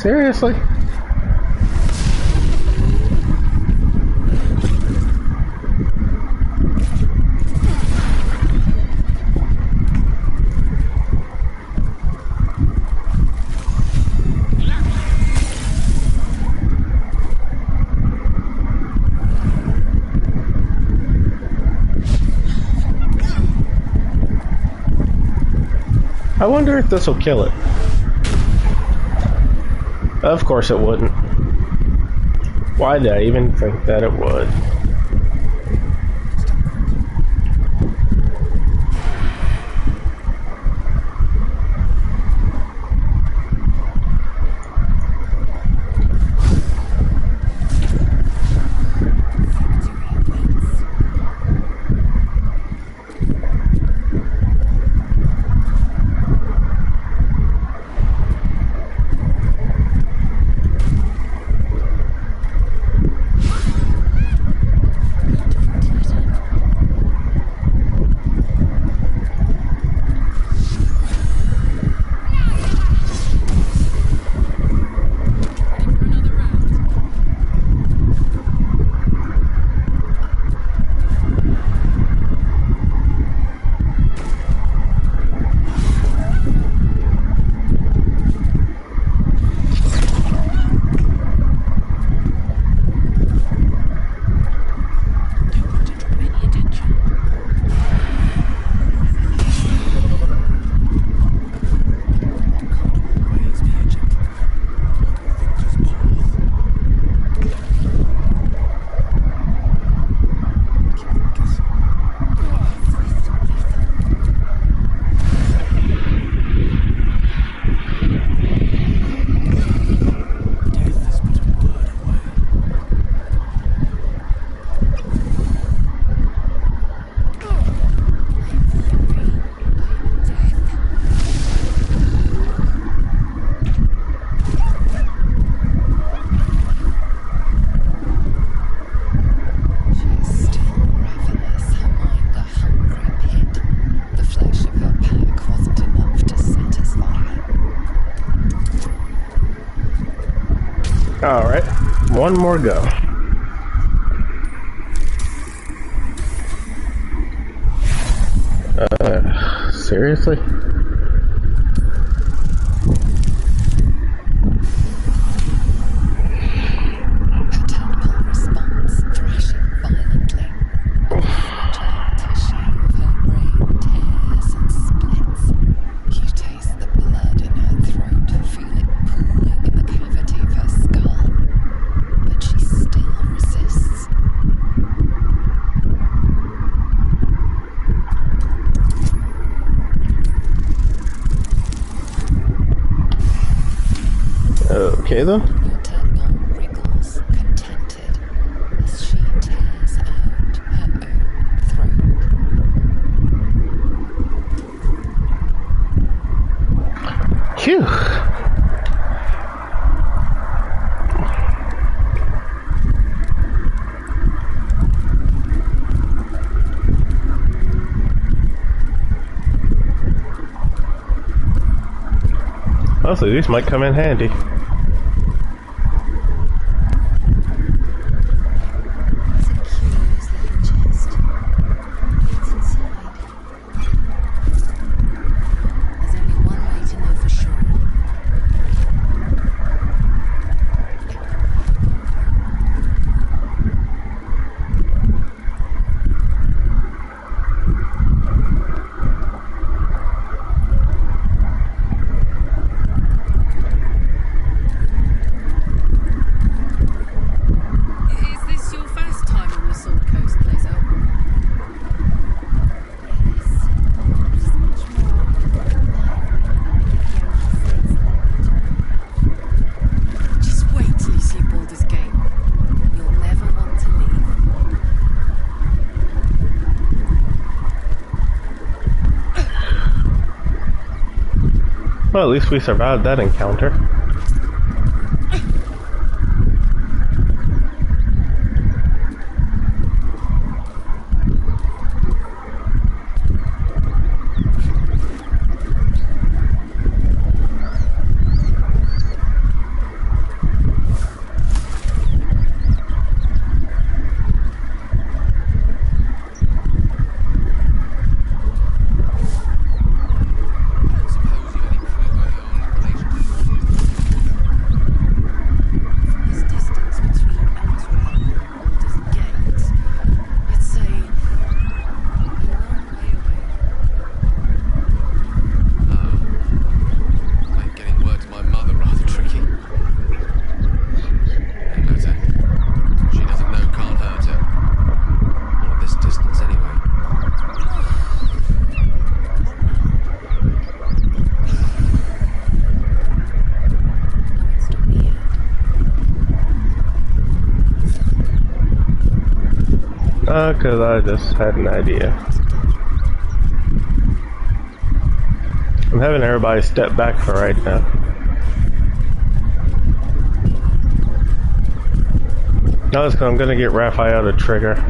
Seriously? I wonder if this will kill it. Of course it wouldn't. Why did I even think that it would? Alright, one more go. Seriously? Her tadpole responds, thrashing violently. Internal tissue of her brain tears and splits. You taste the blood in her throat, feel it pooling in the cavity of her skull. But she still resists. Okay then. Your tadpole wriggles, contented, as she tears out her own throat. Phew. Also, these might come in handy. It's a curious looking chest. What's inside? Well, at least we survived that encounter. Because I just had an idea. I'm having everybody step back for right now. No, it's 'cause I'm gonna get Raphael to trigger.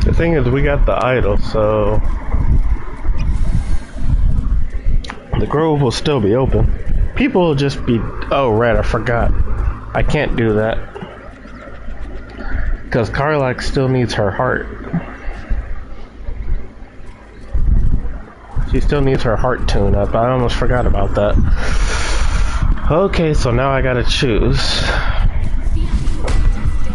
The thing is, we got the idol, so the grove will still be open. People will just be... Oh, right, I forgot. I can't do that. Because Karlach still needs her heart. She still needs her heart tune-up. I almost forgot about that. Okay, so now I gotta choose.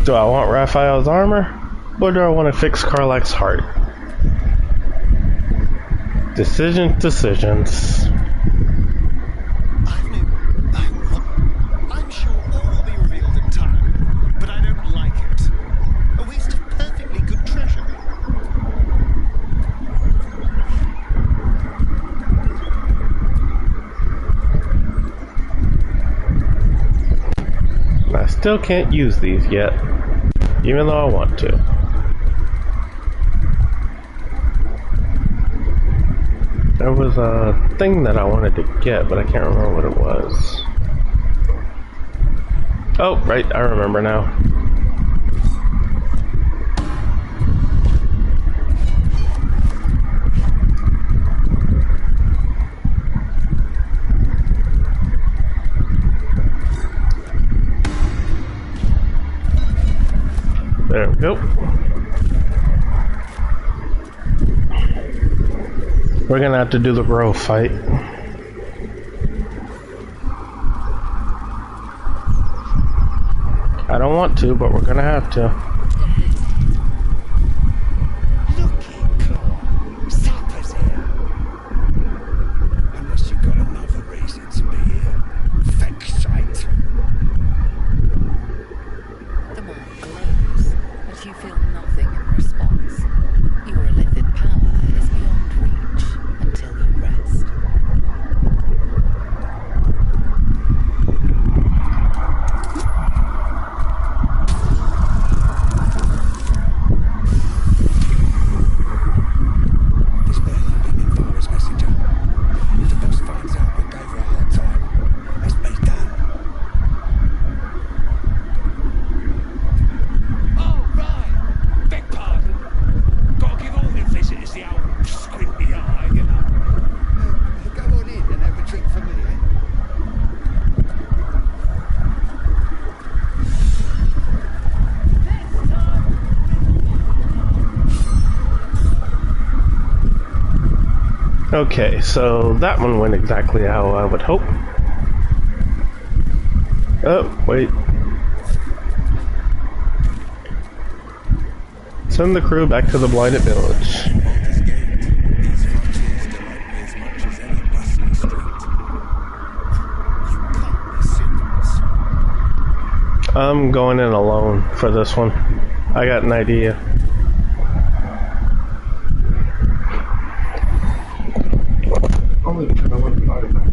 Do I want Raphael's armor? Or do I want to fix Karlach's heart? Decisions. I'm sure all will be revealed in time, but I don't like it. A waste of perfectly good treasure. I still can't use these yet, even though I want to. There was a thing that I wanted to get, but I can't remember what it was. Oh, right, I remember now. There we go. We're gonna have to do the grove fight. I don't want to, but we're gonna have to. Looky, Claw. Sapper's here. Unless you've got another reason to be here. Feck sight. Okay, so that one went exactly how I would hope. Oh, wait. Send the crew back to the blinded village. Baldur's Gate. These frontiers delight me as much as any bustling street. You can't be serious. I'm going in alone for this one. I got an idea. Only because I want to buy it back.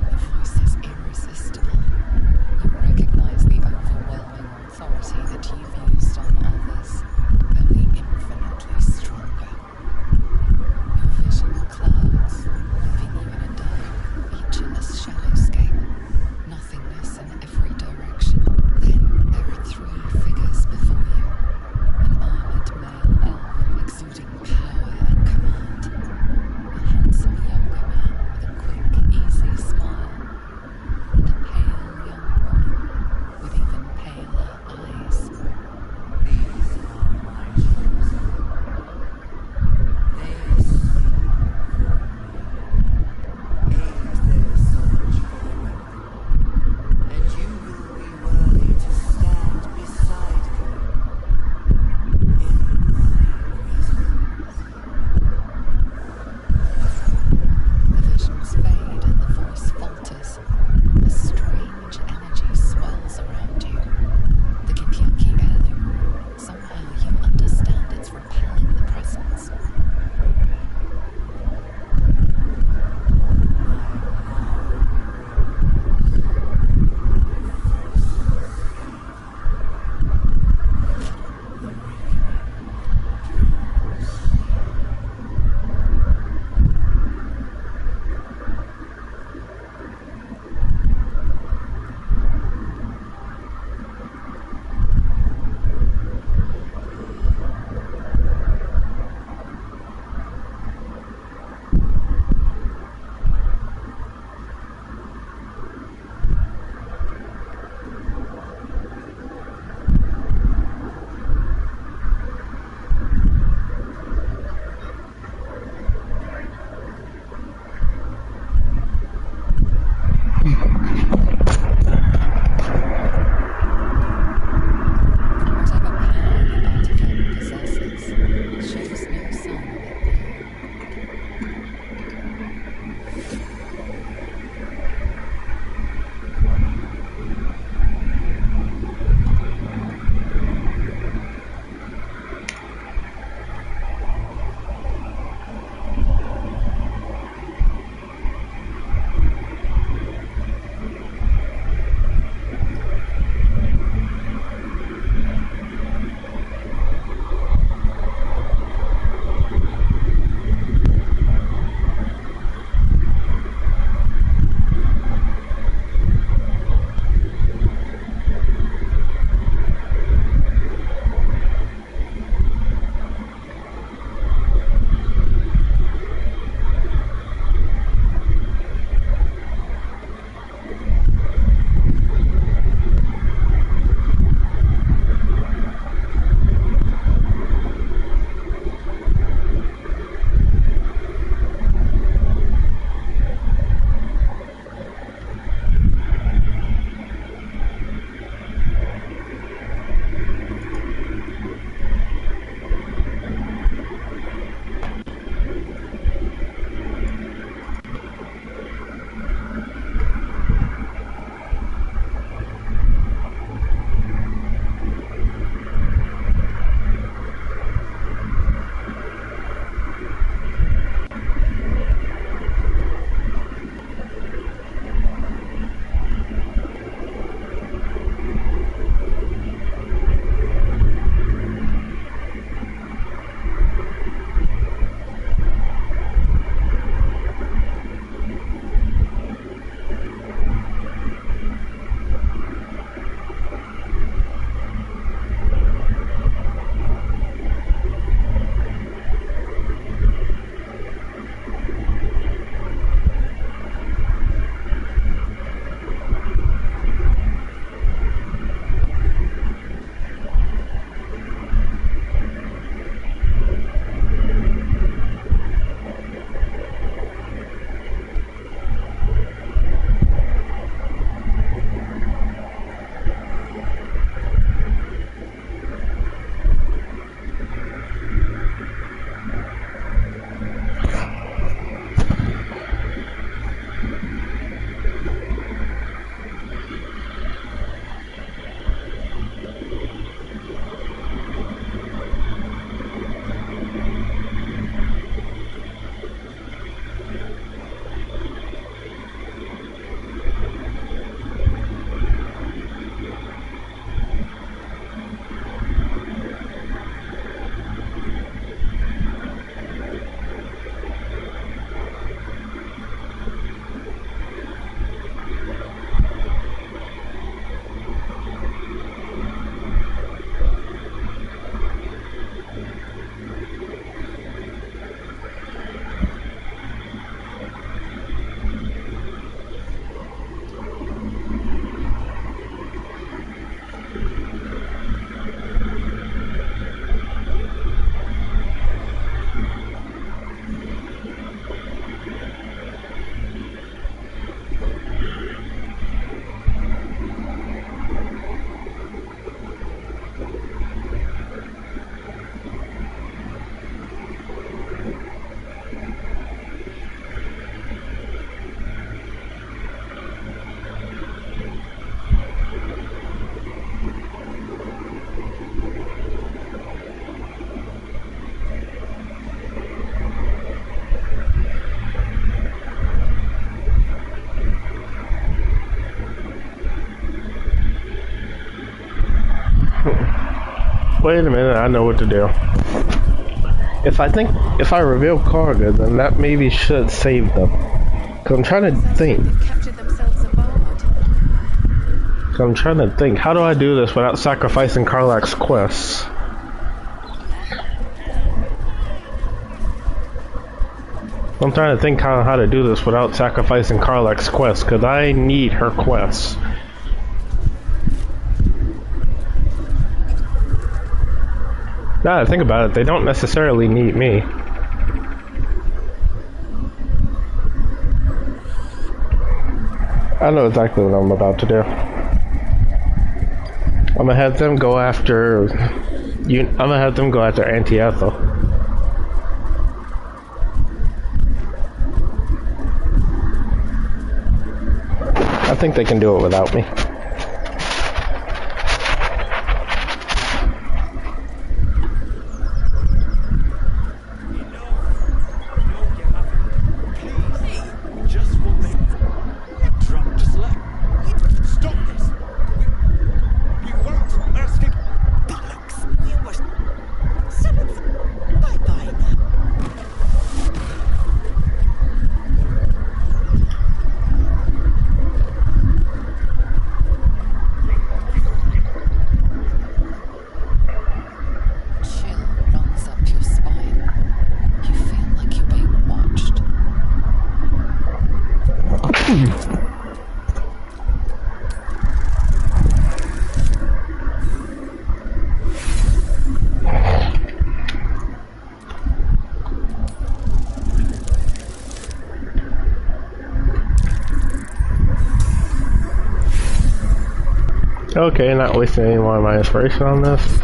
The voice is irresistible. You recognize the overwhelming authority that you've used on others, only infinitely stronger. Wait a minute, I know what to do. If I reveal Karga, then that maybe should save them. Cause I'm trying to think. Captured themselves a bard. So I'm trying to think. How do I do this without sacrificing Karlach's quests? I'm trying to think how to do this without sacrificing Karlach's quests, because I need her quests. Now that I think about it, they don't necessarily need me. I know exactly what I'm about to do. I'm gonna have them go after Auntie Ethel. I think they can do it without me. Okay, not wasting any more of my inspiration on this.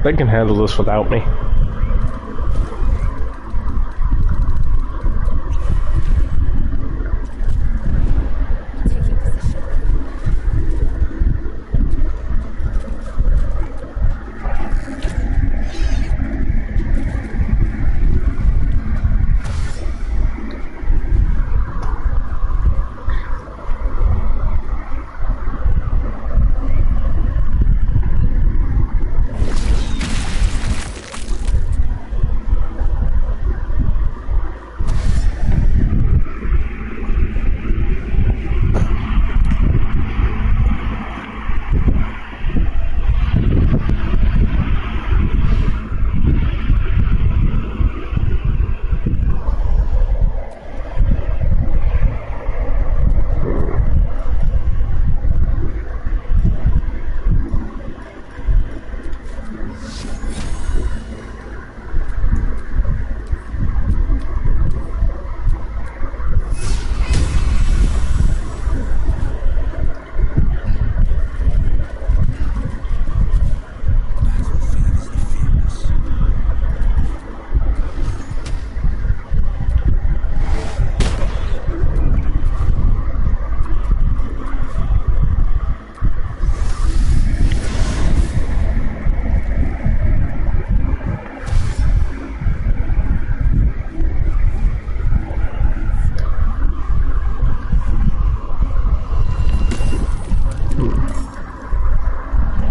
They can handle this without me.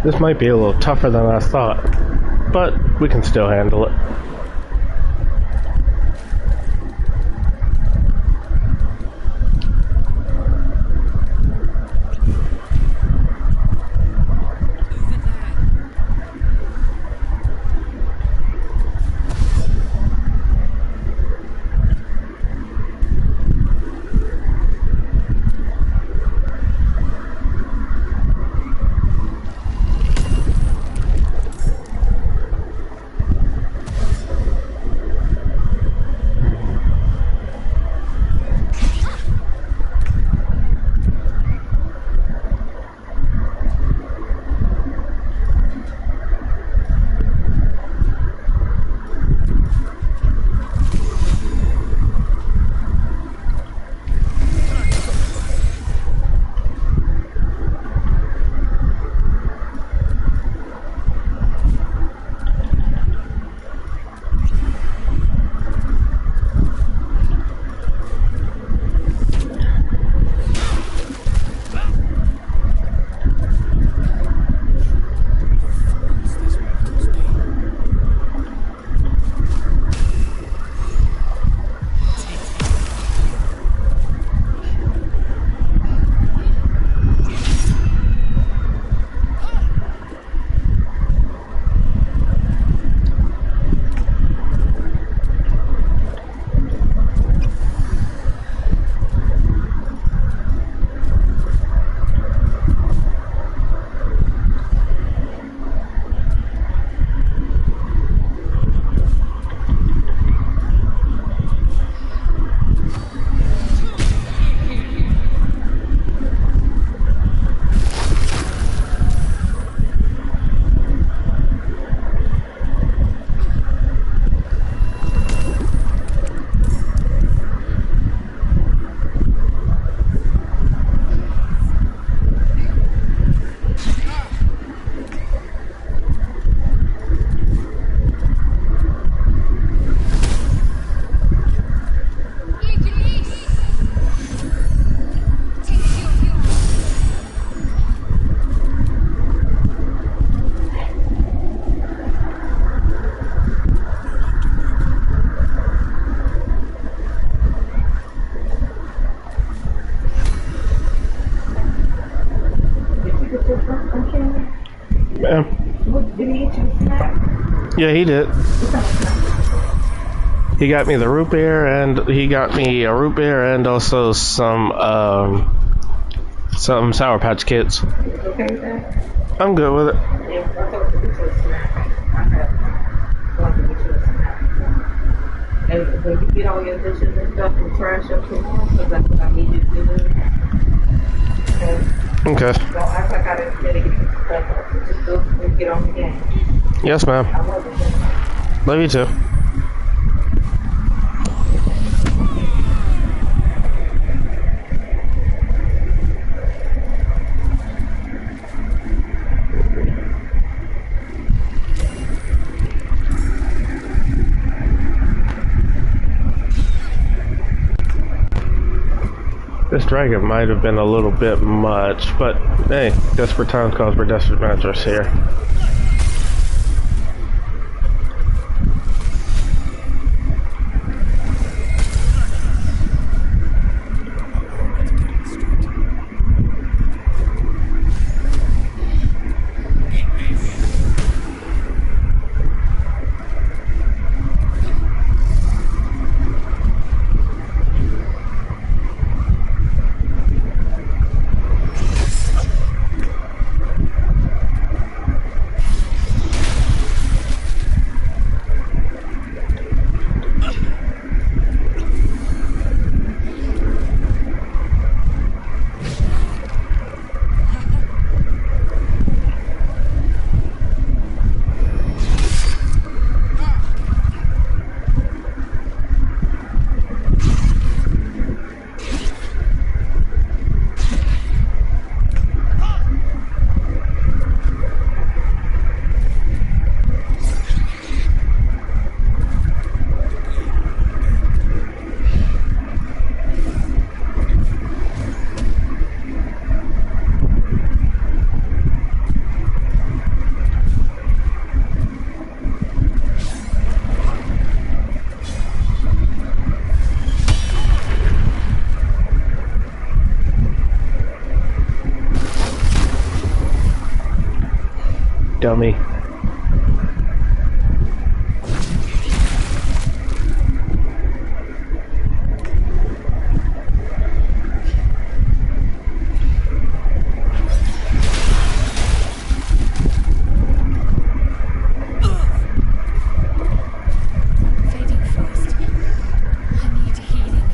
This might be a little tougher than I thought, but we can still handle it. Yeah, he did. He got me the root beer, and he got me a root beer and also some Sour Patch Kids. Okay with that? I'm good with it. Yeah, I thought to get you a snack. I want to get you a snack. And when you get all your dishes and stuff and trash up tomorrow, because that's what I need you to do. Okay. Don't act like I didn't get it. Just go and get on the game. Yes, ma'am. I love it. Love you too. This dragon might have been a little bit much, but hey, desperate times calls for desperate measures here. dummy. Fading fast. I need healing.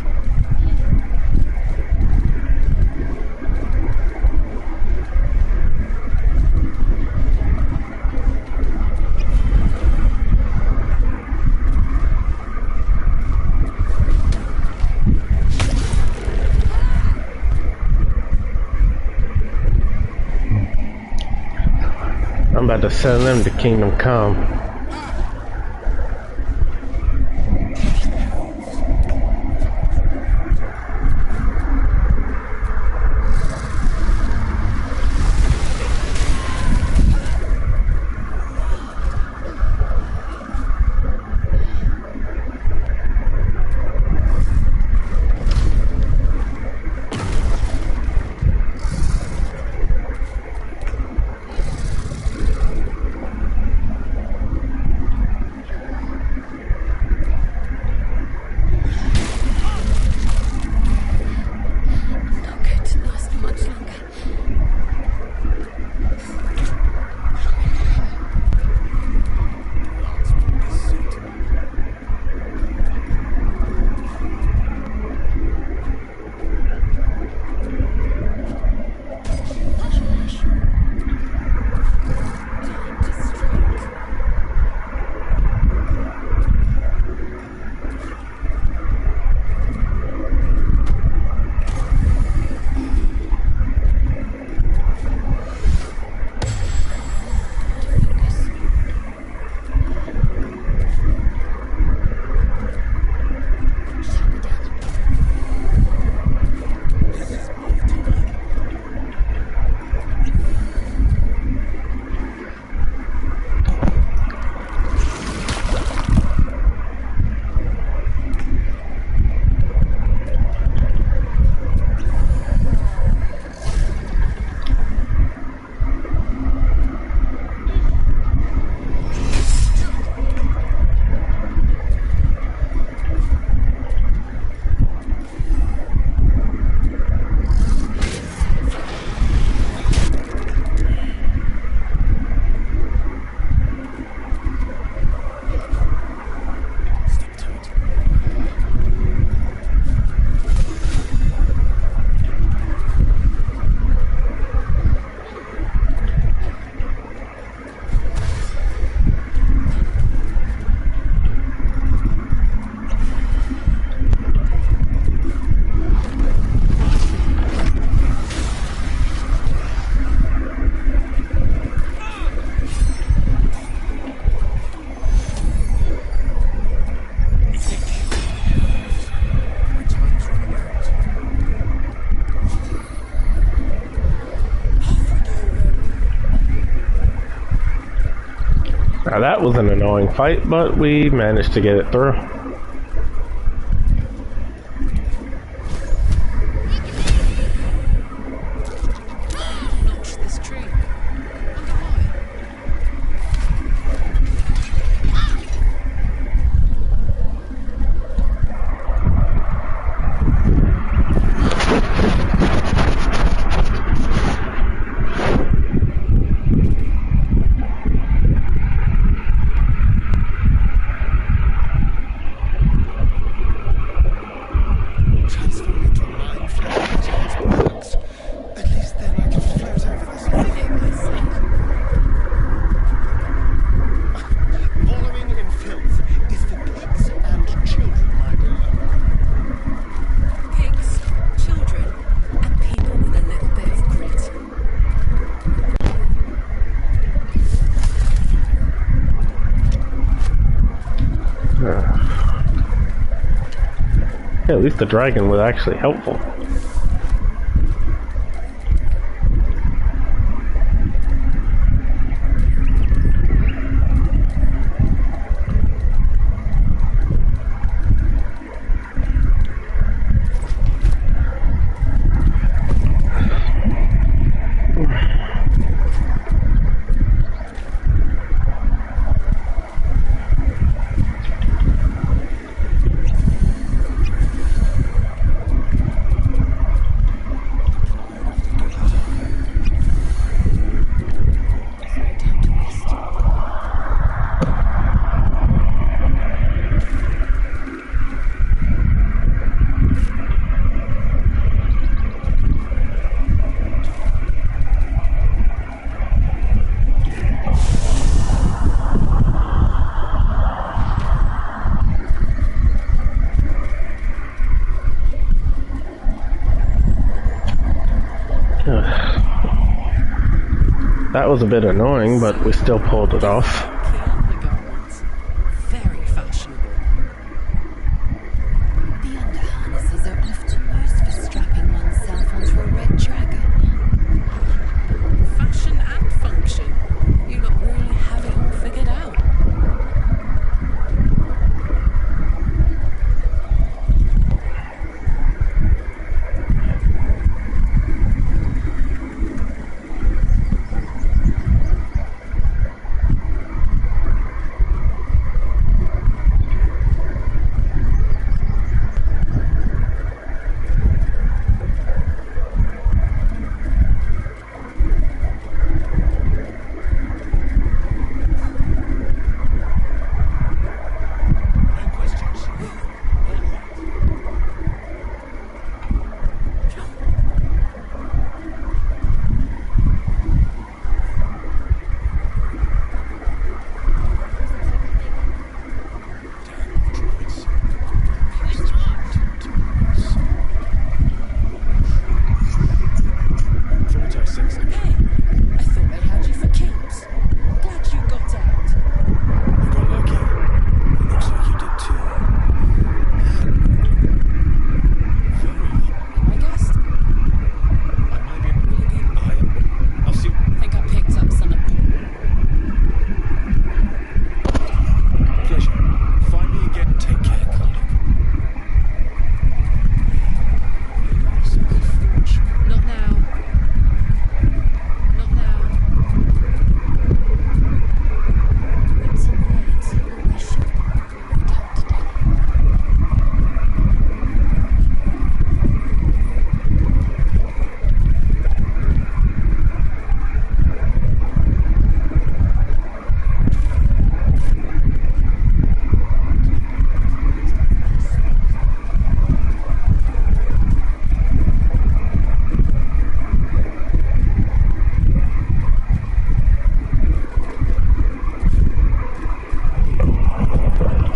I'm about to send them to Kingdom Come. Not going to last much longer. Time to strike. Focus. Shut it down. My time's running out. Now that was an annoying fight, but we managed to get it through. Notch this tree. Wonder why. Transform into a mind flayer that has bugs. At least then I can float over this. Wallowing in filth is for pigs and children, my dear. Pigs, children, and people with a little bit of grit. Yeah, at least the dragon was actually helpful. That was a bit annoying, but we still pulled it off. Key undergarments. Very fashionable. The underharnesses are often used for strapping oneself onto a red dragon. Fashion and function. You lot really have it all figured out.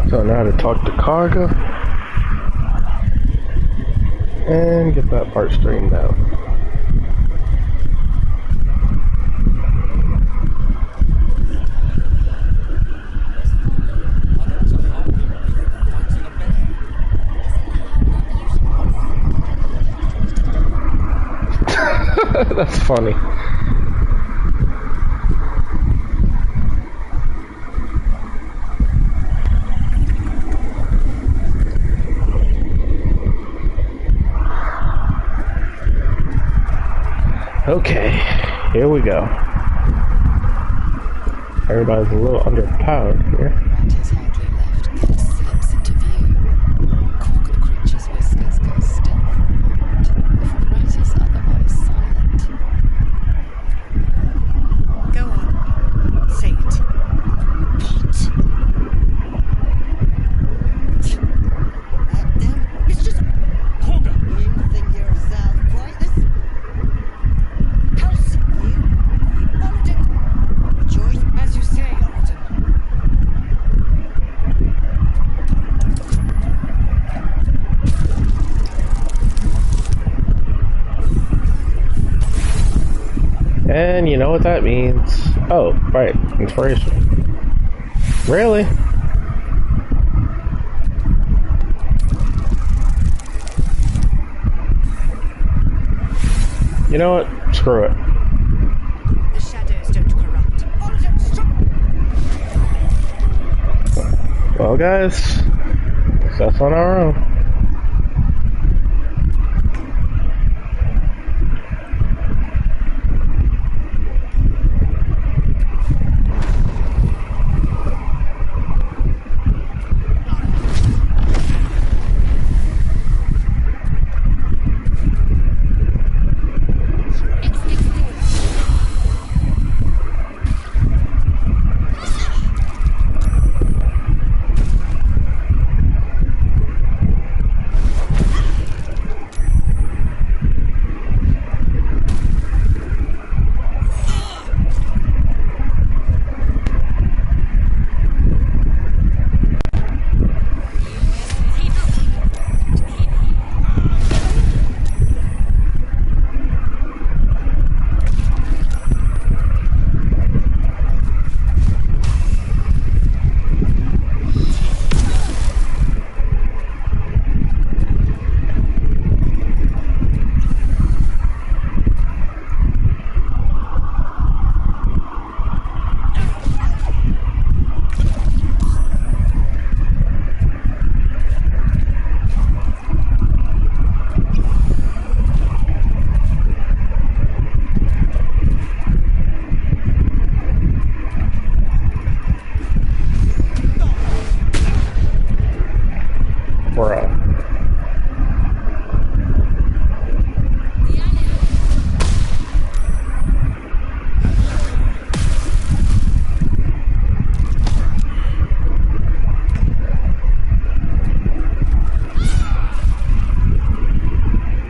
So now to talk to Cargo and get that part straightened out. That's funny. Okay, here we go. Everybody's a little underpowered here. Rat is hardly left, but slips into view. Cork the creature's whiskers go still for a moment, before the rat is otherwise silent. Go on. Say it. What? Damn, it's just... Hold up. You think yourself quite this... House, you wanted it. Choice, as you say, Alden. And you know what that means. Oh, right, inspiration. Really? You know what? Screw it. The shadows don't corrupt. Alden, stop! Well, guys, that's on our own.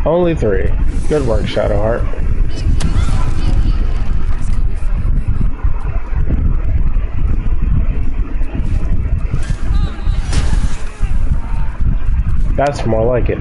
Only 3. Good work, Shadowheart. That's more like it.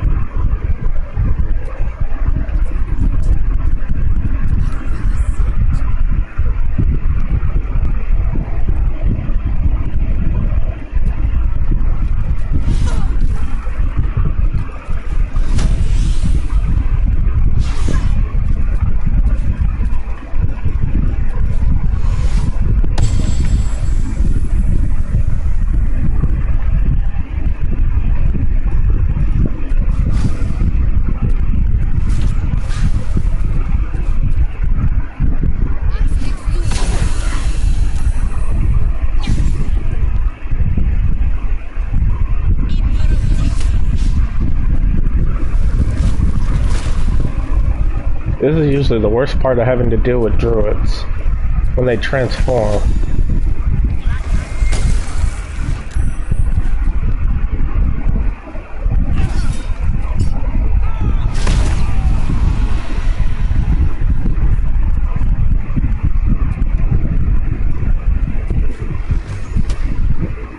This is usually the worst part of having to deal with druids, when they transform.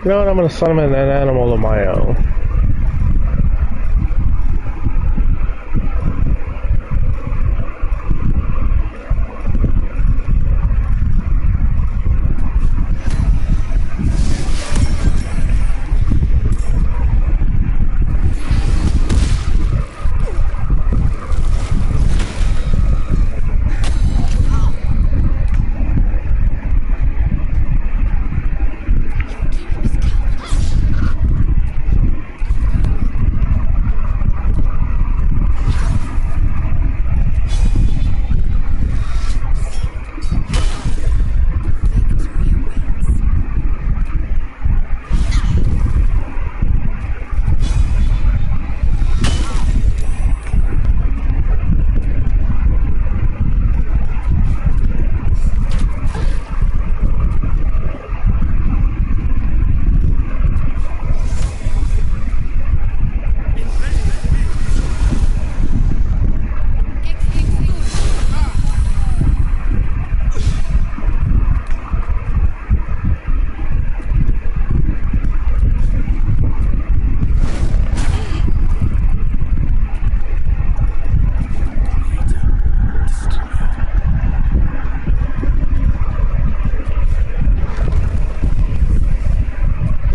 You know what, I'm gonna summon an animal of my own.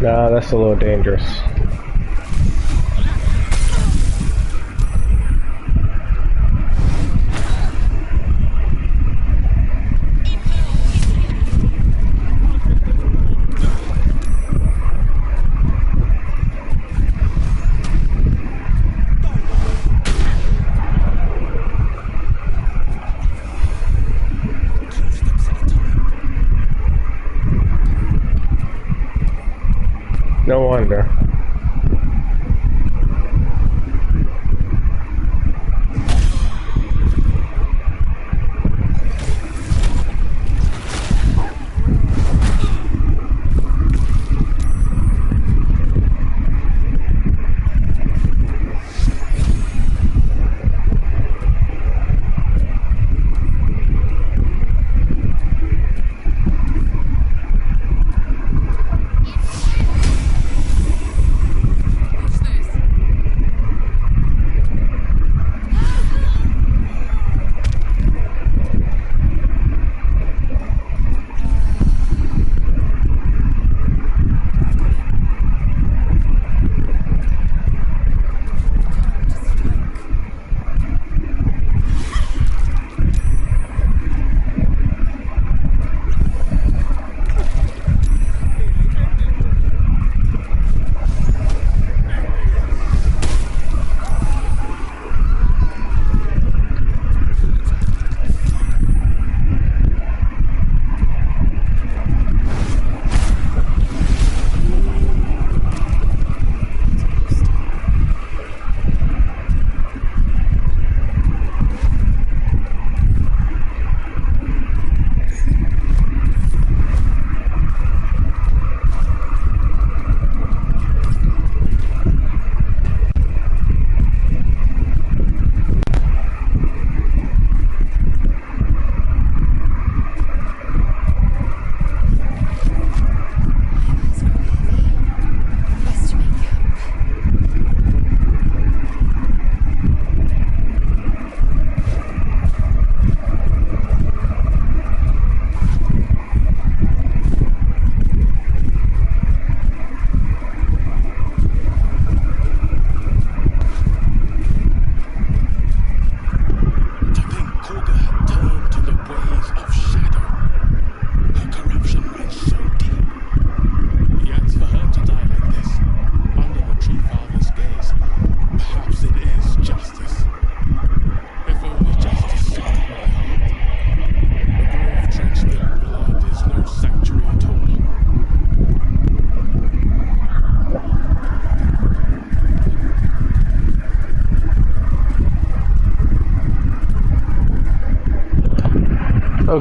Nah, that's a little dangerous. No wonder.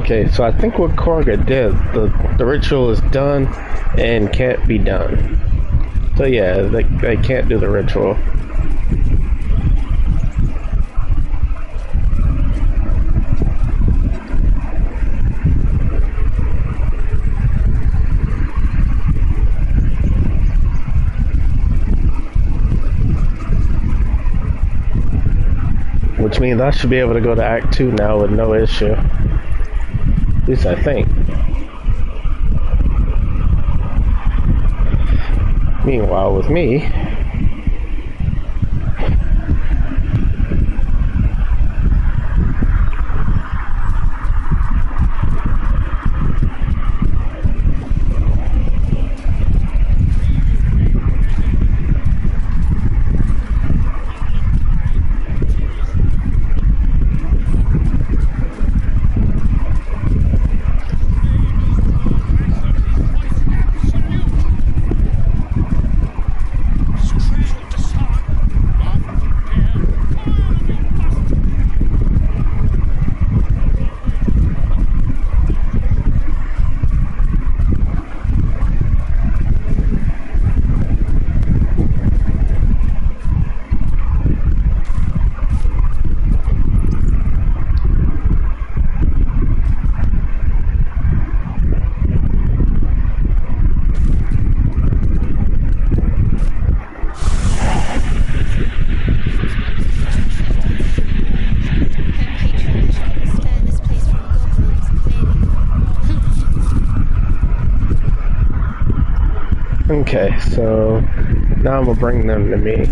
Okay, so I think what Korga did, the ritual is done and can't be done. So yeah, they can't do the ritual. Which means I should be able to go to Act 2 now with no issue. At least I think. Meanwhile, with me, okay, so now I'm gonna bring them to me.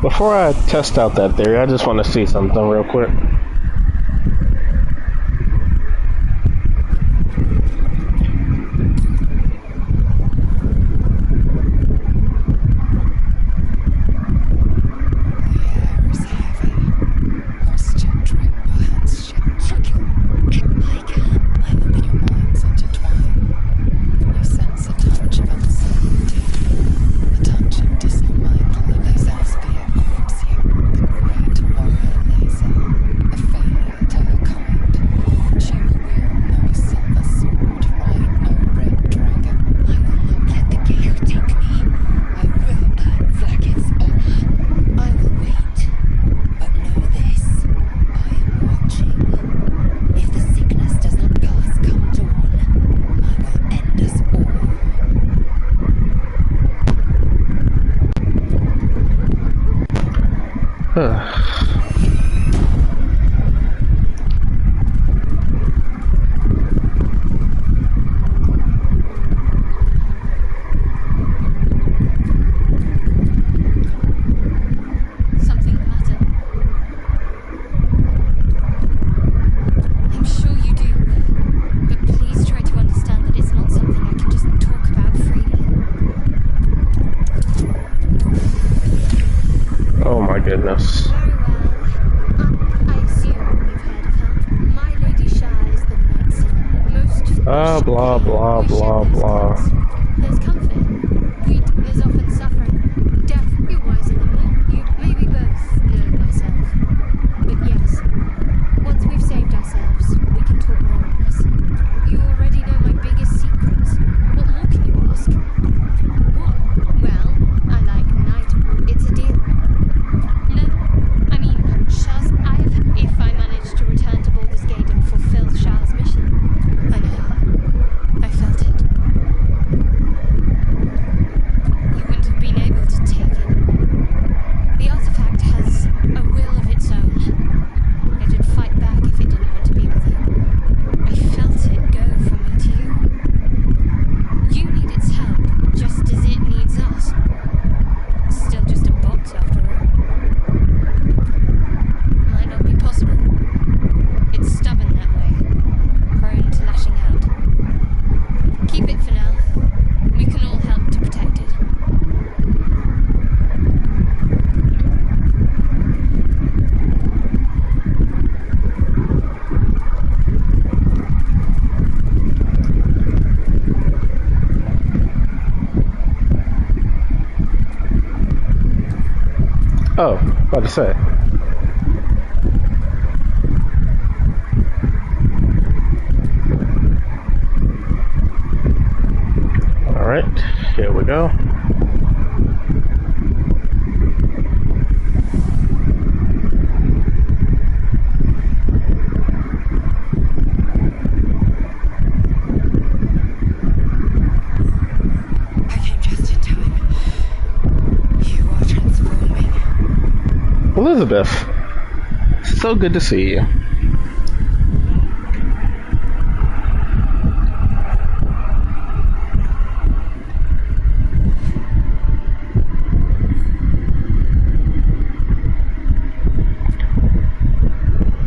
Before I test out that theory, I just want to see something real quick. Something the matter? I'm sure you do, but please try to understand that it's not something I can just talk about freely. Oh my goodness. Very well. I assume you've heard of her. My Lady Shah is the Lae'zel. Most Blah, blah, blah, we share blah, those blah. thoughts. There's comfort. Greed is often suffering. Death, you're wiser than that. You'd maybe both know myself. But yes, once we've saved ourselves, we can talk more on this. You already know my biggest secrets. What more can you ask? What? Well, I like night. It's a deal. No, I mean, Shah's. If I manage to return to Baldur's Gate and fulfill Shah's mission. I know. I felt it. You wouldn't have been able to take it. The artifact has a will of its own. It'd fight back if it didn't want to be with you. I felt it go from me to you. You need its help, just as it needs us. It's still just a box after all. Might not be possible. It's stubborn that way, prone to lashing out. Keep it for now. We can all help to protect it. Oh, about to say. Alright, here we go. I came just in time. You are transforming. Elizabeth, so good to see you.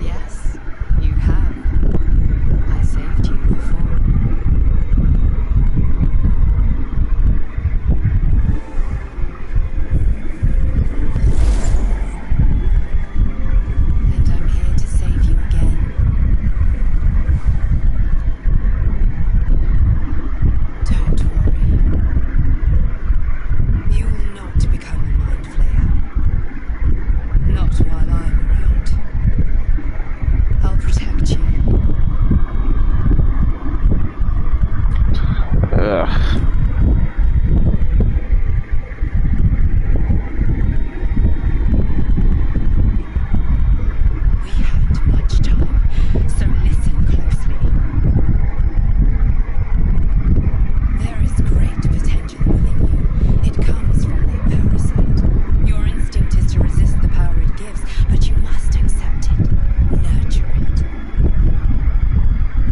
Yes, you have. I saved you before. And I'm here to save you again. Don't worry. You will not become a mind flayer. Not while I'm around. I'll protect you. Ugh. We haven't much time, so listen closely. There is great potential within you. It comes from a parasite. Your instinct is to resist the power it gives, but you must accept it, nurture it.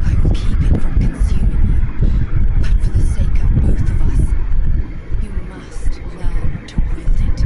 I will keep it from consuming you, but for the sake of both of us, you must learn to wield it.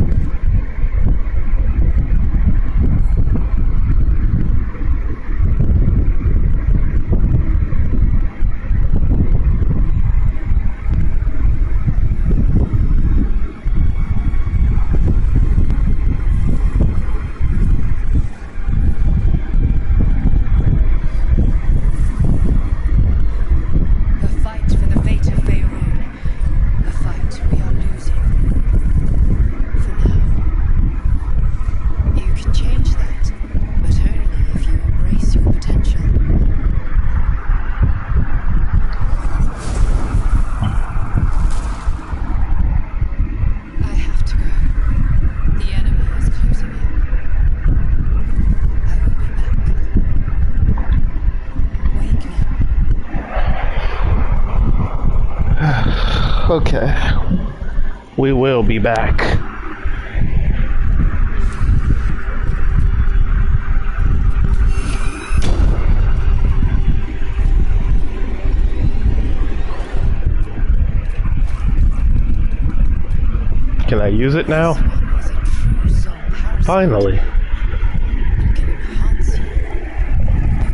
The fight for the fate of Faerun. A fight we are losing. For now. You can change that, but only if you embrace your potential. I have to go. The enemy is closing in. I will be back. Wake now. Okay. We will be back. I use it now? This one is a true soul parasite. Finally. It can enhance you. You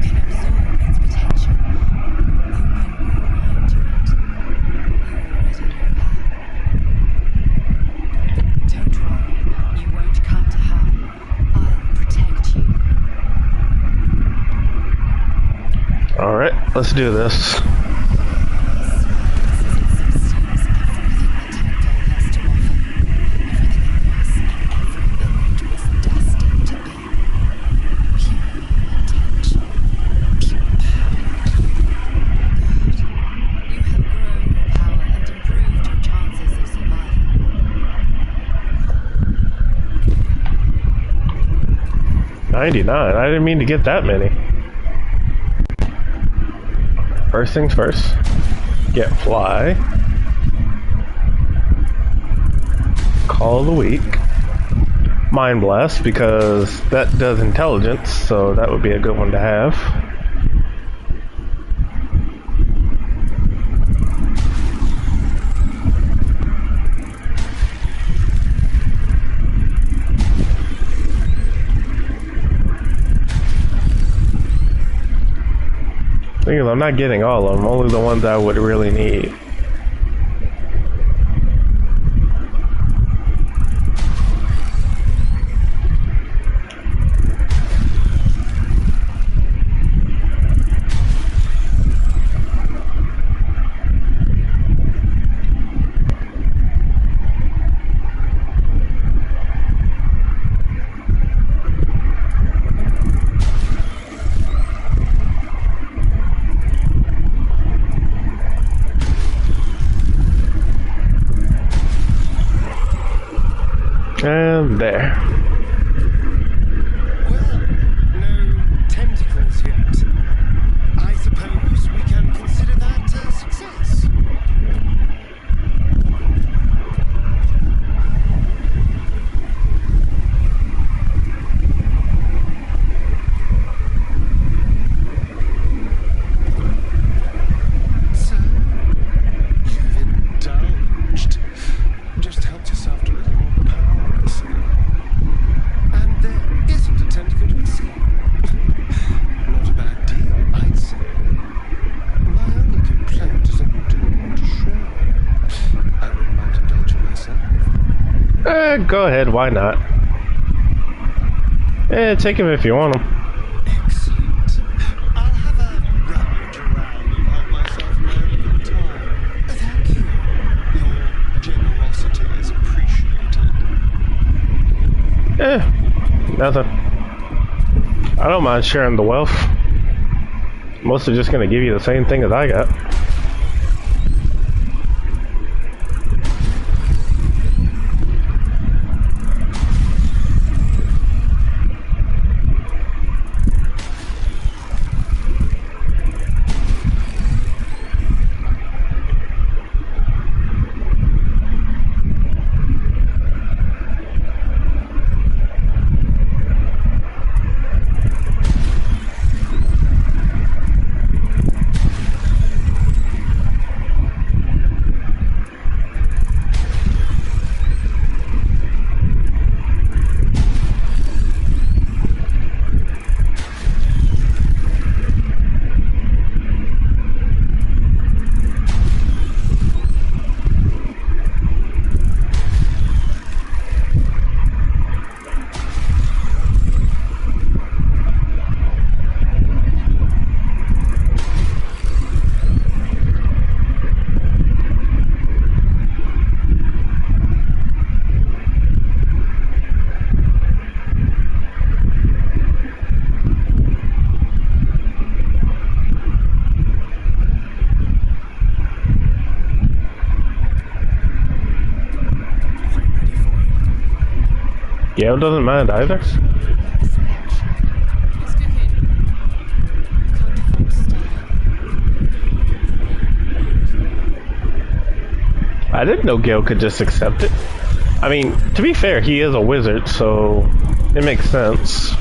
can absorb its potential. Open your mind to it. You already know how. Don't worry, you won't come to harm. I'll protect you. Alright, let's do this. You have grown your power and improved your chances of survival. 99. I didn't mean to get that many. First things first. Get fly. Call of the week. Mind blast, because that does intelligence, so that would be a good one to have. Thing is, I'm not getting all of them, only the ones I would really need. And there. Well, no tentacles yet. I suppose we can consider that a success. So, you've indulged. Just helped yourself to a little more power, I see. And there isn't a tentacle to be seen. Not a bad deal, I'd say. My only complaint is that you didn't want to show. I wouldn't mind indulging myself. Go ahead, why not? Take them if you want them. Excellent. I'll have a rummage around and help myself in my own good time. Thank you. Your generosity is appreciated. Nothing. I don't mind sharing the wealth. Most are just gonna give you the same thing as I got. Gail doesn't mind either. It's cooking. Can't afford to stay. I didn't know Gale could just accept it. I mean, to be fair, he is a wizard, so it makes sense.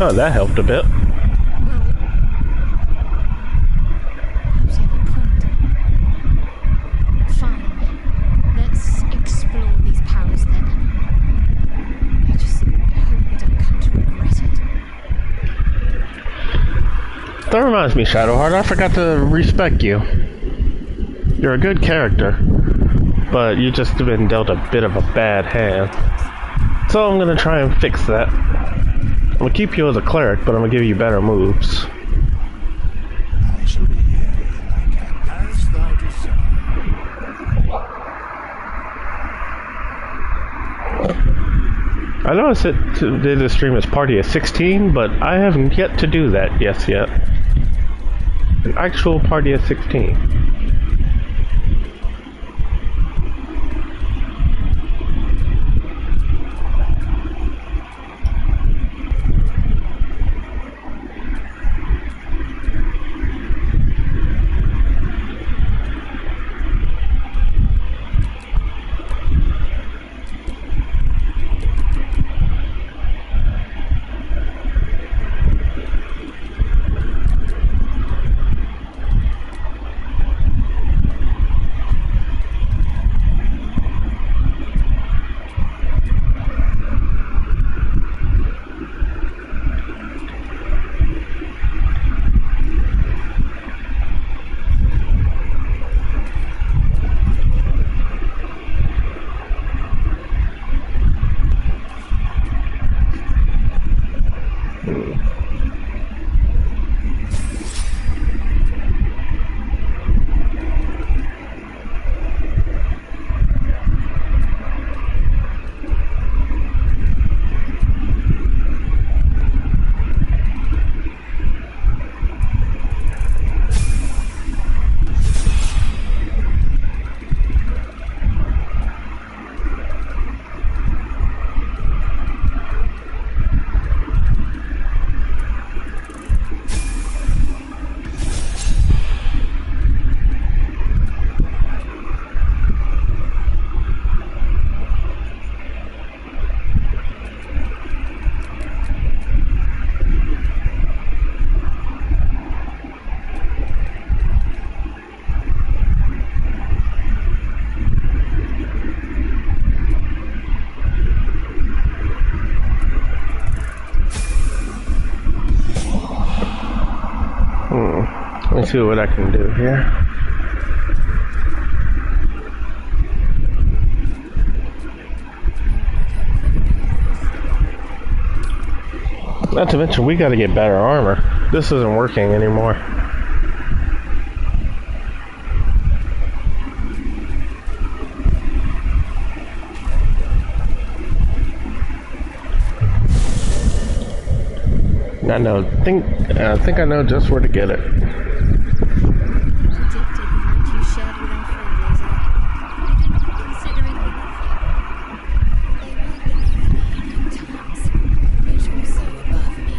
Oh, that helped a bit. Well, what's the other point? Fine. Let's explore these powers then. I just hope we don't come to regret it. That reminds me, Shadowheart, I forgot to respec you. You're a good character, but you just have been dealt a bit of a bad hand. So I'm gonna try and fix that. I'm gonna keep you as a cleric, but I'm gonna give you better moves. I shall be here when I can, as thou desire. I know I said did the stream as party of 16, but I haven't yet to do that yet. An actual party of 16. Let me see what I can do here. Not to mention, we gotta get better armor. This isn't working anymore. I think I know just where to get it. Addicted the night you shared with our friend, Lae'zel. You didn't consider it enough. They were beneath me at times, but also above me,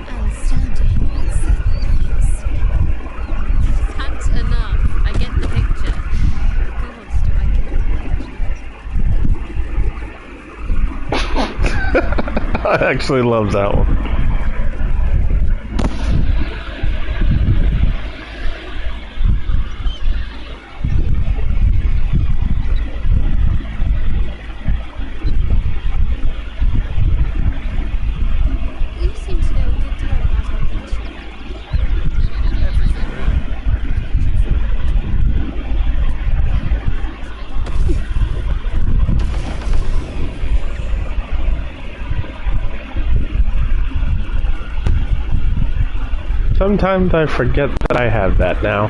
and standing at certain points. That's enough. I get the picture. God, do I get the picture. I actually love that one. You seem to know a good deal about our condition. Everything, really. Sometimes I forget that I have that now.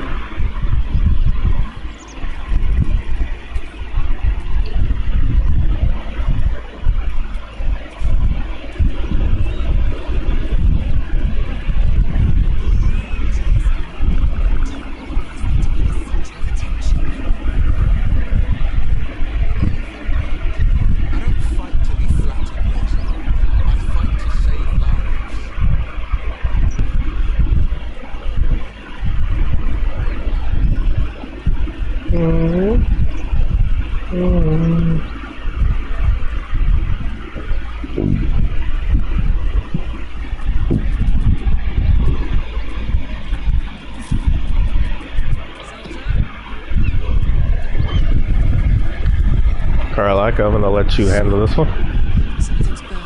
I don't fight to be flattered, Lae'zel. I fight to save lives. like it, I'm gonna let you handle this one. Something's burning.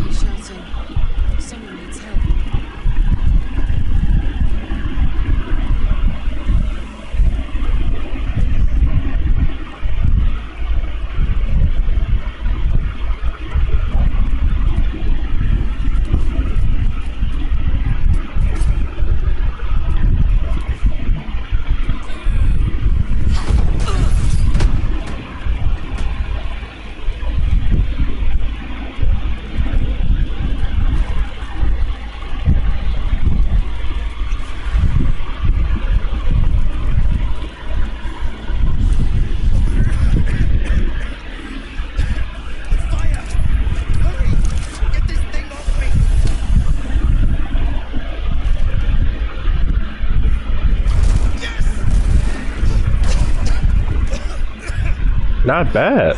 He's shouting. Someone needs help. Not bad.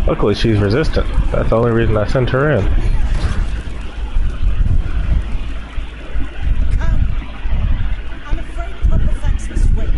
Luckily, she's resistant. That's the only reason I sent her in. I'm afraid proper thanks must wait.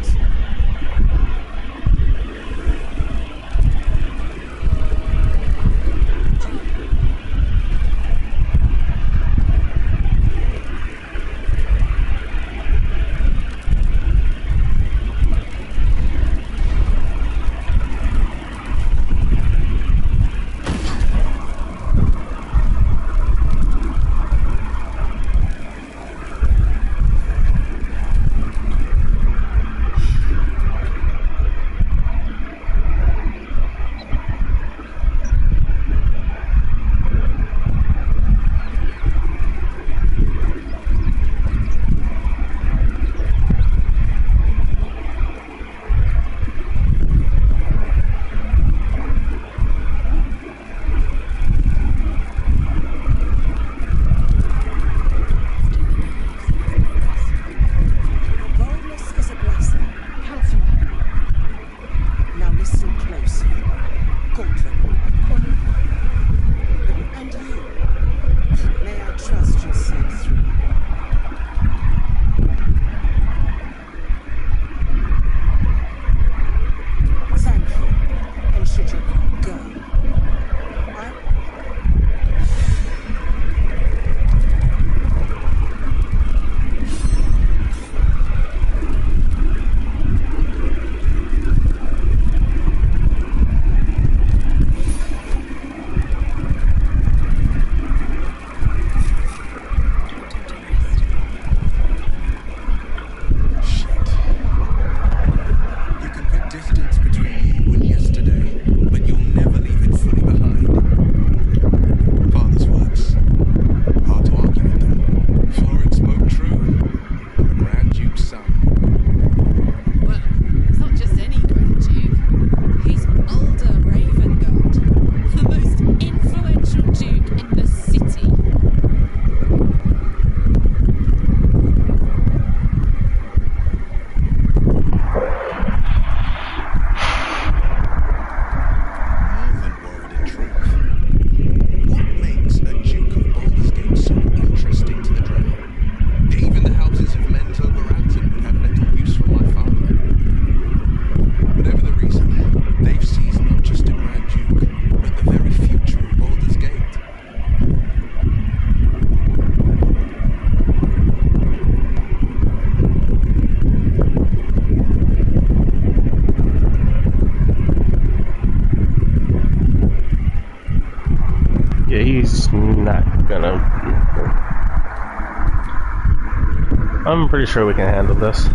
Yeah, he's not gonna... I'm pretty sure we can handle this.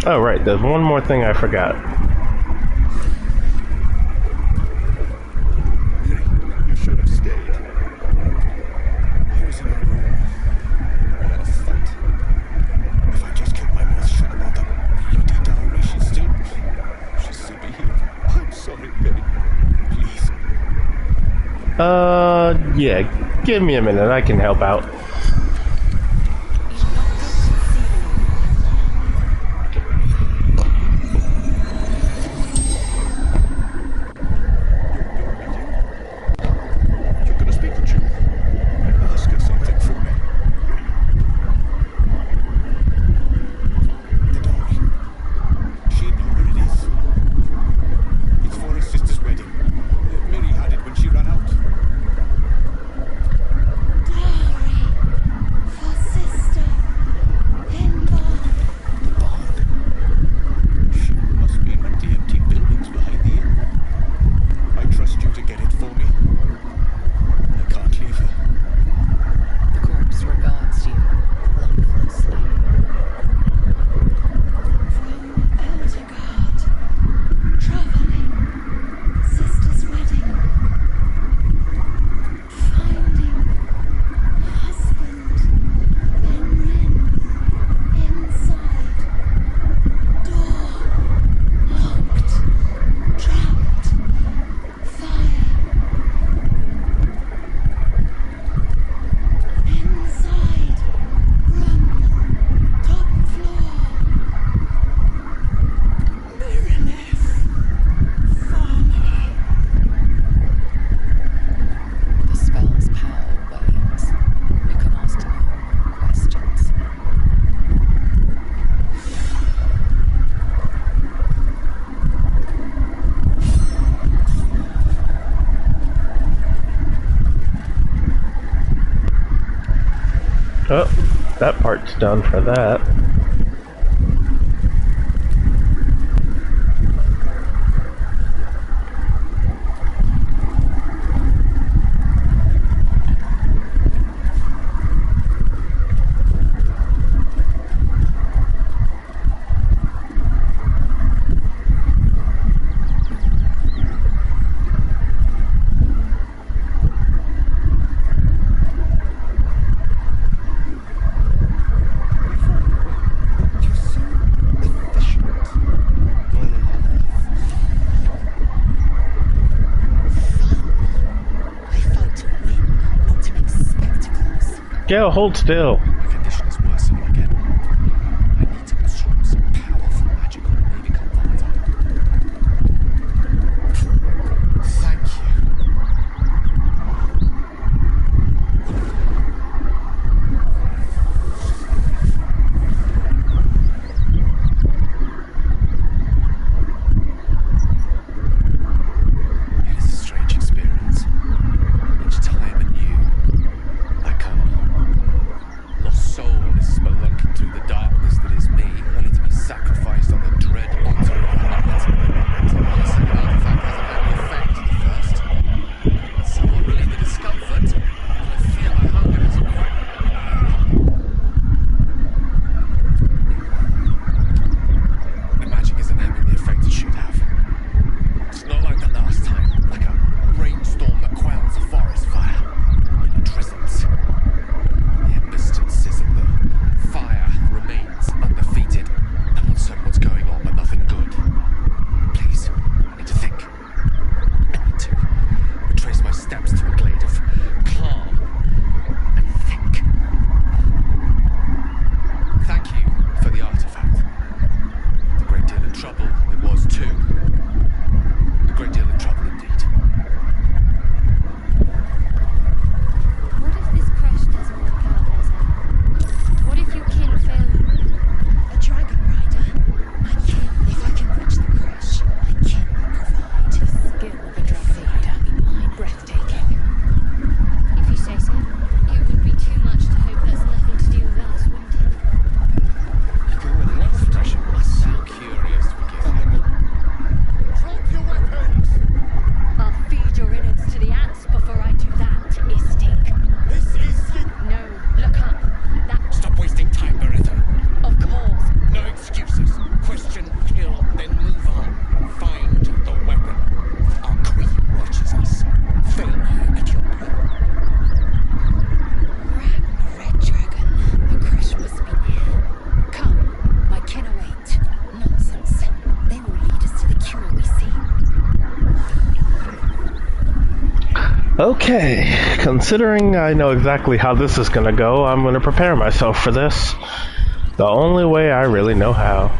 Oh right, there's one more thing I forgot. You should have stayed. I was in her room. We had a fight. If I just kept my mouth shut about the bloody dowry, she'd still be here. I'm sorry, babe. Please. Yeah, give me a minute, I can help out. You're gonna speak the truth. Ask her something for me. The dog. She know where it is. It's for her sister's wedding. Miri had it when she ran out. For sister in barn. The barn. She must be like the empty buildings behind the inn. I trust you to get it for me. I can't leave her. The corpse regards you lifelessly. From Eldegard. Traveling. Sister's wedding. Finding husband. Benrin. Inside. Door. Locked. Trapped. Fire. Inside. Room. Top floor. Baroness. Farmer. The spell's power wanes. You can ask no more questions. Oh, that part's done for that. You're so efficient. I fight to win, not to make spectacles. Gail, hold still. My condition is worsening again. I need to consume some powerful magic or I may become volatile. Thank you. It is a strange experience. Each time anew, like a Okay, considering I know exactly how this is gonna go, I'm gonna prepare myself for this. The only way I really know how.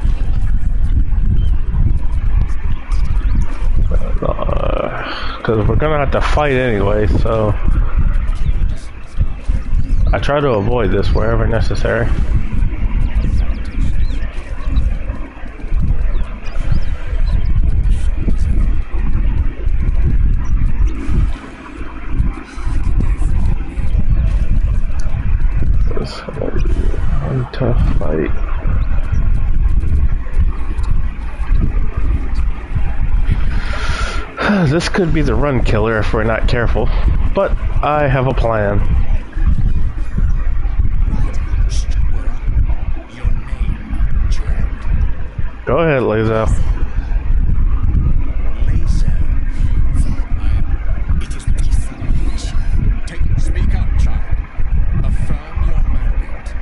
Because we're gonna have to fight anyway, so I try to avoid this wherever necessary. This is gonna be one tough fight. This could be the run killer if we're not careful, but I have a plan. Your name, child. Go ahead, Lae'zel. Lae'zel. It is not. Speak up, child. Affirm your mandate.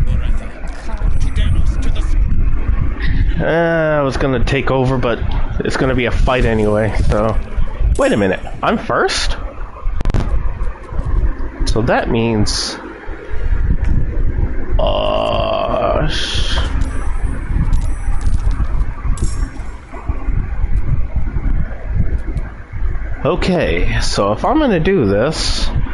My mandate. Ordenos to the I was gonna take over, but it's gonna be a fight anyway, so... Wait a minute, I'm first? So that means... Okay, so if I'm gonna do this... I'm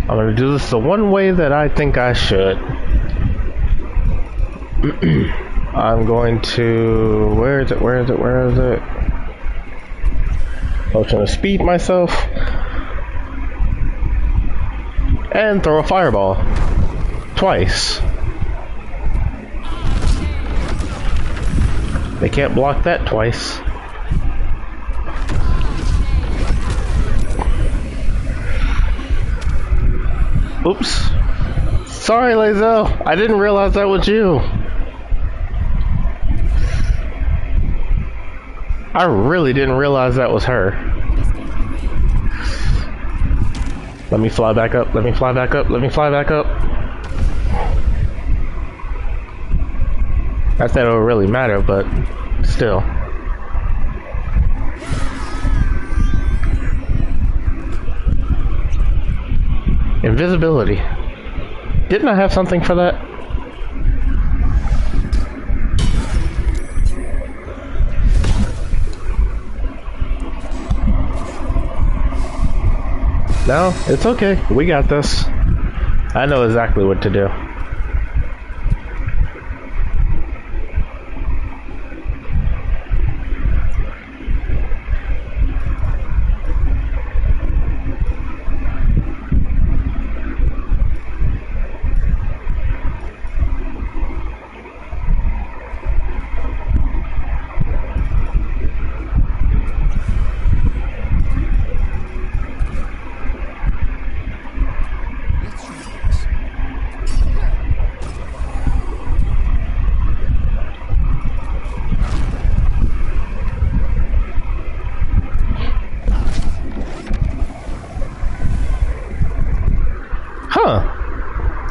gonna do this the one way that I think I should. I'm going to... Where is it? I was trying to speed myself. And throw a fireball. Twice. They can't block that twice. Oops. Sorry, Lae'zel. I didn't realize that was you. I really didn't realize that was her. Let me fly back up. Let me fly back up. Let me fly back up. Not that it would really matter, but still. Invisibility. Didn't I have something for that? No, it's okay. We got this. I know exactly what to do.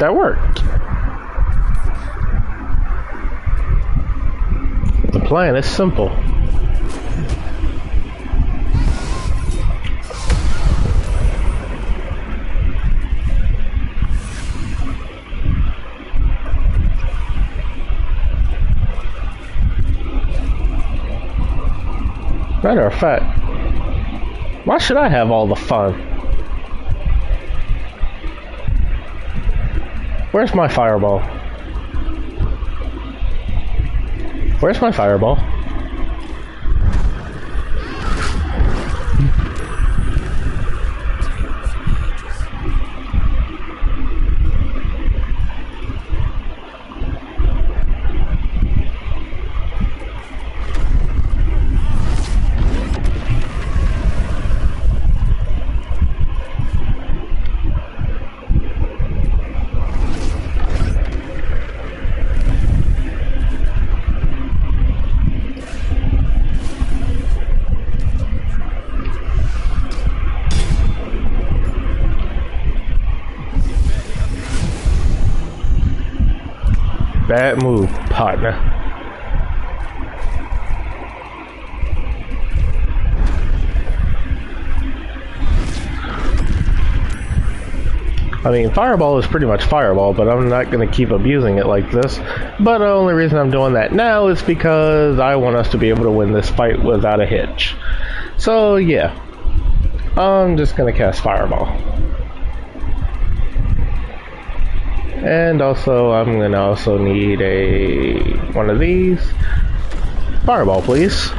That worked. The plan is simple. Matter of fact, why should I have all the fun? Where's my fireball? Where's my fireball? Bad move, partner. I mean, Fireball is pretty much Fireball, but I'm not going to keep abusing it like this. But the only reason I'm doing that now is because I want us to be able to win this fight without a hitch. So, yeah. I'm just going to cast Fireball. And also, I'm going to also need one of these. Fireball, please.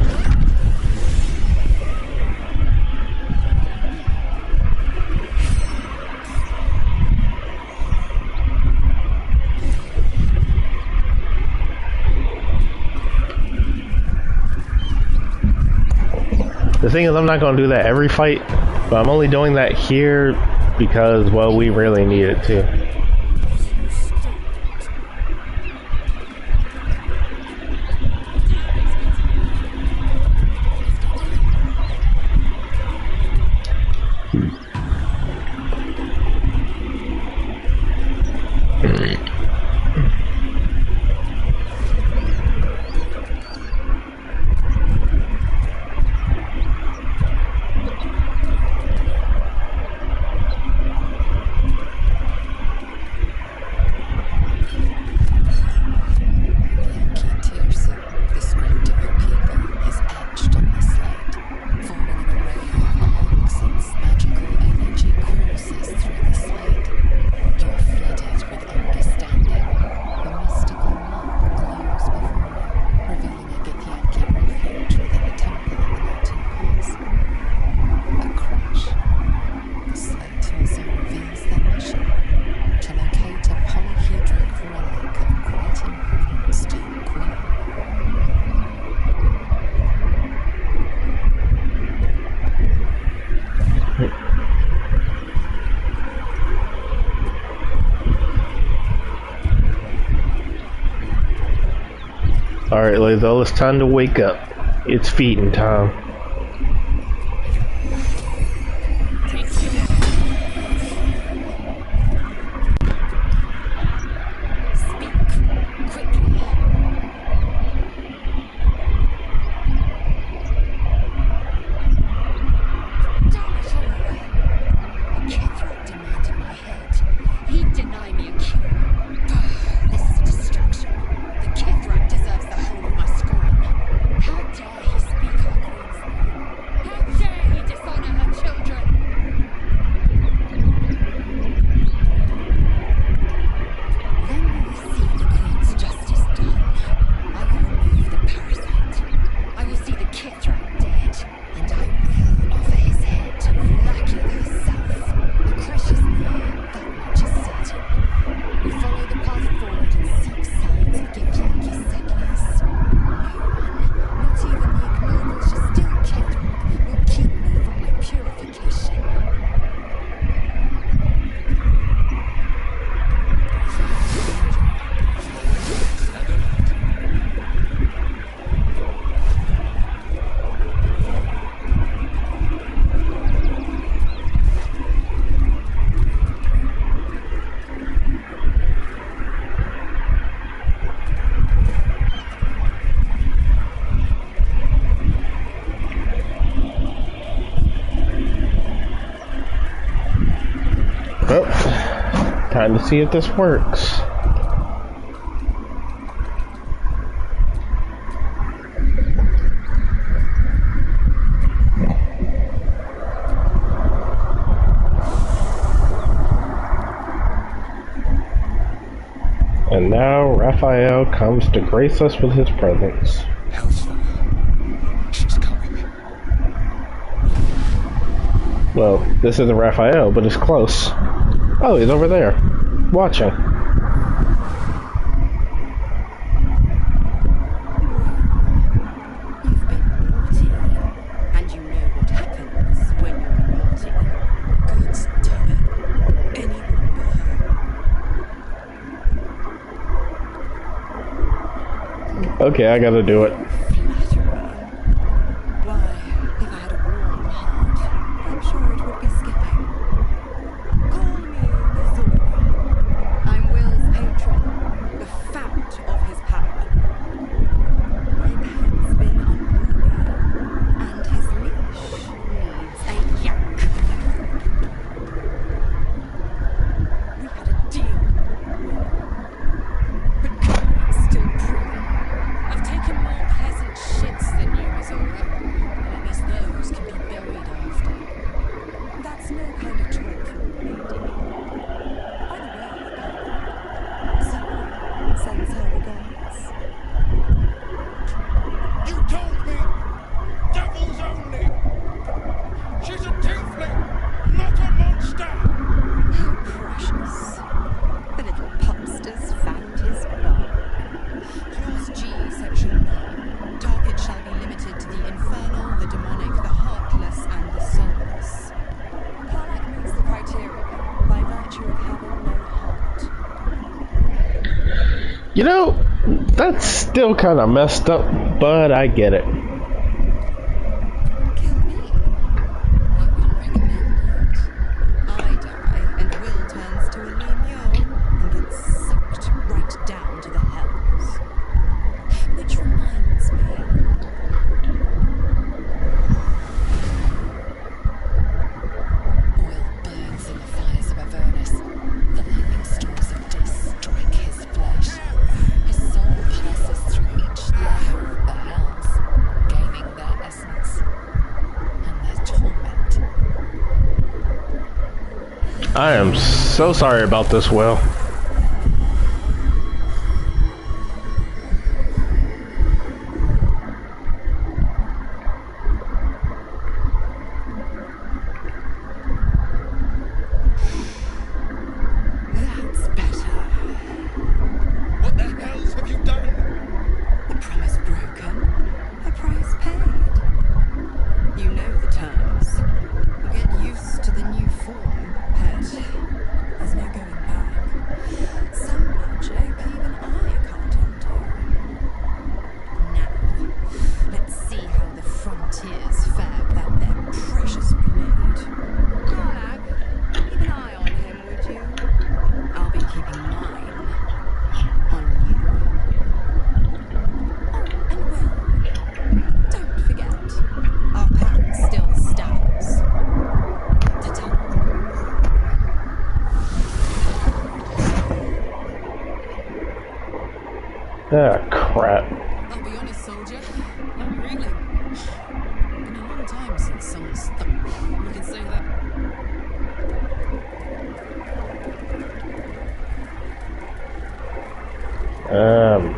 The thing is, I'm not going to do that every fight, but I'm only doing that here because, well, we really need it to. Alright, Lae'zel, it's time to wake up. It's feeding time. Well, time to see if this works. And now Raphael comes to grace us with his presence. She's coming. Well, this isn't Raphael, but it's close. Oh, he's over there, watching. You've been naughty, and you know what happens when you're naughty. God's done it. Anyone but her. Okay, I gotta do it. Flatterer. Why, if I had a warm heart, I'm sure it would be skipping. Call me Lae'zel. I'm Will's patron, the fount of his power. My pen's been unruly, and his leash needs a yank. You know, that's still kind of messed up, but I get it. Kill me? I wouldn't recommend it. I die, and Will turns to a Lemuel and gets sucked right down to the hells. Which reminds me. Oil burns in the fires of Avernus. The lightning storms of Dis strike his flesh. His soul passes through each layer of the hells, gaining their essence and their torment. I am so sorry about this, Will. That's better. What the hells have you done? A promise broken, a price paid. You know the terms. Get used to the new form, pet. There's no going back. Some magic even I can't undo. Now, let's see how the frontiers fare without their precious blade. Karlach, keep an eye on him, would you? I'll be keeping mine on you. Oh, and Will, don't forget, our pact still stands. Ta-ta. Ah, crap. I'll be honest, soldier. I'm reeling. Been a long time since someone stuck. We can say that.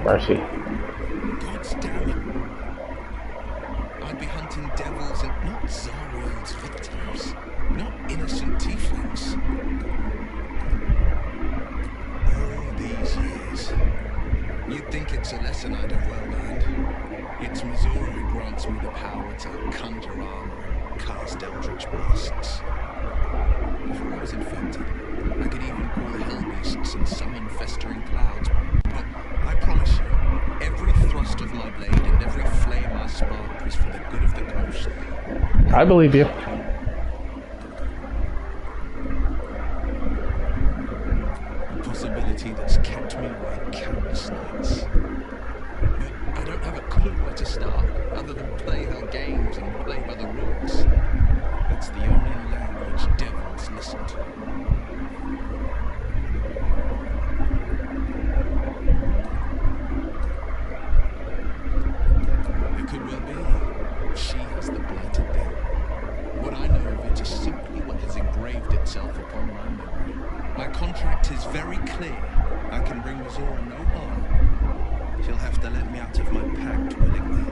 Mercy. God's damn it. I'd be hunting devils and not Zariel's victims. Not innocent tieflings. All these years. You'd think it's a lesson I'd have well learned. It's Missouri who grants me the power to conjure armor and cast eldritch blasts. Before I was infected, I could even call hell beasts and summon festering clouds. But I promise you, every thrust of my blade and every flame I sparked was for the good of the coast. I believe you. A possibility that's kept me awake countless nights. But I don't have a clue where to start, other than play her games and play by the rules. It's the only language devils listen to. It could well be. She has the blighted thing. What I know of it is simply what has engraved itself upon my memory. My contract is very clear. I can bring Missouri no harm. She'll have to let me out of my pact willingly.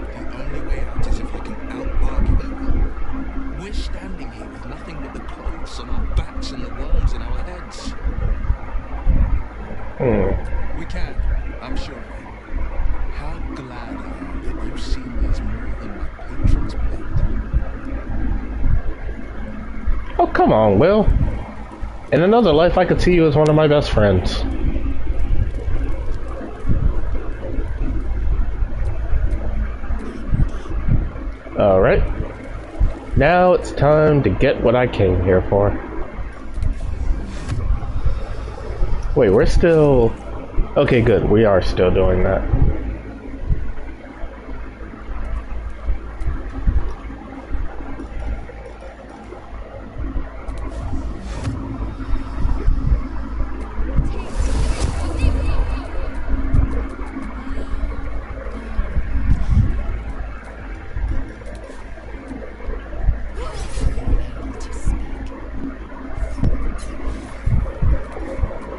The only way out is if I can out-argue her. We're standing here with nothing but the clothes on our backs and the worms in our heads. We can, I'm sure of it. How glad I am that you see me as more than my patron's blade. Oh, come on, Will. In another life, I could see you as one of my best friends. Alright. Now it's time to get what I came here for. Wait, we're still... Okay, good. We are still doing that.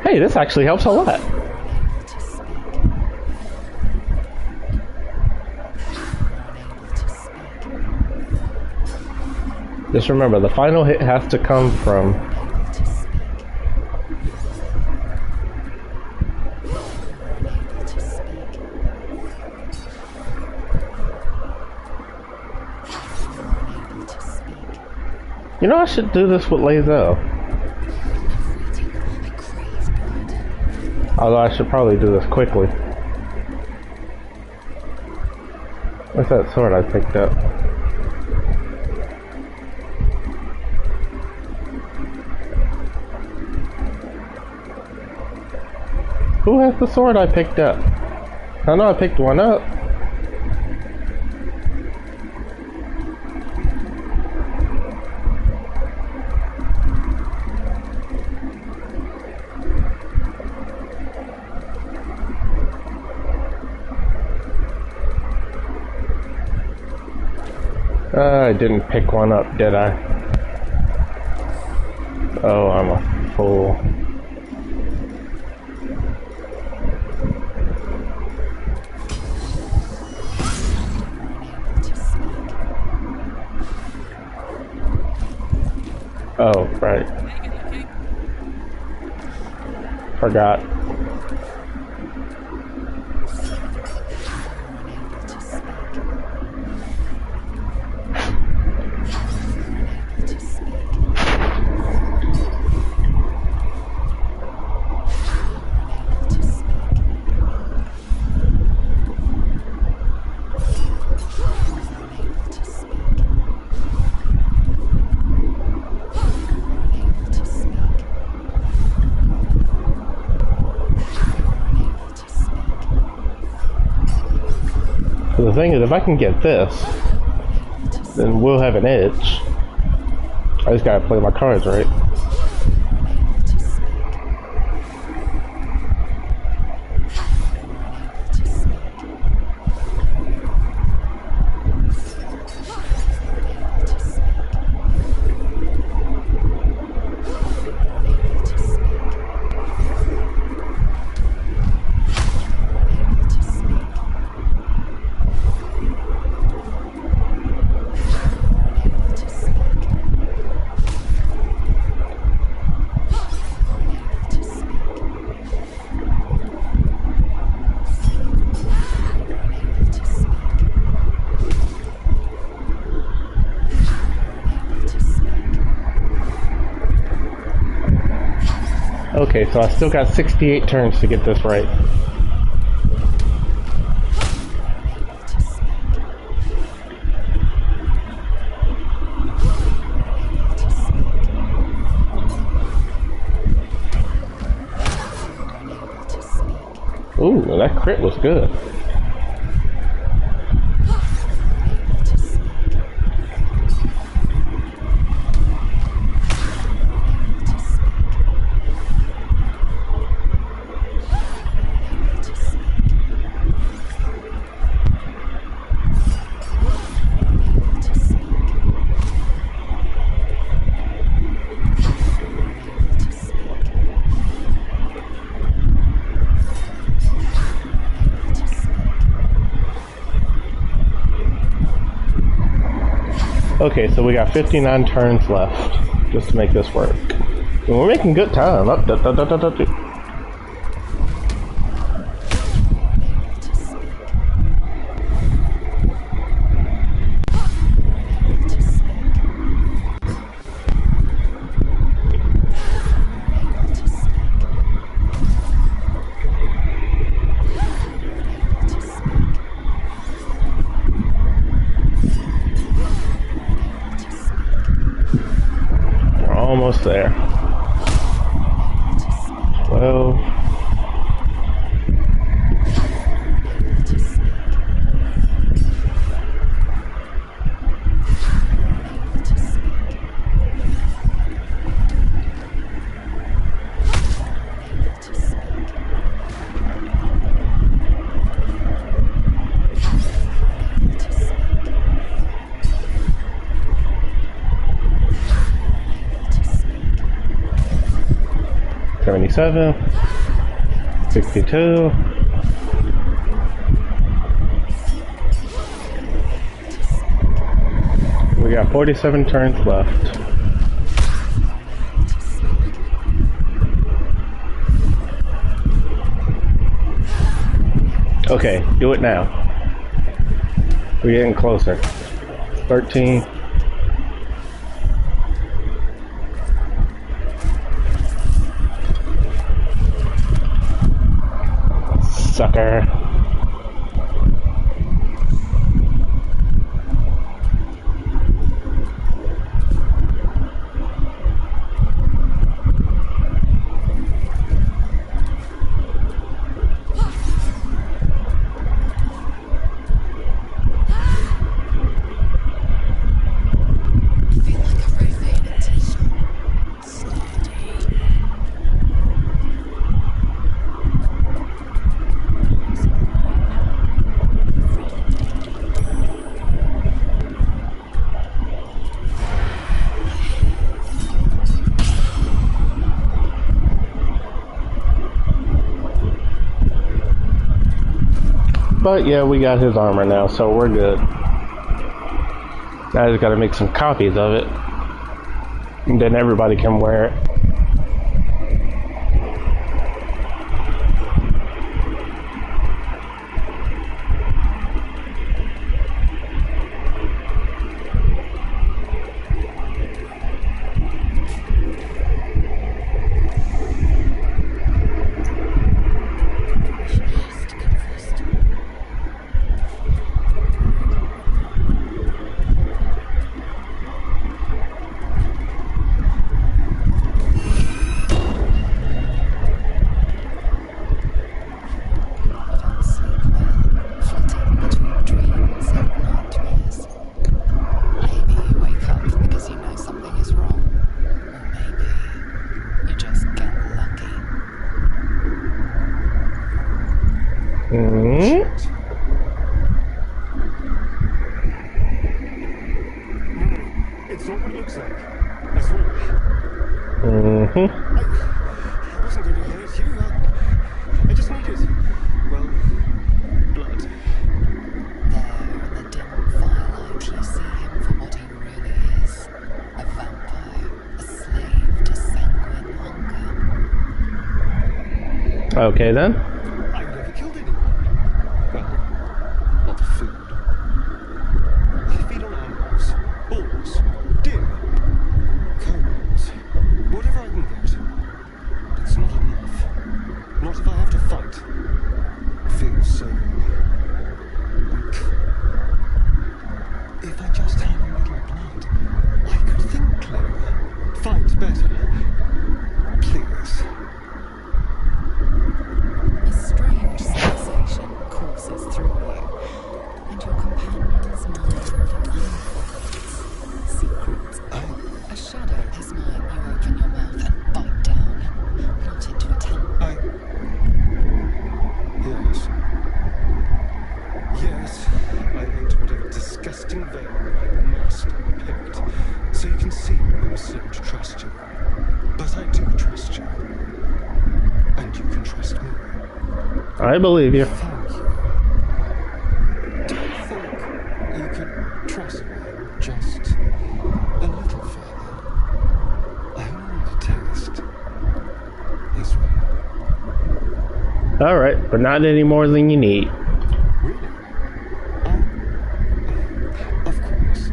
Hey, this actually helps a lot. Just remember, the final hit has to come from... You know, I should do this with Lae'zel. Although I should probably do this quickly. What's that sword I picked up? Who has the sword I picked up? I know I picked one up. I didn't pick one up, did I? Oh, I'm a fool. Oh, right. Forgot. The thing is, if I can get this, then we'll have an edge. I just gotta play my cards right. Okay, so I still got 68 turns to get this right. Ooh, that crit was good. Okay, so we got 59 turns left, just to make this work. And we're making good time. Up, up, up, up, up, up. Almost there. 12. $77, $62. We got 47 turns left. Okay, do it now. We're getting closer. 13. sucker. But yeah, we got his armor now, so we're good. Now I just gotta make some copies of it. And then everybody can wear it. It's not what it looks like. That's all. Mm-hmm. I wasn't going to hurt you. I just needed, well, blood. There, in the dim firelight, you see him for what he really is. A vampire, a slave to sanguine hunger. Okay then. I never killed anyone. Well, not for food. I feed on animals, bulls, deer, cows, whatever I can get. But it's not enough. Not if I have to fight. I feel so weak. If I just had a little blood, I could think clearer, fight better. Please. A strange sensation courses through you, and your companion's mind unfolds secrets. A shadow is mine. You open your mouth and bite down, not into a tongue. Yes. Yes, I ate whatever disgusting venom my master picked. So you can see I'm slow to trust you. But I do trust you. And you can trust me. I believe you. Thank you. Do you think you could trust me just a little further? I only need a taste. This way. Alright, but not any more than you need. Really? Of course.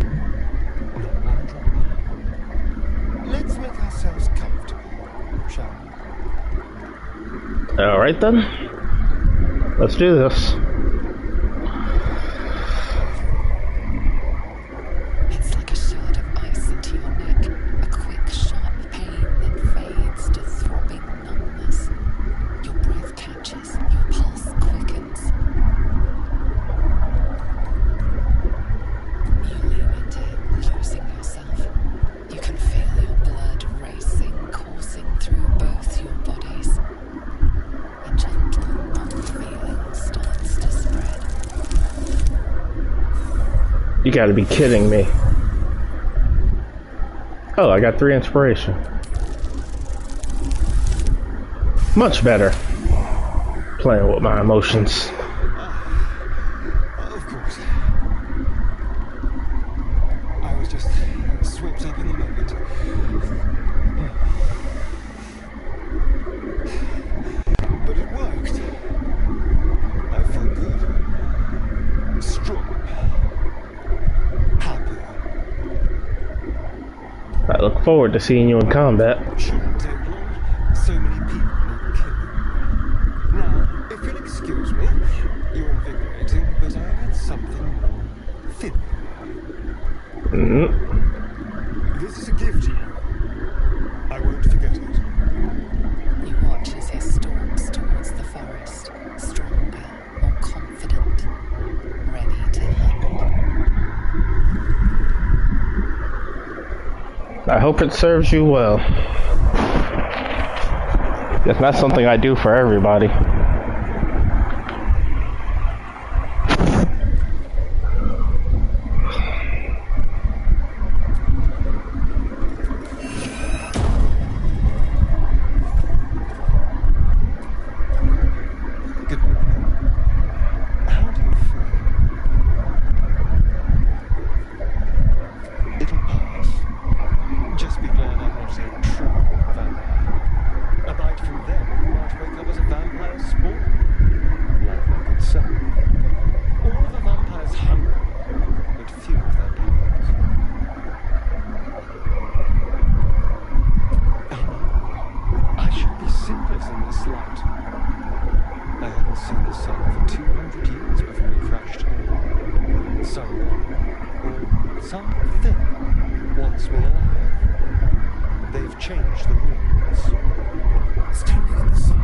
Not one drop. Let's make ourselves comfortable, shall we? Alright then. Let's do this. It's like a shard of ice into your neck, a quick, sharp pain that fades to throbbing numbness. Your breath catches, your pulse quickens. You lean into it, losing yourself. You can feel your blood racing, coursing through both your bodies. A gentle, numb feeling starts to spread. You gotta be kidding me. Oh, I got 3 inspiration. Much better. Playing with my emotions. Of course. I was just swept up in the moment. But it worked. I felt good. Strong. Happy. I look forward to seeing you in combat. Shouldn't take long. So many people need killing. Now, if you'll excuse me, This is a gift to you. I won't forget it. You watch as he stalks towards the forest, stronger, more confident, ready to hunt. I hope it serves you well. It's not something I do for everybody. Good. How do you feel? It'll pass. Just be glad I'm not a true vampire. A bite from them and you might wake up as a vampire spawn. Like my good son. All of a vampire's hungry, but few of their powers. I should be sinless in this light. I hadn't seen the sun for 200 years before he crashed home. Someone, or something, wants me alive. They've changed the rules. Standing in the sun,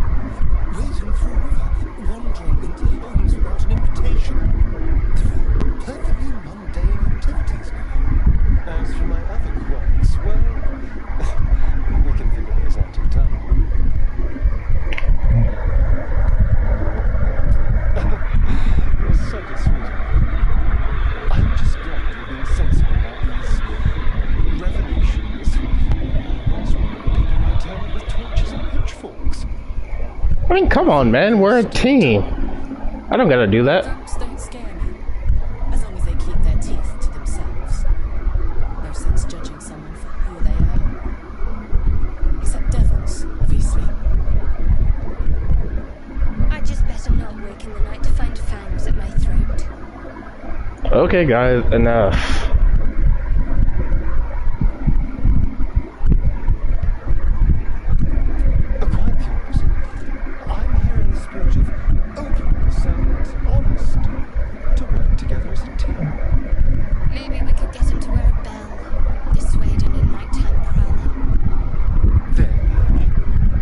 waiting for a river, wandering into homes without an invitation. They're all perfectly mundane activities now. As for my other quirks, well, we can figure those out in time. You're such a sweetheart. I'm just glad you're being sensible about these revelations. I was worried people might turn up with torches and pitchforks. I mean, come on, man. We're a team. I don't gotta do that. Tramps don't scare me, as long as they keep their teeth to themselves. No sense judging someone for who they are. Except devils, obviously. I'd just better not wake in the night to find fangs at my throat. Okay, guys, enough. Quite curious. I'm here in the spirit of openness and honesty to work together as a team. Maybe we could get him to wear a bell. Dissuade any nighttime prowler. There now.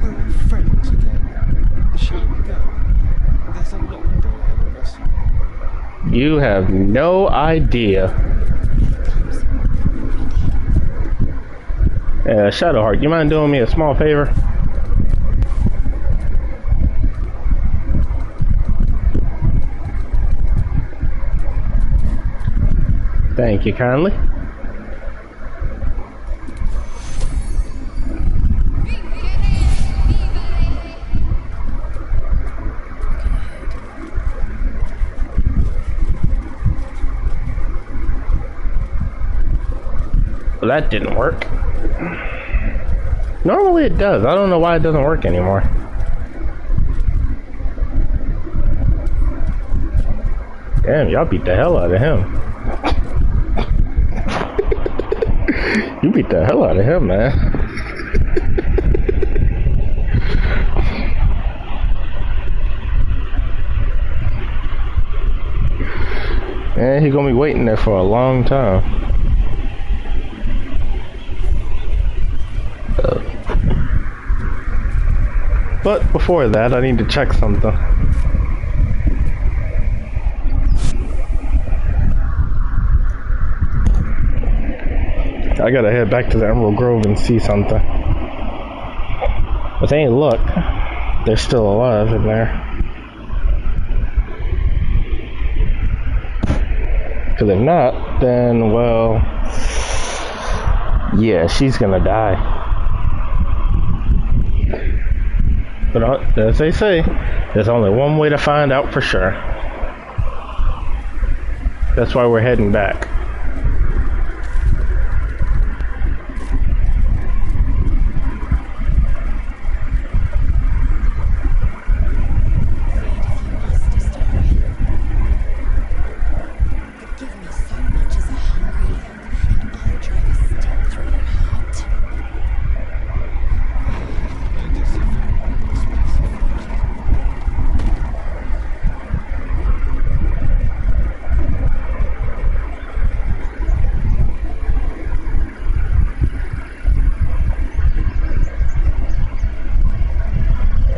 We're all friends again. Shall we go? There's a long day ahead of us. You have no idea. Shadowheart, you mind doing me a small favor? Thank you kindly. Well, that didn't work. Normally it does. I don't know why it doesn't work anymore. Damn, y'all beat the hell out of him. You beat the hell out of him, man. And he's gonna be waiting there for a long time. But before that, I need to check something. I gotta head back to the Emerald Grove and see something. But ain't look, they're still alive in there. Because if not, then, well, yeah, she's gonna die. But as they say, there's only one way to find out for sure. That's why we're heading back.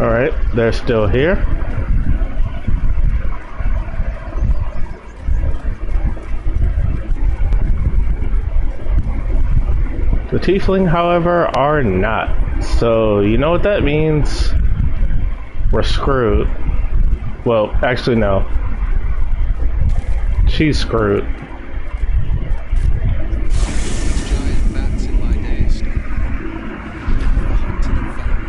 Alright, they're still here. The tiefling, however, are not. So, you know what that means? We're screwed. Well, actually, no. She's screwed. Giant bats in my day store. Hunted and found.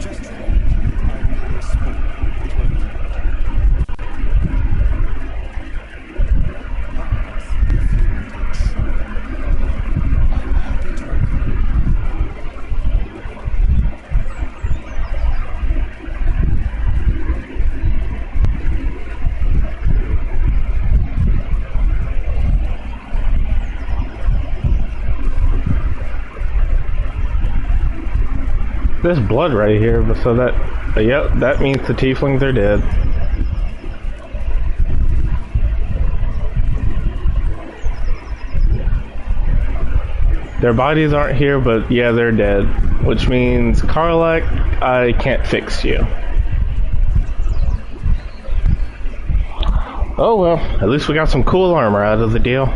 Just try. I'm having a smoke. It won't hurt. I'm happy to help. There's blood right here, so that, yep, that means the tieflings are dead. Their bodies aren't here, but yeah, they're dead. Which means, Karlak, I can't fix you. Oh well, at least we got some cool armor out of the deal.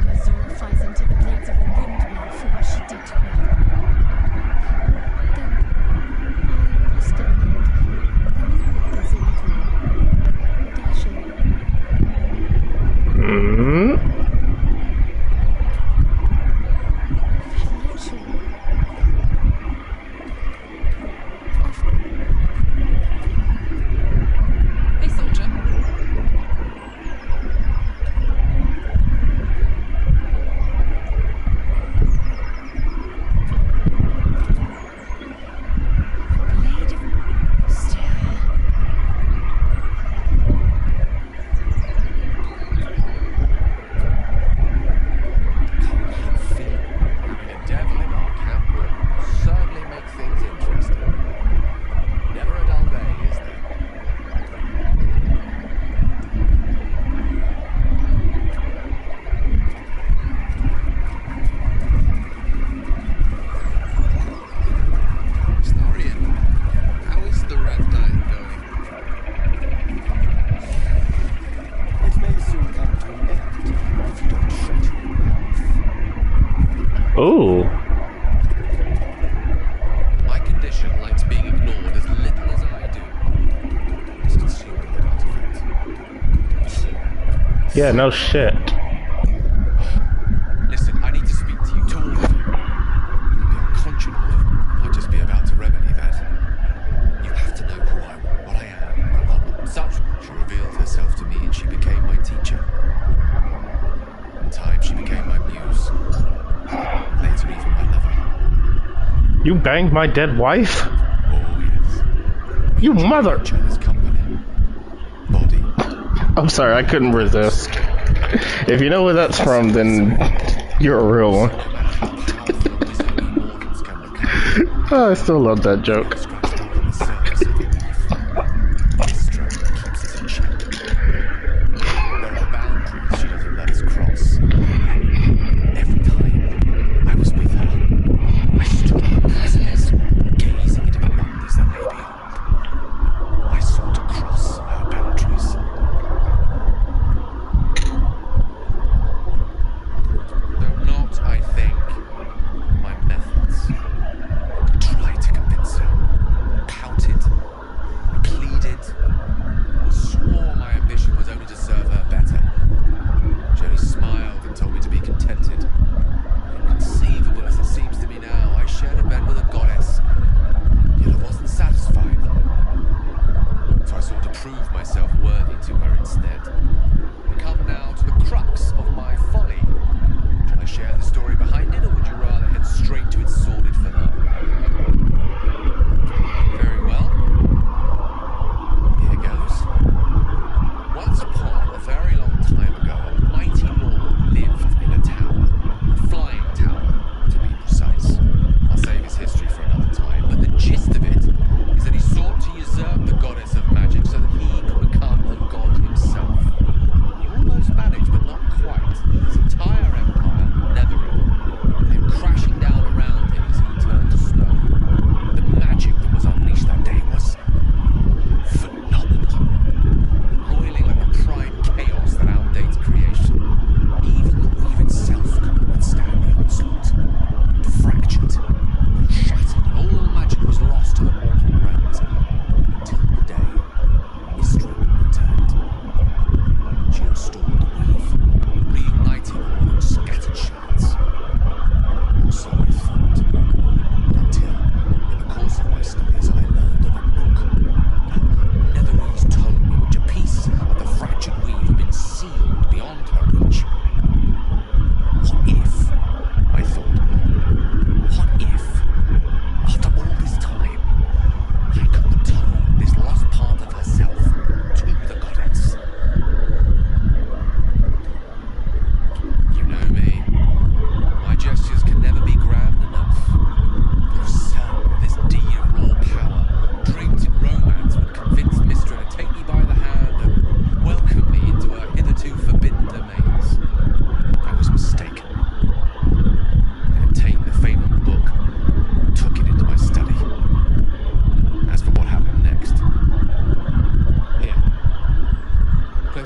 Lae'zel flies into the blades of a windmill for what she did to me. Though, I must admit, the mood is a little dashing. Financial. Hey, soldier. Blade of steel. Having a devil in our camp will certainly make things interesting. Never a dull day, is there? Starian, how is the rat diet going? It may soon come to an end if you don't shut your mouth. Ooh. My condition likes being ignored as little as I do. It's consuming the artifact. Yeah, no shit. Listen, I need to speak to you, to all of you. It would be unconscionable if I'd just be about to remedy that. You have to know who I am, what I am, and what I'm such. She revealed herself to me and she became my teacher. In time, she became my muse. Later, even my lover. You banged my dead wife? Oh, yes. You mother! Each other's company. Body. I'm sorry, I couldn't resist. If you know where that's from, then you're a real one. No matter how powerful or discerning organs can become. Oh, I still love that joke. Scratched up on the surface of the leaf. This strength keeps us in check. There are boundaries she doesn't let us cross. Every time I was with her, I stood in her presence, gazing into the wonders that lay beyond. I sought to cross her boundaries. Though not, I think, my methods. Try to convince her.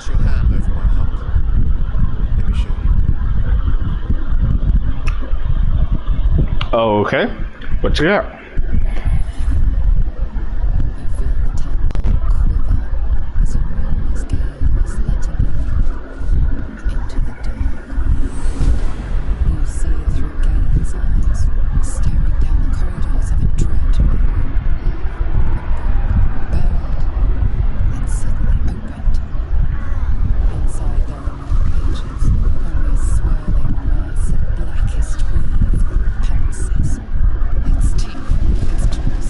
Place your hand over my heart. Let me show you. Okay. What you got? You feel the tadpole quiver as it rolls gaze letting you into the dark. You see through Galen's eyes, staring down the corridors of a dread memory. A book buried, then suddenly opened. Inside there are no pages, only a swirling mass of blackest weave, pulses. Its teeth, its claws,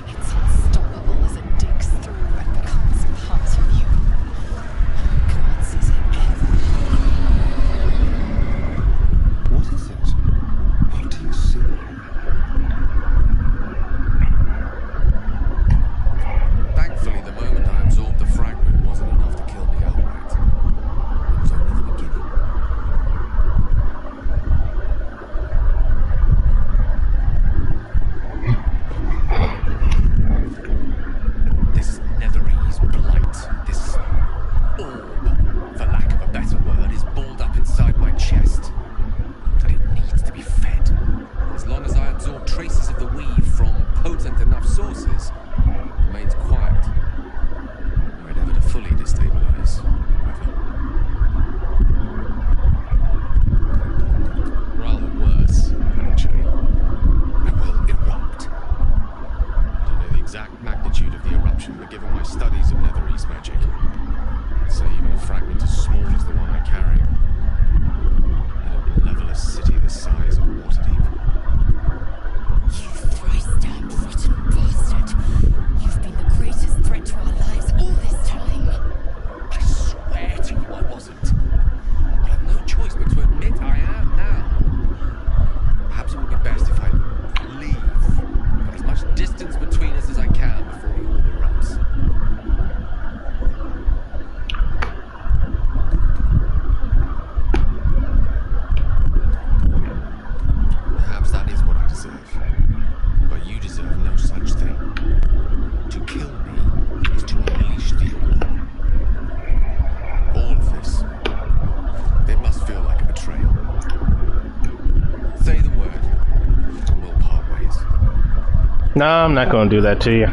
it's unstoppable as it digs through and becomes part of you. Gods, is it ever? What is it? What do you see? Thankfully, the moment I absorbed the fragment wasn't enough to kill me outright. It was only the beginning. This netherese blight, this orb, for lack of a better word, is balled up inside my chest. And it needs to be fed. As long as I absorb traces of the weave from potent enough sources, it remains quiet. Were it ever to fully destabilize, however. Rather worse, actually. I will erupt. I don't know the exact magnitude of the eruption, but given my studies of netherese magic, I'd say even a fragment as small as the one I carry, it would level a city the size of Waterdeep. You thrice-stabbed rotten bastard! You've been the greatest threat to our lives all this time! I swear to you I wasn't. But I've no choice but to admit I am now. Perhaps it would be best if I leave. Put as much distance between us as I can before the orb erupts. Perhaps that is what I deserve. But you deserve no such thing. To kill me is to unleash the orb. All of this. It must feel like a betrayal. Say the word, and we'll part ways. No, I'm not going to do that to you.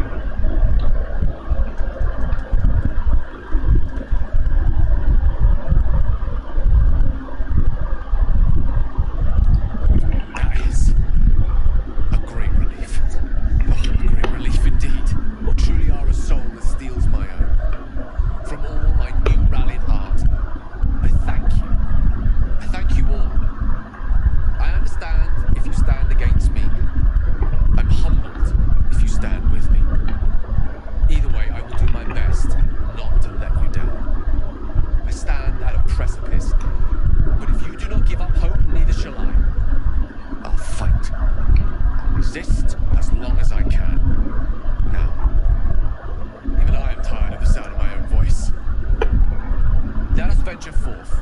That is a great relief. Oh, a great relief indeed. You truly are a soul that steals my own. From all my new rallied heart, I thank you. I thank you all. I understand if you stand against me. I'm humbled if you stand with me. Either way, I will do my best not to let you down. I stand at a precipice, but if you do not give up hope, neither shall I. I'll fight. I'll resist as long as I can. Now, even I am tired of the sound of my own voice. Let us venture forth.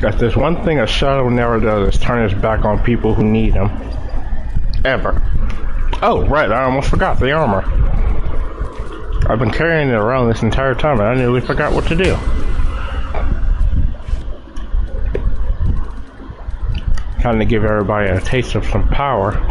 If there's one thing a shadow never does is turn his back on people who need him. Ever. Oh, right, I almost forgot the armor. I've been carrying it around this entire time and I nearly forgot what to do. Kind of give everybody a taste of some power.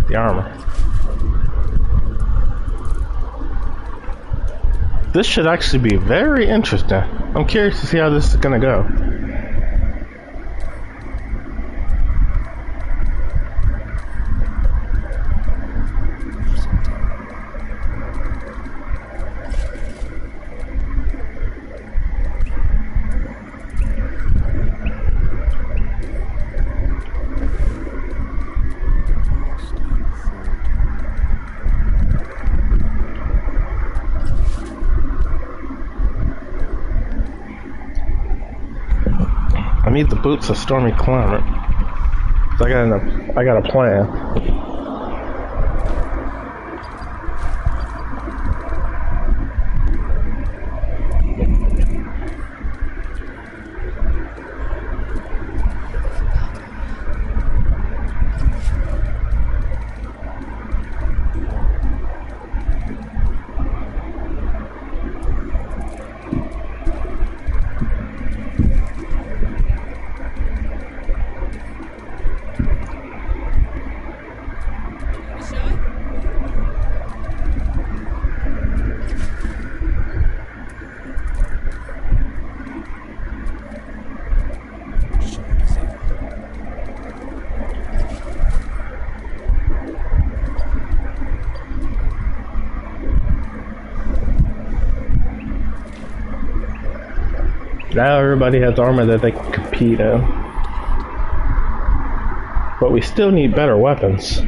The armor. This should actually be very interesting. I'm curious to see how this is gonna go. I need the boots of stormy climate. I got a plan. Now everybody has armor that they can compete in. But we still need better weapons.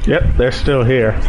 Yep, they're still here.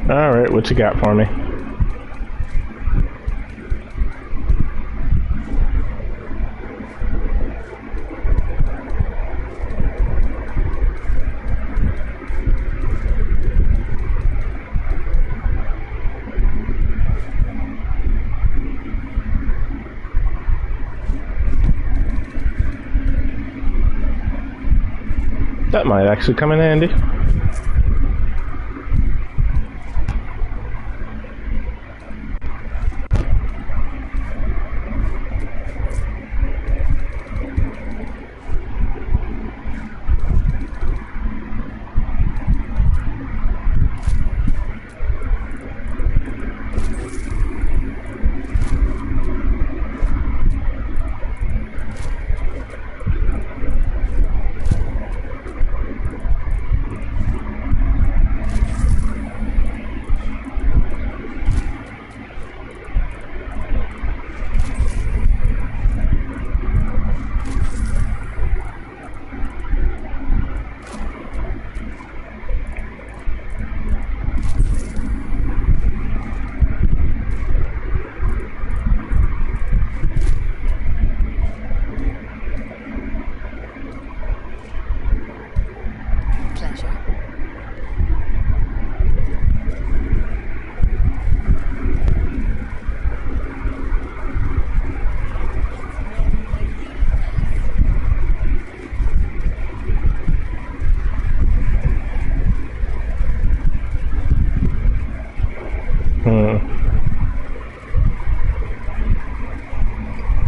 Alright, what you got for me? That might actually come in handy.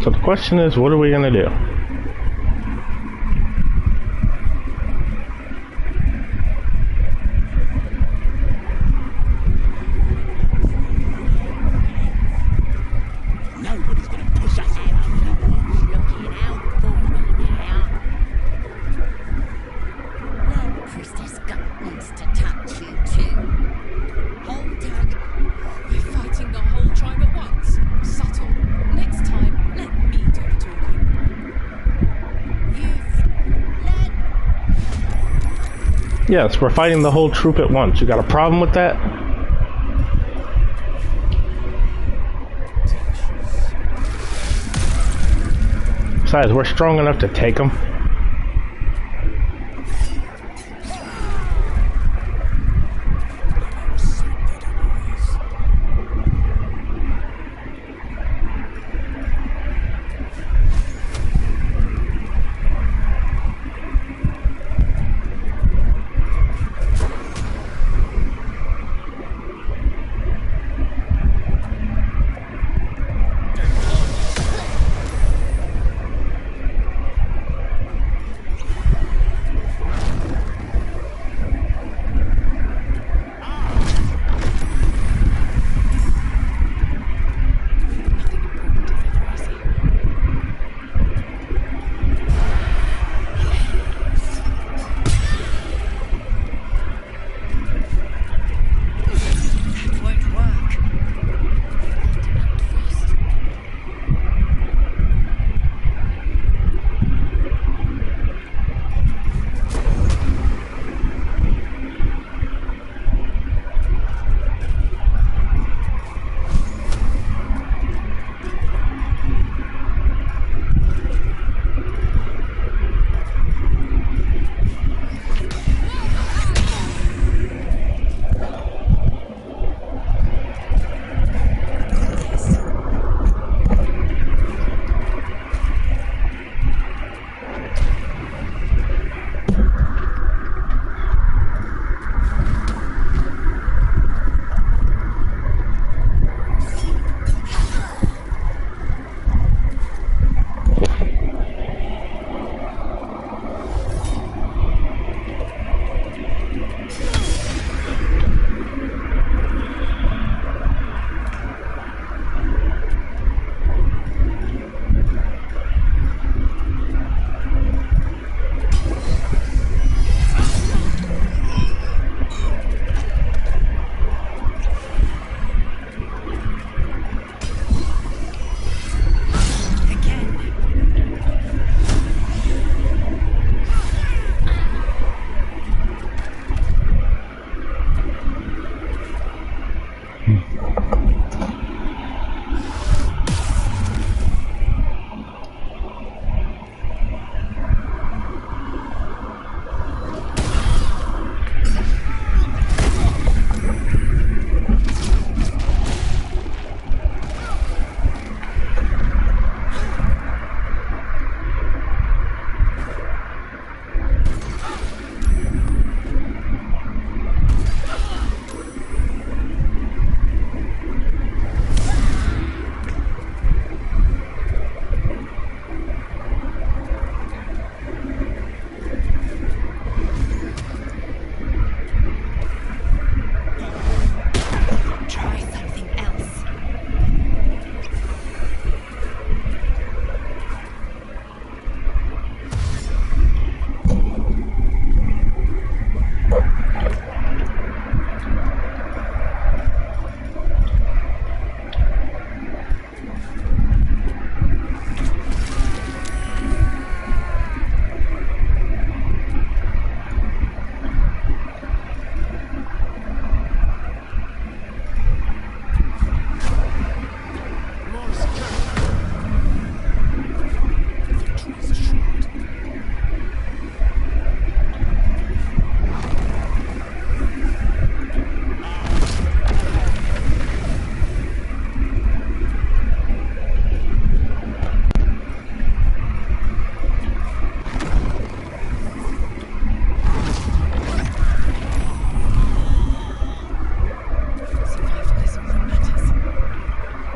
So the question is, what are we gonna do? Nobody's gonna push us out. Looking out for me now. No priestess gut needs to touch you too. Hold tight. We're fighting the whole tribe at once. Subtle. Next time, let me do the talking. You've led. Yes, we're fighting the whole troop at once. You got a problem with that? Besides, we're strong enough to take them.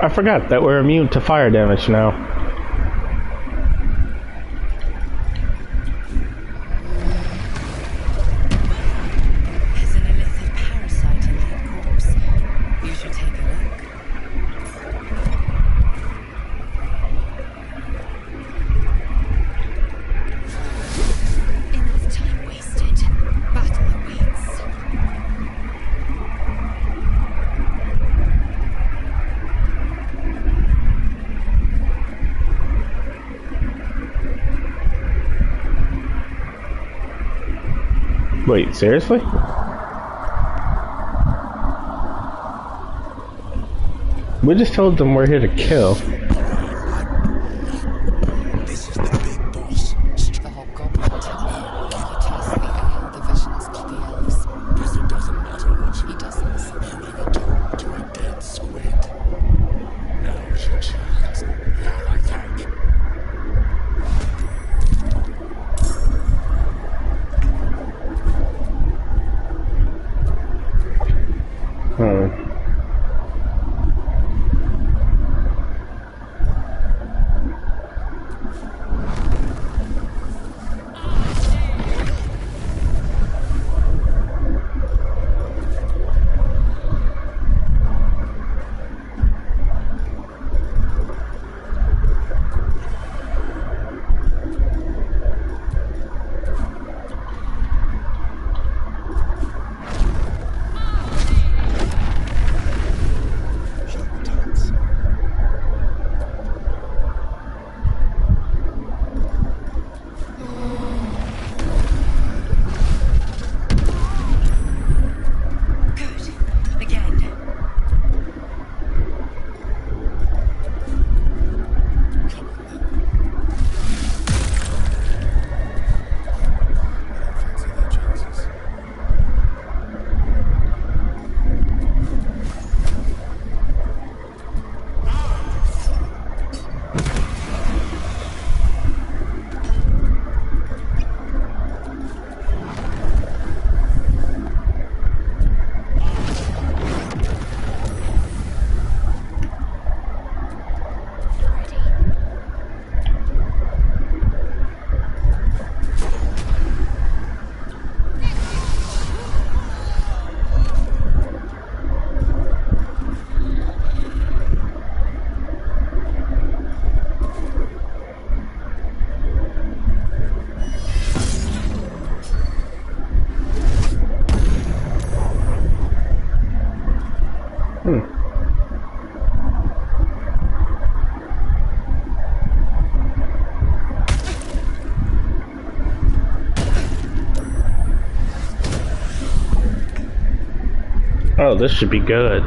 I forgot that we're immune to fire damage now. There's an illicit parasite in that corpse. You should take a look. Enough time wasted. Battle awaits. Wait, seriously? We just told them we're here to kill. This is the big boss. The hobgoblin technique. He tests the air, the visions of the elves. Because it doesn't matter what He doesn't. you ever told to a dead squid. Now's your chance. You're attack. Good. Again. Come on then. I don't fancy their chances. Oh, this should be good.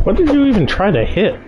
What did you even try to hit?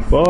What?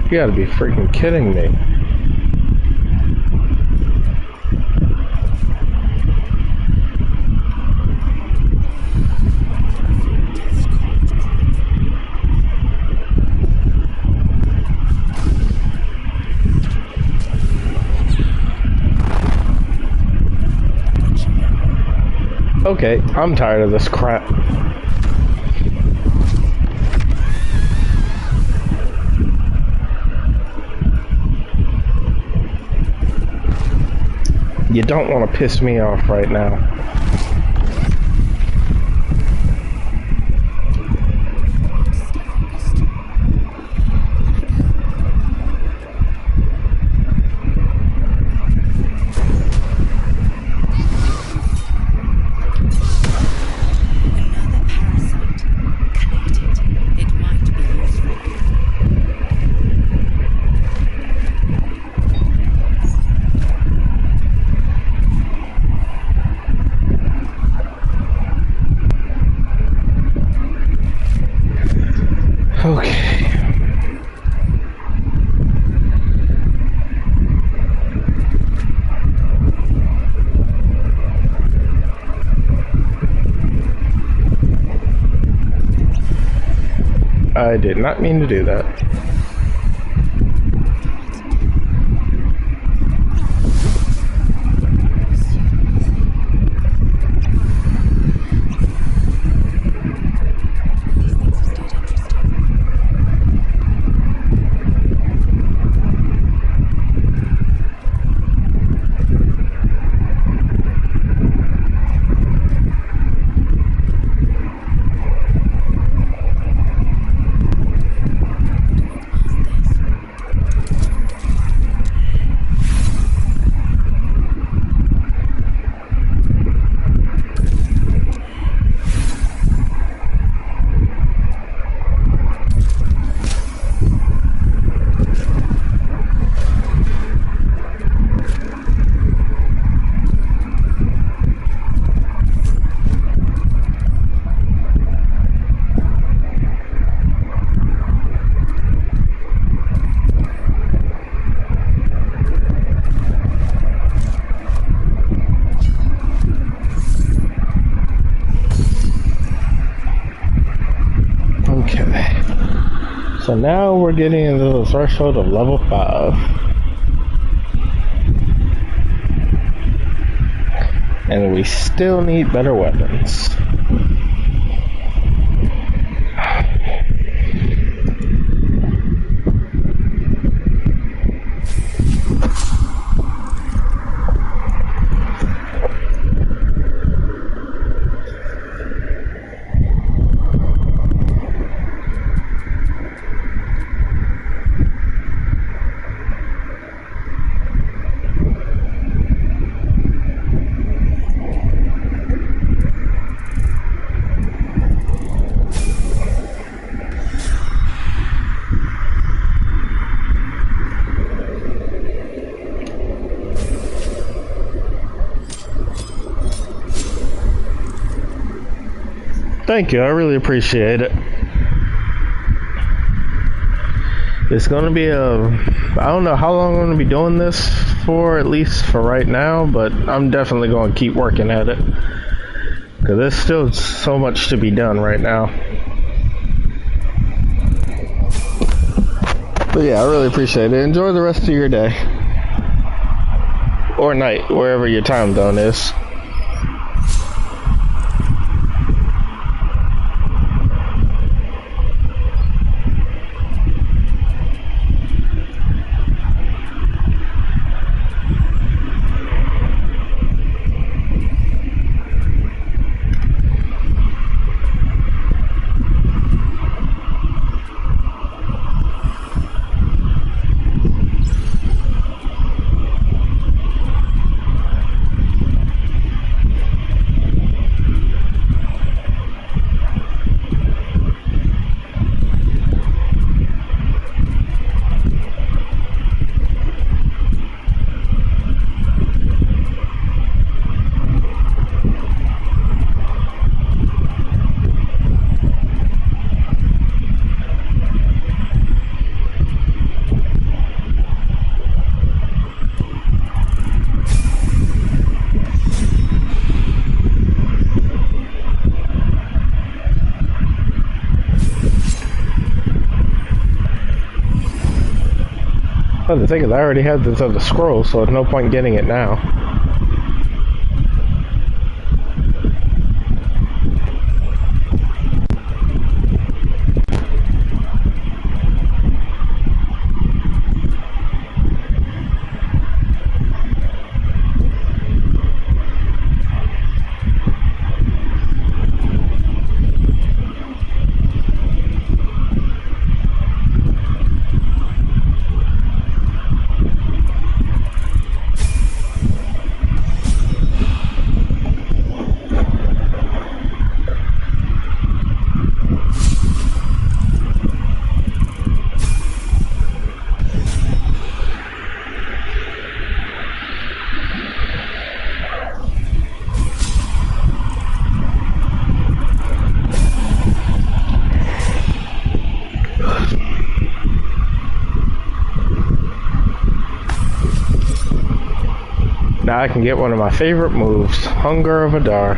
You gotta be freaking kidding me. Okay, I'm tired of this crap. You don't want to piss me off right now. I did not mean to do that. So now we're getting into the threshold of level 5. And we still need better weapons. Thank you, I really appreciate it. It's gonna be I don't know how long I'm gonna be doing this for, at least for right now, but I'm definitely gonna keep working at it. Because there's still so much to be done right now. But yeah, I really appreciate it. Enjoy the rest of your day. Or night, wherever your time zone is. Well, the thing is, I already had this other scroll, so there's no point getting it now. Now I can get one of my favorite moves, Hunger of Adar.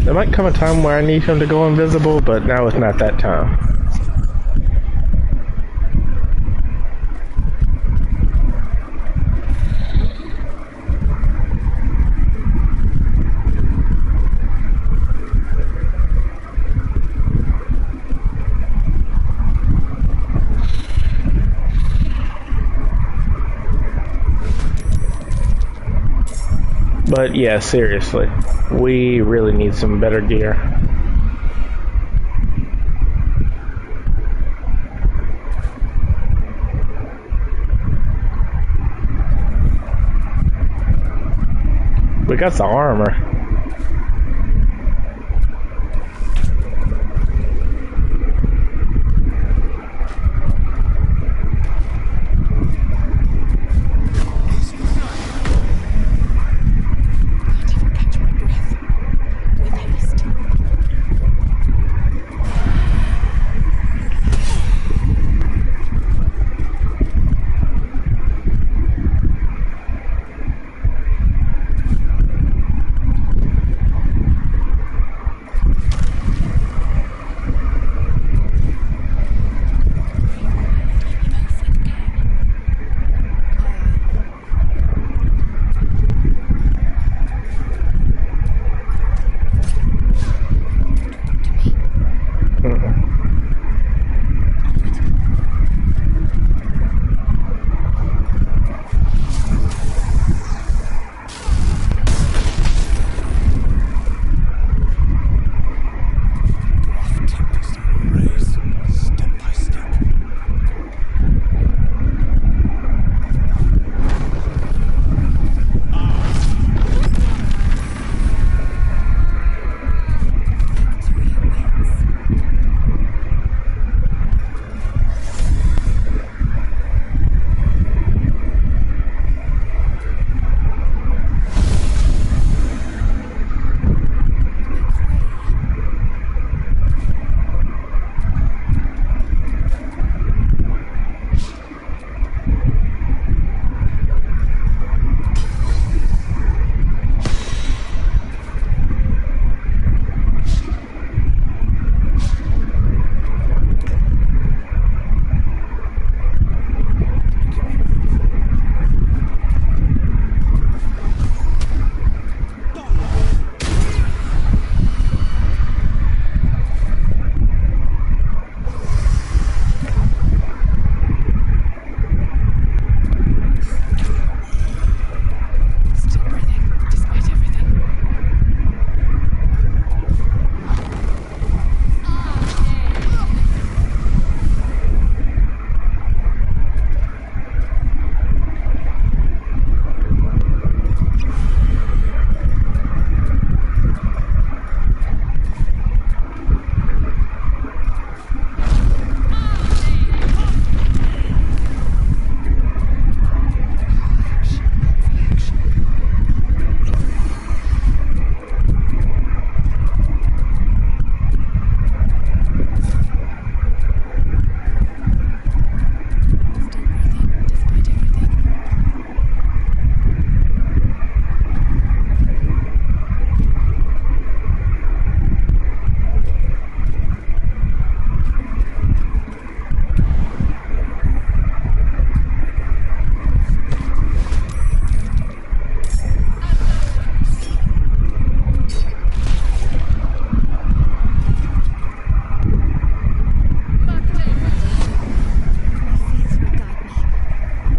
There might come a time where I need him to go invisible, but now is not that time. But yeah, seriously, we really need some better gear. We got the armor.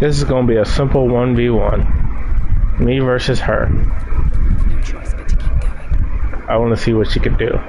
This is gonna be a simple 1v1. Me versus her. No choice but to keep going. I want to see what she can do.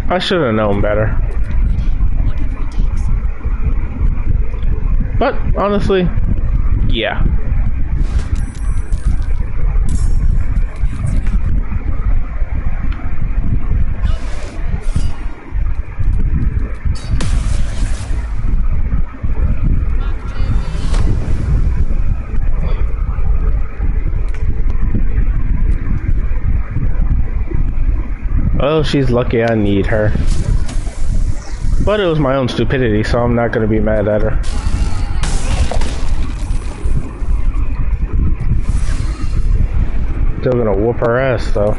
I should have known better. Whatever it takes. But honestly, yeah. Oh, she's lucky I need her. But it was my own stupidity, so I'm not gonna be mad at her. Still gonna whoop her ass though.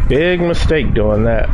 Big mistake doing that.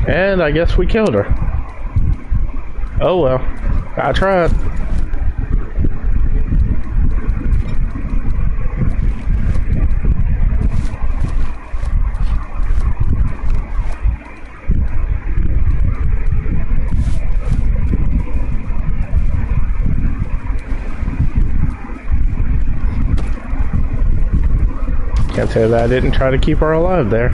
And I guess we killed her. Oh well, I tried. Can't say that I didn't try to keep her alive there.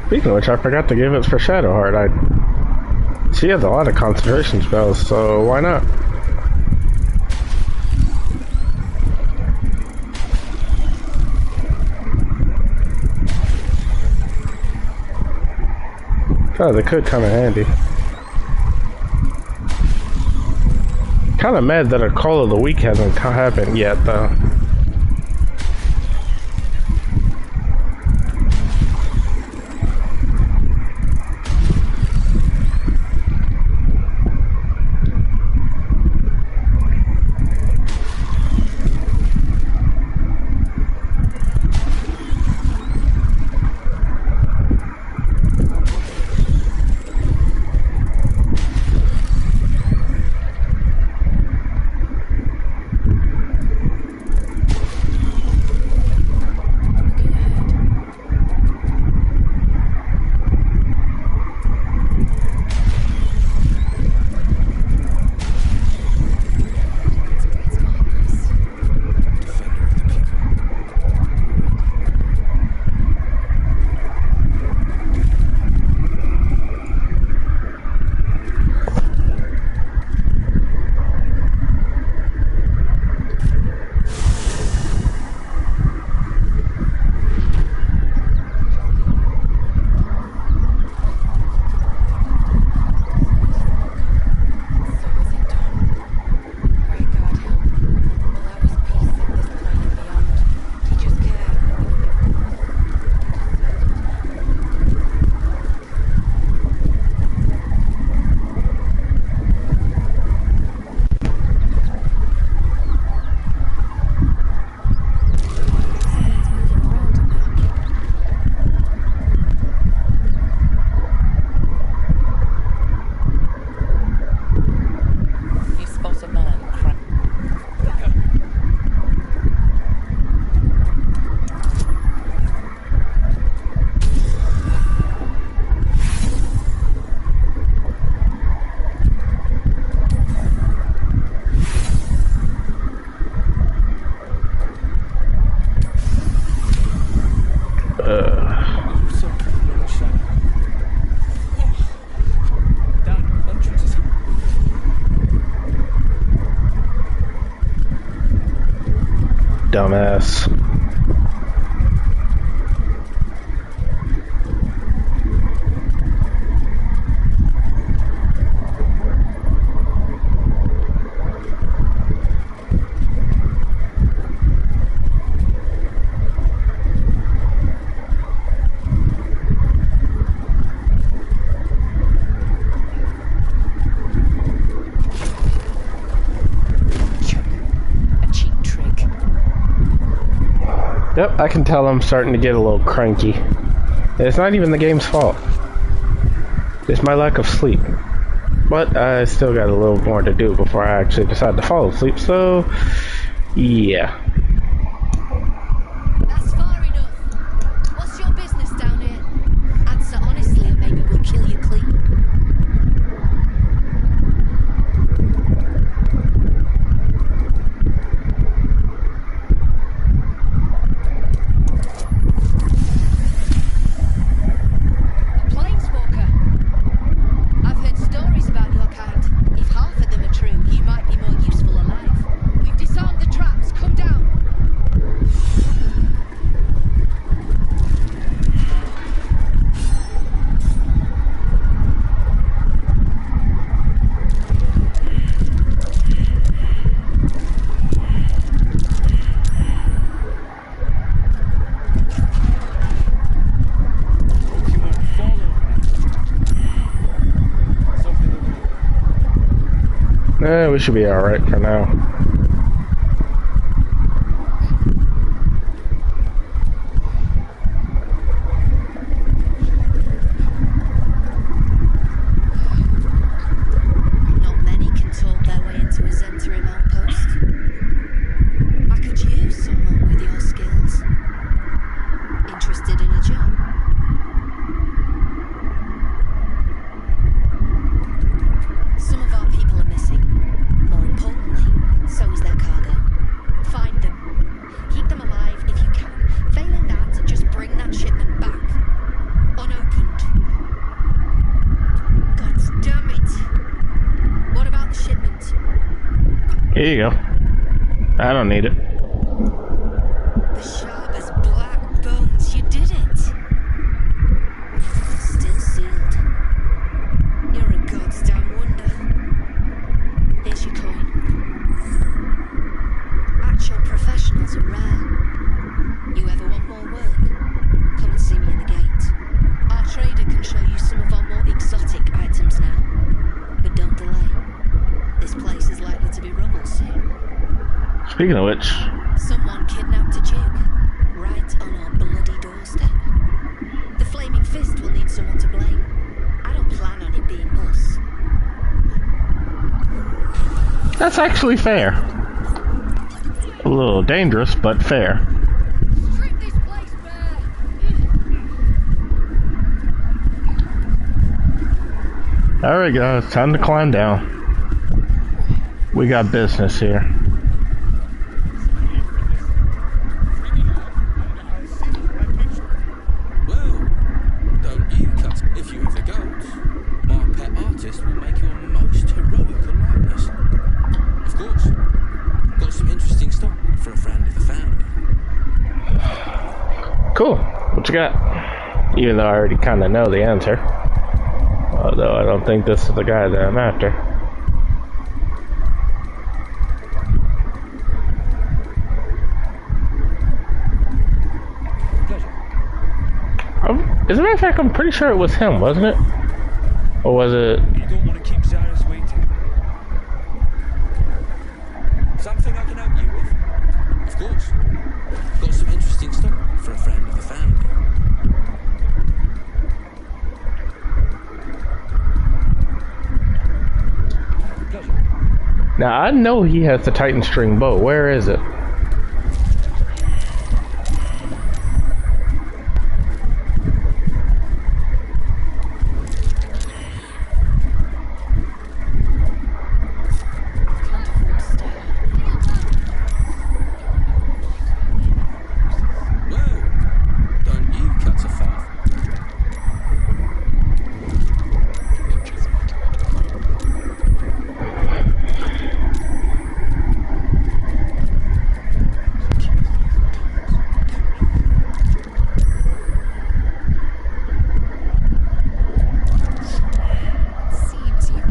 Speaking of which, I forgot to give it for Shadowheart. She has a lot of concentration spells, so why not? Oh, they could come in handy. Kind of mad that a call of the week hasn't happened yet, though. Dumbass. Yep, I can tell I'm starting to get a little cranky. It's not even the game's fault. It's my lack of sleep. But I still got a little more to do before I actually decide to fall asleep, so yeah. That's far enough. What's your business down here? Answer honestly and maybe we'll kill you clean. We should be alright for now. Not many can talk their way into a Zentarim outpost. I could use someone with your skills. Interested in a job? Some of our people are missing. More importantly, Here you go. I don't need it. As sharp as black bones, you did it. Still sealed. You're a god's damn wonder. Here's your coin. Actual professionals are rare. You ever want more work? Come and see me in the gate. Our trader can show you some of our more exotic items now. But don't delay. This place is likely to be rubble soon. Speaking of which, Someone kidnapped a Duke, right on our bloody doorstep. The Flaming Fist will need someone to blame. I don't plan on it being us. that's actually fair. A little dangerous, but fair. Strip this place bare! Alright guys, time to climb down. We got business here. Well, don't you cut if you have the goats. My pet artist will make your most heroical likeness. Of course, got some interesting stuff for a friend of the family. Cool. What you got? Even though I already kind of know the answer. Although I don't think this is the guy that I'm after. As a matter of fact, I'm pretty sure it was him, wasn't it? Or was it... You don't want to keep Zaris waiting. Something I can help you with? Of course, got some interesting stuff for a friend of the family. Pleasure. Now, I know he has the Titan string bow. Where is it? Well, don't you cut a far. Seems you.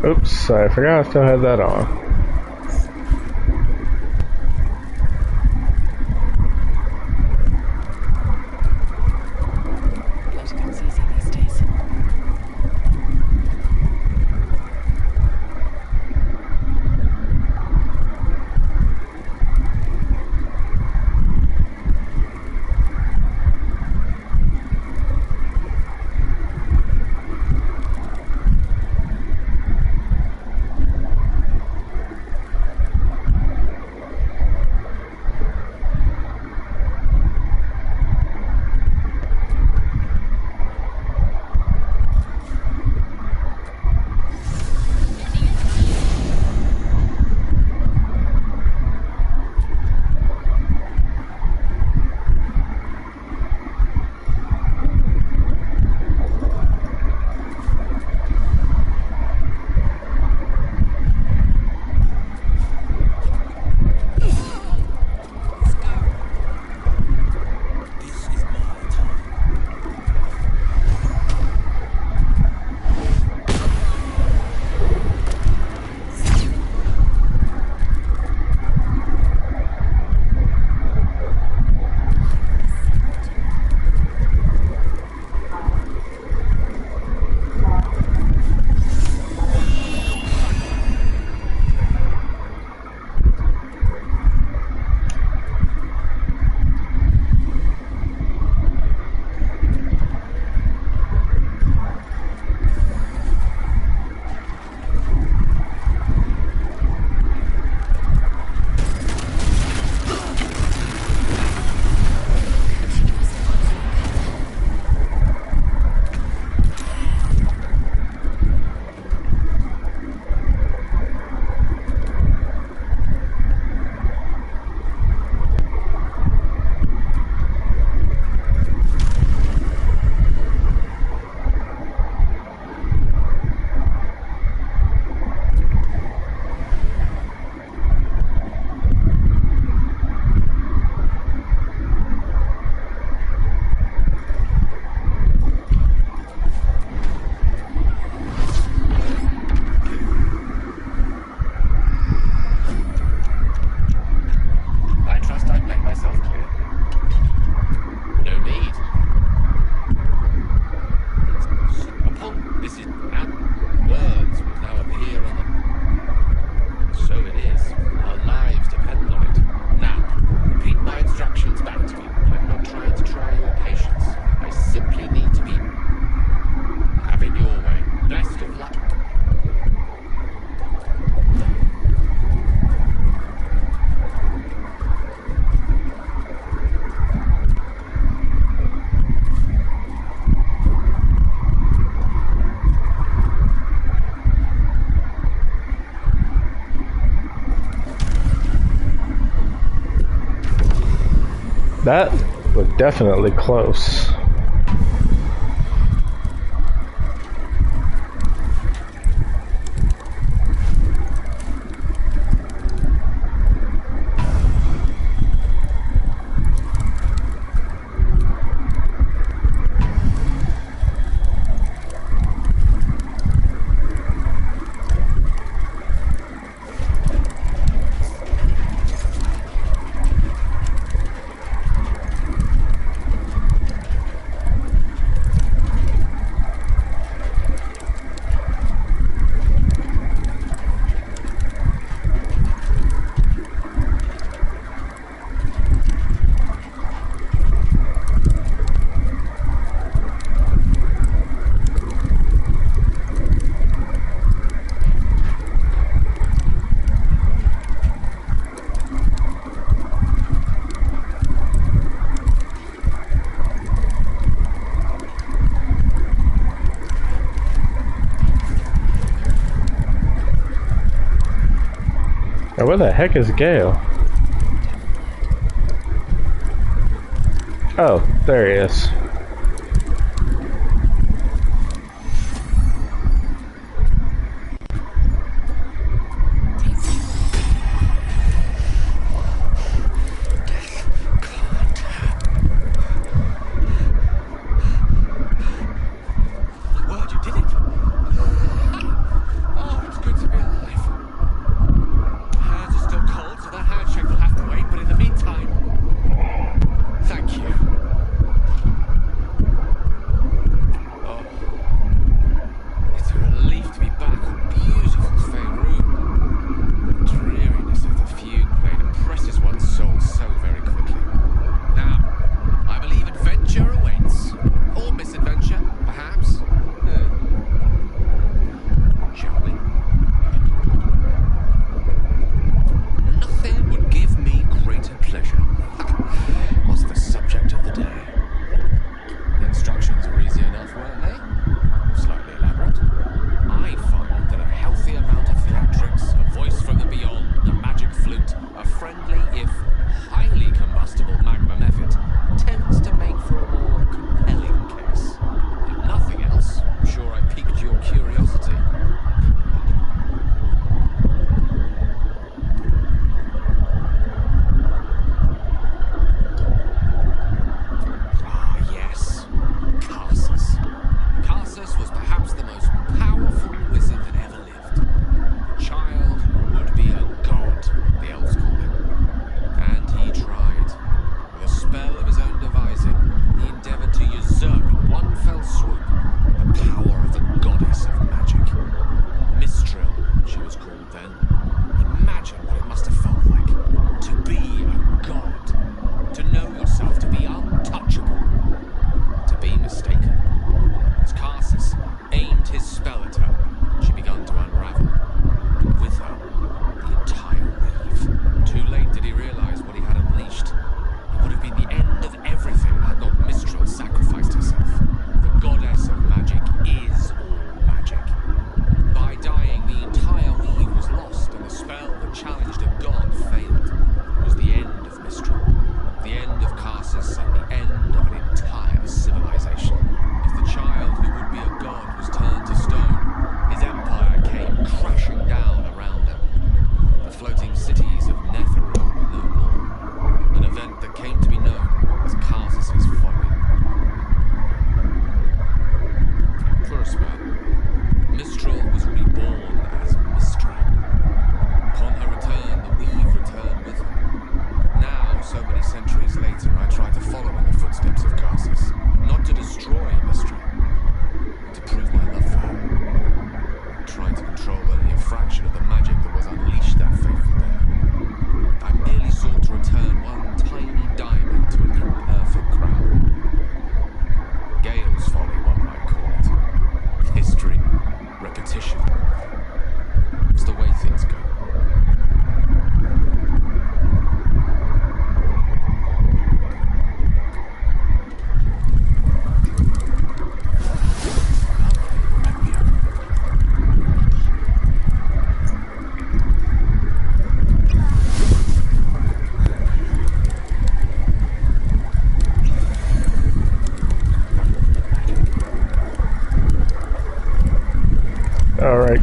Oops, I forgot I still had that on. Blood comes easy these days. That was definitely close. Now, where the heck is Gale? Oh, there he is. My word, you did it! Oh, it's good to be alive. My hands are still cold, so that handshake will have to wait, but in the meantime, thank you.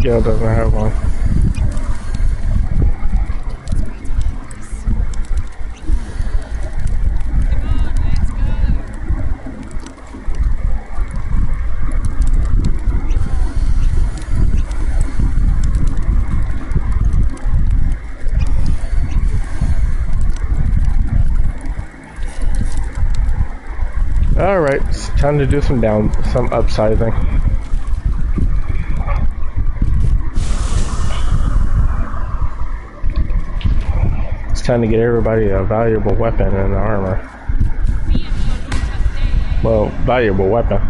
guild doesn't have one. Alright, it's time to do some upsizing. It's time to get everybody a valuable weapon and armor. Well, valuable weapon.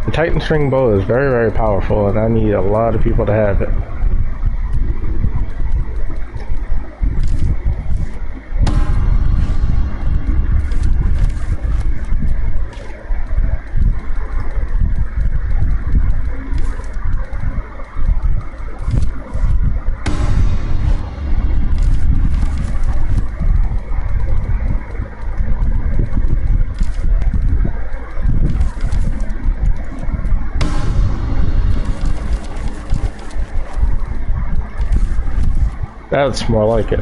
The Titan string bow is very, very powerful, and I need a lot of people to have it. That's more like it.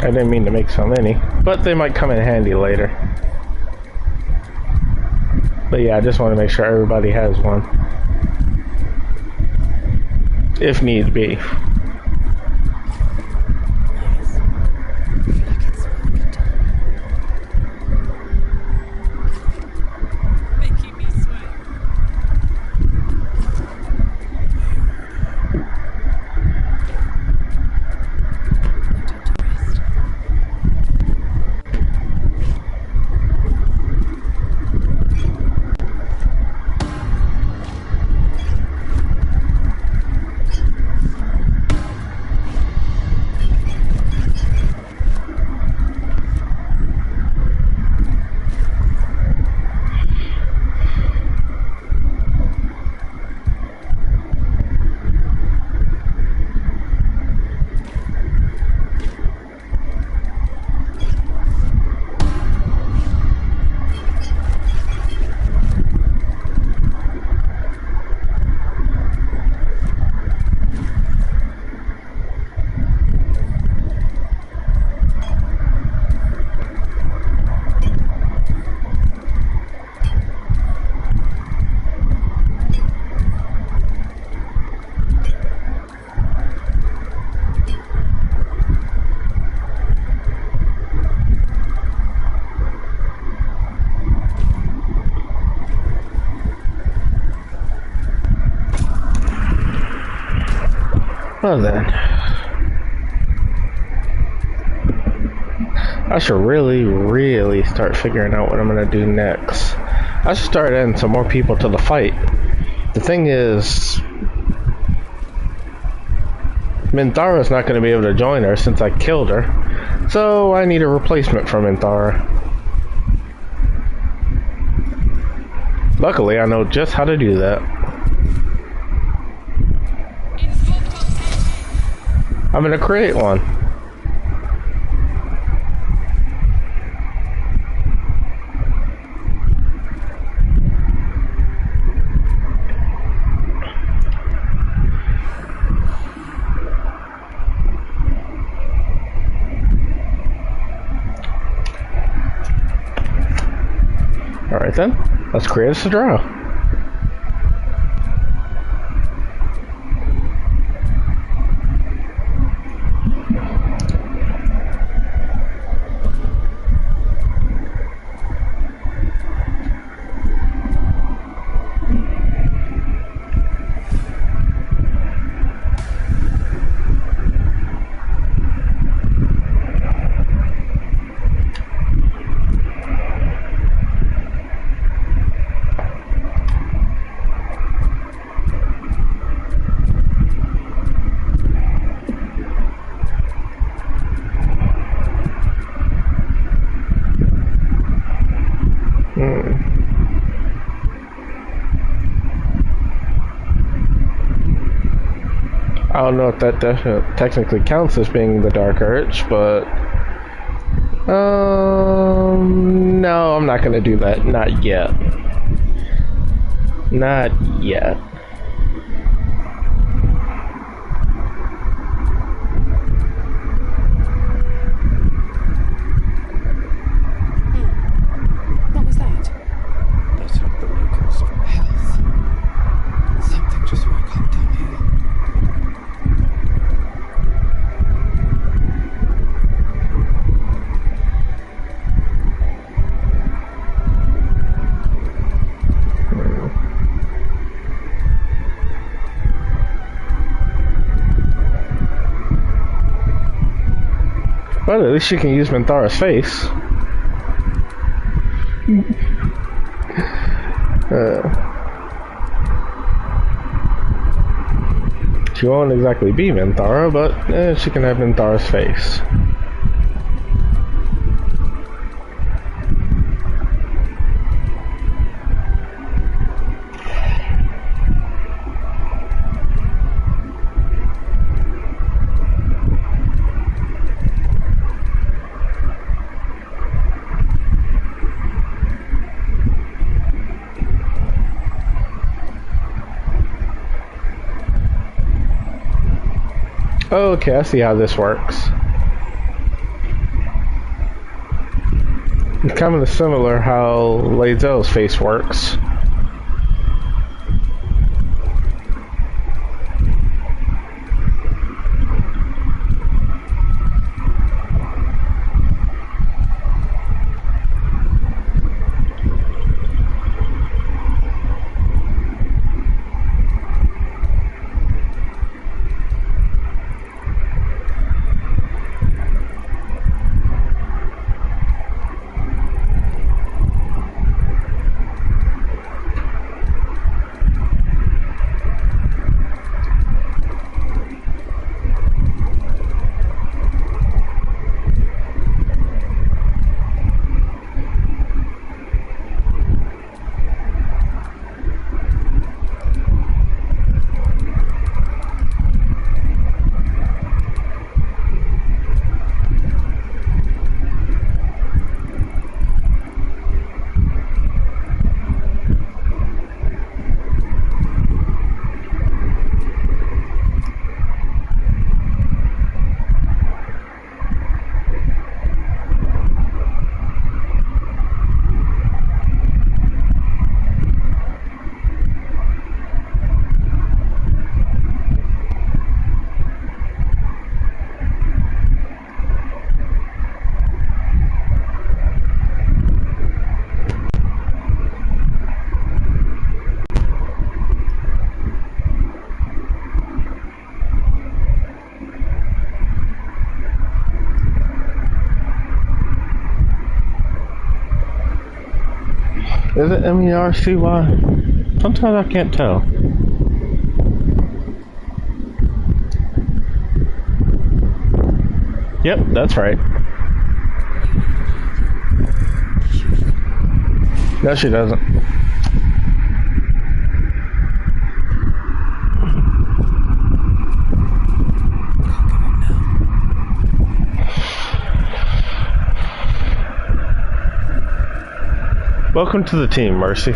I didn't mean to make so many, but they might come in handy later. But yeah, I just want to make sure everybody has one. If need be. Well then, I should really start figuring out what I'm gonna do next. I should start adding some more people to the fight. The thing is, Minthara's not gonna be able to join her since I killed her, so I need a replacement for Minthara. Luckily, I know just how to do that. I'm gonna create one. Alright then, let's create a Sidra. don't know if that technically counts as being the Dark Arch, but no, I'm not gonna do that. Not yet. Not yet. What was that? Let's hope the locals. Health. Something just woke up down here. Well, at least you can use Minthara's face. She won't exactly be Minthara, but she can have Minthara's face. Okay, I see how this works. It's kind of similar how Lae'zel's face works. Is it MERCY? Sometimes I can't tell. Yep, that's right. No, she doesn't. Welcome to the team, Mercy.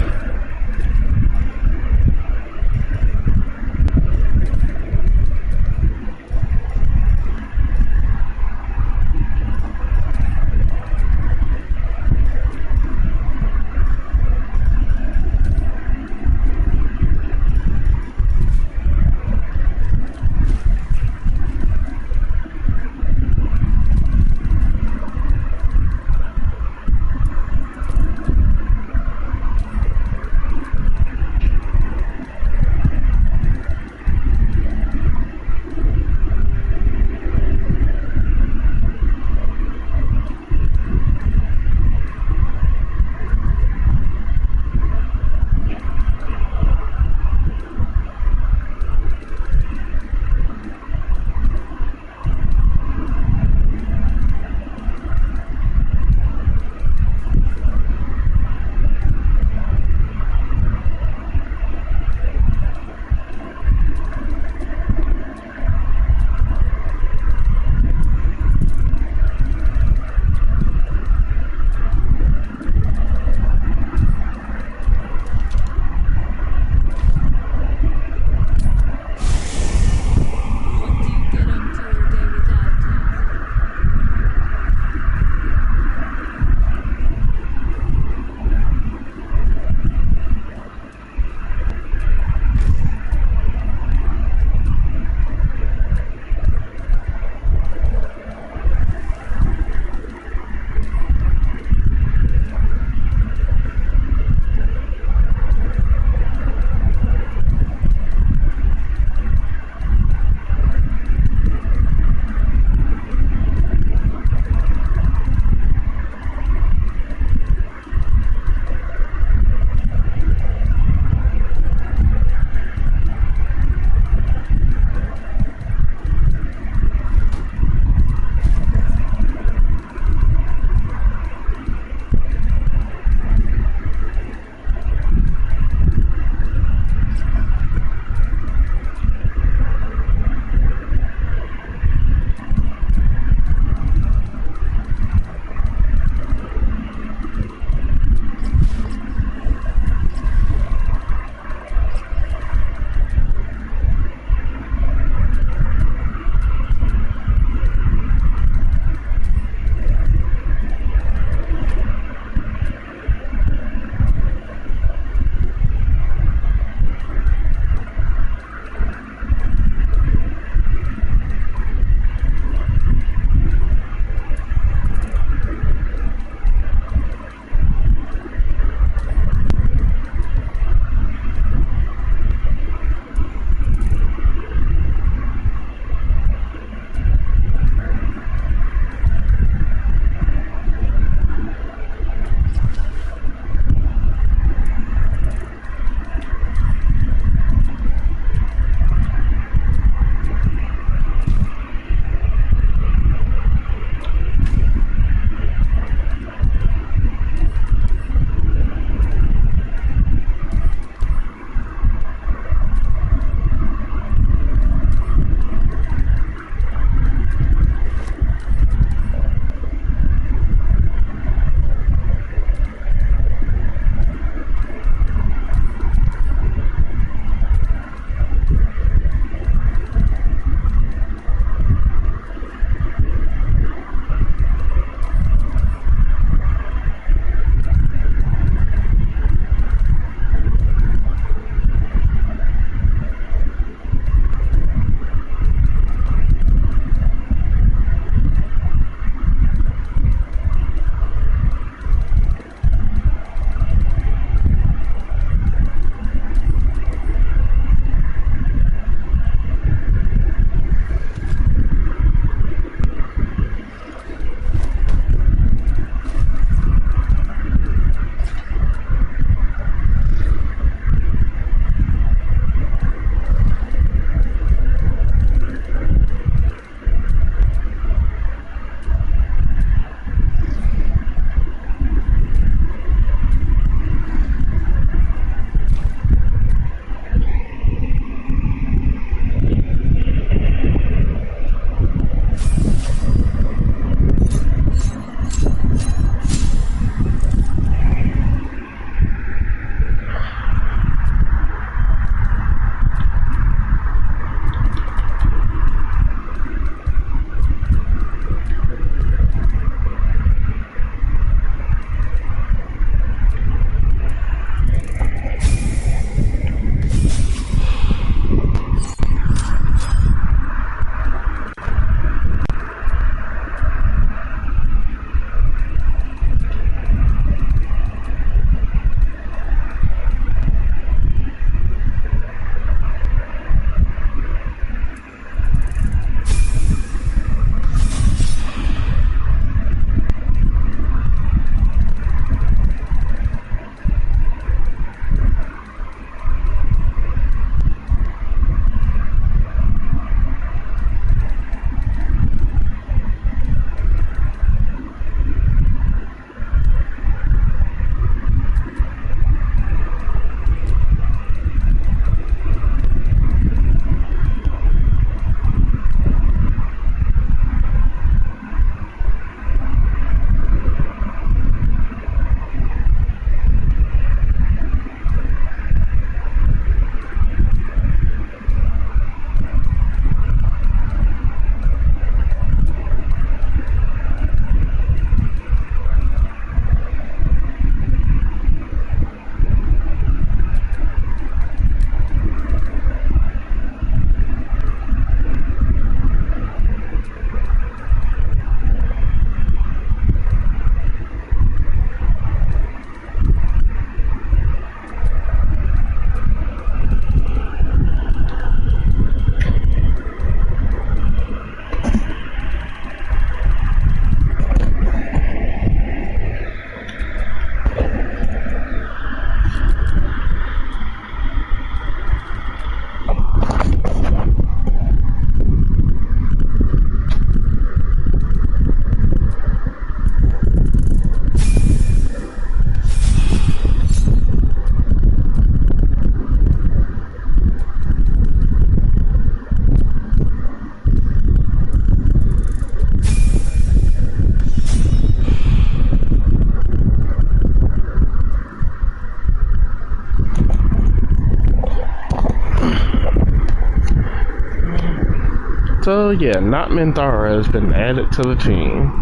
So yeah, not Minthara has been added to the team.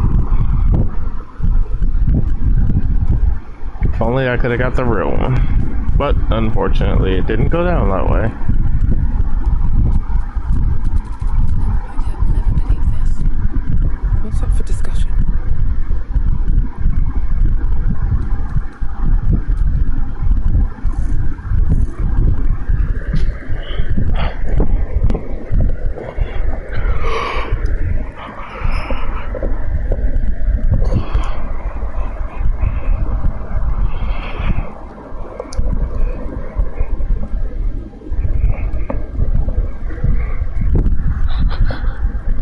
If only I could have got the real one. But unfortunately, it didn't go down that way. Will never believe this. What's up for discussion?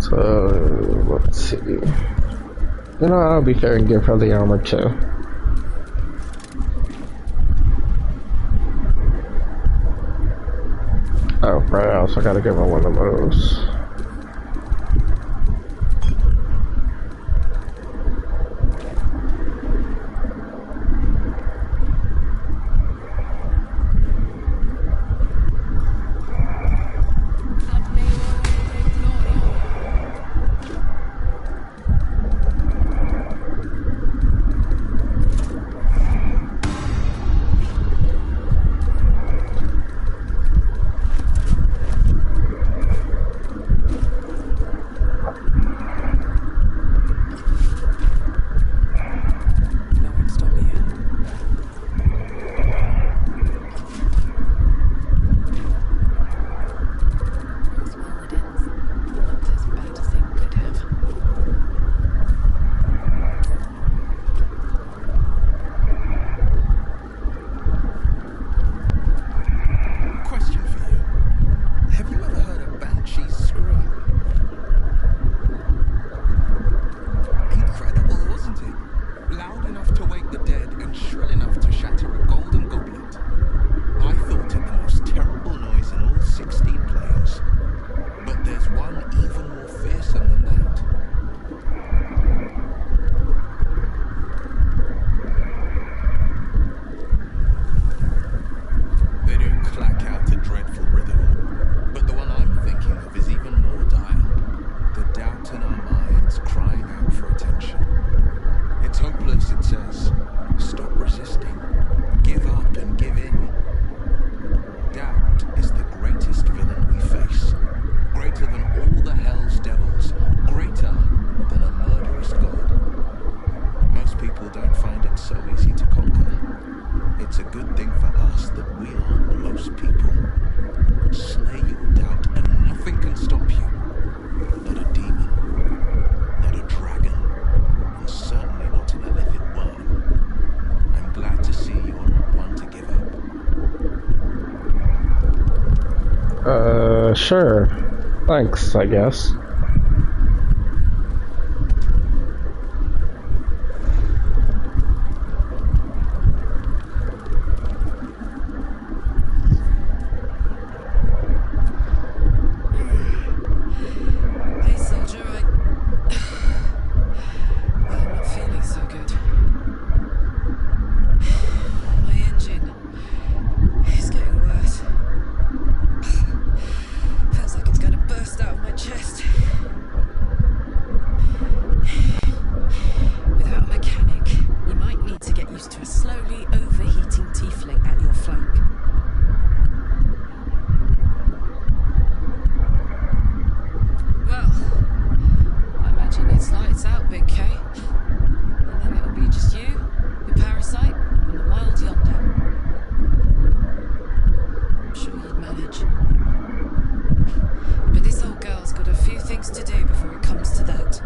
So let's see. You know, I'll be fair and give her the armor too. Oh, right, I also gotta give her one of those. Sure. Thanks, I guess. Hey, soldier, I'm not feeling so good. My engine is getting worse. Feels like it's gonna burst out of my chest. Without a mechanic, you might need to get used to a slowly overheating tiefling at your flank. Well, I imagine it's lights out, Big K. And then it'll be just you, the parasite, and the wild yonder. I'm sure you'd manage. But this old girl's got a few things to do before it comes to that.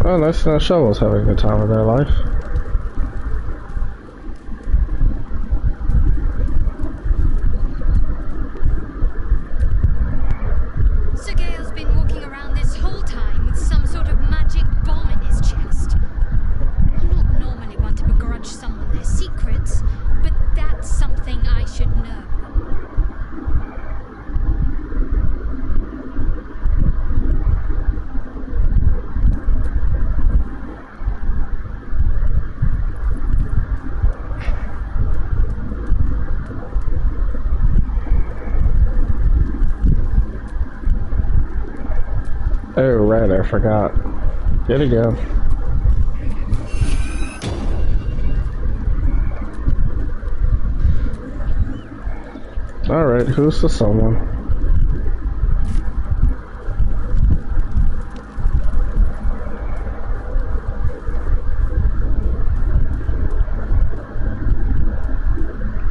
Oh, nice to know Shovel's having a good time of their life. Sir Gale's been walking around this whole time with some sort of magic bomb in his chest. I'm not normally one to begrudge someone their secrets, but that's something I should know. Oh, right, I forgot. Yet again. Alright, who's the someone?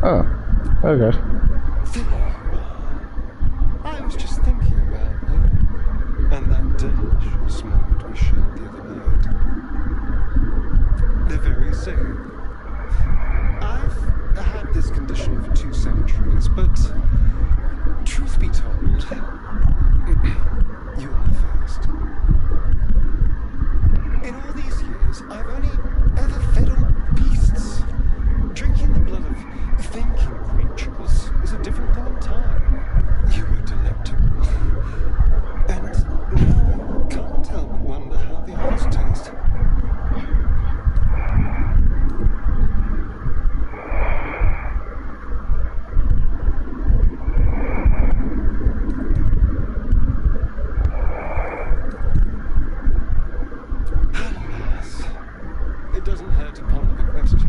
Oh, okay. There you are. I was just thinking about you. And that delicious moment we shared the other night. The very same. I've had this condition for 2 centuries, but truth be told, you are the first. In all these years, I've only ever fed on beasts. Drinking the blood of thinking creatures is a different thing entirely. You were delectable. And now I can't help but wonder how the others taste. Alas, it doesn't hurt to ponder the question.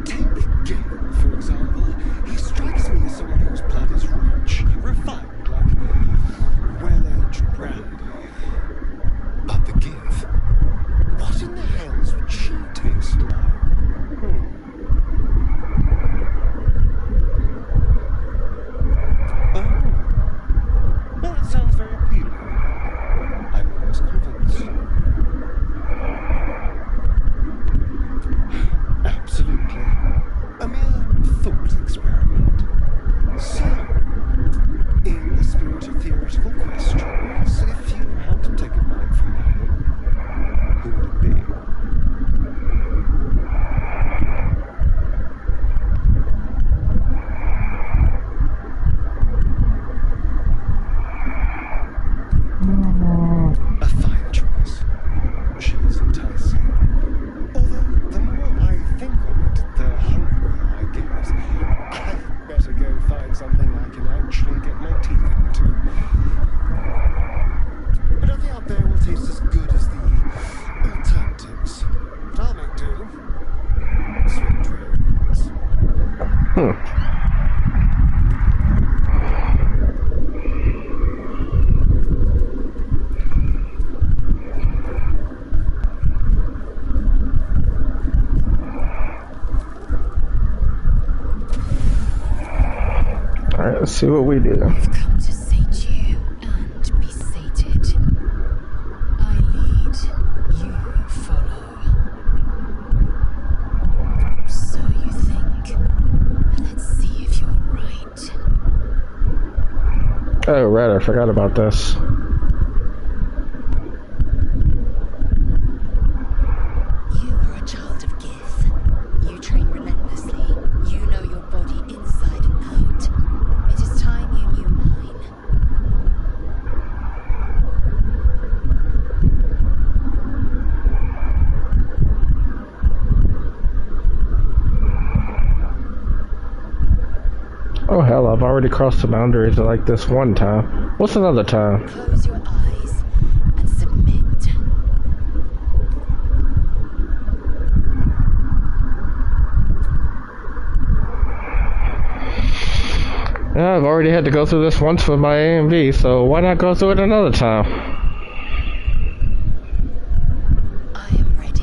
Take Gale, for example. He strikes me as someone whose blood is rich, refined, like well-aged brandy. But the Give, what in the hells would she taste like? Oh, well, that sounds very appealing. I'm almost convinced. Absolutely. A mere thought experiment. So, in the spirit of theoretical questions, if you had to take a knife from home, who would it be? A fine choice. She is enticing. Although, the more I think of it, the hungrier I get. I'd better go find something I can actually get my teeth into. But nothing out there will taste as good as the alternatives. But I'll make do. Sweet dreams. Alright, let's see what we do. I've come to sate you and be sated. I lead, you follow. So you think. Let's see if you're right. Oh, right, I forgot about this. You are a child of Gith. You train relentlessly. You know your body inside and out. It is time you knew mine. Oh hell, I've already crossed the boundaries like this one time. What's another time? Close your eyes and submit. Yeah, I've already had to go through this once with my A and B, so why not go through it another time? I am ready.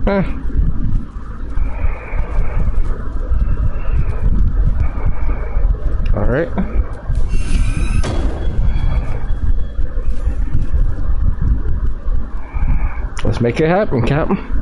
Alright. Let's make it happen, Captain.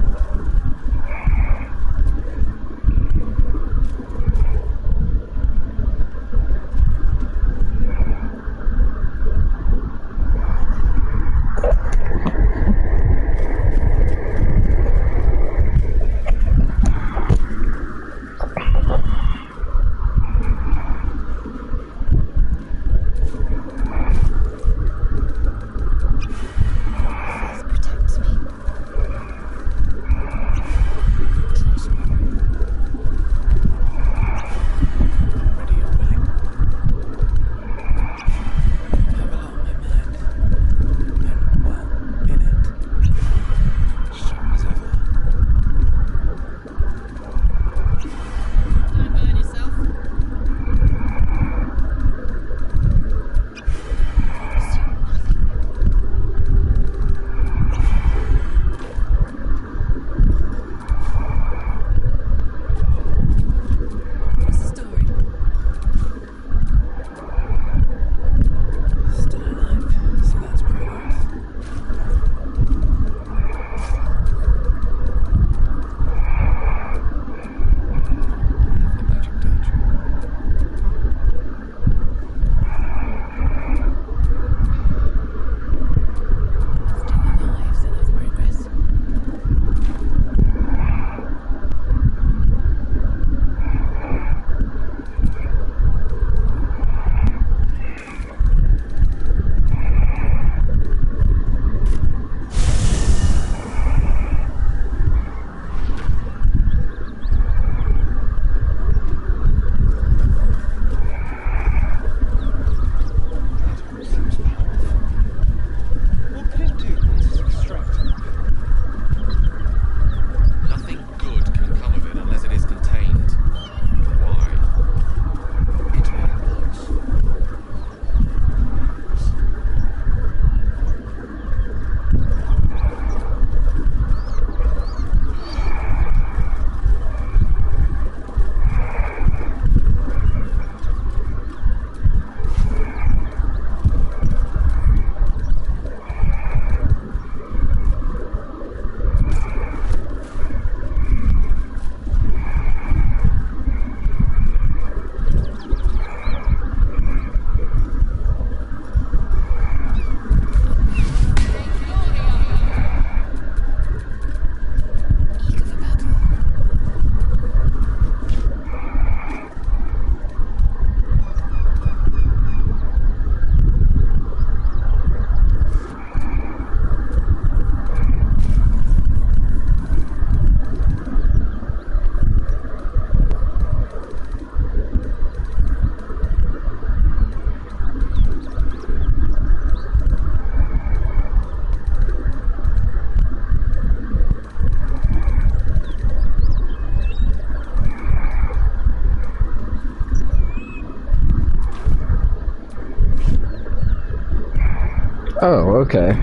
Oh, okay.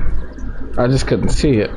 I just couldn't see it.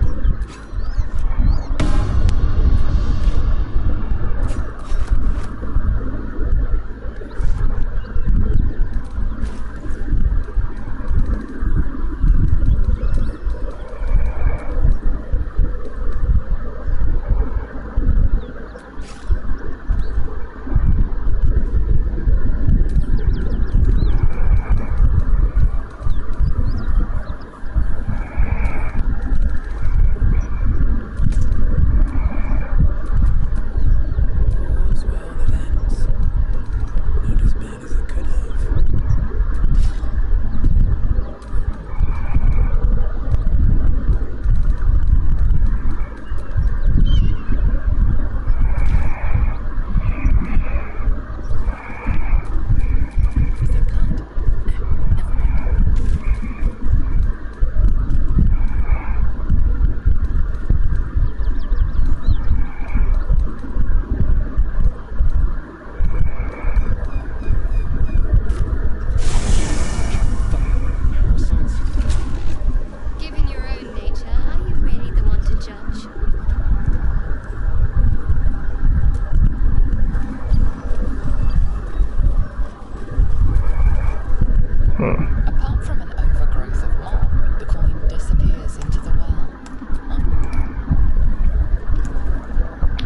Apart from an overgrowth of mold, the coin disappears into the well.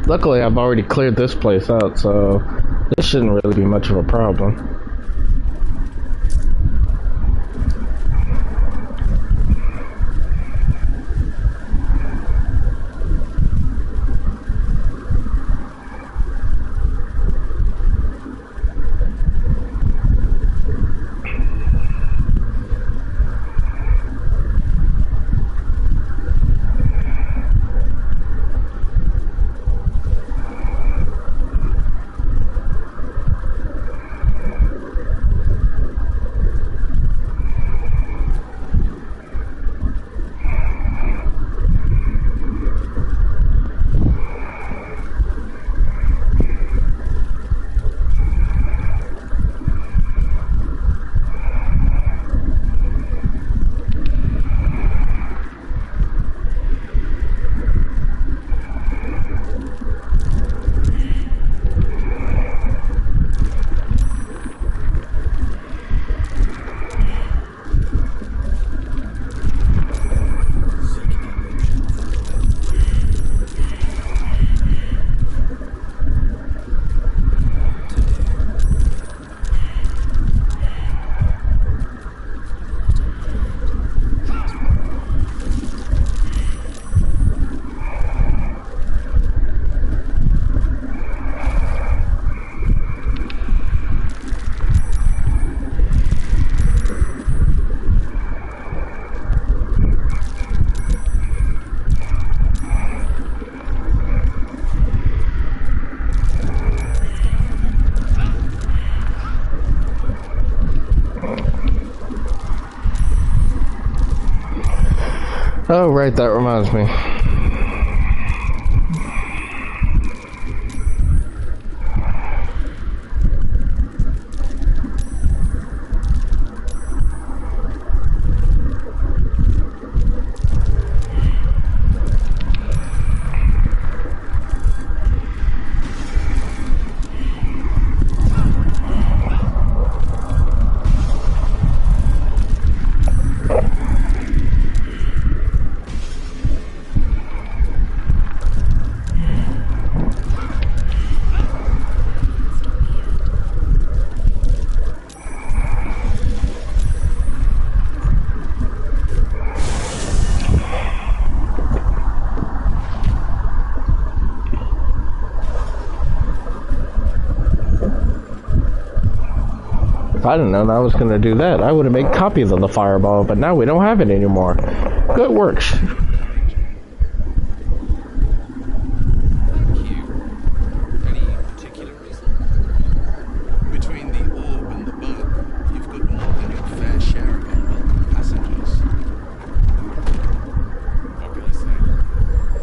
Luckily, I've already cleared this place out, so this shouldn't really be much of a problem. Oh, right, that reminds me. If I didn't know I was going to do that, I would have made copies of the fireball, but now we don't have it anymore. Good works. Thank you. Any particular reason? Between the orb and the bug, you've got more than your fair share of unwelcome passengers. What can I say?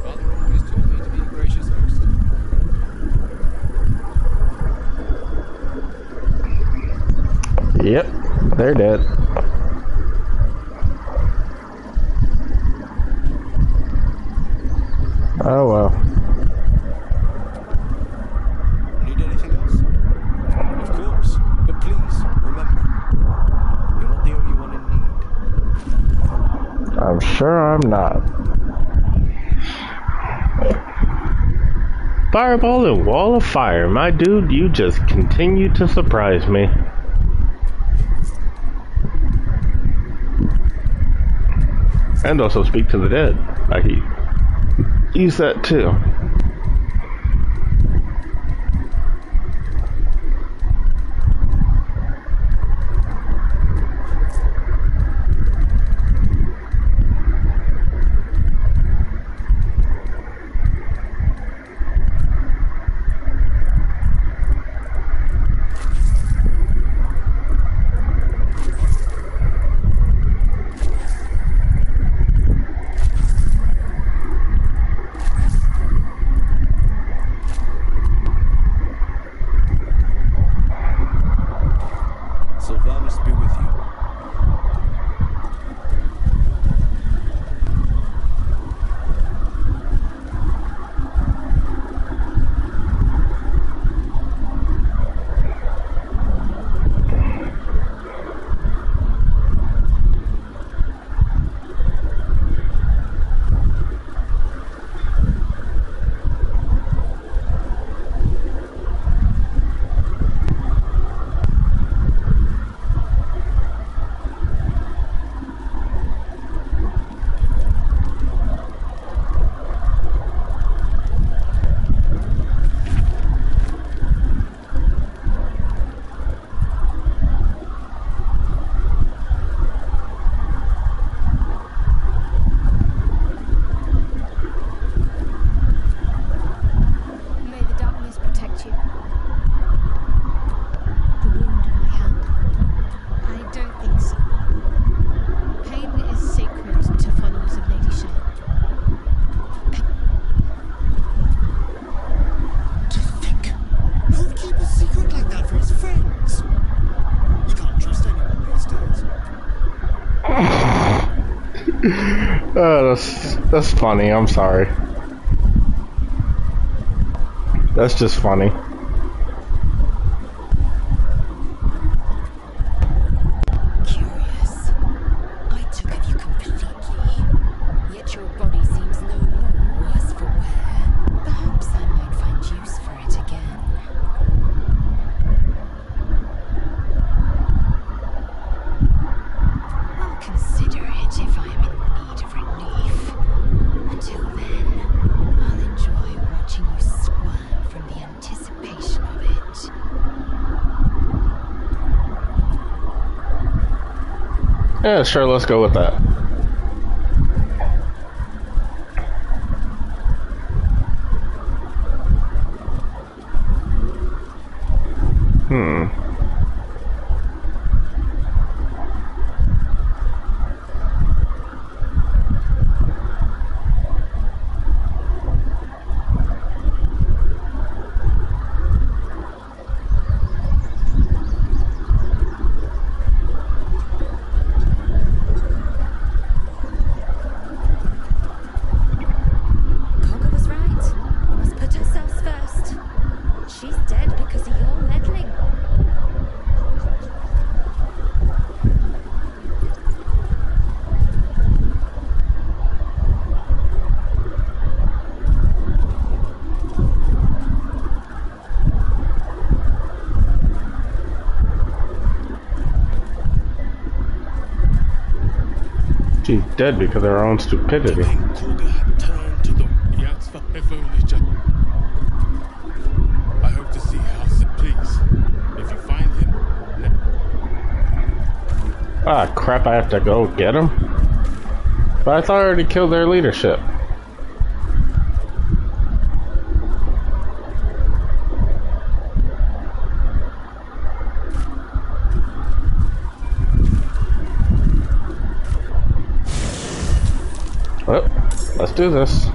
Father always taught me to be a gracious host. Yep, they're dead. Oh well. Need anything else? Of course. But please, remember, you're not the only one in need. I'm sure I'm not. Fireball and wall of fire. My dude, you just continue to surprise me. And also speak to the dead. I can use that too. That's funny. I'm sorry. That's just funny. Curious. I took of you completely, yet your body seems no more worse for wear. Perhaps I might find use for it again. I'll consider it if I am in need of relief. Until then, I'll enjoy watching you squirm from the anticipation of it. Yeah, sure, let's go with that. Cogger was right. We must put ourselves first. She's dead because of your meddling. She's dead because of her own stupidity. Cougar had turned to them. Yes, if only just. I hope to see House, please. If you find him, let Ah, crap, I have to go get him? But I thought I already killed their leadership. Well, let's do this.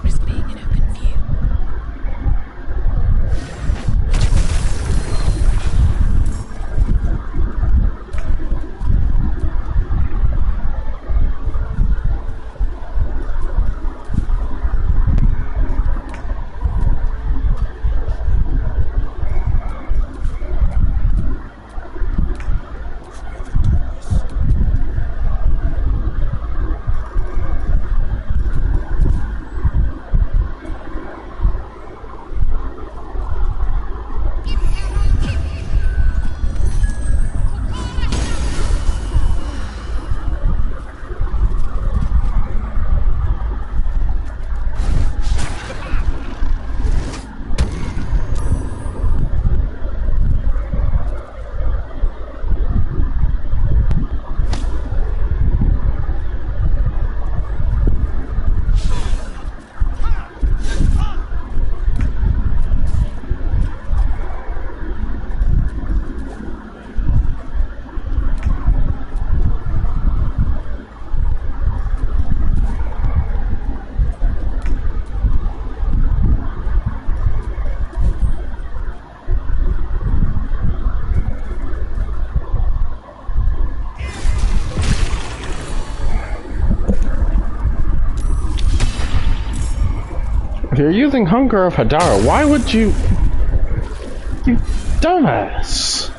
Risk being in open view. If you're using Hunger of Hadara, why would you... You dumbass!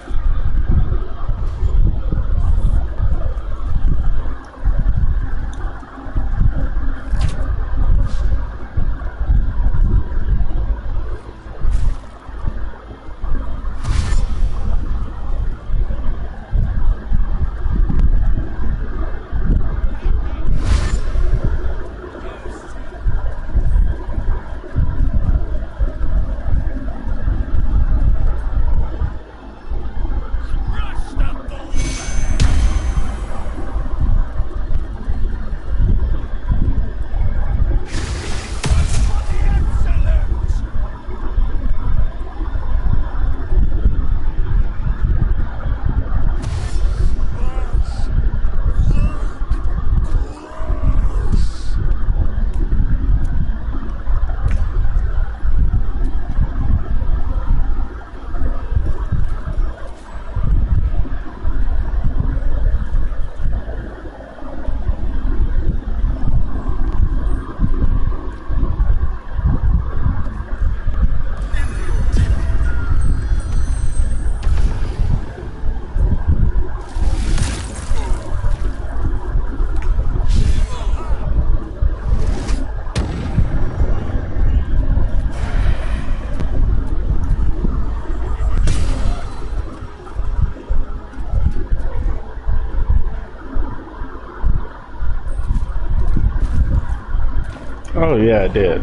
Oh yeah, it did.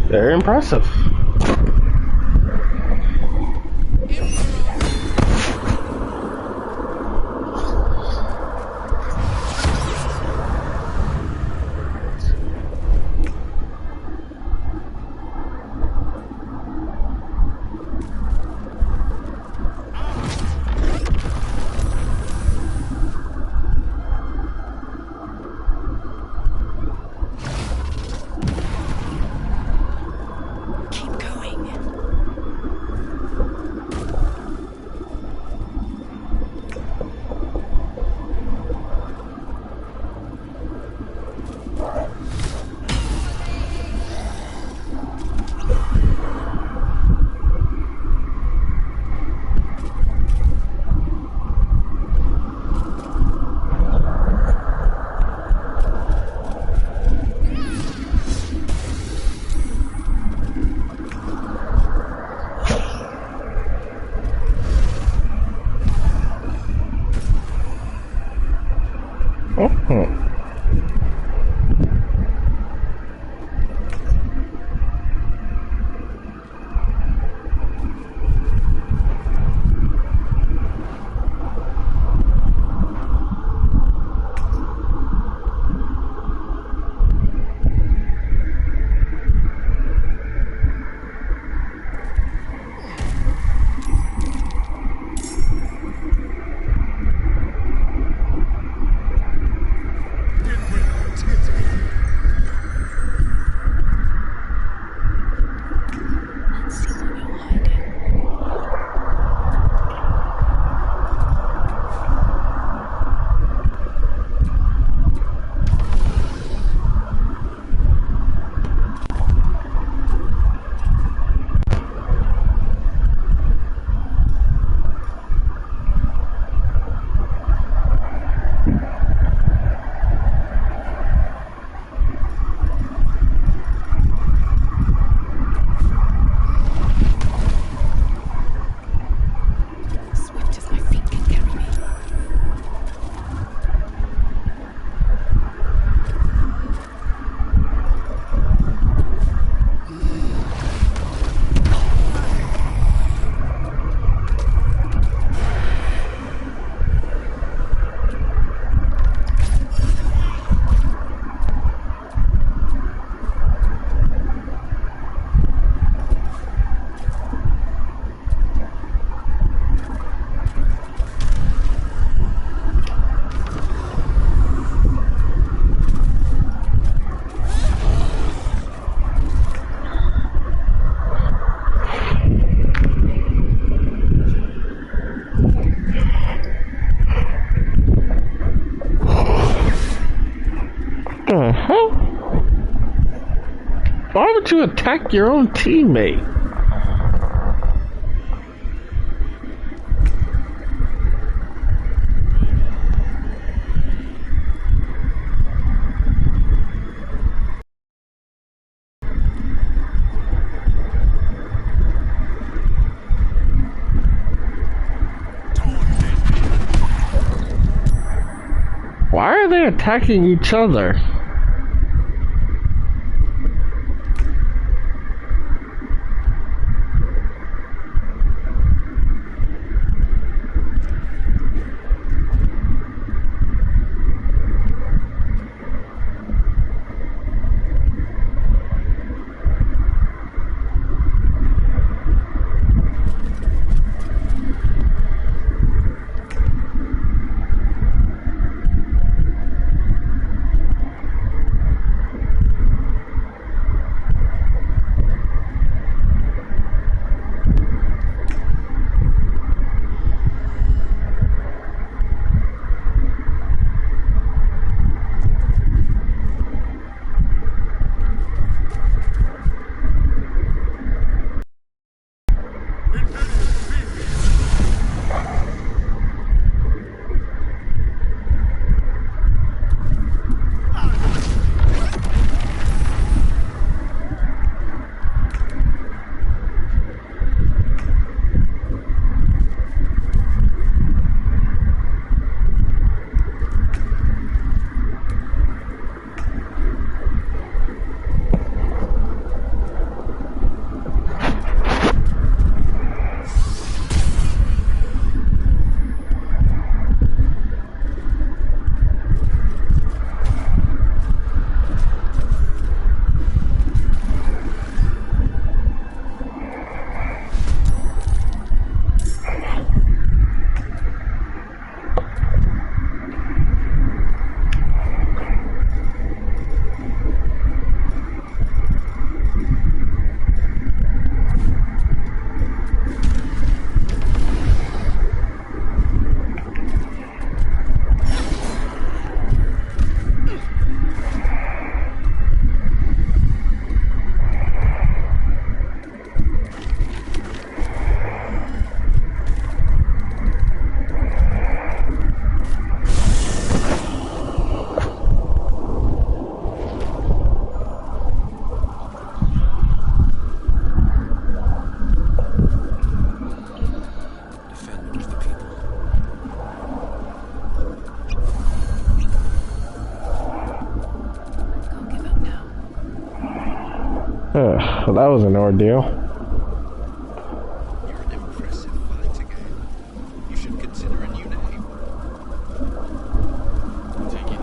Very impressive. Mhm. Let's see what you're hiding. Swift as my feet can carry me. The hell? Why would you attack your own teammate? Why are they attacking each other? Well, that was an ordeal. You're an impressive fighter, Gale. You should consider a new name. Take it.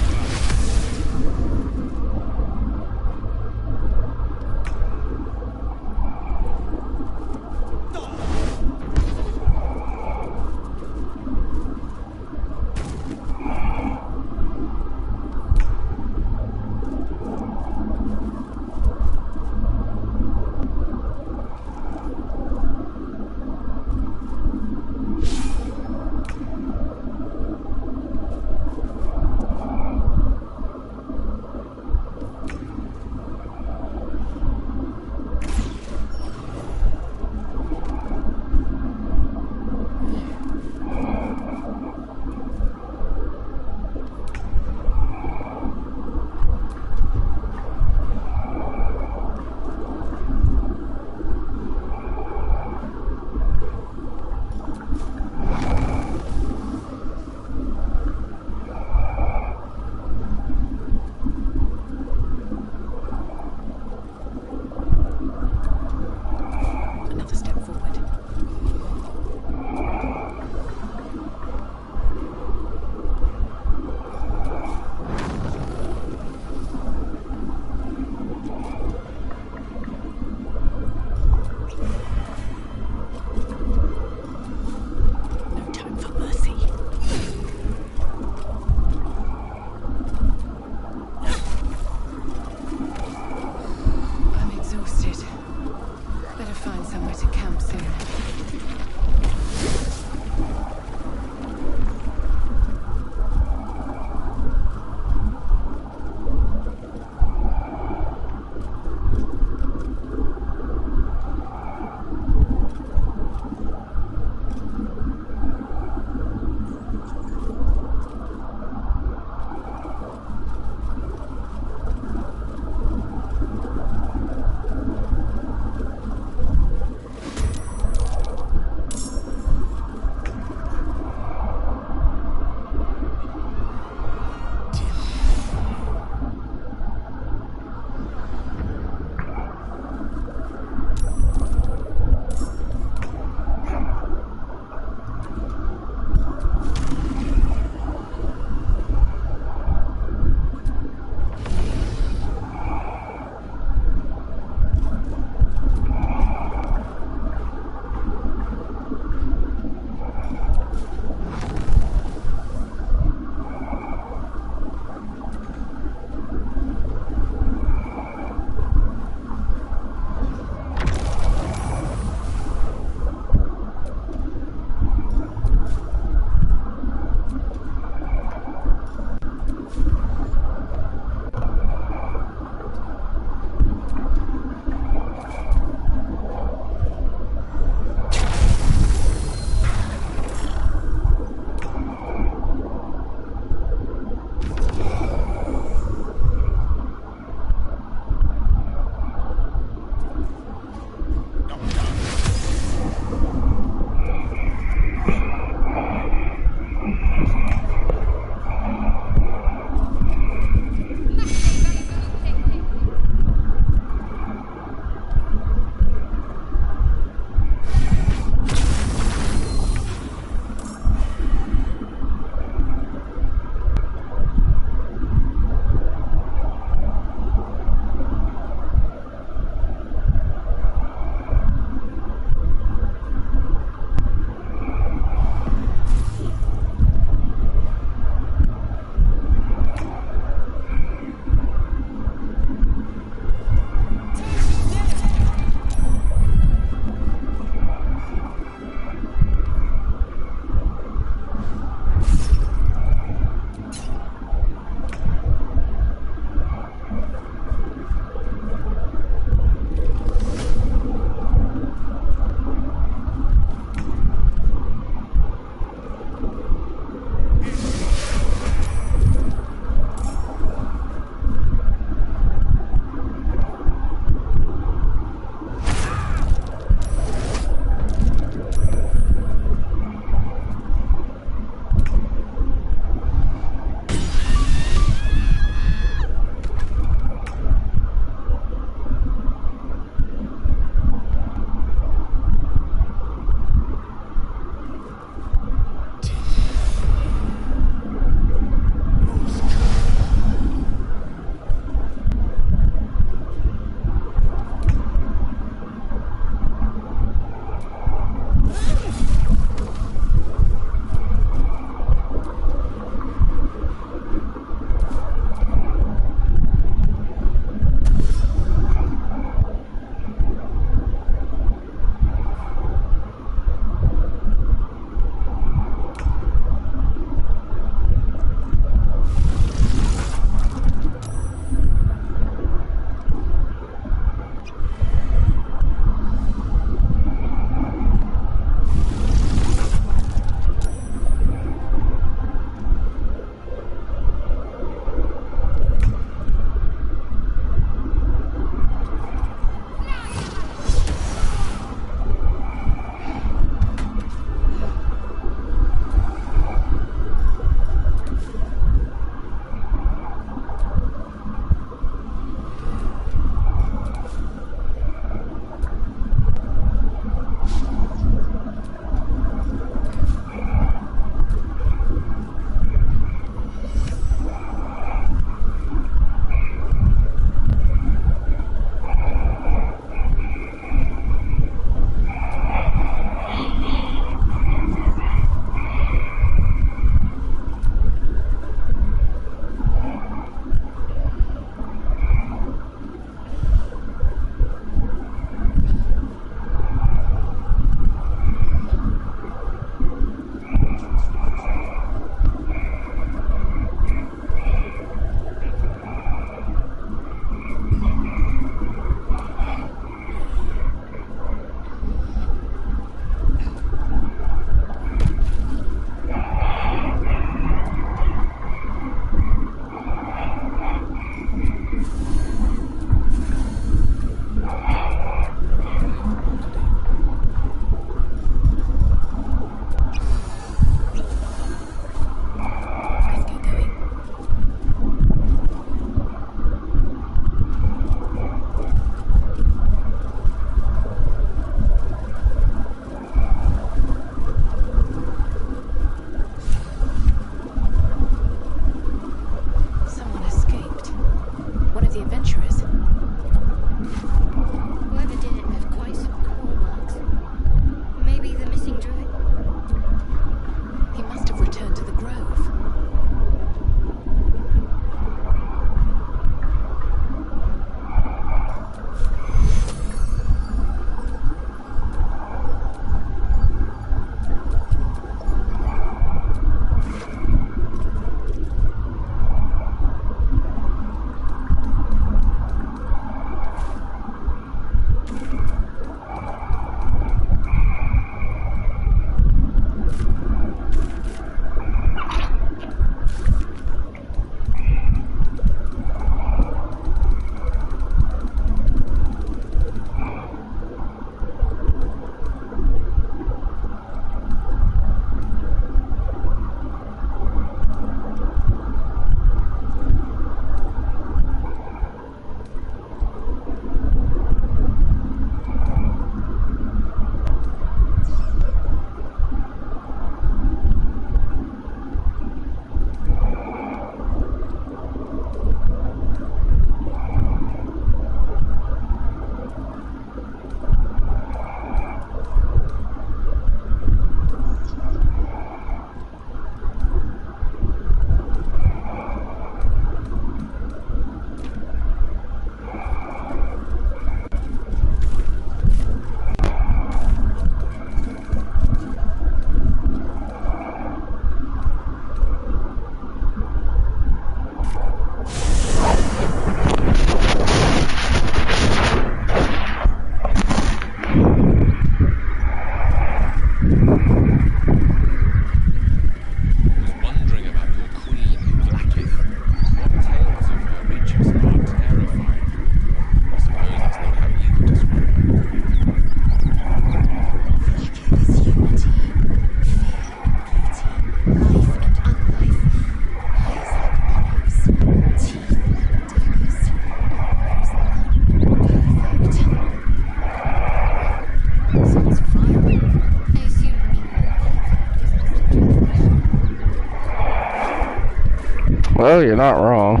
you're not wrong.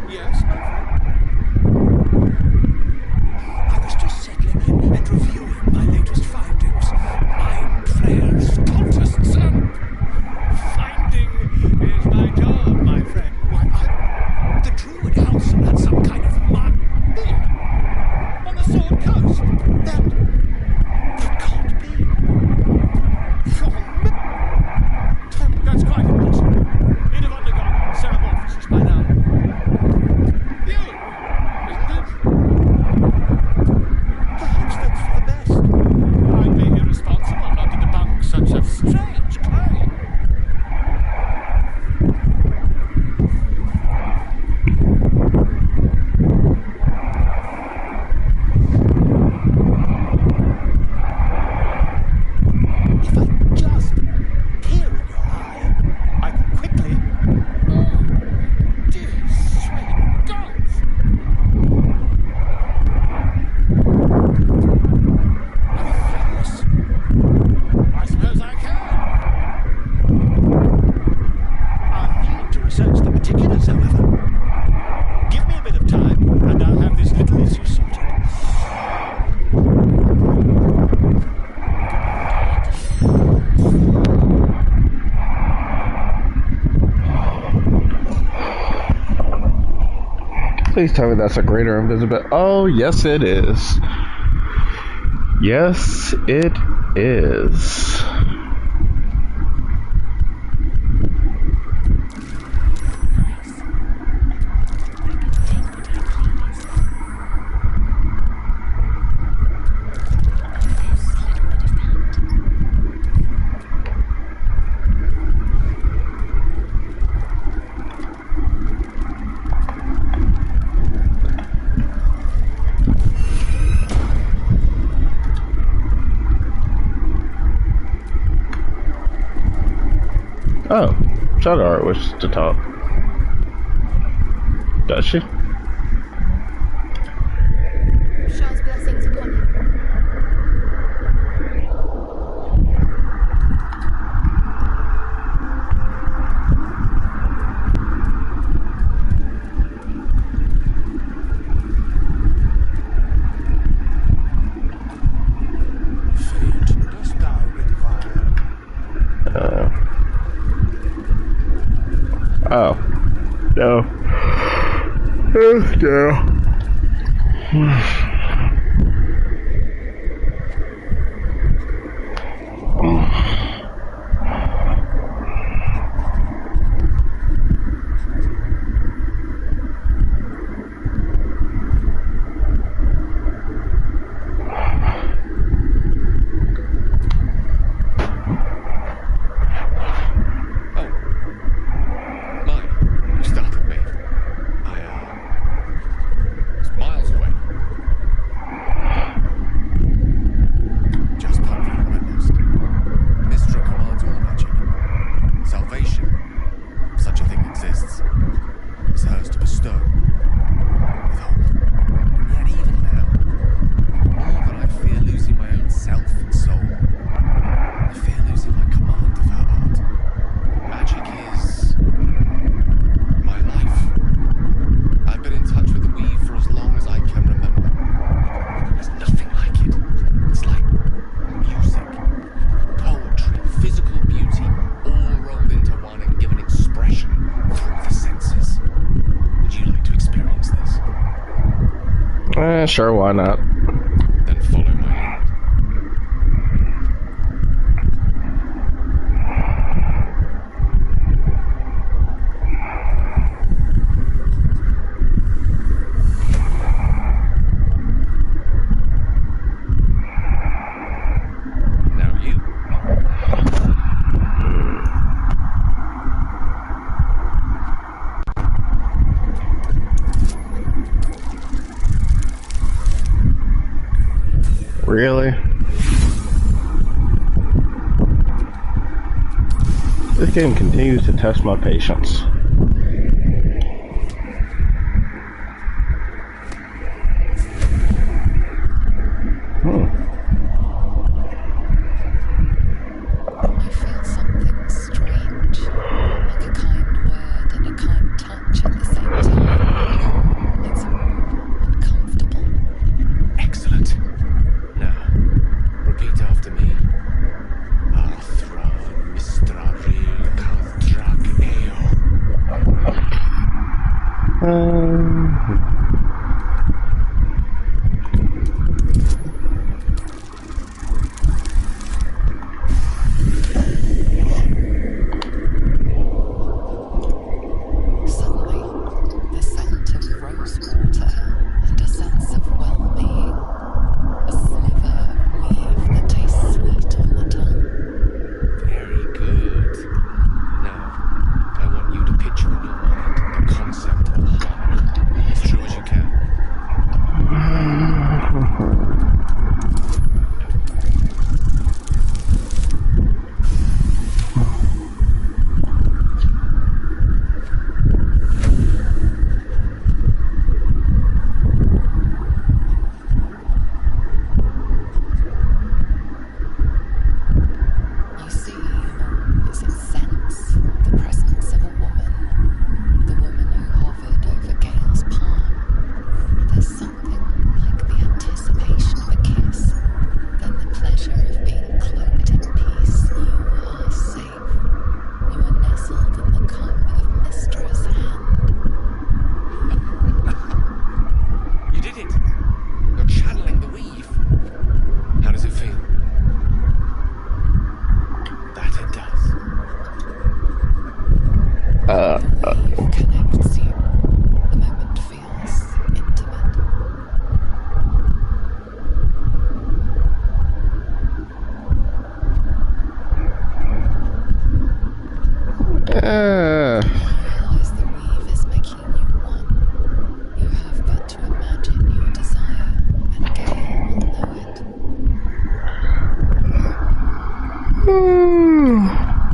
Yes, my friend? I was just settling in and reviewing my latest findings. Mind flayers, cultists, and... Finding is my job, my friend. Why, the Druid Council had some kind of mark here, on the Sword Coast. That can't be. That's quite impossible. He'd have undergone ceramorphosis by now. You, isn't it? Perhaps that's for the best. I'd be irresponsible not to debunk such a strange claim. If I just peer in your eye, I can quickly... Oh, dear sweet gods! Yes, I suppose I can. I'll need to research the particulars, however. Give me a bit of time, and I'll have this little issue sorted. Please tell me that's a greater invisibility. Oh, yes, it is. Yes, it is. Oh, Shadar wishes to talk. Does she? Shah's blessings upon you. Fate dost thou require? Oh. No. Oh, no. You startled me. It's miles away. Just pondering what I lost. Mistra commands all magic. Salvation, if such a thing exists, is hers to bestow. Withhold. And yet even now, more than I fear losing my own self and soul, I fear losing my command of her art. Magic is... my life. I've been in touch with the weave for as long as I can remember. There's nothing like it. It's like music, poetry, physical beauty, all rolled into one and given expression through the senses. Would you like to experience this? Sure, why not? Then follow my hand. Really? This game continues to test my patience. I feel something strange, like a kind word and a kind touch at the same time. It's uncomfortable. Excellent. Now, repeat after me. Athra Mistraril Kaldrak Suddenly, the scent of rose water and a sense of well-being. A sliver of weave that tastes sweet on the tongue. Very good. Now, I want you to picture in your mind the concept of harmony as true as you can. You see, or is it sense, the presence of a woman? The woman who hovered over Gale's palm. There's something like the anticipation of a kiss, then the pleasure of being cloaked in peace. You are safe. You are nestled in the cup of Mistress' hand. You did it! You're channeling the weave. How does it feel? That it does. The weave connects you. The moment feels intimate. As the weave is making you one, you have but to imagine your desire, and Gale will know it.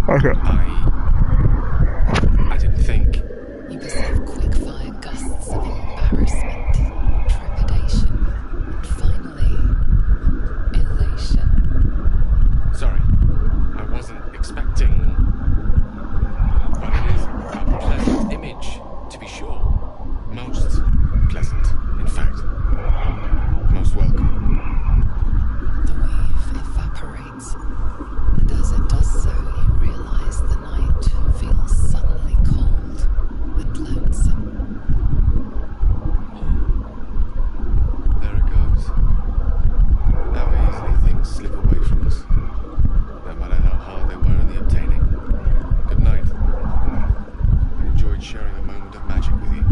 Okay. I didn't think. You perceive quick-fire gusts of embarrassment, trepidation, and finally, elation. Sorry, I wasn't expecting. But it is a pleasant image, to be sure. Most pleasant, in fact. Most welcome. The weave evaporates, and as it does so, you realize the night feels suddenly cold and lonesome. There it goes. How easily things slip away from us. No matter how hard they were in the obtaining. Good night. I enjoyed sharing a moment of magic with you.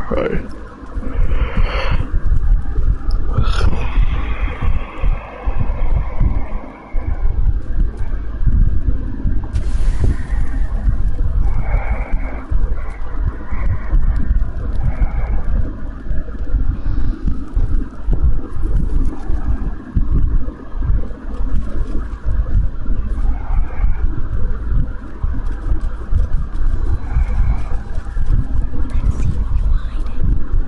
Right. Let's see what you're hiding.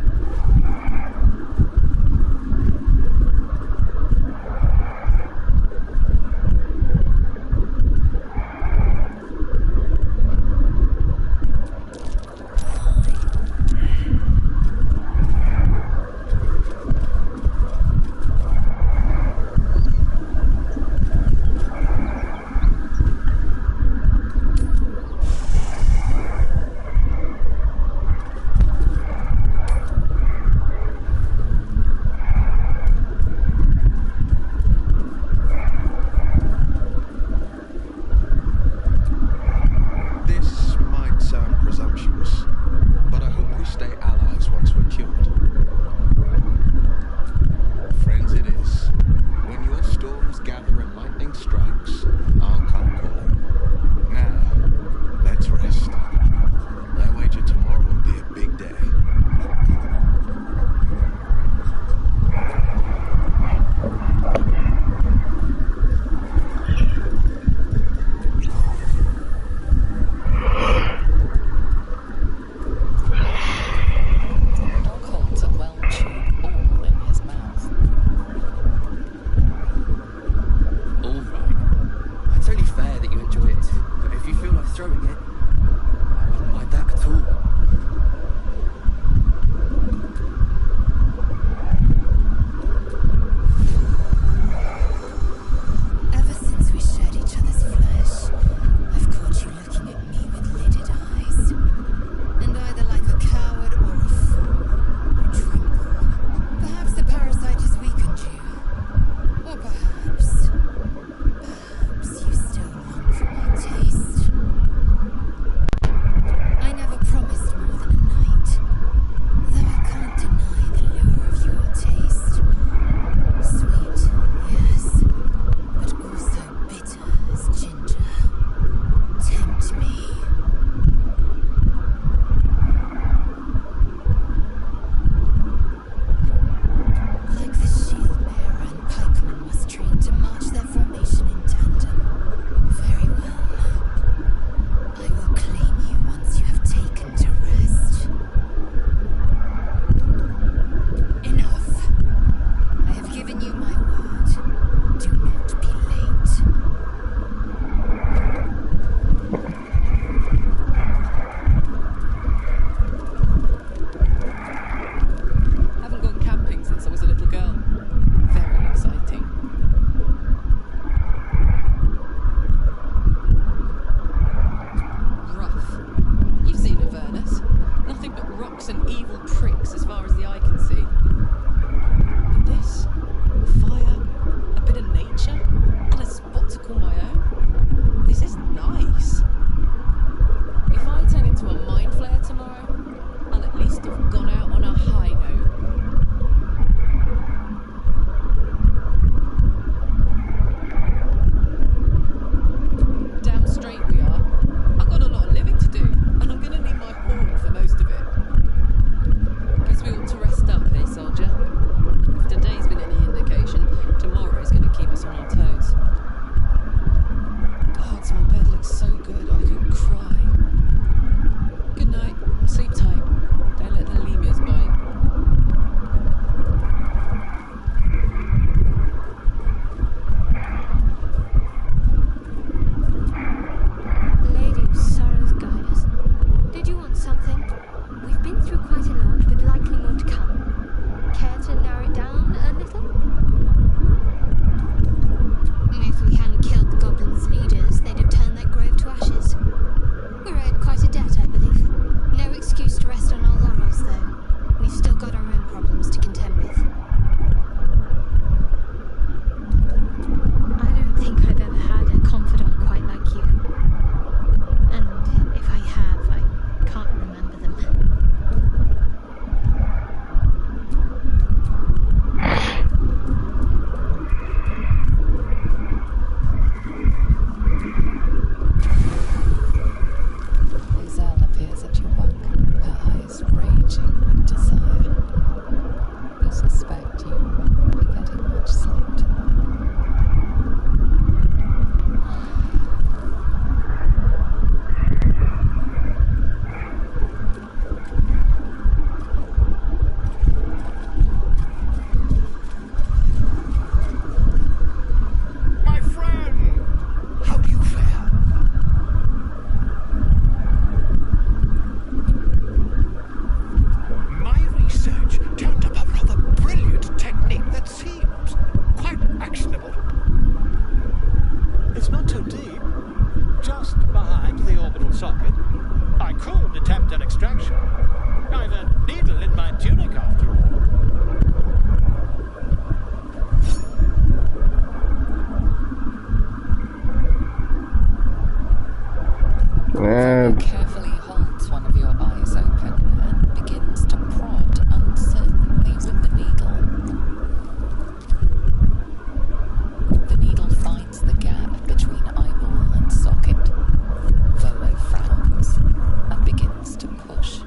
metal socket. I could attempt an extraction. I've a needle in my tunic after all. And Carefully holds one of your eyes open and begins to prod uncertainly with the needle. The needle finds the gap between eyeball and socket. Volo frowns and begins to push.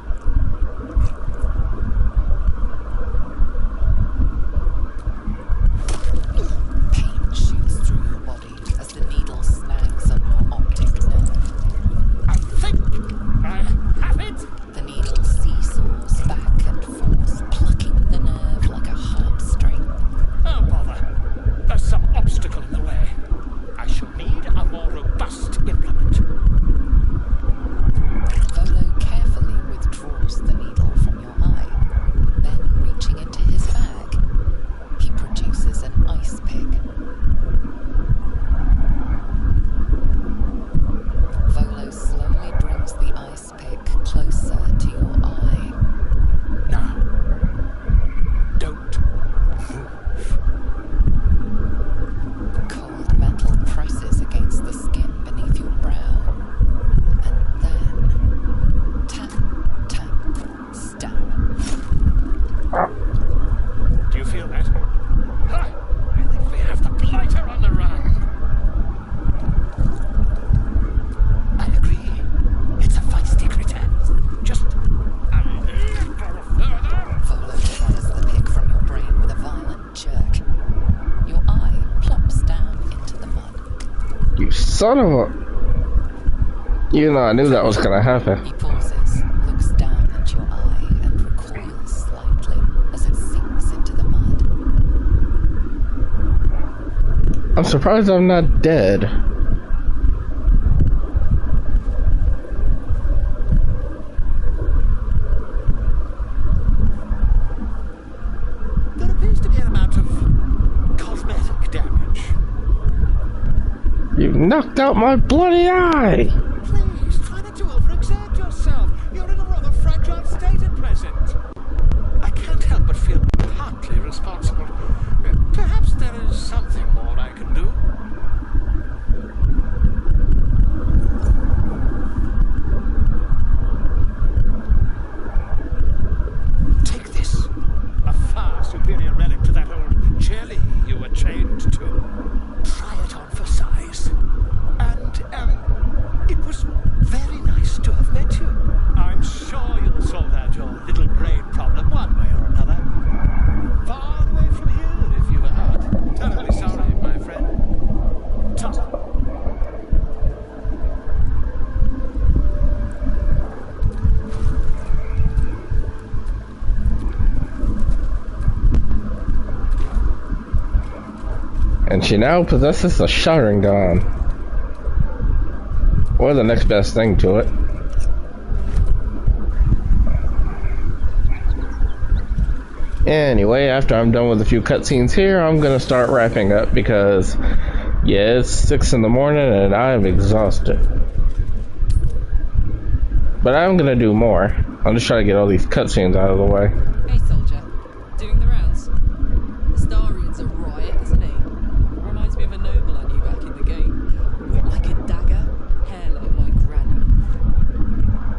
Pain shoots through your body as the needle snags on your optic nerve. I think I have it! The needle seesaws back and forth, plucking the nerve like a heartstring. Oh, bother. There's some obstacle in the way. I shall need a more robust implement. Volo carefully withdraws the needle from your eye. Then, reaching into his bag, he produces an ice pick. Volo slowly brings the ice pick closer to your eye. Now, don't move. Cold metal presses against the skin beneath your brow. And then, tap, tap, stab. Do you feel that? Ha! I think we have the blighter on the run. I agree. It's a feisty critter. Just a little further. Volo tears the pick from your brain with a violent jerk. Your eye plops down into the mud. you son of a... You know, I knew that was gonna happen. He pauses, looks down at your eye, and recoils slightly as it sinks into the mud. I'm surprised I'm not dead. There appears to be an amount of cosmetic damage. You knocked out my bloody eye! Please, try not to overexert yourself. You're in a rather fragile state at present. I can't help but feel partly responsible. Perhaps there is something more I can do. Take this. A far superior relic to that old jelly you were chained to. Try it on for size. And, it was very nice to have met you. I'm sure you'll sort out your little brain problem one way or another. Far away from here, if you were hurt. Terribly sorry, my friend. Tom. And she now possesses a shattering gun. Or the next best thing to it. Anyway, after I'm done with a few cutscenes here, I'm gonna start wrapping up because, yeah, it's 6 in the morning and I'm exhausted. But I'm gonna do more. I'll just try to get all these cutscenes out of the way. Hey, soldier. Doing the rounds? Astarian's a riot, isn't he? Reminds me of a noble I knew back in the game. Wit like a dagger, hair like my granny.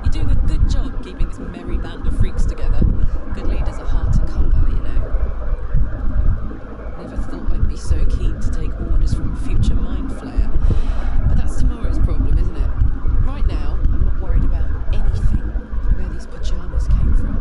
You're doing a good job keeping this merry band of freaks together. Good leaders are hard to come by, you know. Never thought I'd be so keen to take orders from a future mind flayer. But that's tomorrow's problem, isn't it? Right now, I'm not worried about anything. Where these pajamas came from.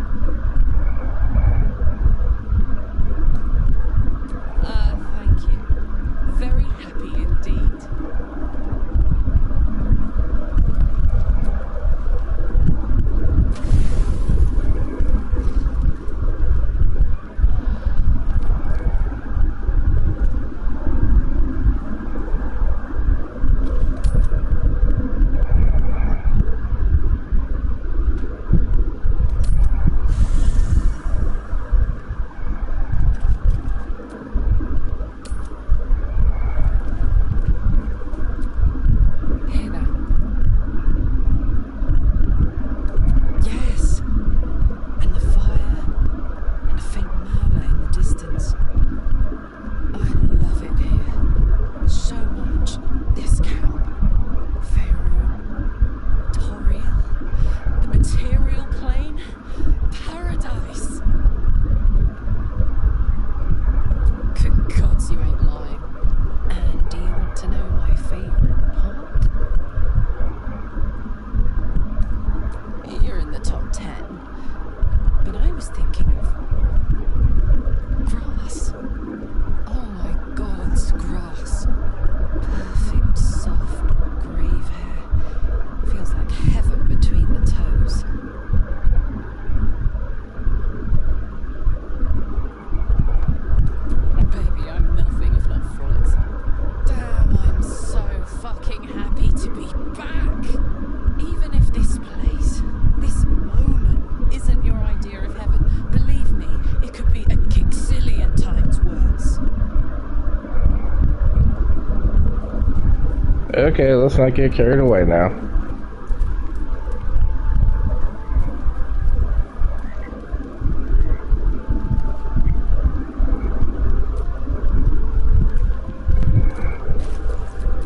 Okay, let's not get carried away now.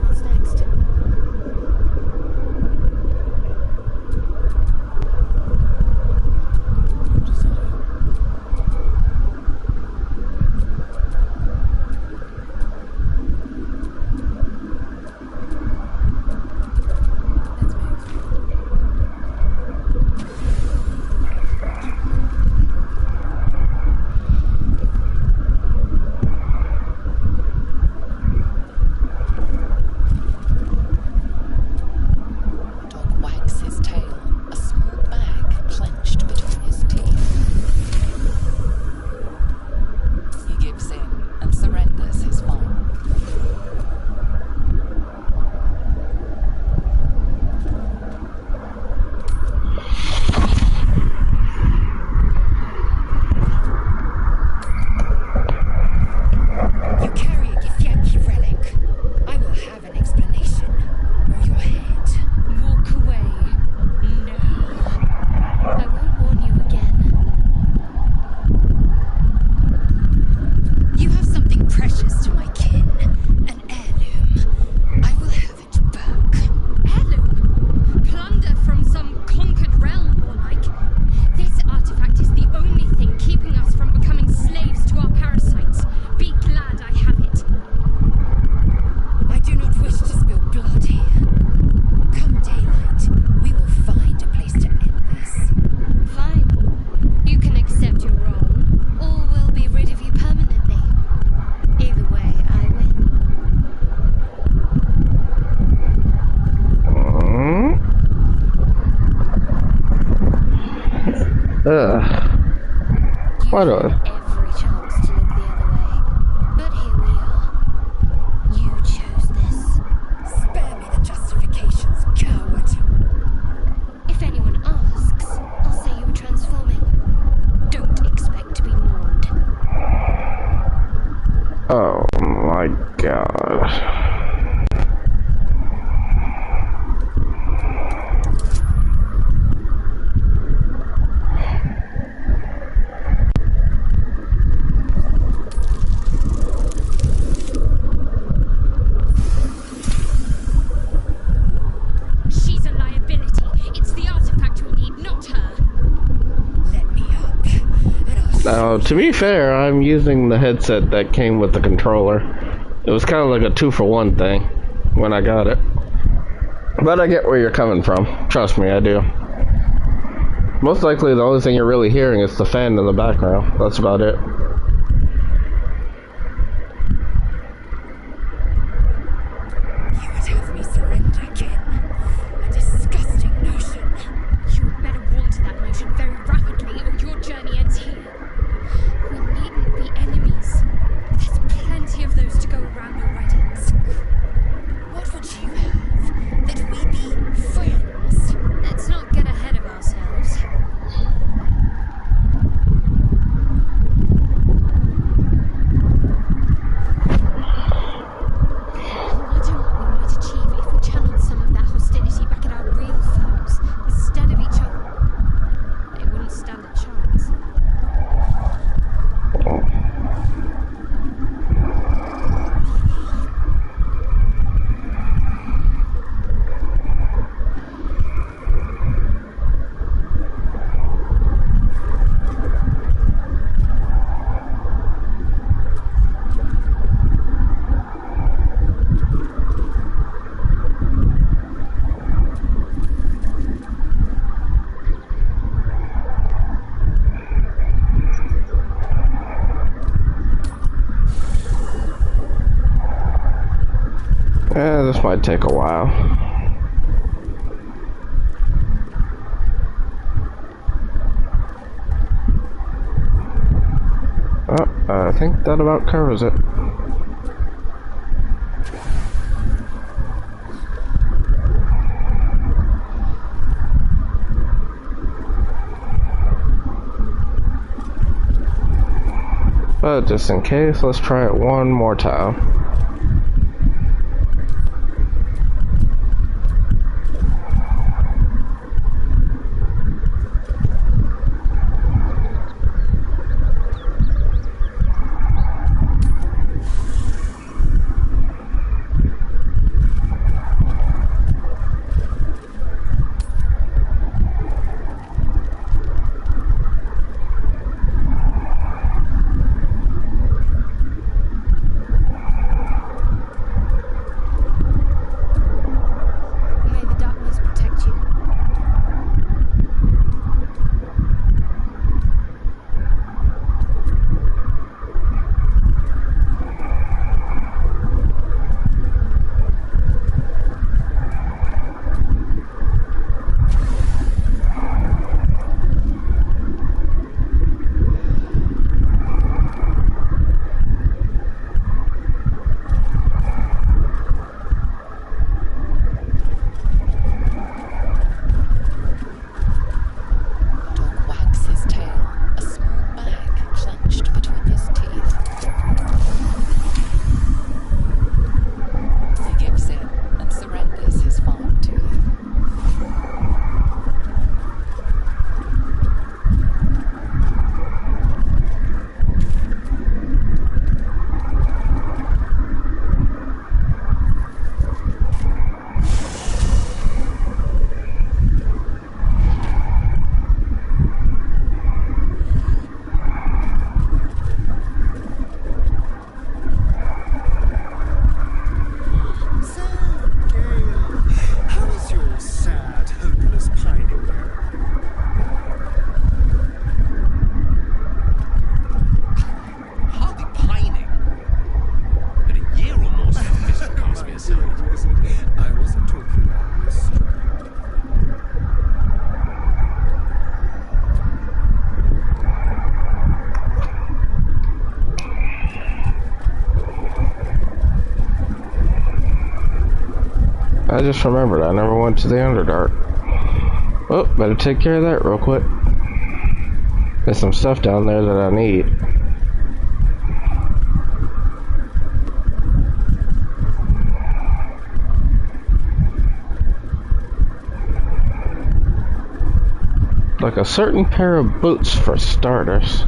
What's next? Dog wags his tail, a small bag clenched between his teeth. He gives in and surrenders his fight. You carry a Githyanki relic. I will have an explanation. Or your head. Walk away. Now. I won't warn you again. You have something precious to my kin. An heirloom. I will have it back. Heirloom? Plunder from some conquered realm, more like. This artifact is the only thing keeping us from becoming slaves to our parasites. Be glad I have it. I do not wish to spill blood here. Come daylight, we will find a place to end this. Fine. You can accept your wrong, or we'll be rid of you permanently. Either way, I win. Why do Every chance to look the other way. But here we are. You chose this. Spare me the justifications, coward. If anyone asks, I'll say you were transforming. Don't expect to be mourned. Oh my god. She's a liability. It's the artifact we need, not her. Let me up, and I'll Now, to be fair, I'm using the headset that came with the controller. It was kind of like a 2-for-1 thing when I got it. But I get where you're coming from. Trust me, I do. Most likely, the only thing you're really hearing is the fan in the background. That's about it. You would have me surrender, kin. A disgusting notion. You had better water that notion very rapidly, or your journey ends here. We needn't be enemies. There's plenty of those to go around already. What would you have? That we be friends? Let's not get ahead of ourselves. I don't know what we might achieve if we channeled some of that hostility back at our real foes instead of each other. They wouldn't stand a chance. This might take a while. I think that about covers it. But just in case, let's try it one more time. I just remembered I never went to the Underdark. Oh, better take care of that real quick. There's some stuff down there that I need. Like a certain pair of boots for starters.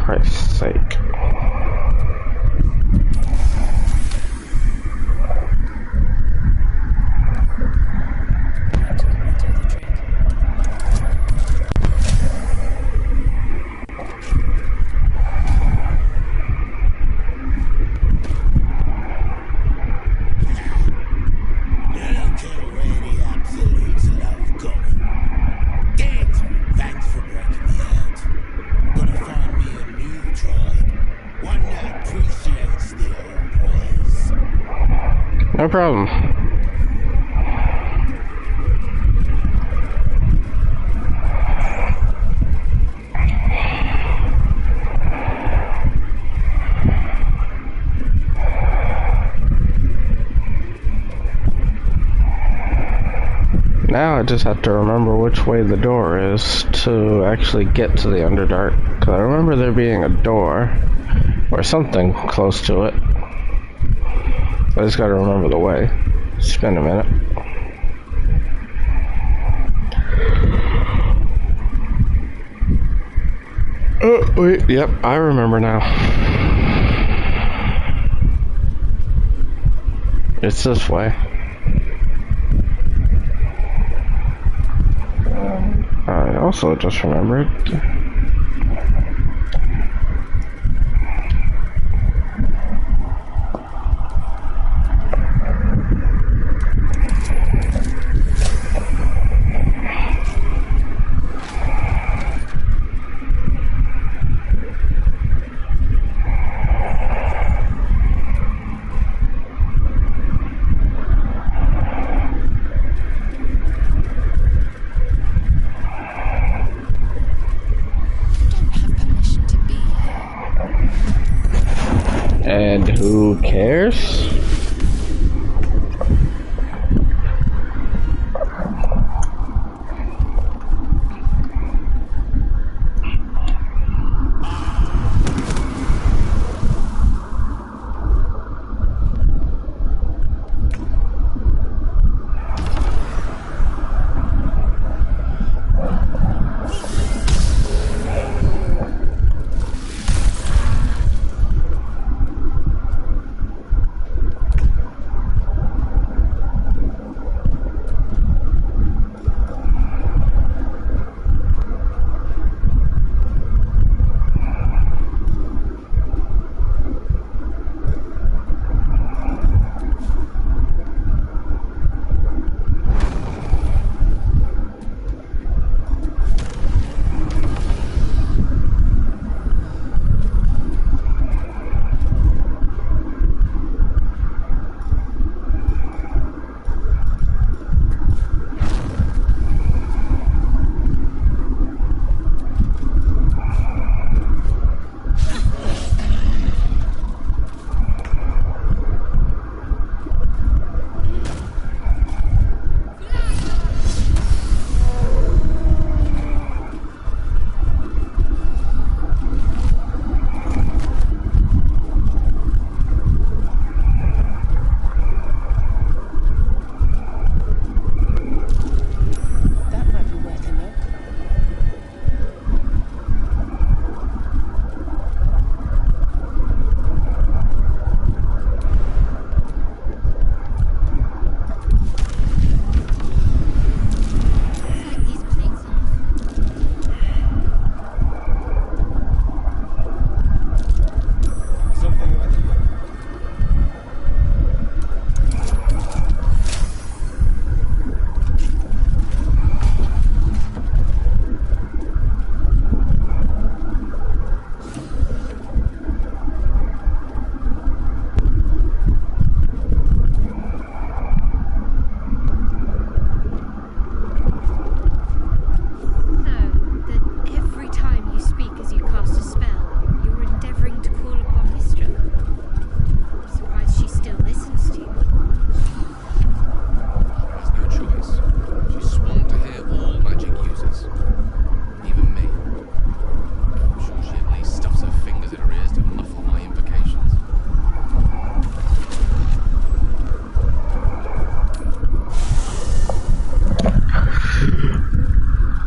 Christ's sake. No problem. Now I just have to remember which way the door is to actually get to the Underdark. Because I remember there being a door or something close to it. I just gotta remember the way. It's been a minute. Oh, wait, yep, I remember now. It's this way. I also just remembered. And who cares?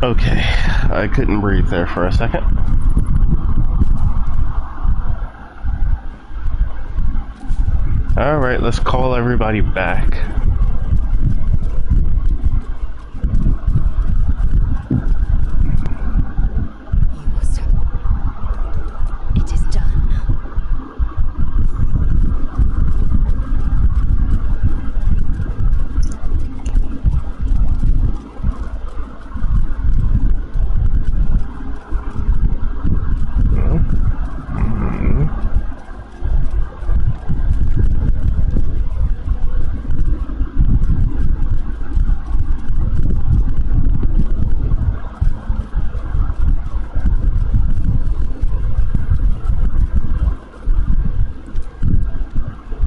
Okay, I couldn't breathe there for a second. Alright, let's call everybody back. You must have. It is done.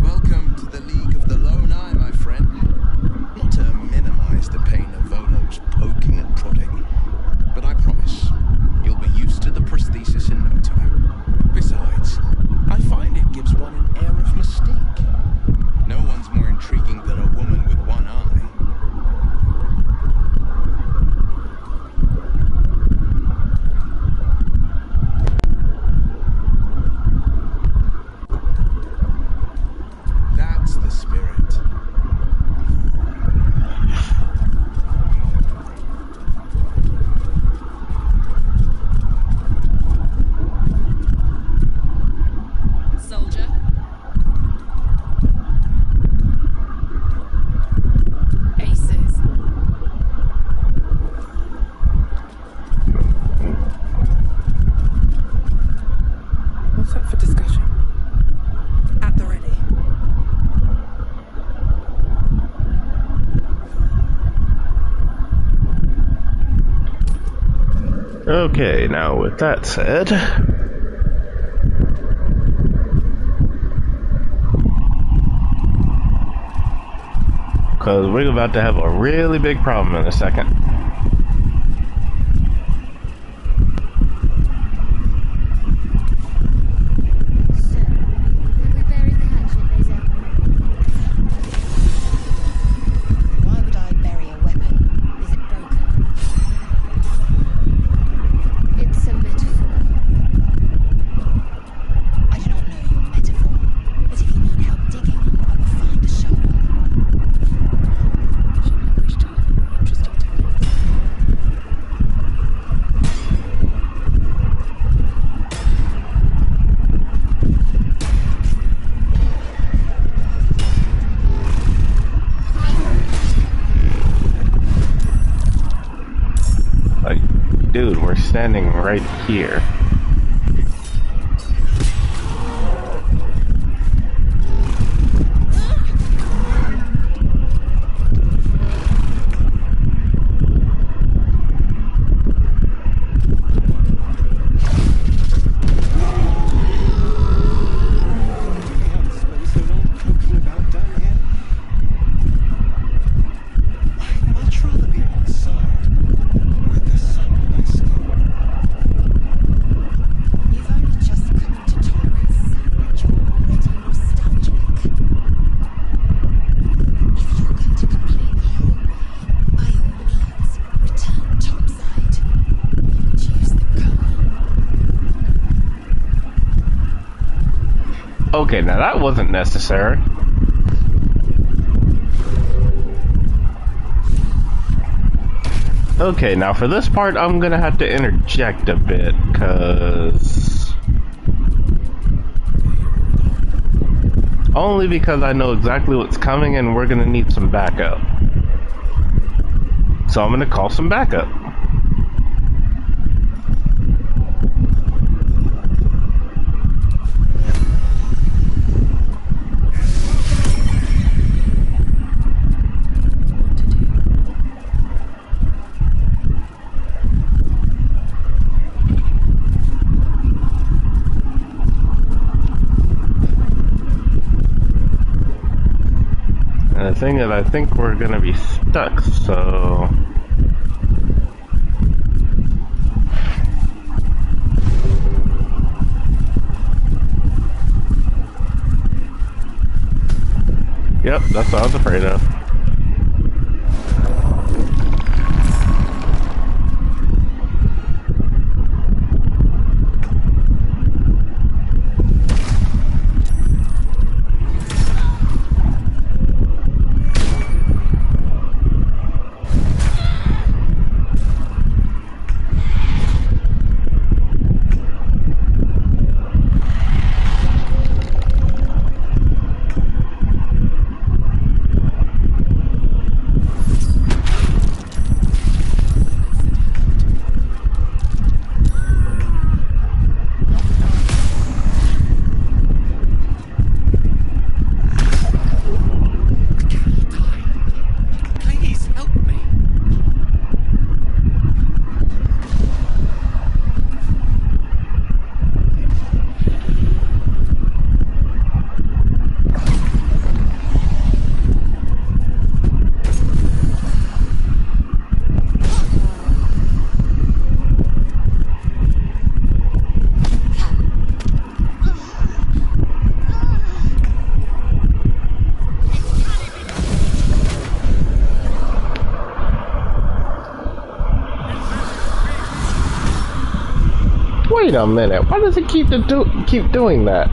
Welcome to the League of the Lone Eye, my friend. Not to minimize the pain of Volo's poking and prodding, but I promise you'll be used to the prosthesis in no time. Besides, I find it gives one an air of mystique. No one's more intriguing than a woman with one eye. That's the spirit. Soldier. Aces. What's up for discussion? At the ready. Okay, now with that said, because we're about to have a really big problem in a second. So, have we buried the hatchet, Lae'zel? Why would I bury a weapon? Is it broken? It's a metaphor. I do not know your metaphor, but if you need help digging, I will find a shovel. Should I wish to have a more interesting time? Like, dude, we're standing right here. Spend so long poking about down here? I'd much rather be outside with the sun on my skin. You've only just come to tolerate and you're already nostalgic. If you're going to complete the whole way, by all means, return topside. And use the gun. Okay, now that wasn't necessary. Okay, now for this part, I'm gonna have to interject a bit, cause... Only because I know exactly what's coming and we're gonna need some backup. So I'm gonna call some backup. And the thing is, I think we're gonna be stuck, so... Yep, that's what I was afraid of. Wait a minute. Why does it keep doing that?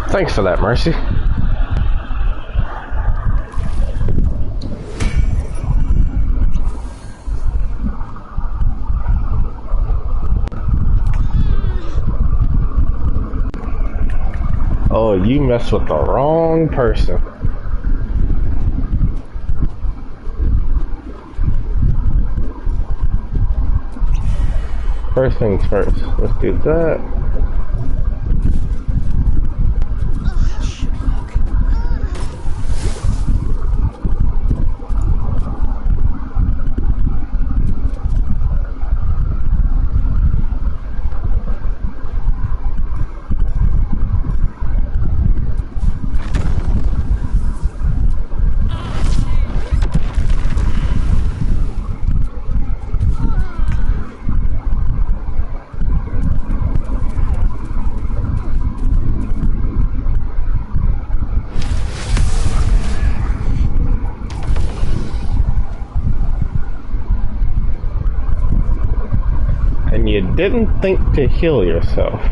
Thanks for that, Mercy. Oh, you messed with the wrong person. First things first, let's do that. You didn't think to heal yourself.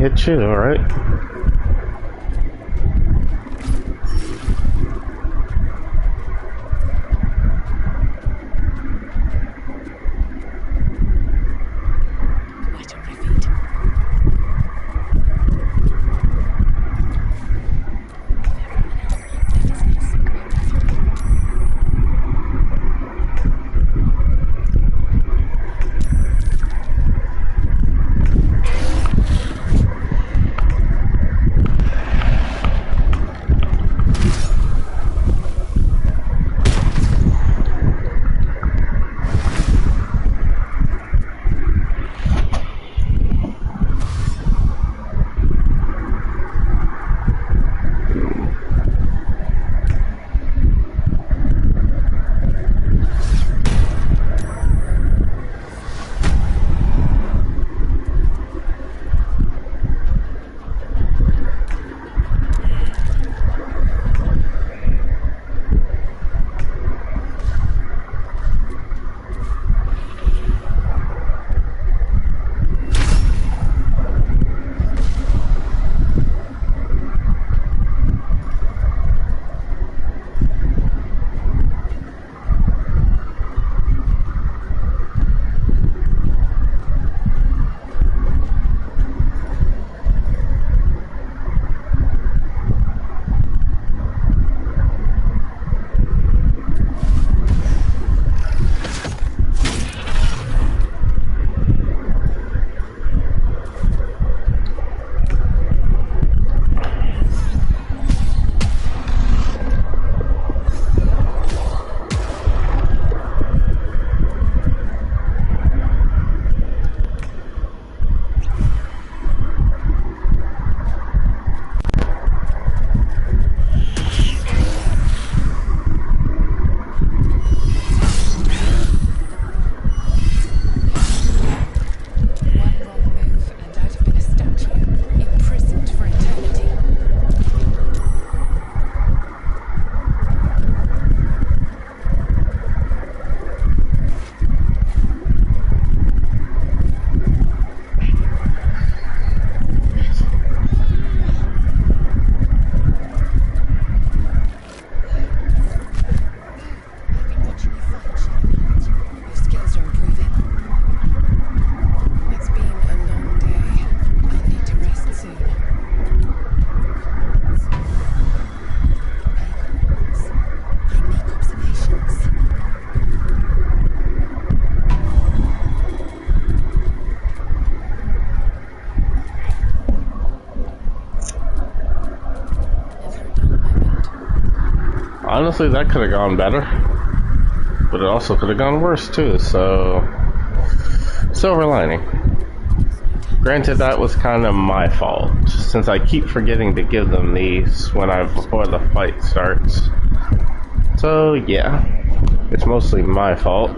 hit you, alright? Light on my feet. Honestly, that could have gone better, but it also could have gone worse too, so silver lining. Granted, that was kind of my fault, since I keep forgetting to give them these before the fight starts. So yeah, it's mostly my fault.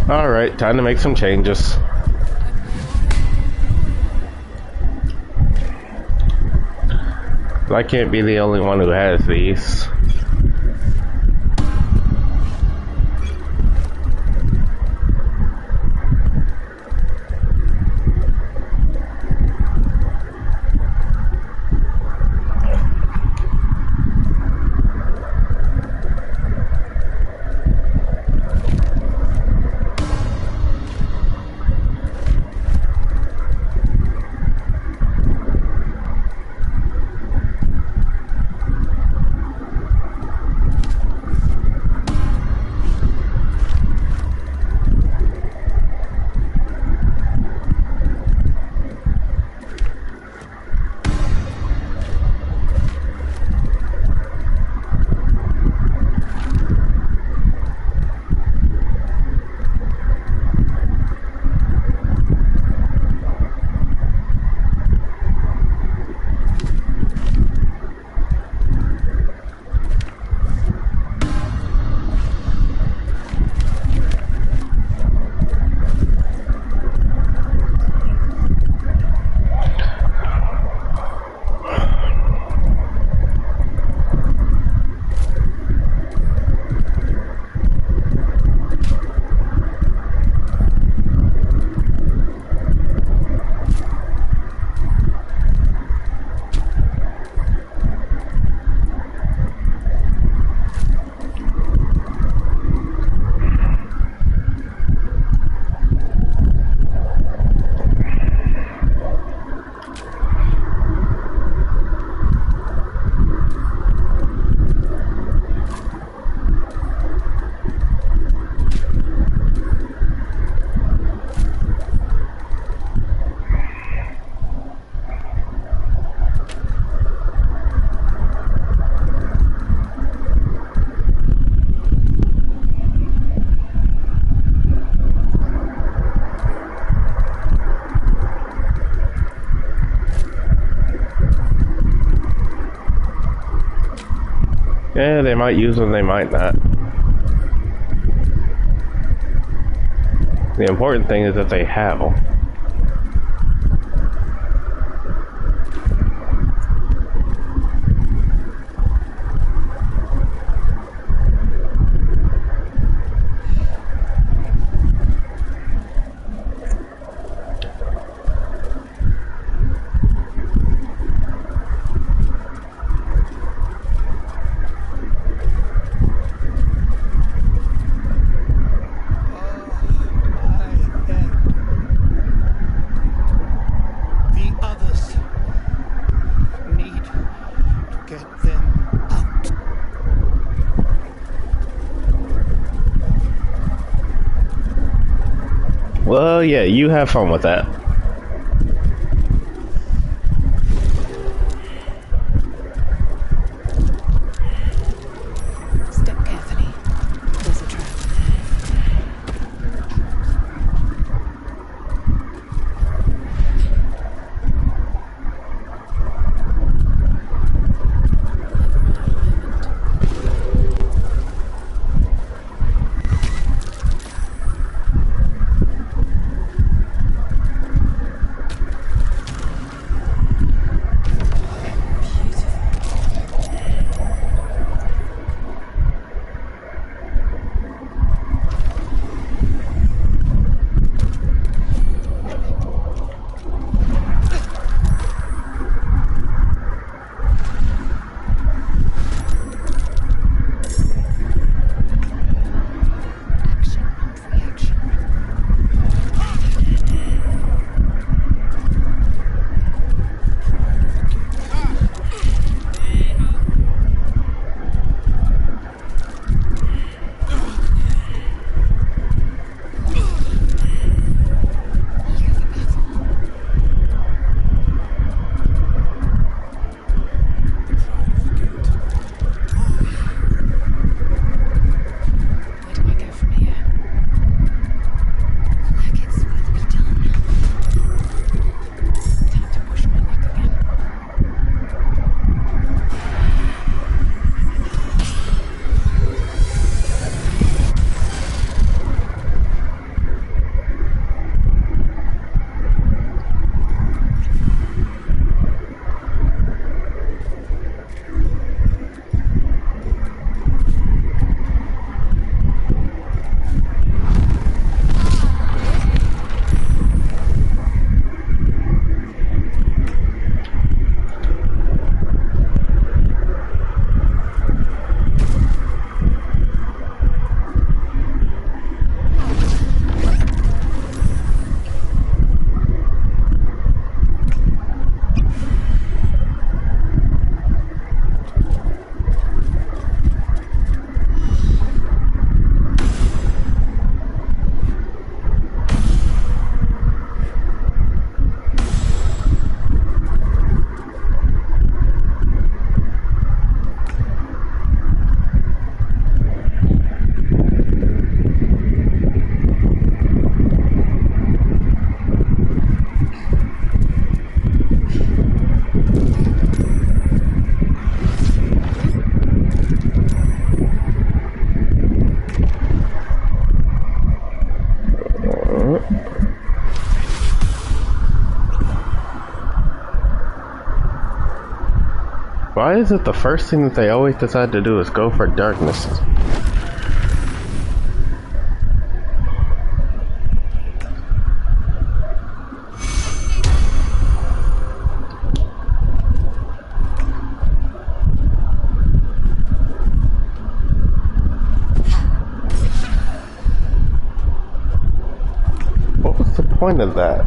Alright, time to make some changes. I can't be the only one who has these. Yeah, they might use them, they might not. The important thing is that they have them. The others need to get them out. Well, yeah, you have fun with that. Step carefully. There's a trap. Action, not reaction. Where do I go from here? Like it's will be done. Time to push my luck again. Why is it the first thing that they always decide to do is go for darkness? What was the point of that?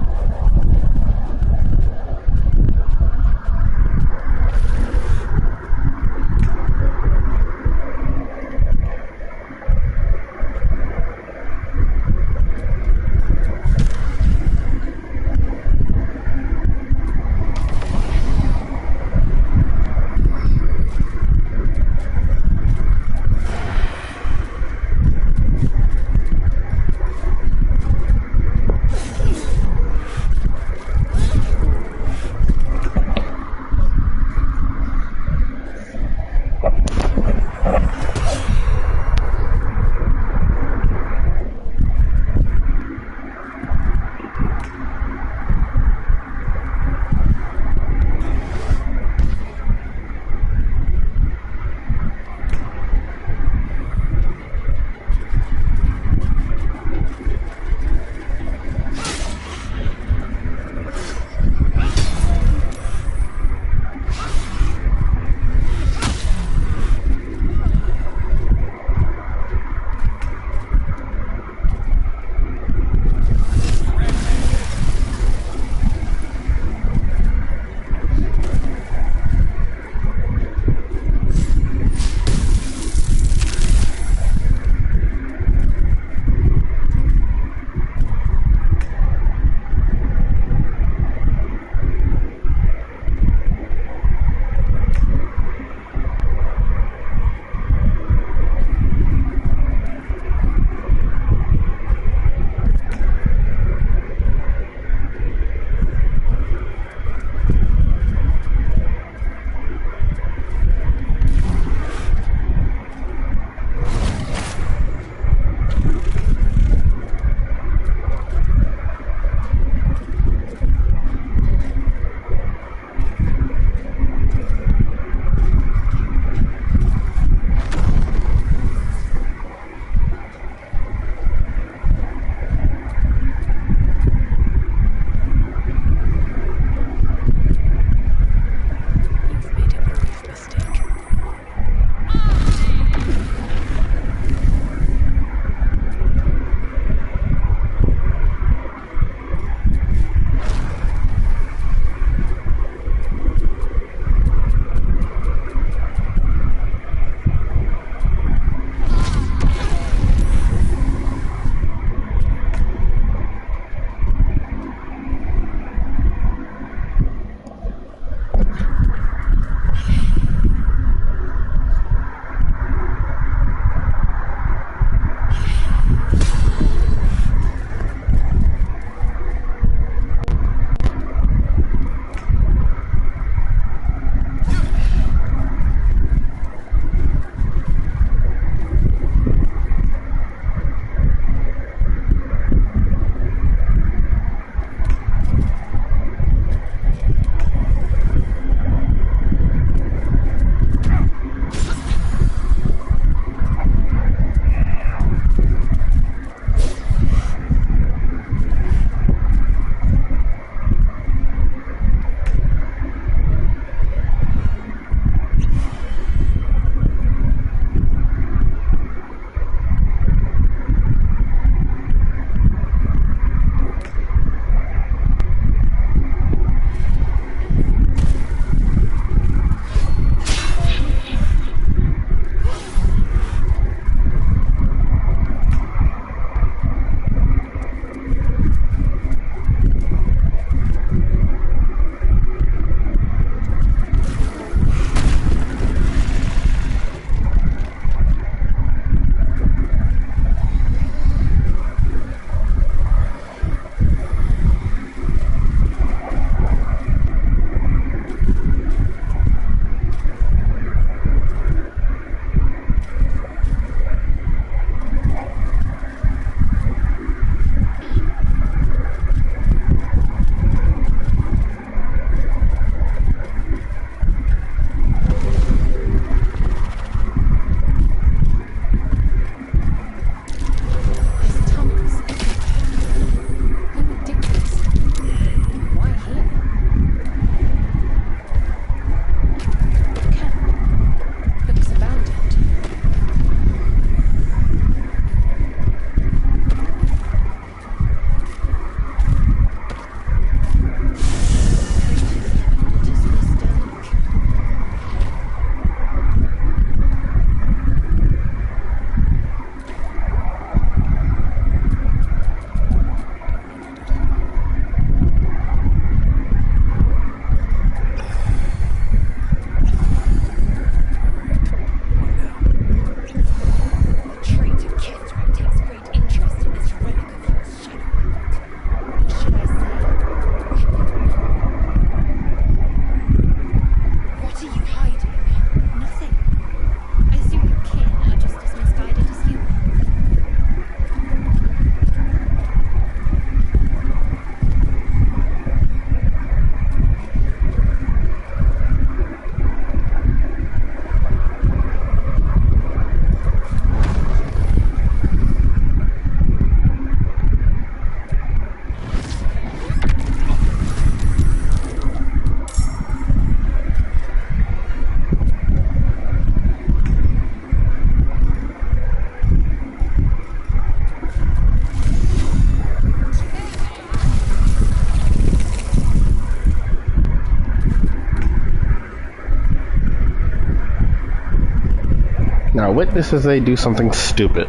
Now witness as they do something stupid.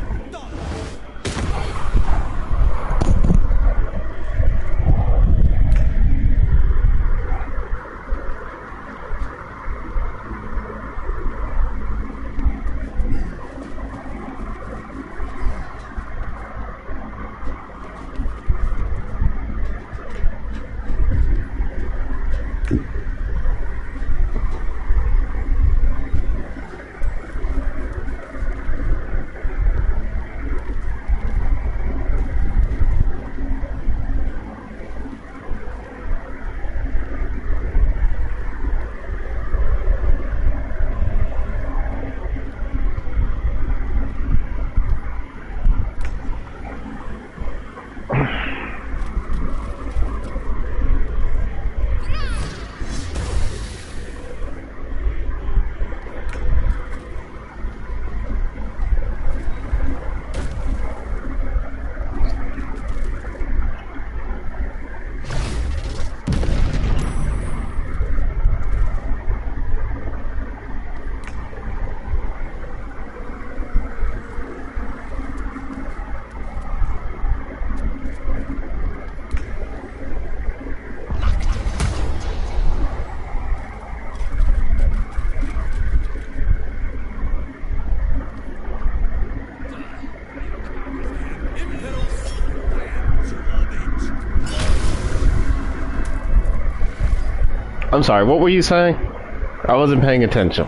I'm sorry, what were you saying? I wasn't paying attention.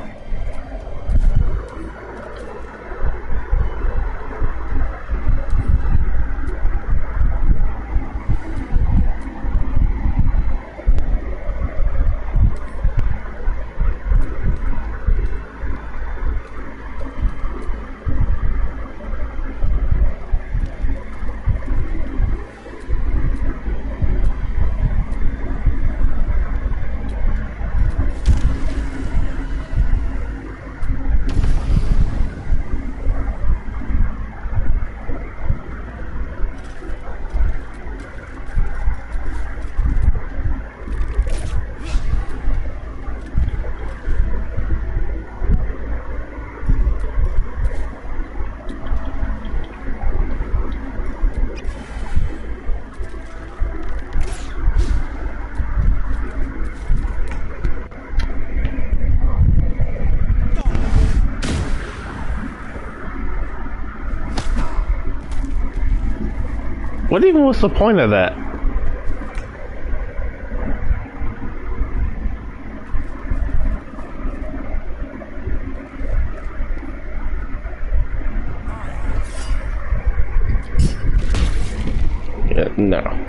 What even was the point of that? Yeah, no.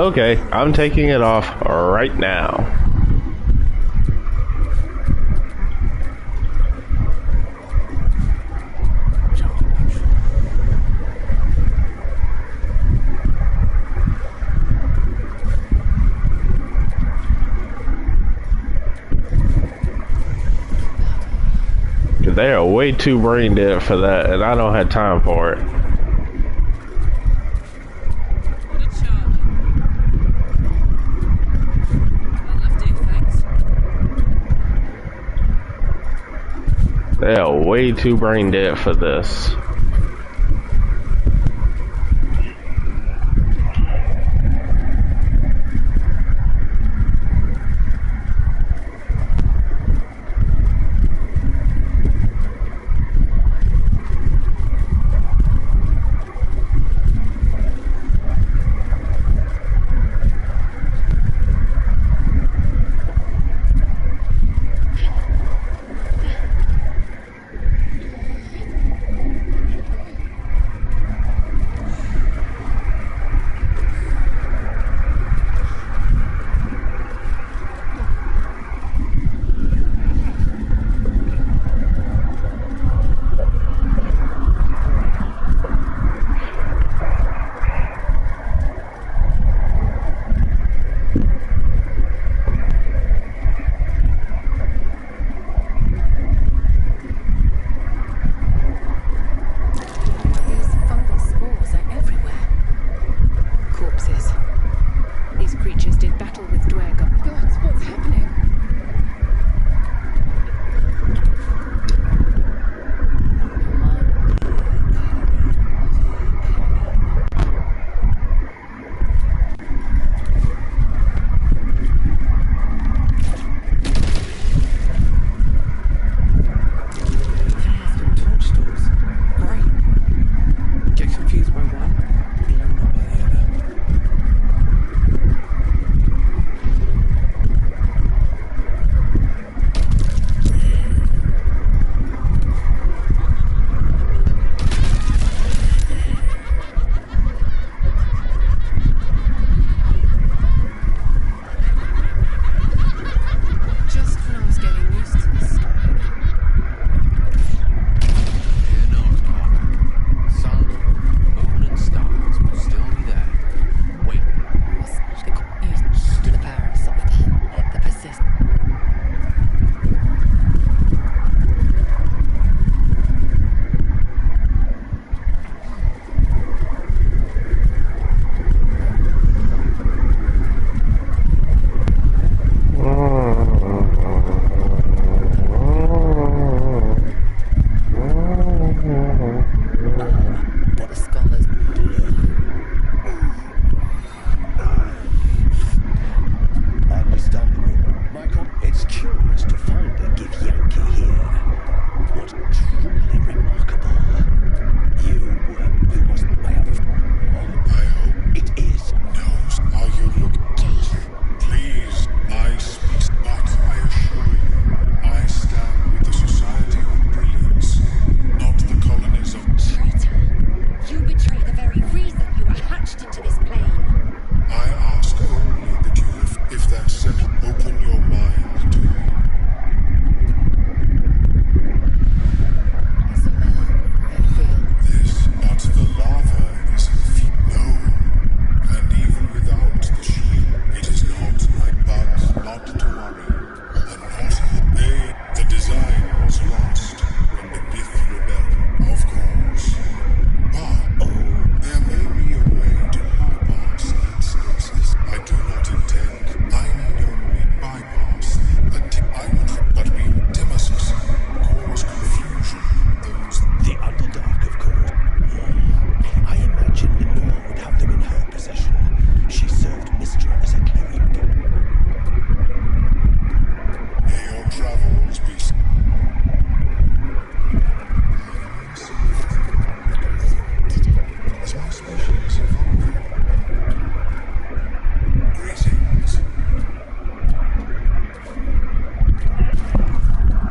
Okay, I'm taking it off right now. They are way too brain dead for that, and I don't have time for it. What a charge. I loved it, thanks. They are way too brain dead for this.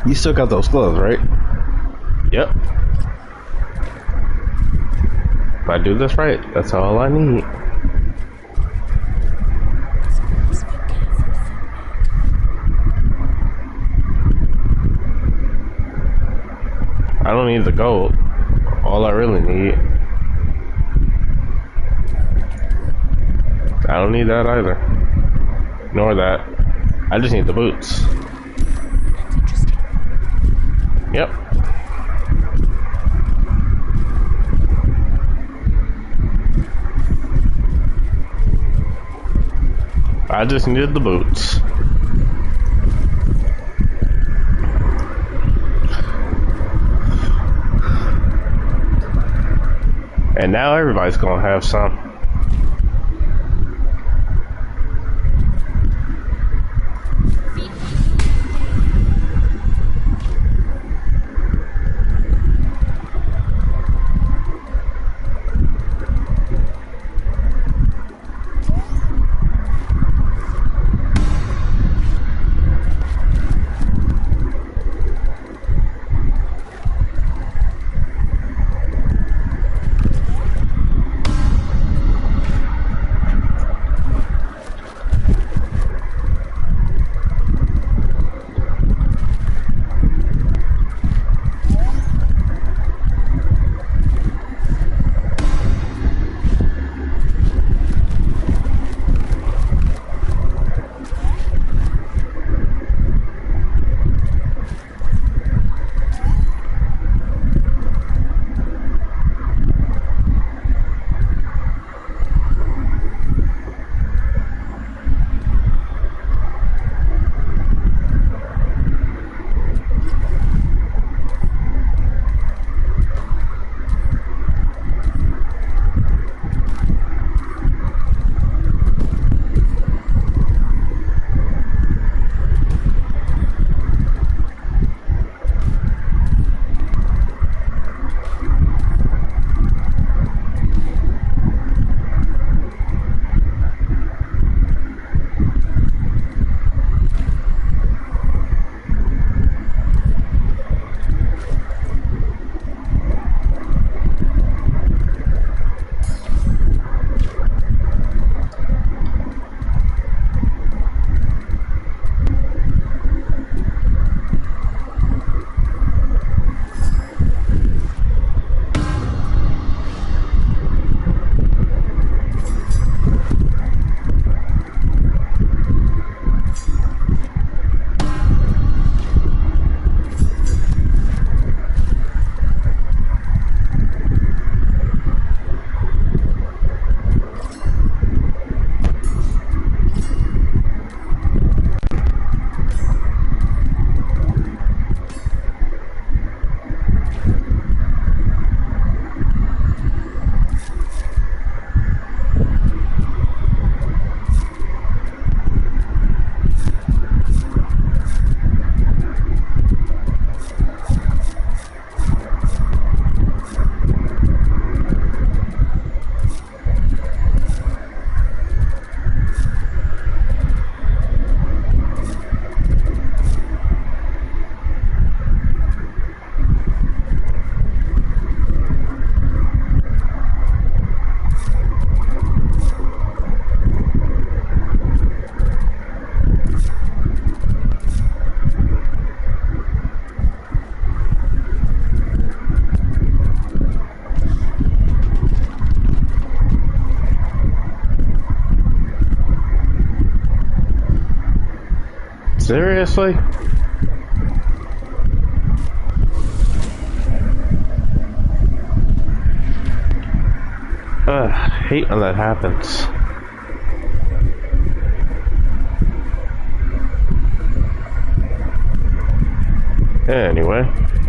You still got those gloves, right? Yep. If I do this right, that's all I need. I don't need the gold. All I really need. I don't need that either. Nor that. I just need the boots. That's interesting. Yep. I just needed the boots. And now everybody's gonna have some. Seriously? Ugh, hate when that happens. Anyway.